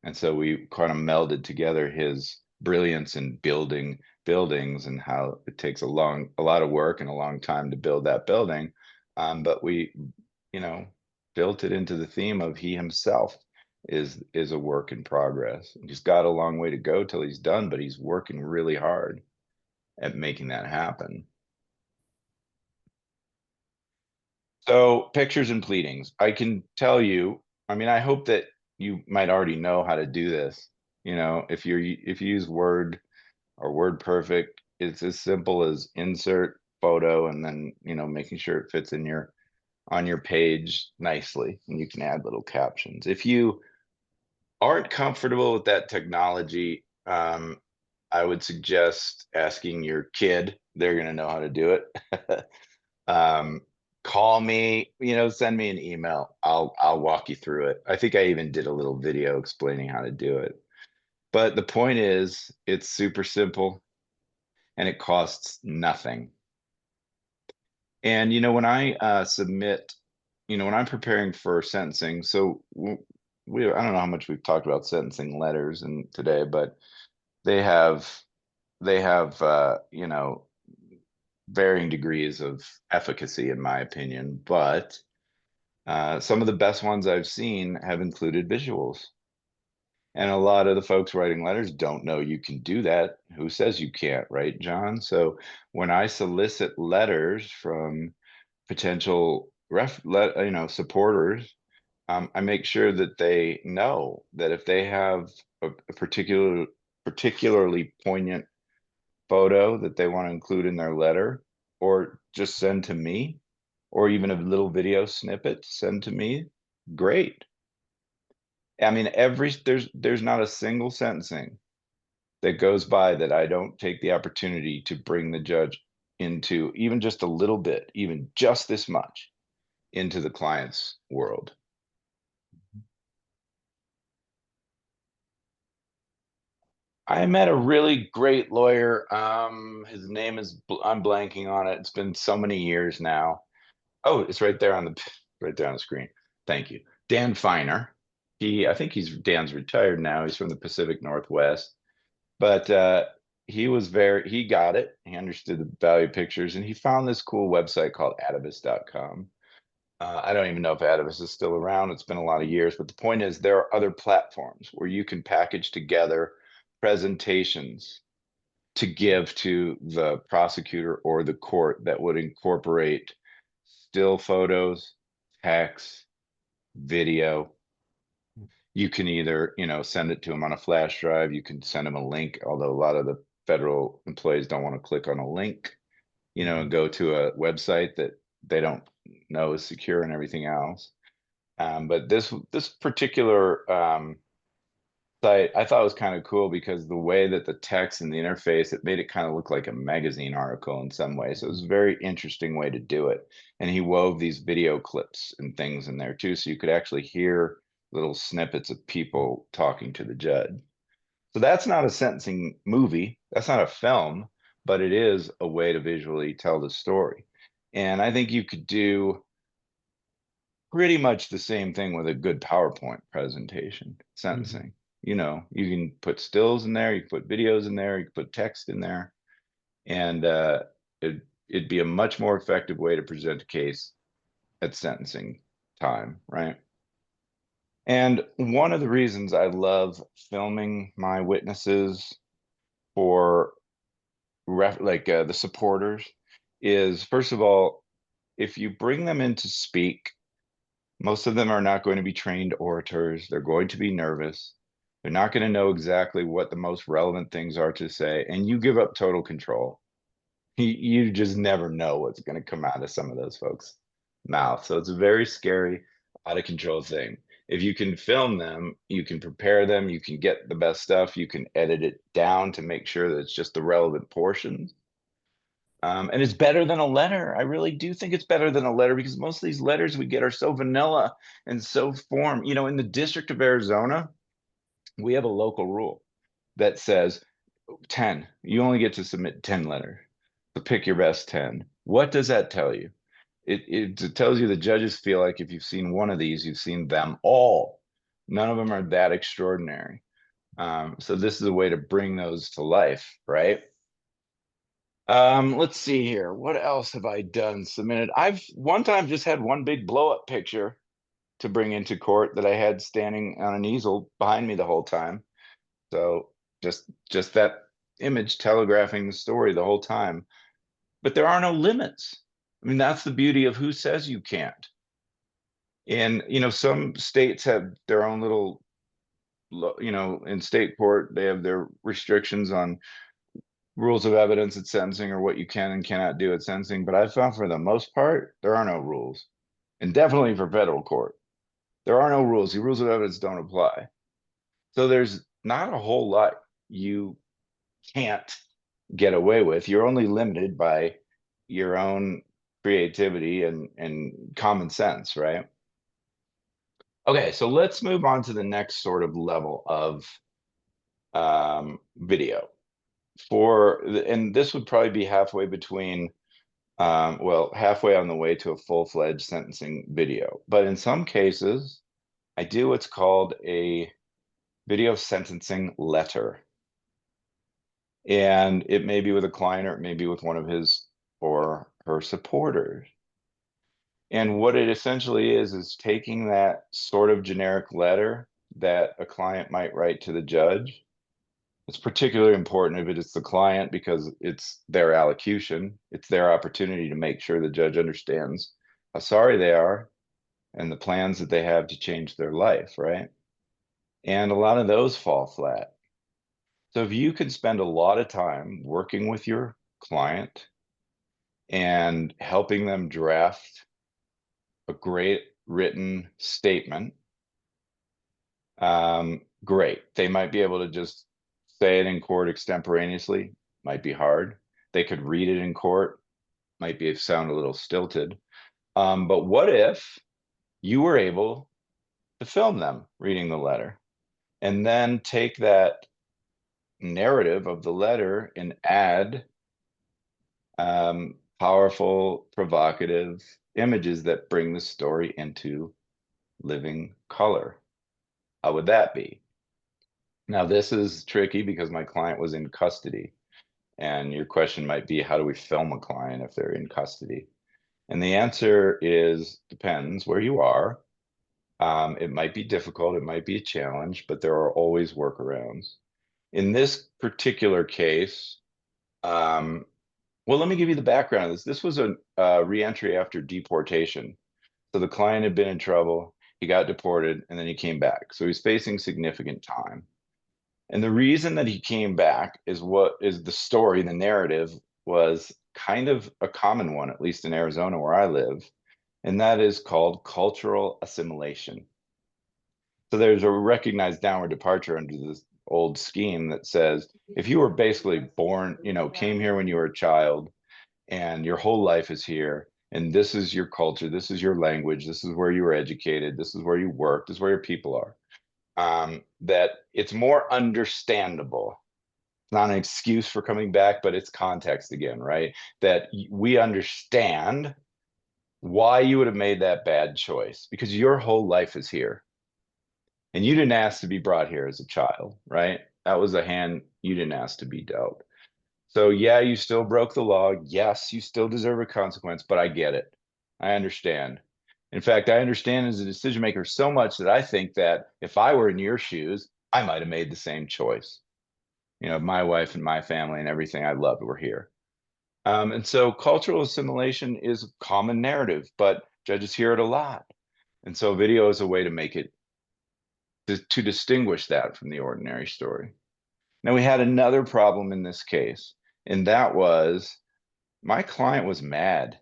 And so we kind of melded together his brilliance in building buildings and how it takes a lot of work and a long time to build that building. But we, built it into the theme of he himself is a work in progress. He's got a long way to go till he's done, but he's working really hard at making that happen. So pictures and pleadings, I can tell you, I hope that you might already know how to do this. If you use Word or WordPerfect, it's as simple as insert photo and then, making sure it fits in on your page nicely, and you can add little captions. If you aren't comfortable with that technology, I would suggest asking your kid. They're going to know how to do it. Call me, send me an email. I'll walk you through it. I think I even did a little video explaining how to do it. But the point is, it's super simple and it costs nothing. And, when I submit, when I'm preparing for sentencing, so I don't know how much we've talked about sentencing letters today, but they have varying degrees of efficacy, in my opinion, but some of the best ones I've seen have included visuals. And a lot of the folks writing letters don't know you can do that. Who says you can't, right, John? So when I solicit letters from potential supporters, I make sure that they know that if they have a particularly poignant photo that they want to include in their letter, or just send to me, or even a little video snippet, send to me, great. I mean, there's not a single sentencing that goes by that I don't take the opportunity to bring the judge into even just a little bit, even just this much, into the client's world. I met a really great lawyer. His name is, I'm blanking on it. It's been so many years now. Oh, it's right there on the right there on the screen. Thank you. Dan Feiner. I think Dan's retired now. He's from the Pacific Northwest. But he got it. He understood the value of pictures, and he found this cool website called Atavist.com. I don't even know if Atavist is still around. It's been a lot of years, but the point is there are other platforms where you can package together presentations to give to the prosecutor or the court that would incorporate still photos, text, video. You can either, send it to them on a flash drive. You can send them a link, although a lot of the federal employees don't want to click on a link, and go to a website that they don't know is secure and everything else. But this particular site I thought was kind of cool because the way that the text and the interface, it made it kind of look like a magazine article in some ways. So it was a very interesting way to do it. And he wove these video clips and things in there too, so you could actually hear little snippets of people talking to the judge. So that's not a sentencing movie, that's not a film, but it is a way to visually tell the story. And I think you could do pretty much the same thing with a good PowerPoint presentation, sentencing. You can put stills in there, you can put videos in there, you can put text in there, and it'd be a much more effective way to present a case at sentencing time, right? And one of the reasons I love filming my witnesses for the supporters is, first of all, if you bring them in to speak, most of them are not going to be trained orators. They're going to be nervous. They're not going to know exactly what the most relevant things are to say, and you give up total control. You just never know what's going to come out of some of those folks' mouths. So it's a very scary, out of control thing. If you can film them, you can prepare them, you can get the best stuff, you can edit it down to make sure that it's just the relevant portions. And it's better than a letter. I really do think it's better than a letter, because most of these letters we get are so vanilla and so form. In the District of Arizona, we have a local rule that says 10. You only get to submit 10 letters. So pick your best 10. What does that tell you? It tells you the judges feel like if you've seen one of these, you've seen them all. None of them are that extraordinary. So this is a way to bring those to life, right? Let's see here. What else have I done? Submitted. I've one time just had one big blow up picture to bring into court that I had standing on an easel behind me the whole time. So just that image telegraphing the story the whole time. But there are no limits. I mean, that's the beauty of who says you can't. And, some states have their own little, in state court, they have their restrictions on rules of evidence at sentencing, or what you can and cannot do at sentencing. But I've found for the most part, there are no rules. And definitely for federal court, there are no rules. The rules of evidence don't apply. So there's not a whole lot you can't get away with. You're only limited by your own creativity and common sense, right? Okay, so let's move on to the next sort of level of video. And this would probably be halfway between, halfway on the way to a full-fledged sentencing video. But in some cases, I do what's called a video sentencing letter. And it may be with a client, or it may be with one of his or her supporters. And what it essentially is taking that sort of generic letter that a client might write to the judge. It's particularly important if it is the client, because it's their allocution. It's their opportunity to make sure the judge understands how sorry they are and the plans that they have to change their life, right? And a lot of those fall flat. So if you can spend a lot of time working with your client and helping them draft a great written statement, great. They might be able to just say it in court extemporaneously, might be hard. They could read it in court, might be sound a little stilted. But what if you were able to film them reading the letter and then take that narrative of the letter and add powerful, provocative images that bring the story into living color? How would that be? Now, this is tricky because my client was in custody. And your question might be, how do we film a client if they're in custody? And the answer is, depends where you are. It might be difficult, it might be a challenge, but there are always workarounds. In this particular case, well, let me give you the background of this. This was a reentry after deportation. So the client had been in trouble, he got deported, and then he came back. So he's facing significant time. And the reason that he came back is what is the story, the narrative was kind of a common one, at least in Arizona where I live, and that is called cultural assimilation. So there's a recognized downward departure under this old scheme that says if you were basically born, came here when you were a child and your whole life is here, and this is your culture, this is your language, this is where you were educated, this is where you work, this is where your people are, that it's more understandable. It's not an excuse for coming back, but it's context again, right? That we understand why you would have made that bad choice because your whole life is here. And you didn't ask to be brought here as a child, right? That was a hand you didn't ask to be dealt. So yeah, you still broke the law. Yes, you still deserve a consequence, but I get it. I understand. In fact, I understand as a decision maker so much that I think that if I were in your shoes, I might have made the same choice. My wife and my family and everything I loved were here. And so cultural assimilation is a common narrative, but judges hear it a lot. And so video is a way to make it, to distinguish that from the ordinary story. Now, we had another problem in this case, and that was my client was mad.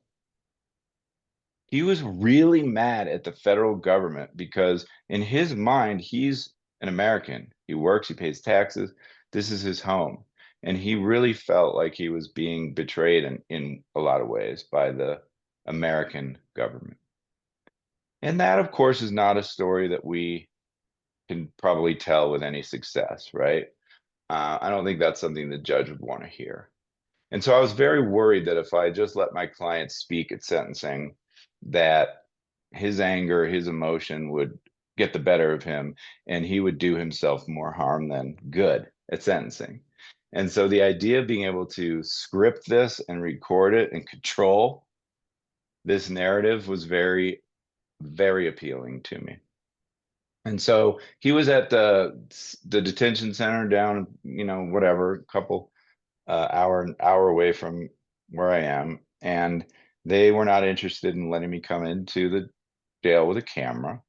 He was really mad at the federal government because in his mind, he's an American. He works, he pays taxes. This is his home. And he really felt like he was being betrayed in a lot of ways by the American government. And that, of course, is not a story that we can probably tell with any success, right? I don't think that's something the judge would want to hear. And so I was very worried that if I just let my client speak at sentencing, that his anger, his emotion would get the better of him and he would do himself more harm than good at sentencing. And so the idea of being able to script this and record it and control this narrative was very, very appealing to me. And so he was at the detention center down, whatever, a couple hour away from where I am. And they were not interested in letting me come into the jail with a camera.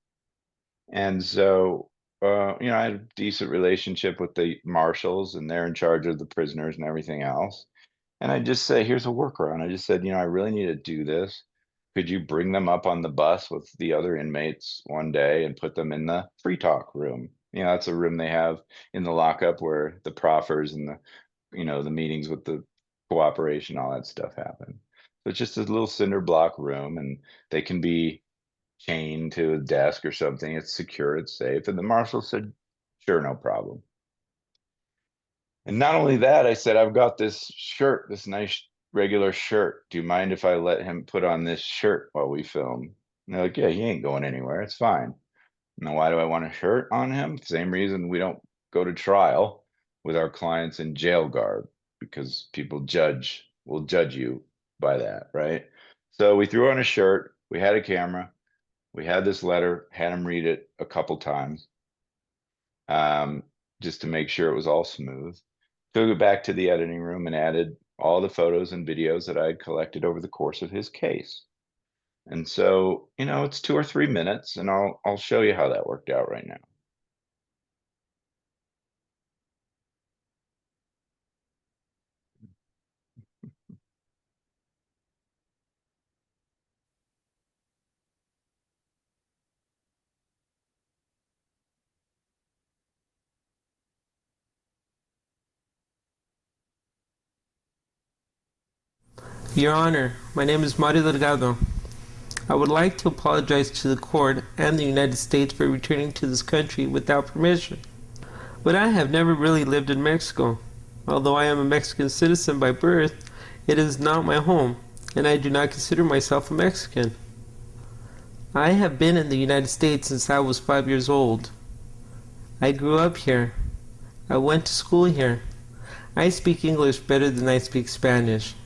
And so, I had a decent relationship with the marshals and they're in charge of the prisoners and everything else. And I just say, here's a workaround. I just said, I really need to do this. Could you bring them up on the bus with the other inmates one day and put them in the free talk room? That's a room they have in the lockup where the proffers and the meetings with the cooperation, all that stuff happen. So it's just a little cinder block room and they can be chained to a desk or something. It's secure, it's safe. And the marshal said, sure, no problem. And not only that, I said, I've got this shirt, this nice regular shirt. Do you mind if I let him put on this shirt while we film? And they're like, yeah, he ain't going anywhere. It's fine. Now, why do I want a shirt on him? Same reason we don't go to trial with our clients in jail garb, because people will judge you by that, right? So we threw on a shirt, we had a camera, we had this letter, had him read it a couple times, just to make sure it was all smooth. Took it back to the editing room and added all the photos and videos that I had collected over the course of his case. And so, it's 2 or 3 minutes, and I'll show you how that worked out right now. Your Honor, my name is Mario Delgado. I would like to apologize to the court and the United States for returning to this country without permission. But I have never really lived in Mexico. Although I am a Mexican citizen by birth, it is not my home, and I do not consider myself a Mexican. I have been in the United States since I was 5 years old. I grew up here. I went to school here. I speak English better than I speak Spanish.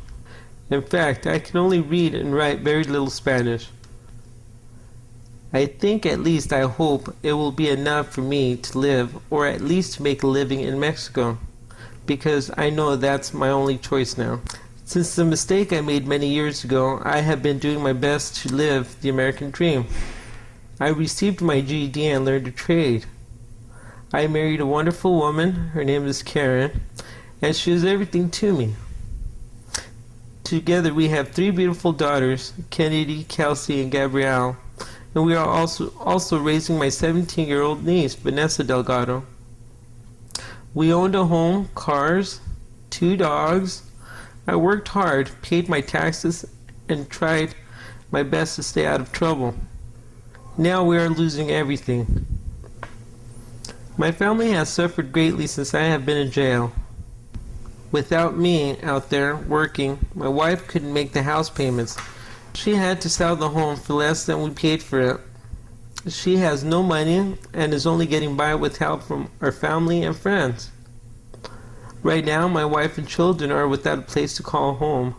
In fact, I can only read and write very little Spanish. I think, at least I hope, it will be enough for me to live, or at least to make a living in Mexico, because I know that's my only choice now. Since the mistake I made many years ago, I have been doing my best to live the American dream. I received my GED and learned a trade. I married a wonderful woman, her name is Karen, and she is everything to me. Together we have 3 beautiful daughters, Kennedy, Kelsey, and Gabrielle, and we are also raising my 17-year-old niece, Vanessa Delgado. We owned a home, cars, 2 dogs. I worked hard, paid my taxes, and tried my best to stay out of trouble. Now we are losing everything. My family has suffered greatly since I have been in jail. Without me out there working, my wife couldn't make the house payments. She had to sell the home for less than we paid for it. She has no money and is only getting by with help from our family and friends. Right now, my wife and children are without a place to call home.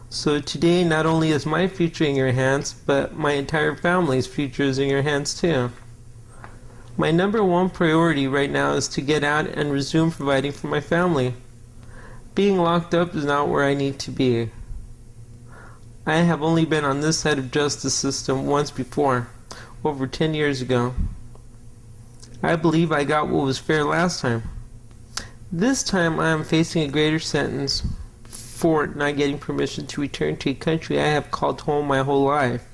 So today, not only is my future in your hands, but my entire family's future is in your hands too. My number one priority right now is to get out and resume providing for my family. Being locked up is not where I need to be. I have only been on this side of justice system once before, over 10 years ago. I believe I got what was fair last time. This time I am facing a greater sentence for not getting permission to return to a country I have called home my whole life.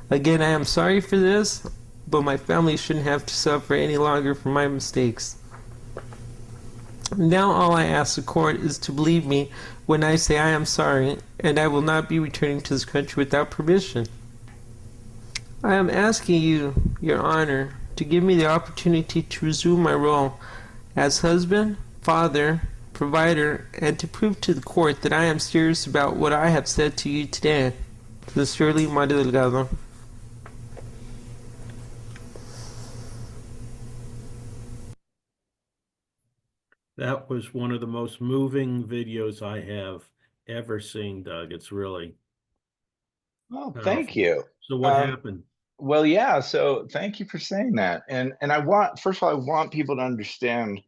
Again, I am sorry for this, but my family shouldn't have to suffer any longer for my mistakes. Now all I ask the court is to believe me when I say I am sorry, and I will not be returning to this country without permission. I am asking you, Your Honor, to give me the opportunity to resume my role as husband, father, provider, and to prove to the court that I am serious about what I have said to you today. Sincerely, Mario Delgado. That was one of the most moving videos I have ever seen, Doug. It's really Well, powerful. thank you. So what happened? Well, yeah, so thank you for saying that. And I want, first of all, I want people to understand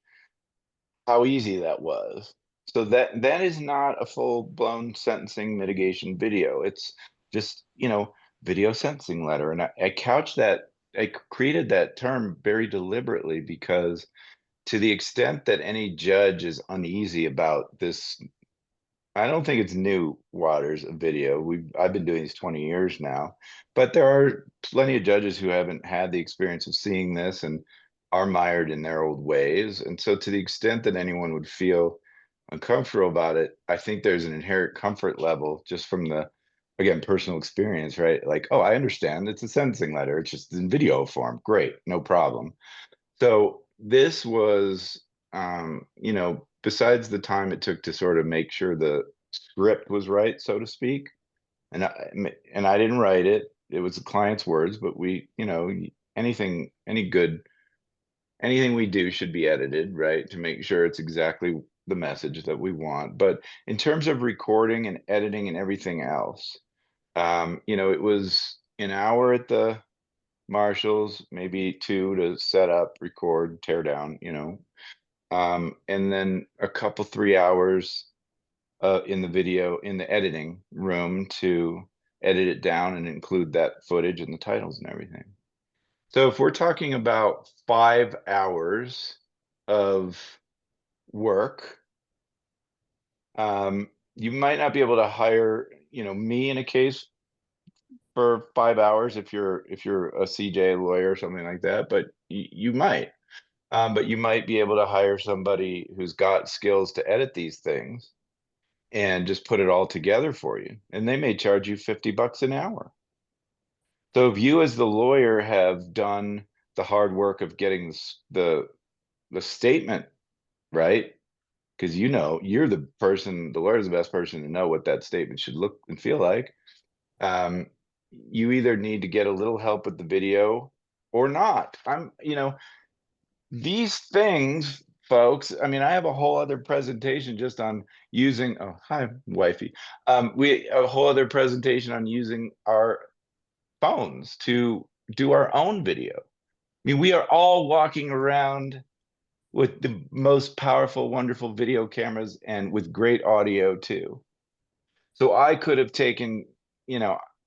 how easy that was. So that is not a full-blown sentencing mitigation video. It's just, video sentencing letter. And I couched that, I created that term very deliberately because to the extent that any judge is uneasy about this, I don't think it's new waters of video. I've been doing this 20 years now, but there are plenty of judges who haven't had the experience of seeing this and are mired in their old ways. And so to the extent that anyone would feel uncomfortable about it, I think there's an inherent comfort level just from the, again, personal experience, right? Like, oh, I understand it's a sentencing letter. It's just in video form. Great, no problem. So this was, besides the time it took to sort of make sure the script was right, so to speak, and I didn't write it. It was the client's words, but anything we do should be edited, right, to make sure it's exactly the message that we want. But in terms of recording and editing and everything else, it was an hour at the Marshalls, maybe 2 to set up, record, tear down, and then a couple 3 hours in the editing room to edit it down and include that footage and the titles and everything. So if we're talking about 5 hours of work, you might not be able to hire, me in a case for 5 hours if you're a CJ lawyer or something like that, but you might. But you might be able to hire somebody who's got skills to edit these things. and just put it all together for you. And they may charge you $50 an hour. So if you as the lawyer have done the hard work of getting the statement right, because you know you're the person, the lawyer's the best person to know what that statement should look and feel like. You either need to get a little help with the video or not. These things, folks, I mean, I have a whole other presentation just on using, oh, hi, wifey. A whole other presentation on using our phones to do our own video. I mean, we are all walking around with the most powerful, wonderful video cameras and with great audio too. So I could have taken,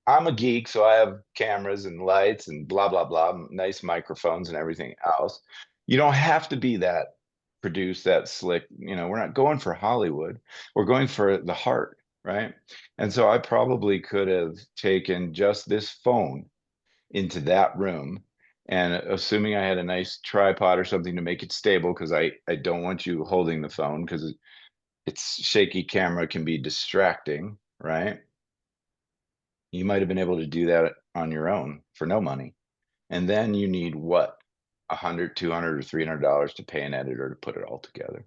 I'm a geek, so I have cameras and lights and blah, blah, blah, nice microphones and everything else. You don't have to be that produced, that slick. We're not going for Hollywood. We're going for the heart, right? And so I probably could have taken just this phone into that room, and assuming I had a nice tripod or something to make it stable, because I don't want you holding the phone because it's shaky camera can be distracting, right? You might have been able to do that on your own for no money. And then you need what? $100, $200, or $300 to pay an editor to put it all together.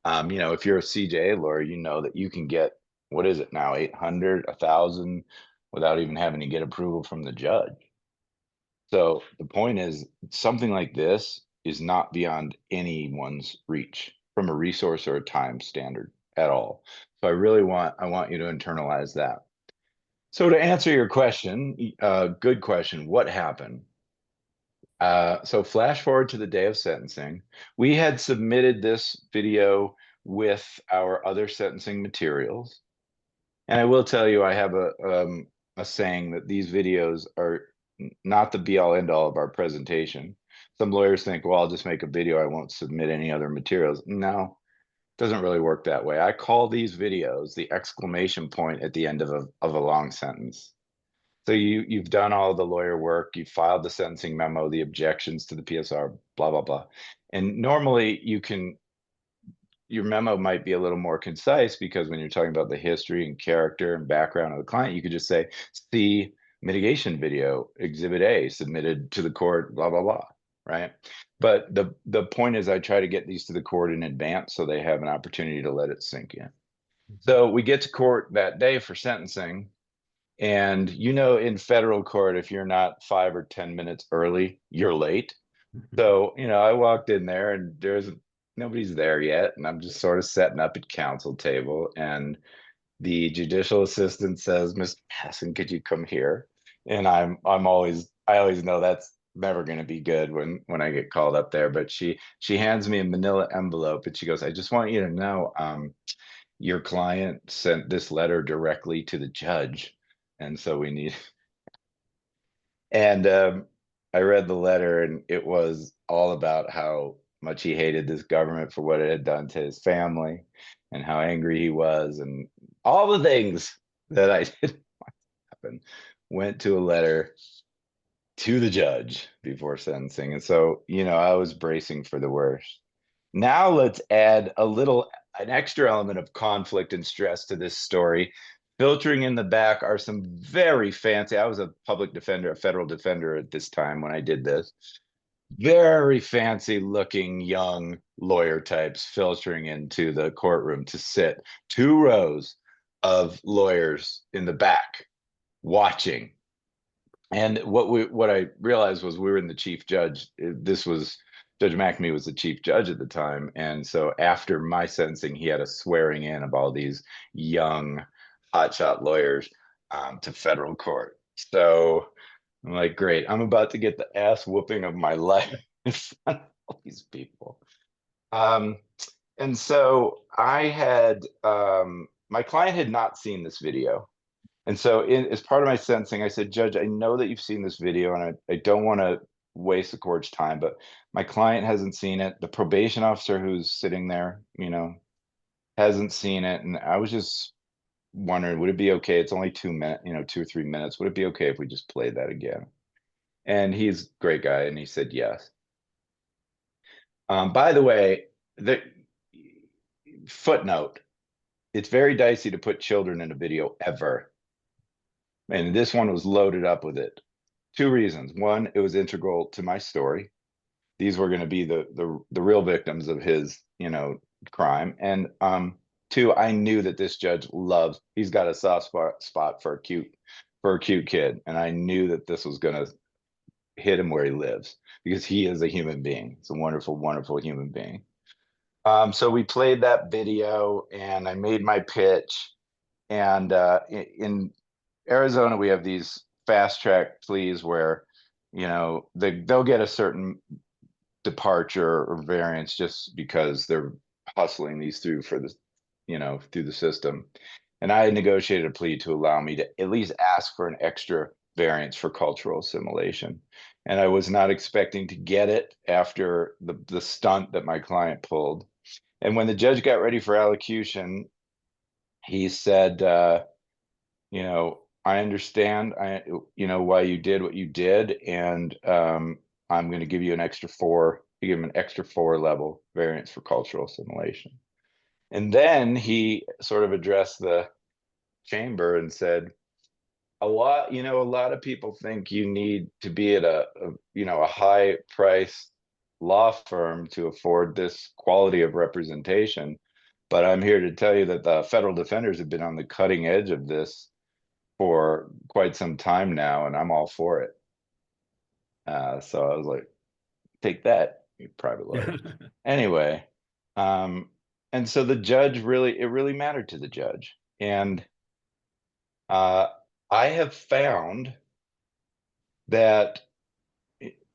If you're a CJA lawyer, you know that you can get, what is it now, 800, 1,000 without even having to get approval from the judge. So the point is, something like this is not beyond anyone's reach from a resource or a time standard at all. So I want you to internalize that. So to answer your question, good question, what happened? So flash forward to the day of sentencing. We had submitted this video with our other sentencing materials. And I will tell you, I have a saying that these videos are not the be all end all of our presentation. Some lawyers think, well, I'll just make a video. I won't submit any other materials. No, it doesn't really work that way. I call these videos the exclamation point at the end of a long sentence. So you've done all the lawyer work, you've filed the sentencing memo, the objections to the PSR, blah, blah, blah. And normally your memo might be a little more concise, because when you're talking about the history and character and background of the client, you could just say, see mitigation video, exhibit A, submitted to the court, blah, blah, blah, right? But the point is, I try to get these to the court in advance so they have an opportunity to let it sink in. So we get to court that day for sentencing. And in federal court, if you're not 5 or 10 minutes early, you're late. So, I walked in there and nobody's there yet. And I'm just sort of setting up at counsel table. And the judicial assistant says, Mr. Madison, could you come here? And I always know that's never going to be good when I get called up there. But she hands me a manila envelope and she goes, I just want you to know, your client sent this letter directly to the judge. And so we need, and I read the letter, and it was all about how much he hated this government for what it had done to his family and how angry he was, and all the things that I didn't want to happen went to a letter to the judge before sentencing. And so, I was bracing for the worst. Now let's add an extra element of conflict and stress to this story. Filtering in the back are some very fancy, I was a public defender, a federal defender at this time when I did this, very fancy looking young lawyer types filtering into the courtroom to sit 2 rows of lawyers in the back watching. And what I realized was we were in the chief judge. Judge McNamee was the chief judge at the time. And so after my sentencing, he had a swearing in of all these young hotshot lawyers to federal court. So I'm like, great, I'm about to get the ass whooping of my life in front of all these people. And so I had, my client had not seen this video. And so as part of my sentencing, I said, Judge, I know that you've seen this video, and I don't want to waste the court's time, but my client hasn't seen it. The probation officer who's sitting there, hasn't seen it. And I was just wondering, would it be okay? It's only 2 minutes, 2 or 3 minutes. Would it be okay if we just played that again? And he's a great guy, and he said yes. By the way, the footnote, it's very dicey to put children in a video ever. And this one was loaded up with it. Two reasons. One, it was integral to my story. These were going to be the real victims of his, crime. And two, I knew that this judge loves, he's got a soft spot for a cute kid. And I knew that this was going to hit him where he lives, because he is a human being. It's a wonderful, wonderful human being. So we played that video and I made my pitch. And in Arizona, we have these fast track pleas where, they'll get a certain departure or variance just because they're hustling these through for the, through the system. And I negotiated a plea to allow me to at least ask for an extra variance for cultural assimilation. And I was not expecting to get it after the stunt that my client pulled. And when the judge got ready for allocution, he said, I understand, why you did what you did, and I'm going to give you an extra 4. He gave him an extra 4 level variance for cultural assimilation. And then he sort of addressed the chamber and said, a lot of people think you need to be at a high price law firm to afford this quality of representation. But I'm here to tell you that the federal defenders have been on the cutting edge of this for quite some time now, and I'm all for it. So I was like, take that, you private lawyer. Anyway, and so the judge it really mattered to the judge. And I have found that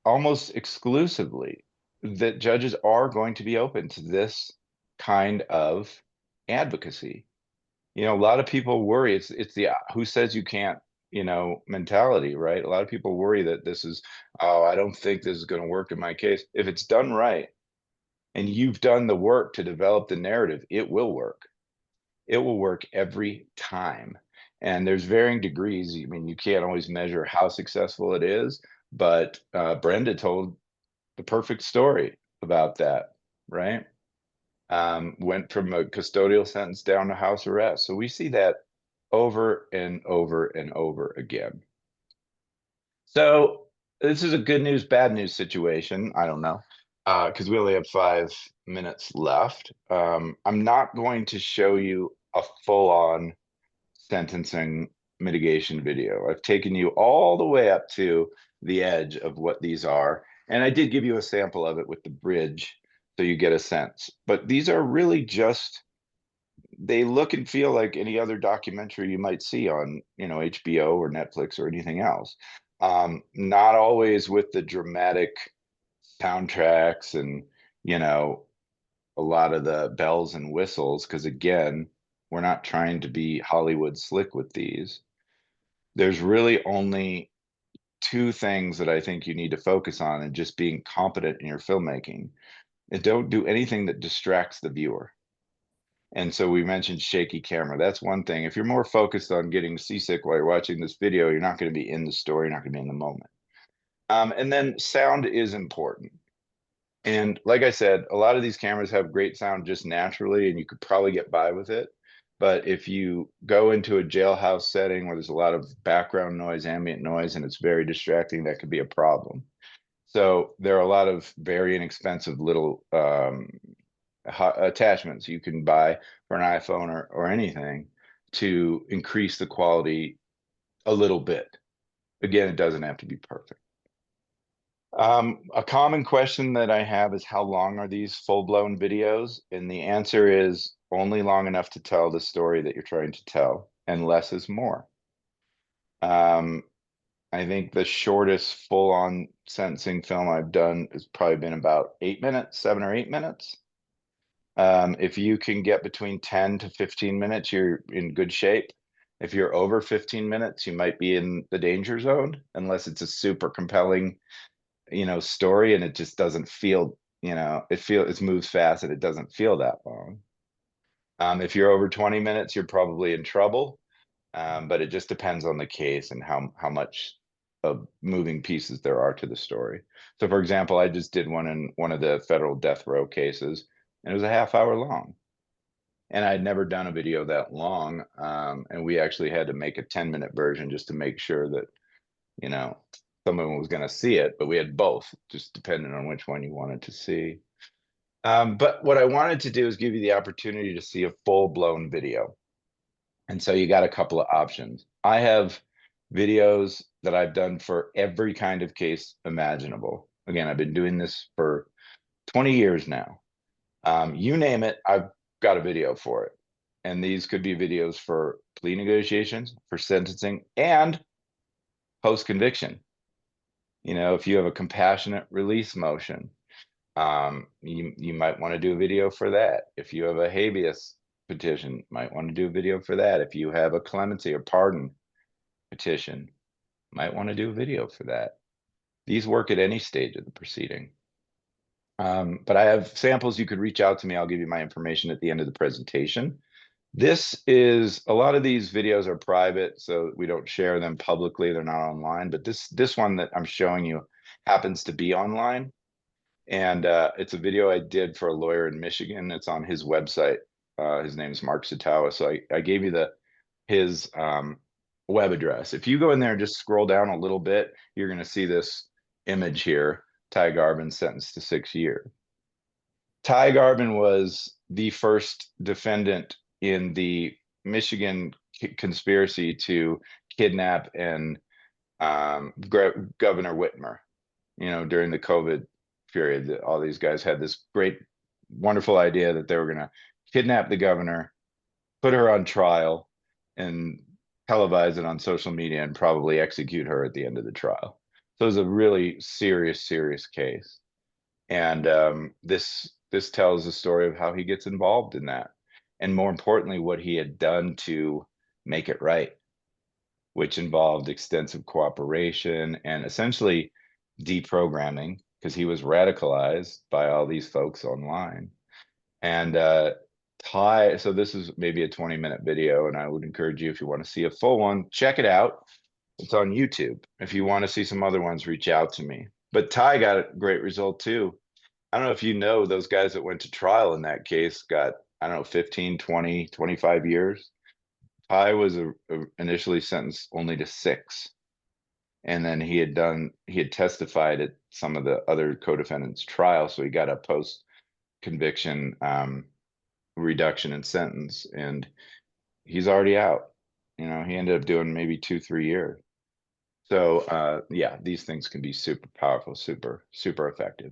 almost exclusively that judges are going to be open to this kind of advocacy. A lot of people worry it's the who says you can't, mentality, right? A lot of people worry that this is, oh, I don't think this is going to work in my case. If it's done right and you've done the work to develop the narrative, it will work. It will work every time. And there's varying degrees. I mean, you can't always measure how successful it is, but Brenda told the perfect story about that, right? Went from a custodial sentence down to house arrest. So we see that over and over and over again. So this is a good news, bad news situation. I don't know, because we only have 5 minutes left. I'm not going to show you a full-on sentencing mitigation video. I've taken you all the way up to the edge of what these are. And I did give you a sample of it with the bridge, so you get a sense. But these are really just, they look and feel like any other documentary you might see on, HBO or Netflix or anything else. Not always with the dramatic soundtracks and, a lot of the bells and whistles, because again, we're not trying to be Hollywood slick with these. There's really only 2 things that I think you need to focus on, and just being competent in your filmmaking. And don't do anything that distracts the viewer. And so we mentioned shaky camera. That's one thing. If you're more focused on getting seasick while you're watching this video, you're not going to be in the story, you're not going to be in the moment. And then sound is important. And like I said, a lot of these cameras have great sound just naturally, and you could probably get by with it. But if you go into a jailhouse setting where there's a lot of background noise, ambient noise, and it's very distracting, that could be a problem. So there are a lot of very inexpensive little attachments you can buy for an iPhone or anything to increase the quality a little bit. Again, it doesn't have to be perfect. A common question that I have is, how long are these full-blown videos? And the answer is only long enough to tell the story that you're trying to tell, and less is more. I think the shortest full-on sentencing film I've done has probably been about 8 minutes, 7 or 8 minutes. If you can get between 10 to 15 minutes, you're in good shape. If you're over 15 minutes, you might be in the danger zone, unless it's a super compelling, story, and it just doesn't feel, it moves fast and it doesn't feel that long. If you're over 20 minutes, you're probably in trouble. But it just depends on the case and how much of moving pieces there are to the story. So for example, I just did one in one of the federal death row cases, and it was a half hour long. And I'd never done a video that long. And we actually had to make a 10-minute version just to make sure that, you know, someone was going to see it, but we had both, just depending on which one you wanted to see. But what I wanted to do is give you the opportunity to see a full-blown video. And so you got a couple of options. I have videos that I've done for every kind of case imaginable. Again, I've been doing this for 20 years now. You name it, I've got a video for it. And these could be videos for plea negotiations, for sentencing, and post-conviction. You know, if you have a compassionate release motion, you might want to do a video for that. If you have a habeas petition, might want to do a video for that. If you have a clemency or pardon petition, might want to do a video for that. These work at any stage of the proceeding. But I have samples. You could reach out to me. I'll give you my information at the end of the presentation. This is, a lot of these videos are private, so we don't share them publicly. They're not online, but this one that I'm showing you happens to be online. And it's a video I did for a lawyer in Michigan. It's on his website. His name is Mark Satawa. So I gave you his web address. If you go in there and just scroll down a little bit, you're going to see this image here. Ty Garbin sentenced to 6 years. Ty Garbin was the first defendant in the Michigan conspiracy to kidnap and Governor Whitmer. You know, during the COVID period, all these guys had this great, wonderful idea that they were going to kidnap the governor, put her on trial, and televise it on social media and probably execute her at the end of the trial. So it was a really serious case. And this tells the story of how he gets involved in that. And more importantly, what he had done to make it right, which involved extensive cooperation and essentially deprogramming, because he was radicalized by all these folks online. And Ty, so this is maybe a 20-minute video, and I would encourage you, if you want to see a full one, check it out. It's on YouTube. If you want to see some other ones, reach out to me. But Ty got a great result too. I don't know if you know, those guys that went to trial in that case got, I don't know, 15, 20, 25 years. Ty was initially sentenced only to 6. And then he had testified at some of the other co-defendants' trials, so he got a post-conviction reduction in sentence, and he's already out. You know, he ended up doing maybe 2-3 years. So yeah, these things can be super powerful, super effective.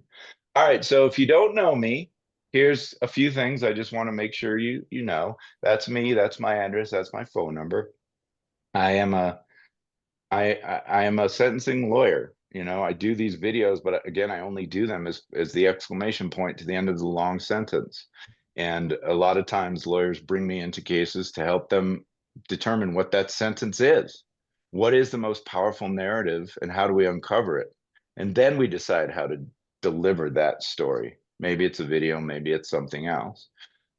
All right, so if you don't know me, here's a few things I just want to make sure you know. That's me, that's my address, that's my phone number. I am a sentencing lawyer. You know, I do these videos, but again, I only do them as the exclamation point to the end of the long sentence. And a lot of times lawyers bring me into cases to help them determine what that sentence is. What is the most powerful narrative, and how do we uncover it? And then we decide how to deliver that story. Maybe it's a video, maybe it's something else.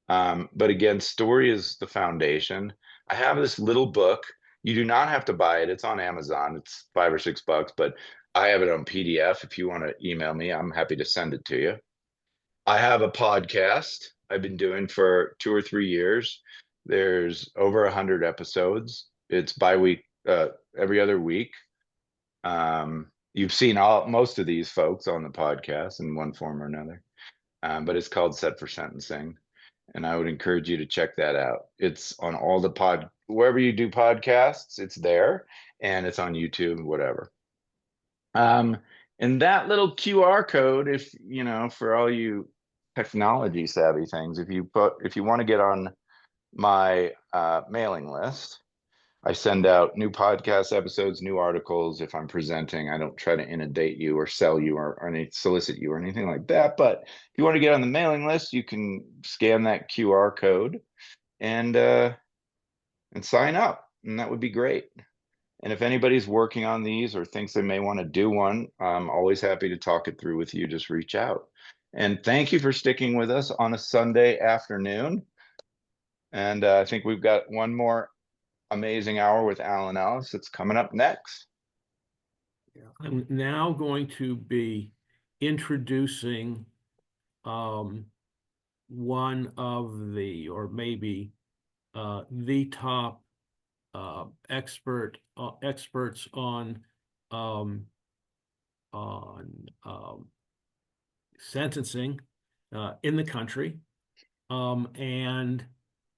But again, story is the foundation. I have this little book. You do not have to buy it. It's on Amazon. It's $5 or $6, but I have it on PDF. If you want to email me, I'm happy to send it to you. I have a podcast I've been doing for 2 or 3 years. There's over 100 episodes. It's every other week. You've seen most of these folks on the podcast in one form or another, but it's called Set for Sentencing. And I would encourage you to check that out. It's on all the wherever you do podcasts, it's there, and it's on YouTube, whatever. And that little QR code, if you know, for all you technology savvy things, if you want to get on my mailing list, I send out new podcast episodes, new articles. If I'm presenting, I don't try to inundate you or sell you or solicit you or anything like that. But if you want to get on the mailing list, you can scan that QR code and sign up, and that would be great. And if anybody's working on these or thinks they may want to do one, I'm always happy to talk it through with you. Just reach out. And thank you for sticking with us on a Sunday afternoon. And I think we've got one more amazing hour with Alan Ellis. It's coming up next. I'm now going to be introducing one of the, or maybe the top experts on sentencing in the country. And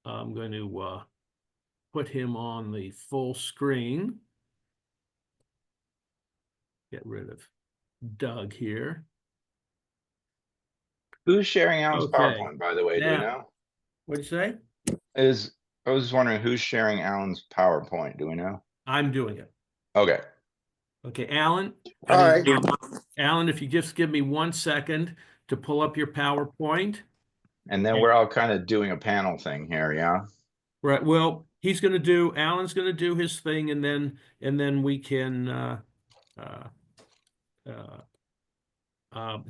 I'm going to put him on the full screen. Get rid of Doug here. Who's sharing Alan's Okay. PowerPoint, by the way? Do we Now- know? What'd you say? I was just wondering who's sharing Alan's PowerPoint. Do we know? I'm doing it. Okay. Okay, Alan. All right. Alan, if you just give me 1 second to pull up your PowerPoint. And then we're all kind of doing a panel thing here, yeah? Right, well, Alan's gonna do his thing, and then we can at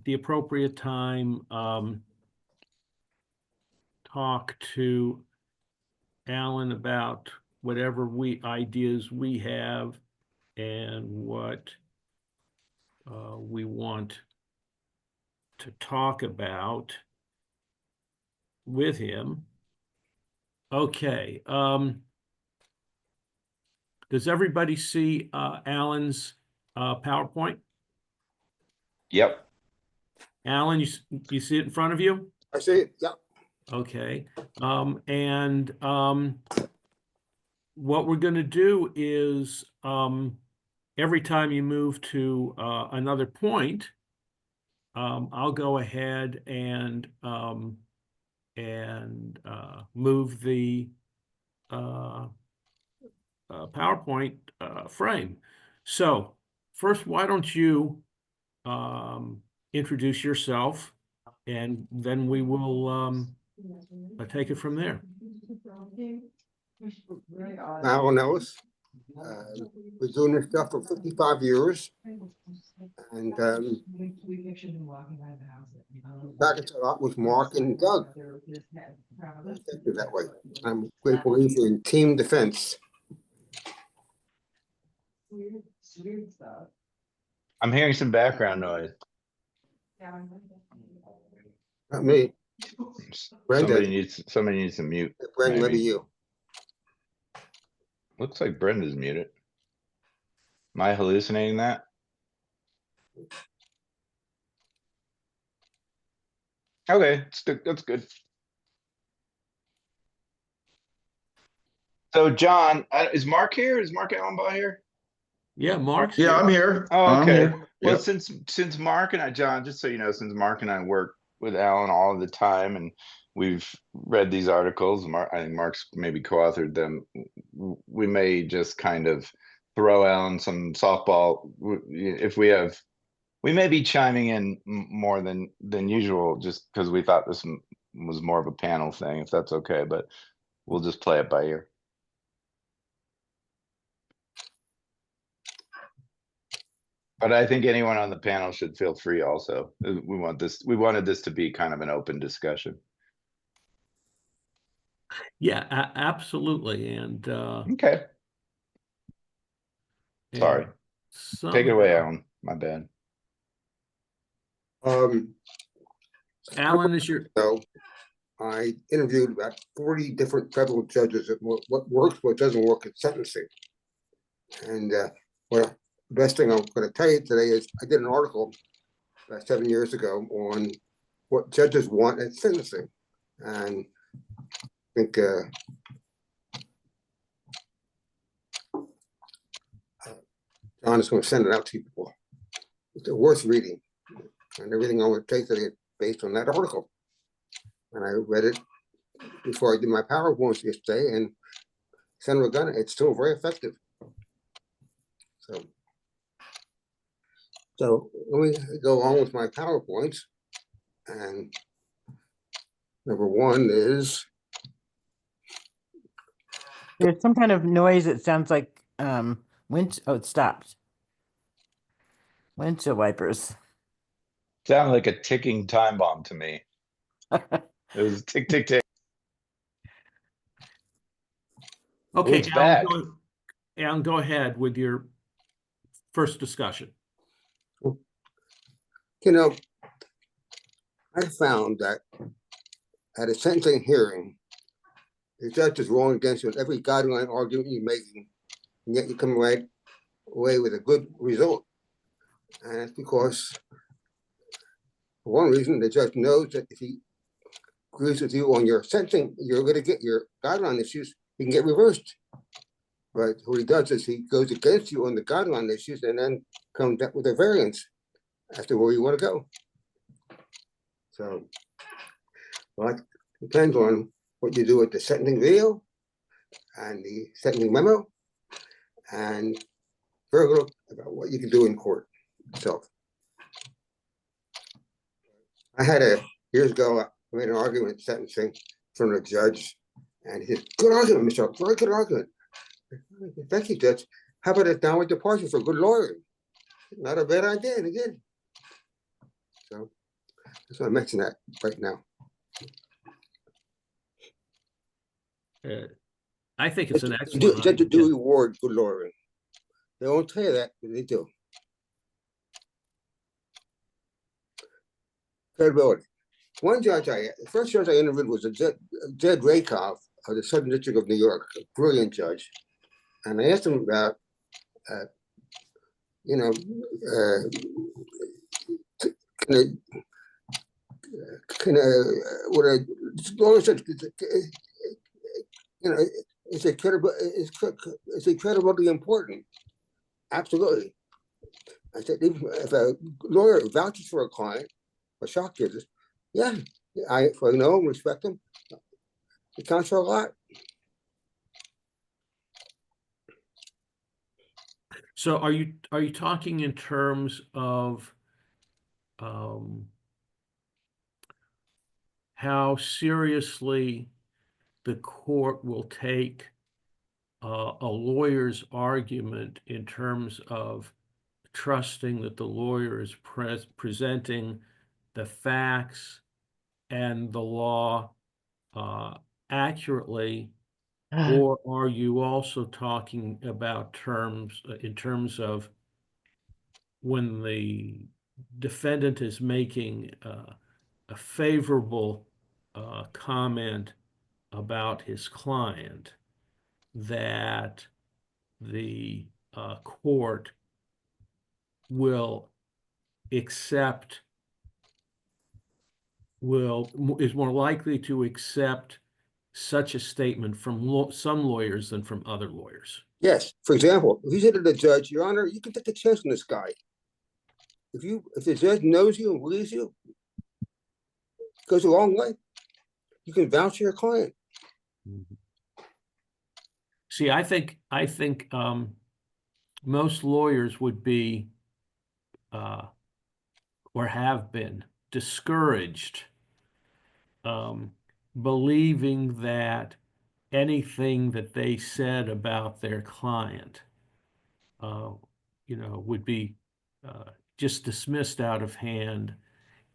the appropriate time talk to Alan about whatever ideas we have and what we want to talk about with him. Okay. Does everybody see Alan's PowerPoint? Yep. Alan, you see it in front of you? I see it. Yeah. Okay. What we're going to do is every time you move to another point, I'll go ahead and move the PowerPoint frame. So first, why don't you introduce yourself, and then we will take it from there. Alan Ellis. We're doing this stuff for 55 years. And back a lot with Mark and Doug. Thank you that way. I'm a great believer in team defense. I'm hearing some background noise. Not me. Brenda. Somebody needs to mute. Brenda, maybe maybe. you. Looks like Brenda's muted. Am I hallucinating that? Okay, that's good. So John, is Mark here? Is Mark Allenbaugh here? Yeah, Mark. Yeah, I'm here. Oh, I'm okay. here. Well, Yep. since Mark and I, John, just so you know, since Mark and I work with Alan all the time, and we've read these articles, I think Mark's maybe co-authored them. We may just kind of throw Alan some softball if we may be chiming in more than usual, just because we thought this was more of a panel thing, if that's okay. But we'll just play it by ear. But I think anyone on the panel should feel free also. We wanted this to be kind of an open discussion. Yeah, absolutely. And Okay. Sorry. Take it away, Alan. My bad. Alan, is your So I interviewed about 40 different federal judges at what works, what doesn't work in sentencing. And well, the best thing I'm going to tell you today is I did an article about 7 years ago on what judges want at sentencing. And I think John is going to send it out to people. It's worth reading. And everything I would take today based on that article. And I read it before I did my PowerPoint yesterday, and Senator Gunn, it's still very effective. So let me go on with my PowerPoints. And number one is There's some kind of noise that sounds like wind. Oh, it stopped. Windshield wipers. Sounded like a ticking time bomb to me. It was tick, tick, tick. okay? It's back. Alan, go ahead with your first discussion. you know, I found that at a sentencing hearing, the judge is wrong against you in every guideline argument you're making, and yet you come right away with a good result. And it's because, for one reason, the judge knows that if he agrees with you on your sentencing, you're going to get your guideline issues, you can get reversed. But what he does is he goes against you on the guideline issues and then comes up with a variance as to where you want to go. So, well, it depends on what you do with the sentencing video and the sentencing memo, and very little about what you can do in court itself. I had years ago, I made an argument sentencing from a judge, and he said, "Good argument, Michelle, very good argument." "Thank you, Judge. How about a downward departure for good lawyer?" Not a bad idea, and he did. So that's why I mention that right now. I think it's an Judges excellent idea. do reward good lawyering. They won't tell you that, but they do. Credibility. One judge the first judge I interviewed was Jed Rakoff of the Southern District of New York, a brilliant judge. And I asked him about, what a lawyer said, is credibility important? Absolutely. I said, if a lawyer vouches for a client, or shock gives us, yeah, if I know and respect him, it counts for a lot. So are you talking in terms of how seriously the court will take a lawyer's argument in terms of trusting that the lawyer is presenting the facts and the law accurately? Or are you also talking about in terms of when the defendant is making a favorable comment about his client, that the court will accept, is more likely to accept such a statement from some lawyers than from other lawyers? Yes. For example, if you said to the judge, "Your Honor, you can take a chance on this guy. If the judge knows you and believes you, it goes a long way. You can vouch for your client." See, I think most lawyers would be or have been discouraged believing that anything that they said about their client would be just dismissed out of hand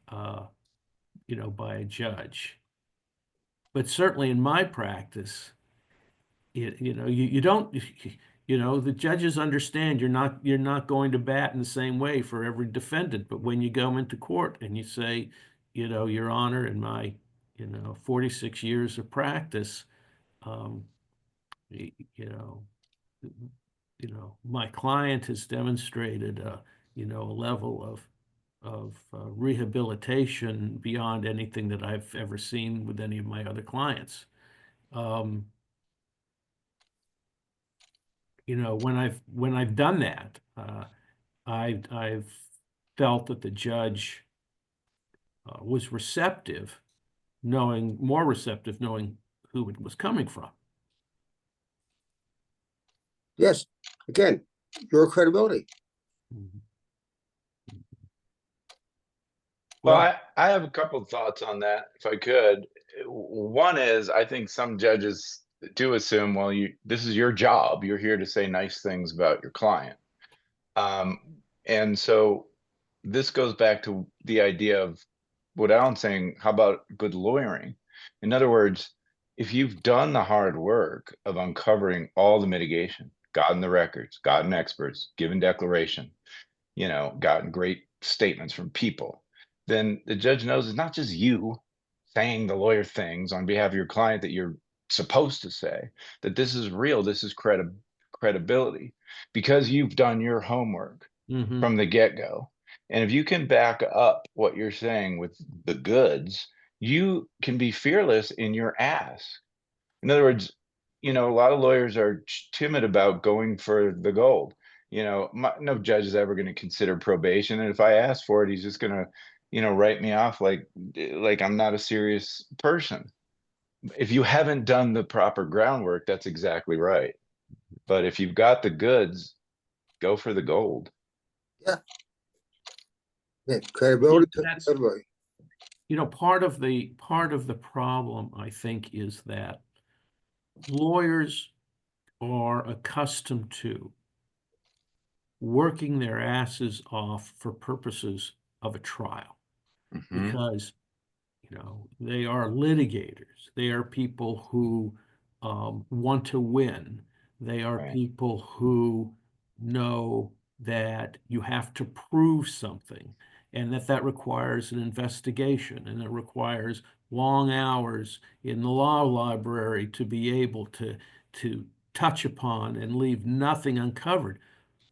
by a judge. But certainly in my practice, you don't, the judges understand you're not going to bat in the same way for every defendant. But when you go into court and you say, Your Honor, in my 46 years of practice, my client has demonstrated a level of rehabilitation beyond anything that I've ever seen with any of my other clients. When I've done that, I've felt that the judge was receptive, knowing who it was coming from. Yes. Again, your credibility. Well, I have a couple of thoughts on that, if I could. One is, I think some judges do assume, well, this is your job. You're here to say nice things about your client. And so this goes back to the idea of what Alan's saying, how about good lawyering? In other words, if you've done the hard work of uncovering all the mitigation, gotten the records, gotten experts, given declaration, gotten great statements from people, then the judge knows it's not just you saying the lawyer things on behalf of your client that you're supposed to say, that this is real, this is credibility, because you've done your homework Mhm. from the get-go. And if you can back up what you're saying with the goods, you can be fearless in your ask. In other words, a lot of lawyers are timid about going for the gold. No judge is ever going to consider probation, and if I ask for it, he's just going to, write me off like I'm not a serious person. If you haven't done the proper groundwork, that's exactly right. But if you've got the goods, go for the gold. Yeah, credibility, That's- credibility. part of the problem, I think, is that lawyers are accustomed to working their asses off for purposes of a trial, Mhm. because they are litigators. They are people who want to win. They are Right. people who know that you have to prove something, and that requires an investigation, and it requires long hours in the law library to be able to touch upon and leave nothing uncovered.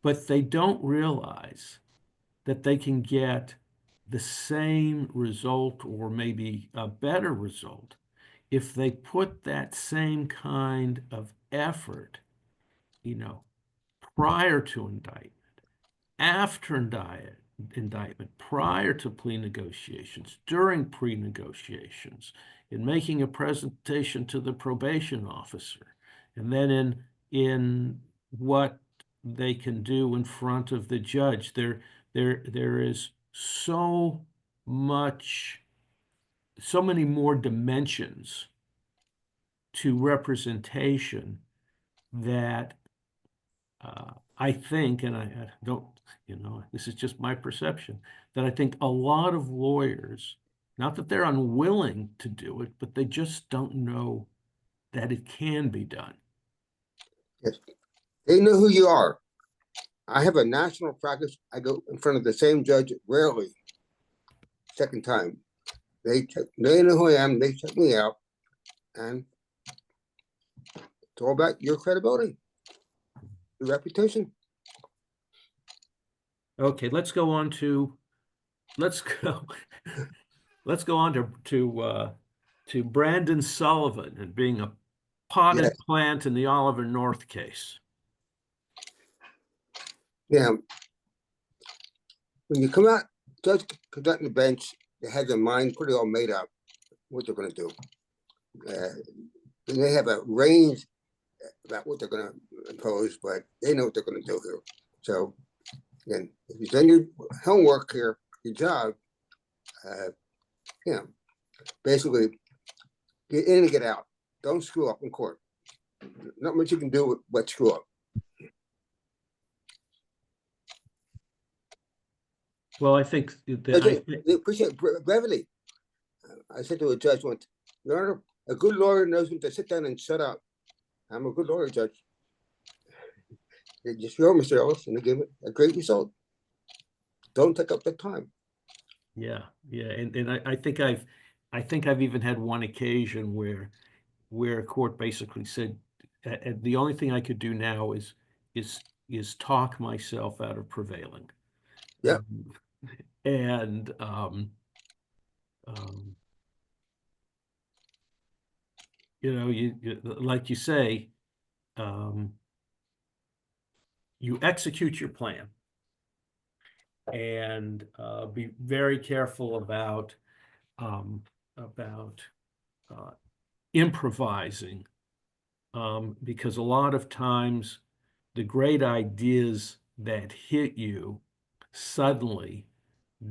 But they don't realize that they can get the same result, or maybe a better result, if they put that same kind of effort, prior to indictment, after indictment, prior to plea negotiations, during pre-negotiations, in making a presentation to the probation officer, and then in what they can do in front of the judge. There is so many more dimensions to representation that I think, and I don't, this is just my perception, that I think a lot of lawyers, not that they're unwilling to do it, but they just don't know that it can be done. Yes. They know who you are. I have a national practice. I go in front of the same judge rarely. Second time. They know who I am. They check me out. And it's all about your credibility, your reputation. Okay, let's go on to Brandon Sullivan and being a potted Yes. plant in the Oliver North case. Yeah. When you come out, judge conducting the bench, they have their mind pretty all made up what they're going to do. And they have a range about what they're going to impose, but they know what they're going to do here. So, again, if you've done your homework here, your job, basically get in and get out. Don't screw up in court. Not much you can do but screw up. Well, I think They appreciate brevity. I said to a judge once, Your Honor, a good lawyer knows when to sit down and shut up. I'm a good lawyer, Judge. They just show Mr. Ellis, and they gave it a great result. Don't take up the time. Yeah, and I think I've even had one occasion where a court basically said, the only thing I could do now is talk myself out of prevailing. Yeah. And you like you say, you execute your plan, and be very careful about improvising, because a lot of times the great ideas that hit you suddenly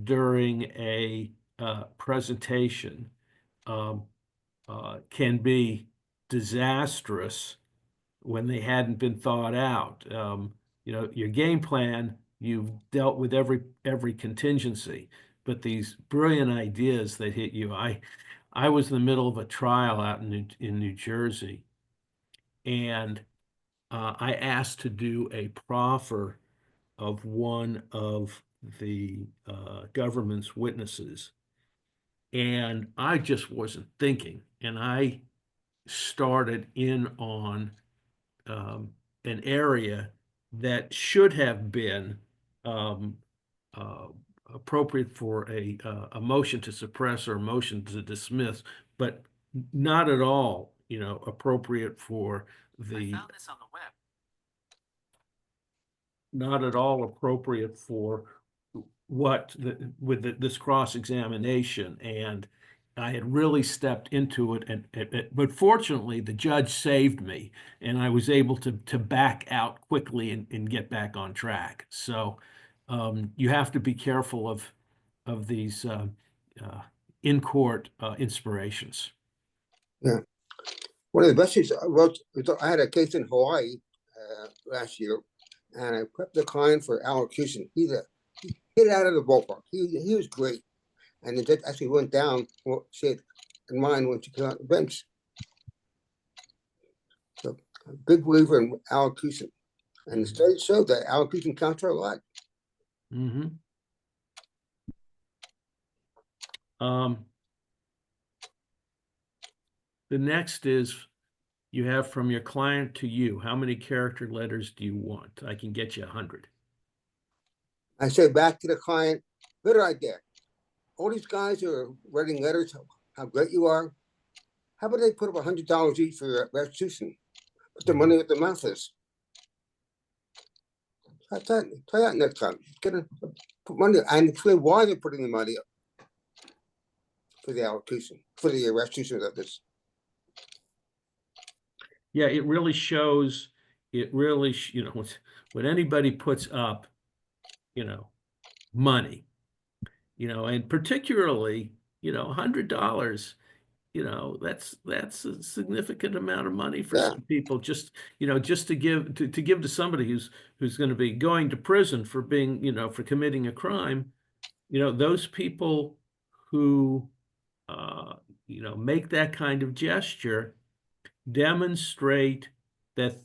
during a presentation can be disastrous when they hadn't been thought out. Your game plan, you've dealt with every contingency, but these brilliant ideas that hit you. I was in the middle of a trial out in New Jersey, and I asked to do a proffer of one of the government's witnesses. And I just wasn't thinking. And I started in on an area that should have been uh, appropriate for a motion to suppress or a motion to dismiss, but not at all, appropriate for the. Not at all appropriate for this cross-examination, and I had really stepped into it, but fortunately the judge saved me, and I was able to back out quickly and get back on track. So you have to be careful of these in-court inspirations. Yeah. One of the best things I wrote, I had a case in Hawaii last year, and I prepped the client for allocution. He's a hit out of the ballpark. He was great. And the judge actually went down what she had in mind when she came out the bench. So a big believer in allocution. And the study showed that allocution counts for a lot. Mm-hmm. The next is you have from your client to you. How many character letters do you want? I can get you 100. I say back to the client, better idea. All these guys who are writing letters, how great you are. How about they put up $100 each for your restitution? Put the money at the mouth is. Try that next time. Put money and explain why they're putting the money up for the allocation, for the restitution of this. Yeah, it really shows. It really, when anybody puts up, money, and particularly, $100, that's a significant amount of money for some people. Just, just to give to somebody who's going to be going to prison for being, for committing a crime, those people who, make that kind of gesture demonstrate that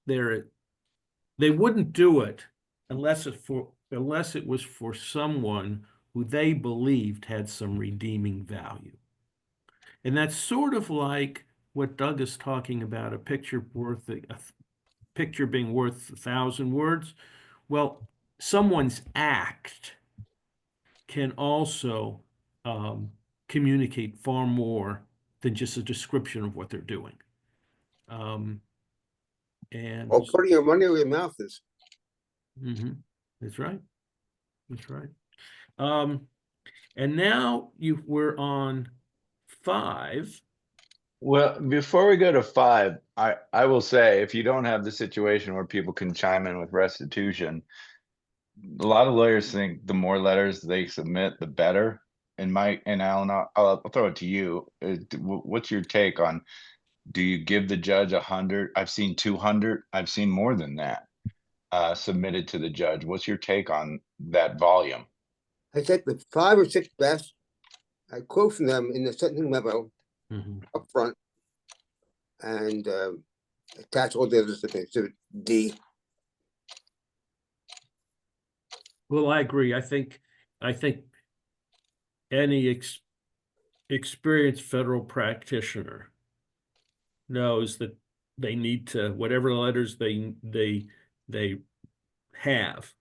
they wouldn't do it unless it was for someone who they believed had some redeeming value. And that's sort of like what Doug is talking about, a picture being worth 1,000 words. Well, someone's act can also communicate far more than just a description of what they're doing. And putting your money where your mouth is. That's right. That's right. And now we're on 5. Well, before we go to 5, I will say, if you don't have the situation where people can chime in with restitution, a lot of lawyers think the more letters they submit, the better. And Alan, I'll throw it to you. What's your take on? Do you give the judge 100? I've seen 200. I've seen more than that submitted to the judge. What's your take on that volume? I take the 5 or 6 best. I quote from them in the sentencing memo up front and attach all the others to Exhibit D. Well, I agree. I think any experienced federal practitioner knows that they need to, whatever letters they have,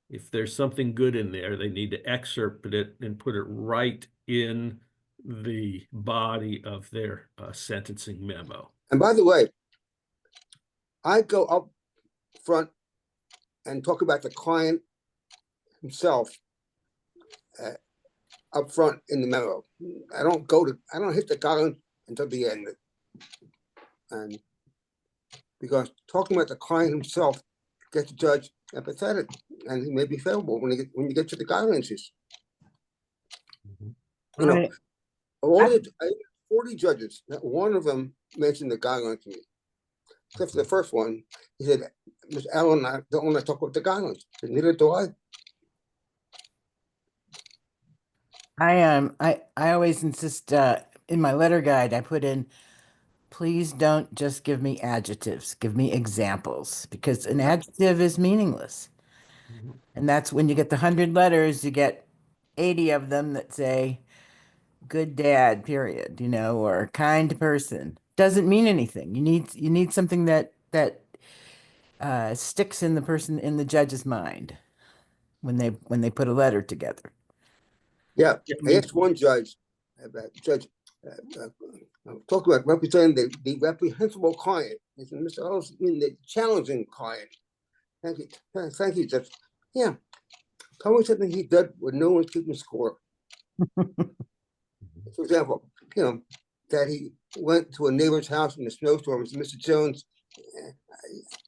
if there's something good in there, they need to excerpt it and put it right in the body of their sentencing memo. And by the way, I go up front and talk about the client himself up front in the memo. I don't hit the guideline until the end. And because talking about the client himself gets the judge empathetic, and he may be favorable when you get to the guidelines. Right. All the 40 judges, not one of them mentioned the guidelines to me, except for the first one. He said, "Ms. Allen, I don't want to talk about the guidelines." And neither do I. I always insist in my letter guide I put in, please don't just give me adjectives, give me examples, because an adjective is meaningless. And that's when you get the 100 letters, you get 80 of them that say good dad, period, or a kind person. Doesn't mean anything. You need something that sticks in the judge's mind when they put a letter together. Yeah, Yeah, I asked one judge, Judge, talk about representing the reprehensible client. He said, Mr. Ellis, you mean the challenging client. Thank you, thank you, Judge. Yeah, tell me something he did when no one's keeping score. For example, that he went to a neighbor's house in a snowstorm and said, Mr. Jones, I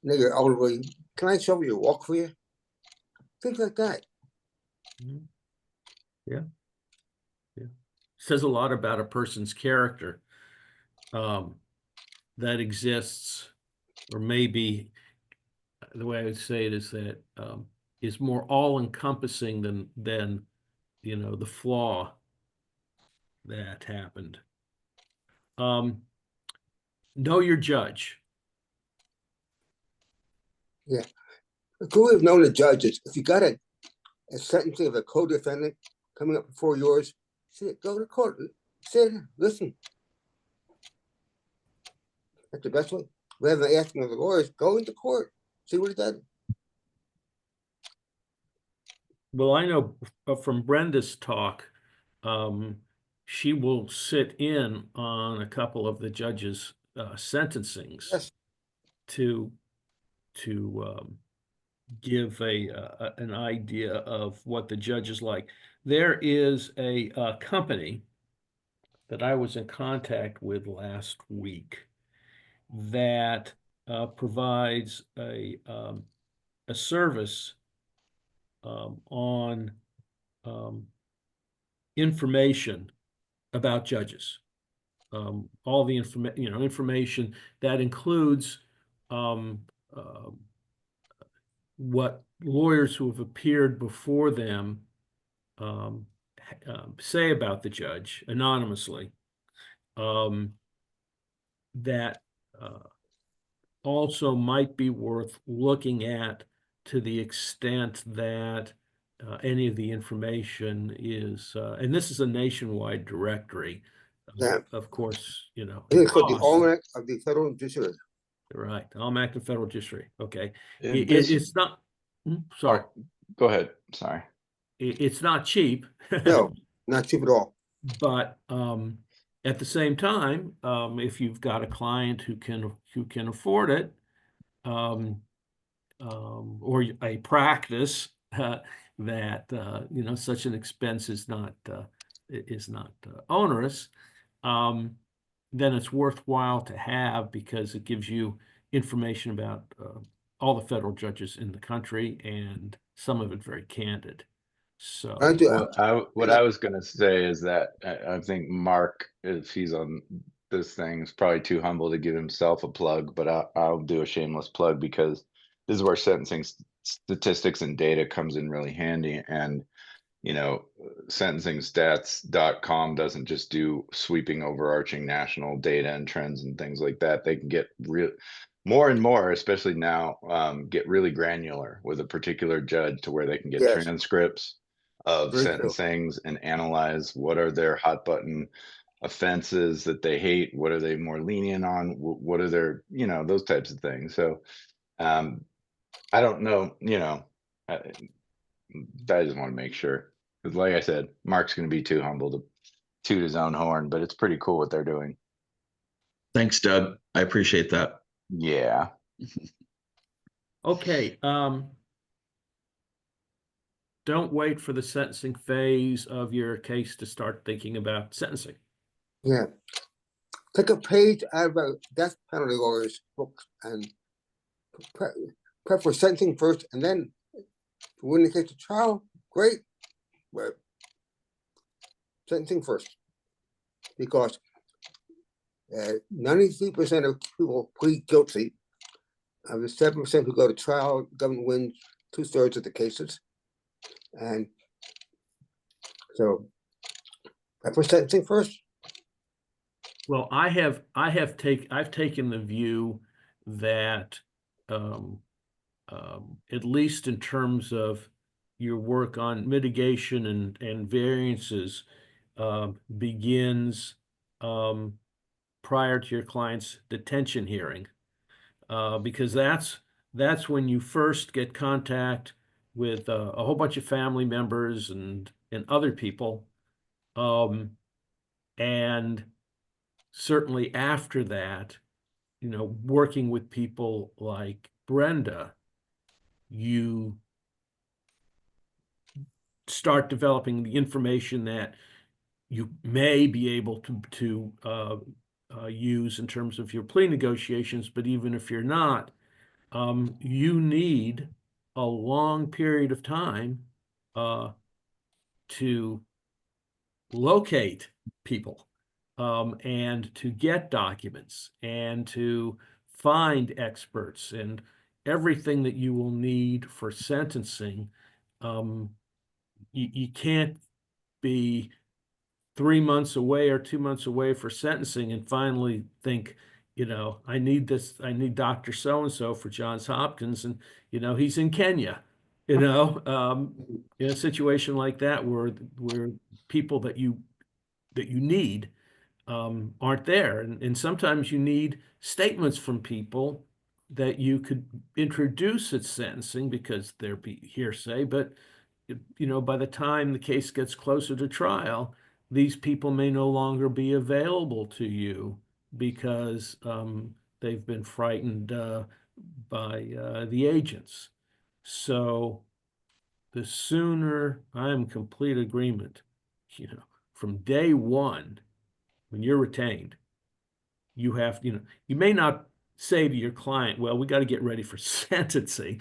know you're elderly, can I shovel your walk for you? Things like that. Yeah. Says a lot about a person's character that exists, or maybe the way I would say it is that is more all-encompassing than the flaw that happened. Know your judge. Yeah. Could we have known the judges? If you got a sentencing of a co-defendant coming up before yours, say, go to court. Say, listen. That's the best way. Rather than asking the lawyers, go into court. See what he did. Well, I know from Brenda's talk, she will sit in on a couple of the judges' sentencings Yes. to give an idea of what the judge is like. There is a company that I was in contact with last week that provides a service on information about judges. All the information that includes what lawyers who have appeared before them say about the judge anonymously. That also might be worth looking at to the extent that any of the information is, and this is a nationwide directory. Yeah. Of course, I think it's called the costs. Almanac of the Federal Judiciary. Right, Almanac of Federal Judiciary. Okay, This- it's not. Sorry, Go ahead. Sorry. it's not cheap. No, not cheap at all. But at the same time, if you've got a client who can afford it, or a practice that such an expense is not onerous, then it's worthwhile to have, because it gives you information about all the federal judges in the country, and some of it very candid. So What I was gonna say is that I think Mark, if he's on this thing, is probably too humble to give himself a plug, but I'll do a shameless plug, because this is where sentencing statistics and data comes in really handy. And sentencingstats.com doesn't just do sweeping overarching national data and trends and things like that. They can get more and more, especially now, get really granular with a particular judge, to where they can get Yes. transcripts of Very true. sentencings and analyze what are their hot button offenses that they hate, what are they more lenient on, what are their, those types of things. So I don't know, I just want to make sure, because like I said, Mark's going to be too humble to toot his own horn, but it's pretty cool what they're doing. Thanks, Doug. I appreciate that. Yeah. okay, don't wait for the sentencing phase of your case to start thinking about sentencing. Yeah. Take a page out of a death penalty lawyer's book and prep for sentencing first, and then when it gets to trial, great. But sentencing first, because 93% of people plead guilty. Of the 7% who go to trial, government wins 2/3 of the cases, and so prep for sentencing first. Well, I've taken the view that at least in terms of your work on mitigation and variances, begins prior to your client's detention hearing, because that's when you first get contact with a whole bunch of family members and other people, and certainly after that, you know, working with people like Brenda, you start developing the information that you may be able to use in terms of your plea negotiations. But even if you're not, you need a long period of time to locate people, and to get documents and to find experts and everything that you will need for sentencing. You can't be 3 months away or 2 months away for sentencing and finally think, you know, I need Dr. So-and-so for Johns Hopkins, and, you know, he's in Kenya, you know, in a situation like that where people that you need aren't there. And sometimes you need statements from people that you could introduce at sentencing because they're hearsay, but, you know, by the time the case gets closer to trial, these people may no longer be available to you because they've been frightened by the agents. So the sooner, I am in complete agreement, you know, from day one, when you're retained, you have, you know, you may not say to your client, well, we got to get ready for sentencing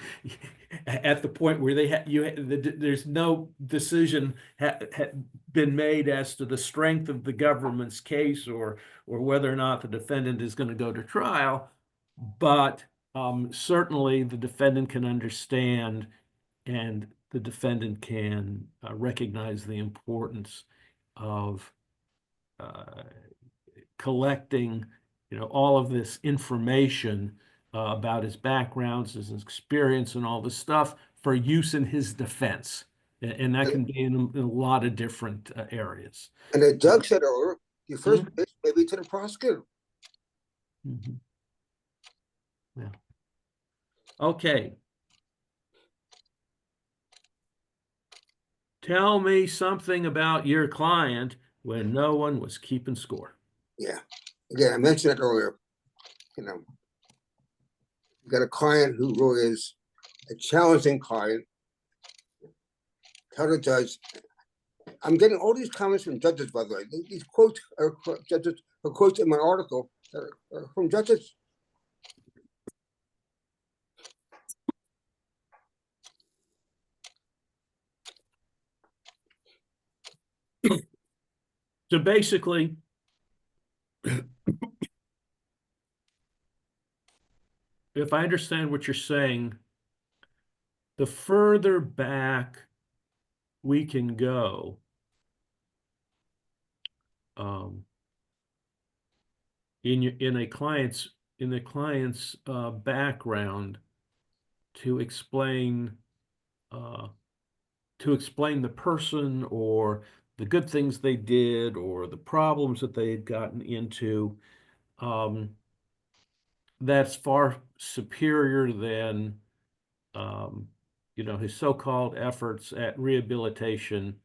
at the point where there's no decision been made as to the strength of the government's case or whether or not the defendant is going to go to trial. But certainly the defendant can understand, and the defendant can recognize the importance of collecting, you know, all of this information about his backgrounds, his experience, and all this stuff for use in his defense. And that can be in a lot of different areas. And as Doug said earlier, you first pitch maybe to the prosecutor. Mhm. Yeah. Okay. Tell me something about your client when no one was keeping score. Yeah. Again, I mentioned it earlier. You know, you got a client who really is a challenging client. Tell the judge. I'm getting all these comments from judges, by the way. These quotes are judges, or quotes in my article are from judges. So basically, if I understand what you're saying, the further back we can go in the client's background to explain the person or the good things they did or the problems that they had gotten into, that's far superior than you know, his so-called efforts at rehabilitation,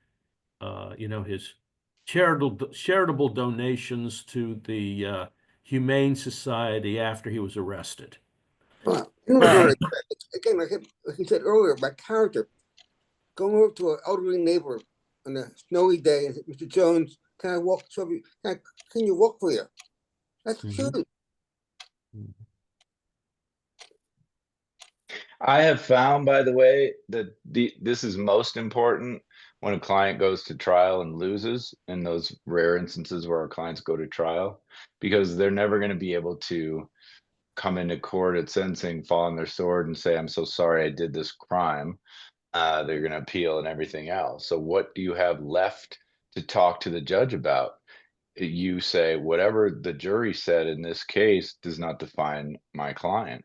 you know, his charitable donations to the Humane Society after he was arrested. Well, again, like you said earlier, about character. Going over to an elderly neighbor on a snowy day and say, Mr. Jones, can I walk? Can you walk for you? That's huge. I have found, by the way, that this is most important when a client goes to trial and loses, in those rare instances where our clients go to trial, because they're never going to be able to come into court at sentencing, fall on their sword and say, I'm so sorry I did this crime. They're going to appeal and everything else. So what do you have left to talk to the judge about? You say, whatever the jury said in this case does not define my client.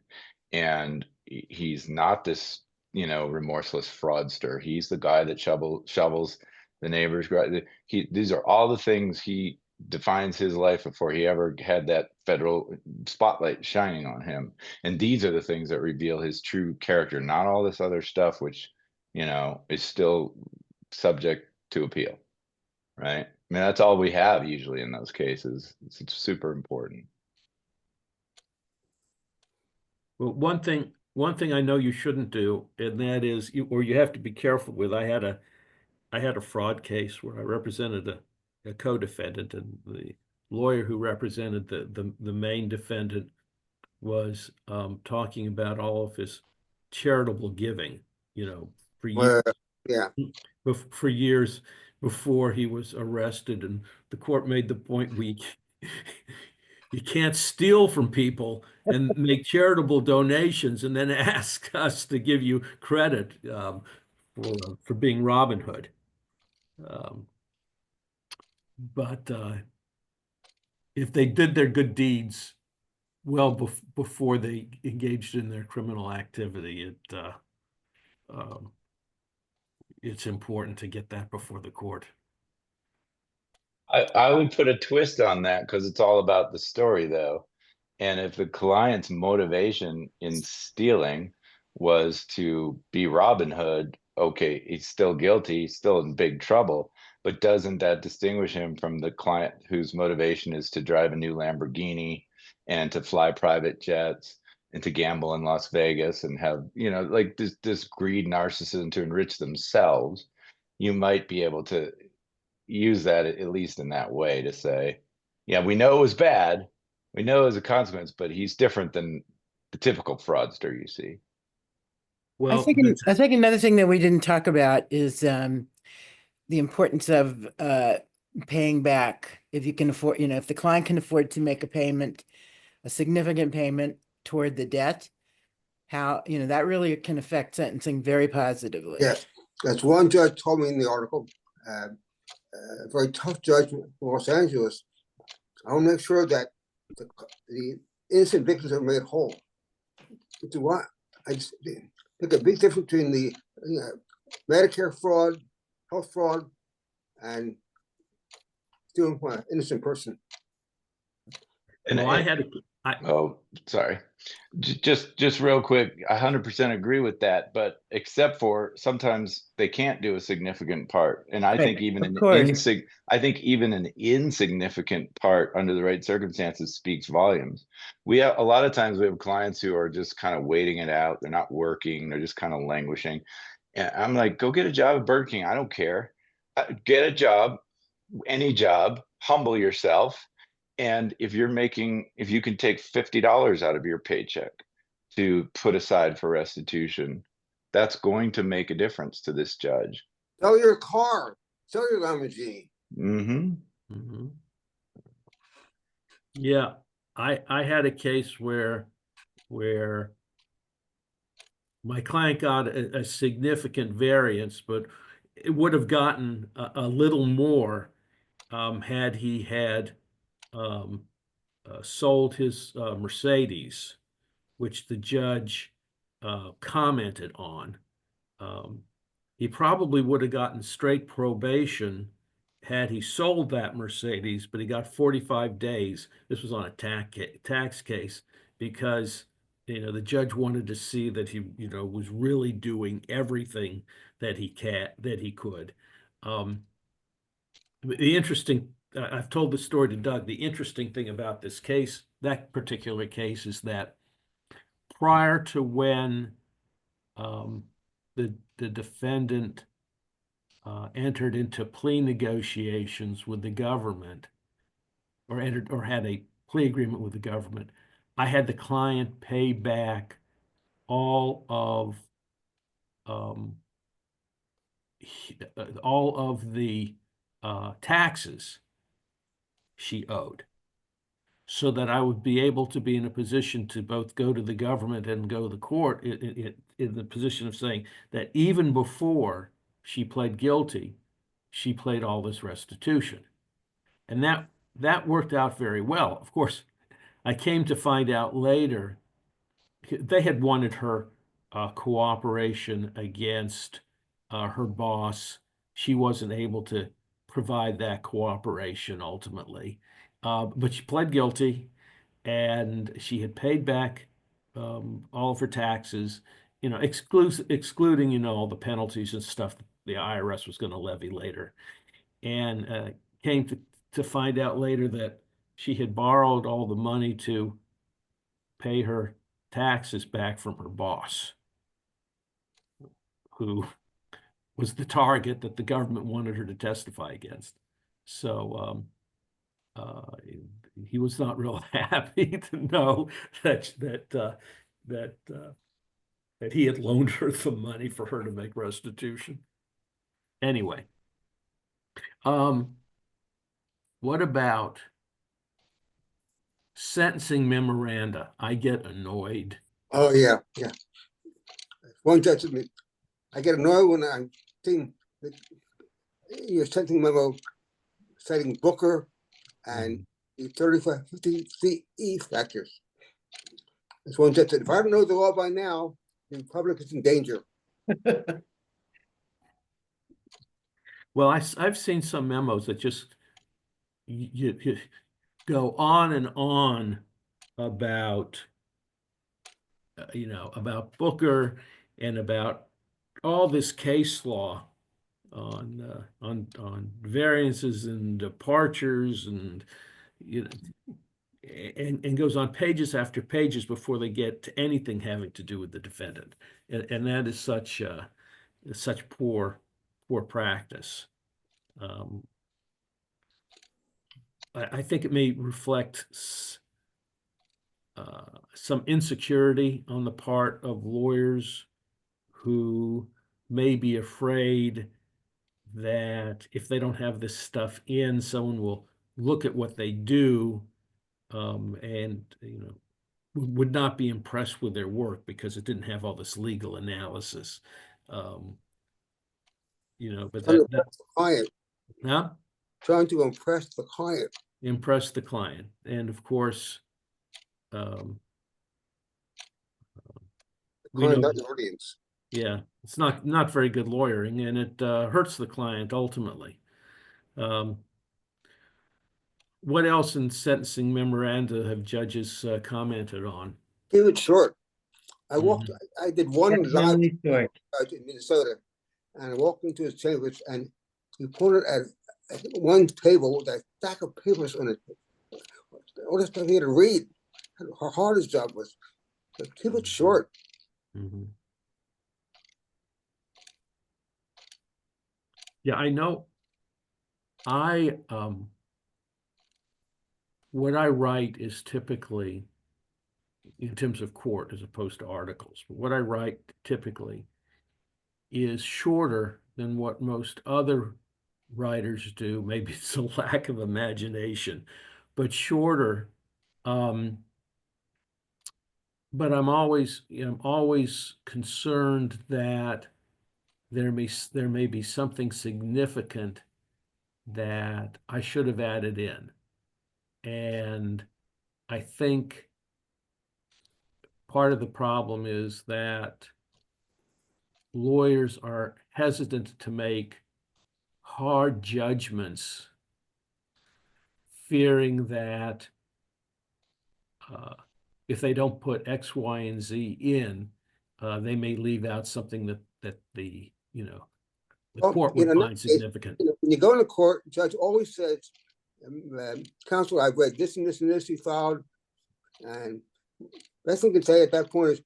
And he's not this, you know, remorseless fraudster. He's the guy that shovels the neighbors, these are all the things he defines his life before he ever had that federal spotlight shining on him. And these are the things that reveal his true character, not all this other stuff, which, you know, is still subject to appeal, right? I mean, that's all we have usually in those cases. It's super important. Well, one thing I know you shouldn't do, and that is, you have to be careful with. I had a fraud case where I represented a co-defendant, and the lawyer who represented the main defendant was talking about all of his charitable giving, you know, for years, Yeah, for years before he was arrested, and the court made the point you can't steal from people and make charitable donations and then ask us to give you credit for being Robin Hood. But if they did their good deeds well before they engaged in their criminal activity, it's important to get that before the court. I would put a twist on that because it's all about the story, though. And if the client's motivation in stealing was to be Robin Hood, okay, he's still guilty, he's still in big trouble. But doesn't that distinguish him from the client whose motivation is to drive a new Lamborghini and to fly private jets and to gamble in Las Vegas and have, you know, like this greed, narcissism to enrich themselves? You might be able to use that at least in that way to say, yeah, we know it was bad, we know it was a consequence, but he's different than the typical fraudster you see. Well, I think another thing that we didn't talk about is the importance of paying back if you can afford, you know, if the client can afford to make a payment, a significant payment toward the debt, how, you know, that really can affect sentencing very positively. yeah. That's one judge told me in the article. A very tough judge in Los Angeles. I'll make sure that the innocent victims are made whole. But do what? I just think a big difference between the Medicare fraud, health fraud, and stealing from an innocent person. And oh, sorry. Just real quick, I 100% agree with that, but except for sometimes they can't do a significant part. And I think even an insignificant part under the right circumstances speaks volumes. We have a lot of times we have clients who are just kind of waiting it out. They're not working, they're just kind of languishing. And I'm like, go get a job at Burger King. I don't care. Get a job, any job, humble yourself. And if you can take $50 out of your paycheck to put aside for restitution, that's going to make a difference to this judge. Sell your car, sell your Lamborghini. Mm-hmm. Mm-hmm. Yeah, I had a case where my client got a significant variance, but it would have gotten a little more had he had sold his Mercedes, which the judge commented on. He probably would have gotten straight probation had he sold that Mercedes, but he got 45 days. This was on a tax case because, you know, the judge wanted to see that he, you know, was really doing everything that he could. The interesting, I've told the story to Doug. The interesting thing about this case, that particular case, is that prior to when the defendant entered into plea negotiations with the government, or had a plea agreement with the government, I had the client pay back all of the taxes she owed, so that I would be able to be in a position to both go to the government and go to the court in the position of saying that even before she pled guilty, she paid all this restitution. And that worked out very well. Of course, I came to find out later they had wanted her cooperation against her boss she wasn't able to provide that cooperation ultimately. But she pled guilty, and she had paid back all of her taxes, excluding, all the penalties and stuff the IRS was going to levy later. And came to find out later that she had borrowed all the money to pay her taxes back from her boss, who was the target that the government wanted her to testify against. So he was not real happy to know that he had loaned her the money for her to make restitution. Anyway, what about sentencing memoranda? I get annoyed. Oh, yeah, yeah. One judge said to me, I get annoyed when I'm seeing your sentencing memo citing Booker and the 3550 CE factors. This one judge said, if I don't know the law by now, the public is in danger. Well, I've seen some memos that just you go on and on about about Booker and about all this case law on variances and departures, and and goes on pages after pages before they get to anything having to do with the defendant, and that is such poor practice. I think it may reflect some insecurity on the part of lawyers who may be afraid that if they don't have this stuff in, someone will look at what they do and would not be impressed with their work because it didn't have all this legal analysis. But The client, huh? trying to impress the client. Impress the client, and of course, we Client, know, not the audience. yeah, it's not very good lawyering, and it hurts the client ultimately. What else in sentencing memoranda have judges commented on? Keep it short. I did one live judge in Minnesota, and I walked into his chambers, and he pointed at one table with a stack of papers on it. All this stuff he had to read. How hard his job was. But keep it short. Yeah, I know. What I write is typically, in terms of court as opposed to articles, but what I write typically is shorter than what most other writers do. Maybe it's a lack of imagination, but shorter. But I'm always concerned that there may be something significant that I should have added in. And I think part of the problem is that lawyers are hesitant to make hard judgments, fearing that if they don't put X, Y, and Z in, they may leave out something that the court would find significant. When you go into court, the judge always says, counsel, I've read this and this and this you filed. And best thing to say at that point is,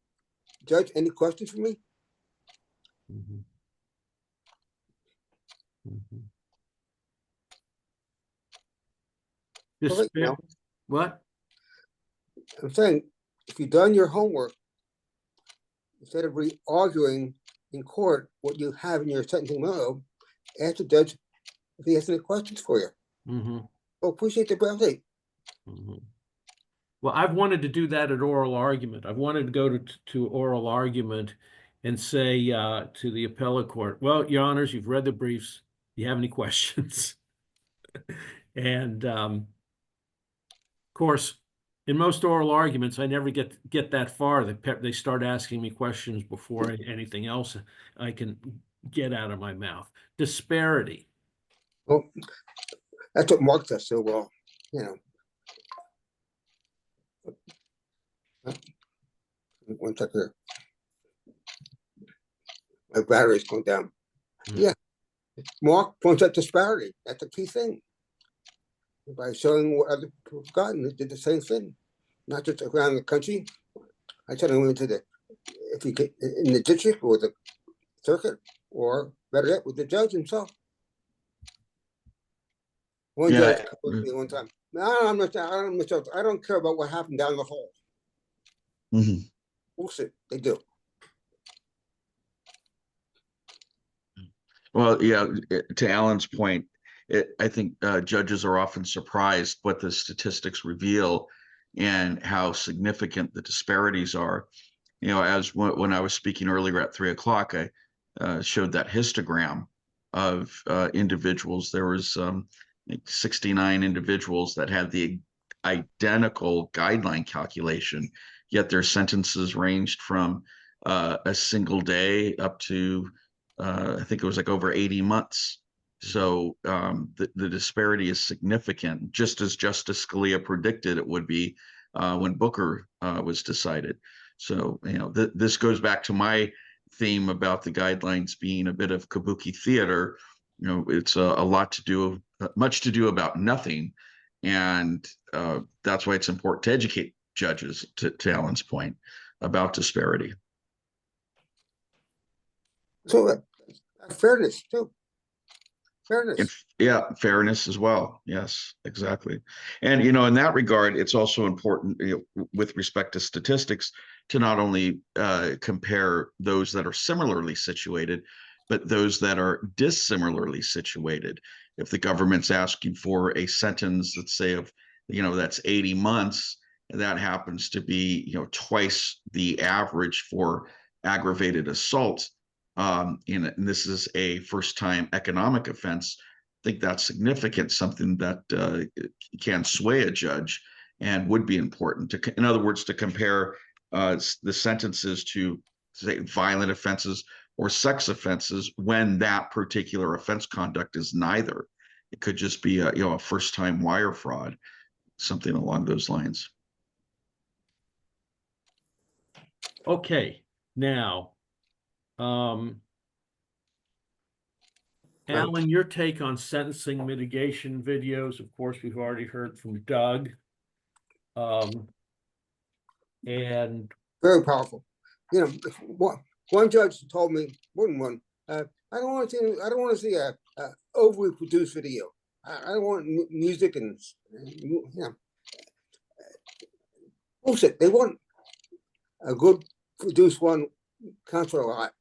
Judge, any questions for me? What? I'm saying, if you've done your homework, instead of re-arguing in court what you have in your sentencing memo, ask the judge if he has any questions for you. Appreciate the brevity. Well, I've wanted to do that at oral argument. I've wanted to go to oral argument and say to the appellate court, well, Your Honors, you've read the briefs. Do you have any questions? And of course, in most oral arguments, I never get that far. They start asking me questions before anything else I can get out of my mouth. Disparity. Well, that's what Mark does so well, you know. One second here. My battery's going down. Hmm. Yeah, Mark points out disparity. That's a key thing. By showing what other people have gotten, they did the same thing, not just around the country. I tell them into the, if you get in the district or the circuit, or better yet, with the judge himself. One Yeah. judge told me one time, "No, I don't care about what happened down the hall." Mhm. Bullshit, they do. Well, yeah, to Alan's point, I think judges are often surprised what the statistics reveal and how significant the disparities are. You know, as when I was speaking earlier at 3 o'clock, I showed that histogram of individuals. There was like 69 individuals that had the identical guideline calculation, yet their sentences ranged from a single day up to I think it was like over 80 months. So the disparity is significant, just as Justice Scalia predicted it would be when Booker was decided. So, you know, this goes back to my theme about the guidelines being a bit of kabuki theater. You know, it's a lot to do, much to do about nothing. And that's why it's important to educate judges, to Alan's point, about disparity. So fairness too. Fairness. Yeah, fairness as well. Yes, exactly. And, you know, in that regard, it's also important, you know, with respect to statistics, to not only compare those that are similarly situated, but those that are dissimilarly situated. If the government's asking for a sentence, let's say of, you know, that's 80 months, that happens to be, you know, twice the average for aggravated assault, and this is a first-time economic offense, I think that's significant, something that can sway a judge and would be important to, in other words, to compare the sentences to, say, violent offenses or sex offenses when that particular offense conduct is neither. It could just be a, you know, a first-time wire fraud, something along those lines. Okay, now, Alan, your take on sentencing mitigation videos. Of course, we've already heard from Doug. And Very powerful. You know, one judge told me, more than one, I don't want to see a overly produced video. I don't want music and, you know, bullshit. They want a good produced one, counts for a lot.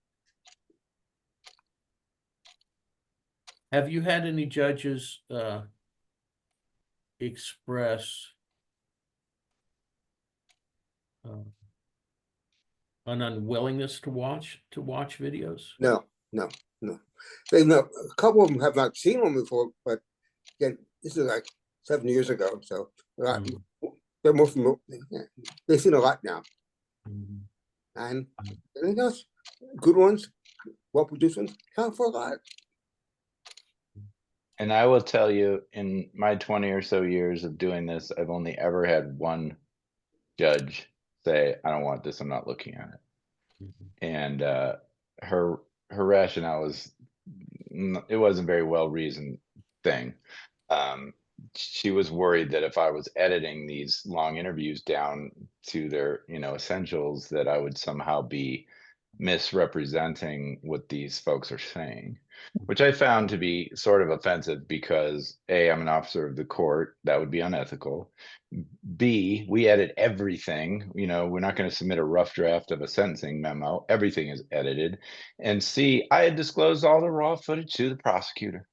have you had any judges express an unwillingness to watch videos? No. They know a couple of them have not seen one before, but again, this is like 7 years ago, so they're more familiar. They've seen a lot now, and anything else, good ones, well produced ones, count for a lot. And I will tell you, in my 20 or so years of doing this, I've only ever had one judge say, "I don't want this, I'm not looking at it." And her rationale was, it wasn't very well reasoned thing. She was worried that if I was editing these long interviews down to their, you know, essentials, that I would somehow be misrepresenting what these folks are saying, which I found to be sort of offensive because A, I'm an officer of the court. That would be unethical. B, we edit everything. You know, we're not going to submit a rough draft of a sentencing memo. Everything is edited. And C, I had disclosed all the raw footage to the prosecutor.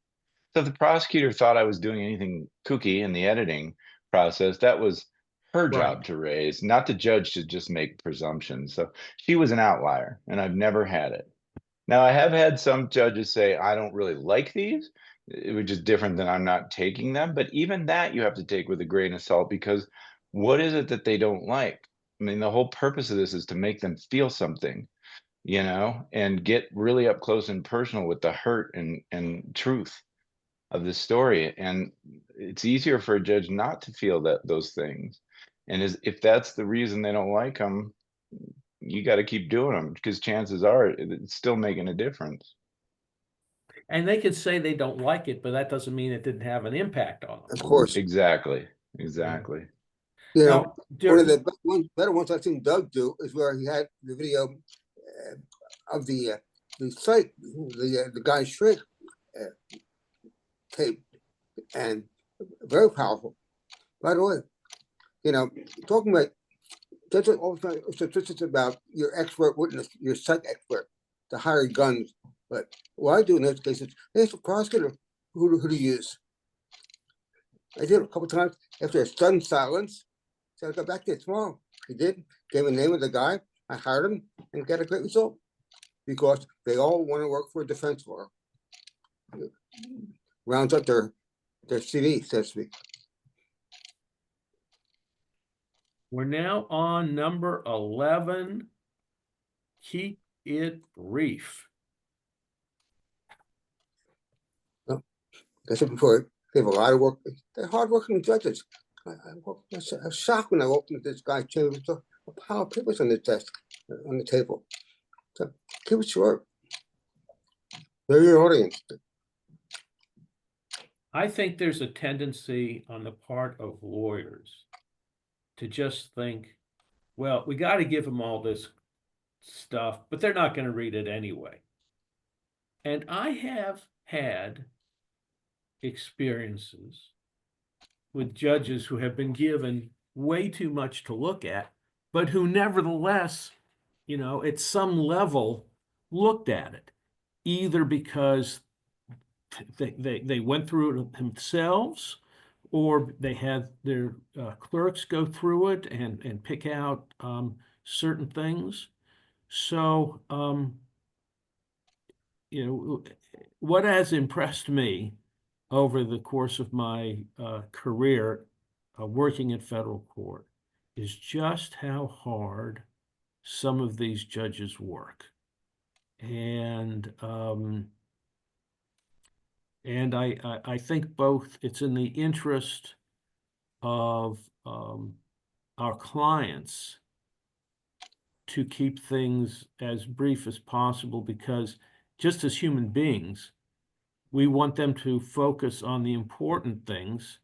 So if the prosecutor thought I was doing anything kooky in the editing process, that was her job to raise, not the judge to just make presumptions. So she was an outlier, and I've never had it. Now, I have had some judges say, I don't really like these, which is different than I'm not taking them. But even that you have to take with a grain of salt, because what is it that they don't like? I mean, the whole purpose of this is to make them feel something. you know, and get really up close and personal with the hurt and truth of the story. And it's easier for a judge not to feel those things. And if that's the reason they don't like them, you got to keep doing them, because chances are it's still making a difference. And they could say they don't like it, but that doesn't mean it didn't have an impact on them. Of course, Exactly. you know, Now, one of the better ones I've seen Doug do is where he had the video of the site, the guy's shrink tape, and very powerful. By the way, you know, talking about that's all the time statistics about your expert witness, your psych expert, the hired guns. But what I do in those cases, ask the prosecutor who to use. I did a couple times after a sudden silence. So I got back there tomorrow. He did, gave me the name of the guy. I hired him and got a great result because they all want to work for a defense lawyer. Rounds up their CV, so to speak. we're now on number 11. Keep it brief. I said before, they have a lot of work. They're hardworking judges. I was shocked when I opened this guy's chamber. There's a pile of papers on the desk, on the table. So keep it short. They're your audience. I think there's a tendency on the part of lawyers to just think, well, we got to give them all this stuff, but they're not going to read it anyway. And I have had experiences with judges who have been given way too much to look at, but who nevertheless, you know, at some level looked at it, either because they went through it themselves, or they had their clerks go through it and pick out certain things. So, you know, what has impressed me over the course of my career working in federal court is just how hard some of these judges work. And I think both it's in the interest of our clients to keep things as brief as possible, because just as human beings, we want them to focus on the important things.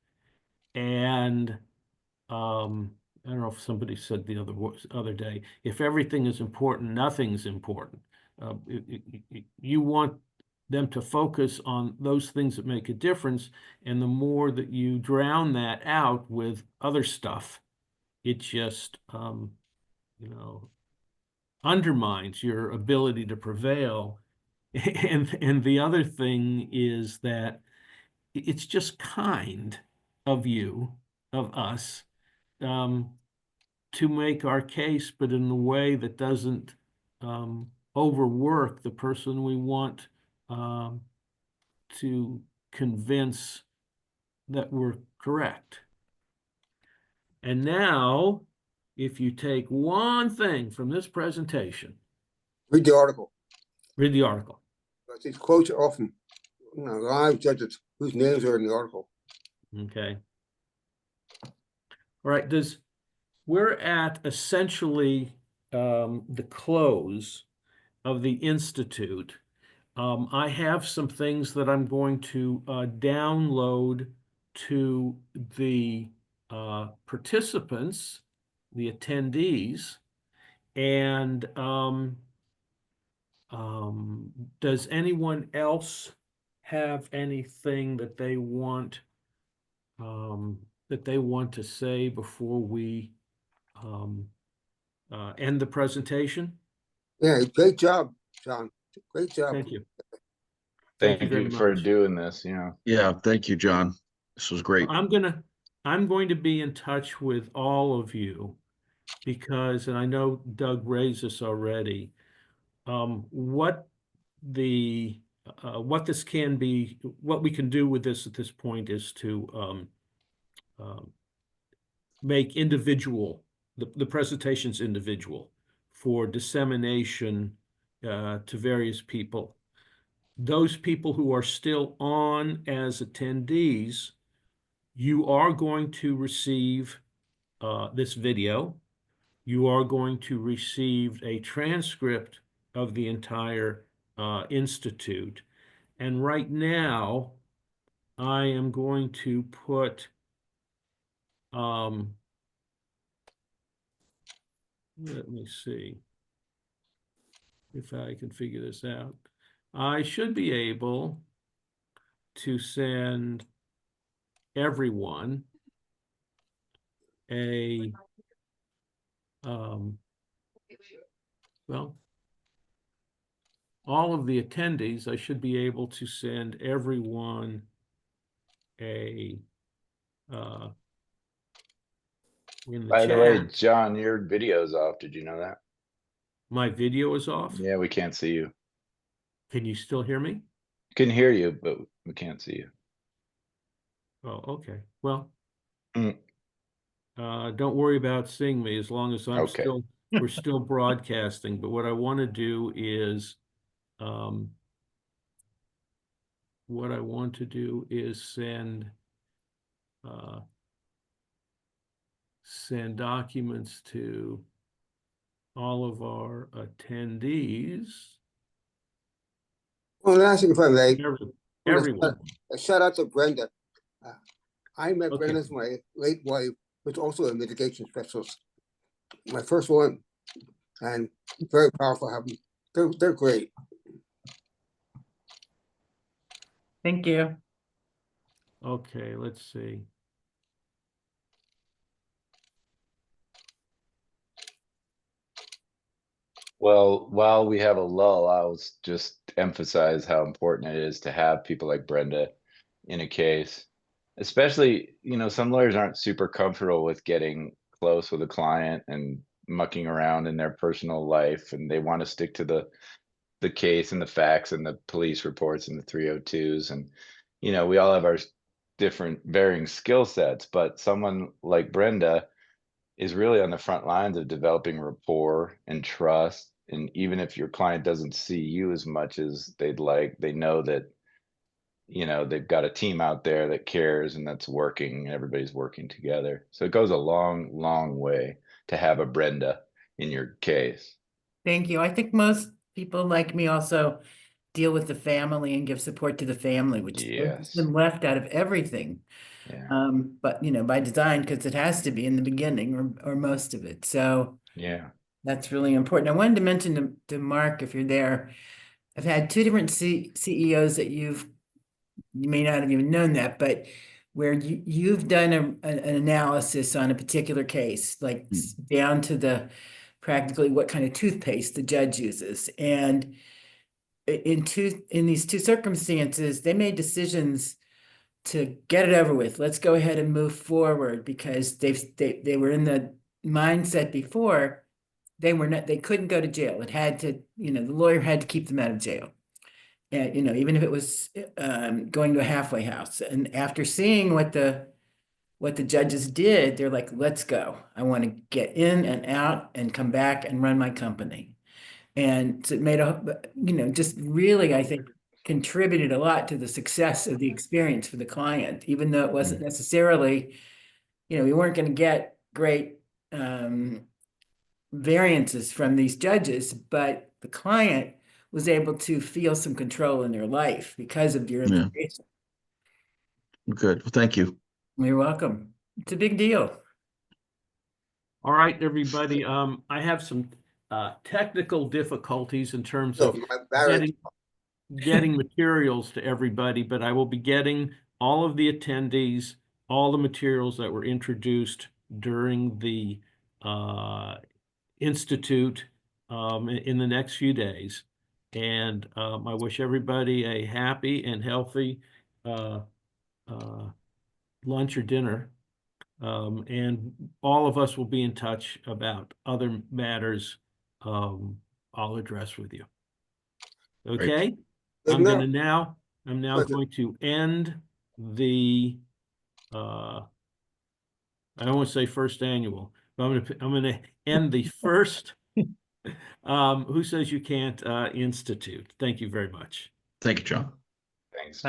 And I don't know if somebody said the other day, if everything is important, nothing's important. You want them to focus on those things that make a difference, and the more that you drown that out with other stuff, it just you know, undermines your ability to prevail. And the other thing is that it's just kind of you, of us, to make our case, but in a way that doesn't overwork the person we want to convince that we're correct. And now, if you take one thing from this presentation, Read the article. read the article. But these quotes are often, you know, live judges whose names are in the article. Okay. All right, we're at essentially the close of the Institute. I have some things that I'm going to download to the participants, the attendees, and does anyone else have anything that they want to say before we end the presentation? Yeah, great job, John. Great job. Thank you. Thank you very you for much. doing this, you know. Yeah, thank you, John. This was great. I'm going to be in touch with all of you because, and I know Doug raised this already, what this can be, what we can do with this at this point is to make the presentations individual for dissemination to various people. Those people who are still on as attendees, you are going to receive this video. You are going to receive a transcript of the entire institute. And right now, I am going to put let me see if I can figure this out. I should be able to send everyone a well, all of the attendees, I should be able to send everyone a in the By the way, chat. John, your video's off. Did you know that? My video is off. Yeah, we can't see you. Can you still hear me? Can hear you, but we can't see you. Oh, okay. Well, Mm. don't worry about seeing me as long as I'm Okay. we're still broadcasting. But what I want to do is, send documents to all of our attendees. Well, last thing if I may, Everyone. a shout out to Brenda. I met Okay. Brenda as my late wife, who's also a mitigation specialist. My first one, and very powerful. They're great. Thank you. Okay, let's see. Well, while we have a lull, I'll just emphasize how important it is to have people like Brenda in a case. Especially, some lawyers aren't super comfortable with getting close with a client and mucking around in their personal life, and they want to stick to the case and the facts and the police reports and the 302s. And, we all have our different varying skill sets, but someone like Brenda is really on the front lines of developing rapport and trust. And even if your client doesn't see you as much as they'd like, they know that, they've got a team out there that cares and that's working, and everybody's working together. So it goes a long, long way to have a Brenda in your case. Thank you. I think most people like me also deal with the family and give support to the family, which has Yes. been left out of everything. Yeah. But by design, because it has to be in the beginning or most of it. So Yeah. that's really important. I wanted to mention to Mark, if you're there, I've had two different CEOs that you may not have even known that, but where you've done an analysis on a particular case, like down to the practically what kind of toothpaste the judge uses. And in these two circumstances, they made decisions to get it over with. Let's go ahead and move forward, because they were in the mindset before they couldn't go to jail. It had to, the lawyer had to keep them out of jail. And, even if it was going to a halfway house. And after seeing what the judges did, they're like, let's go. I want to get in and out and come back and run my company. And so it made just really, I think, contributed a lot to the success of the experience for the client, even though it wasn't necessarily, we weren't going to get great variances from these judges, but the client was able to feel some control in their life because of your information. Good. Well, thank you. You're welcome. It's a big deal. All right, everybody. I have some technical difficulties in terms of getting materials to everybody, but I will be getting all of the attendees, all the materials that were introduced during the Institute in the next few days. And I wish everybody a happy and healthy lunch or dinner. And all of us will be in touch about other matters I'll address with you. Okay? I'm now going to end the I don't want to say first annual, but I'm going to end the first Who says you can't institute? Thank you very much. Thank you, John. Thanks.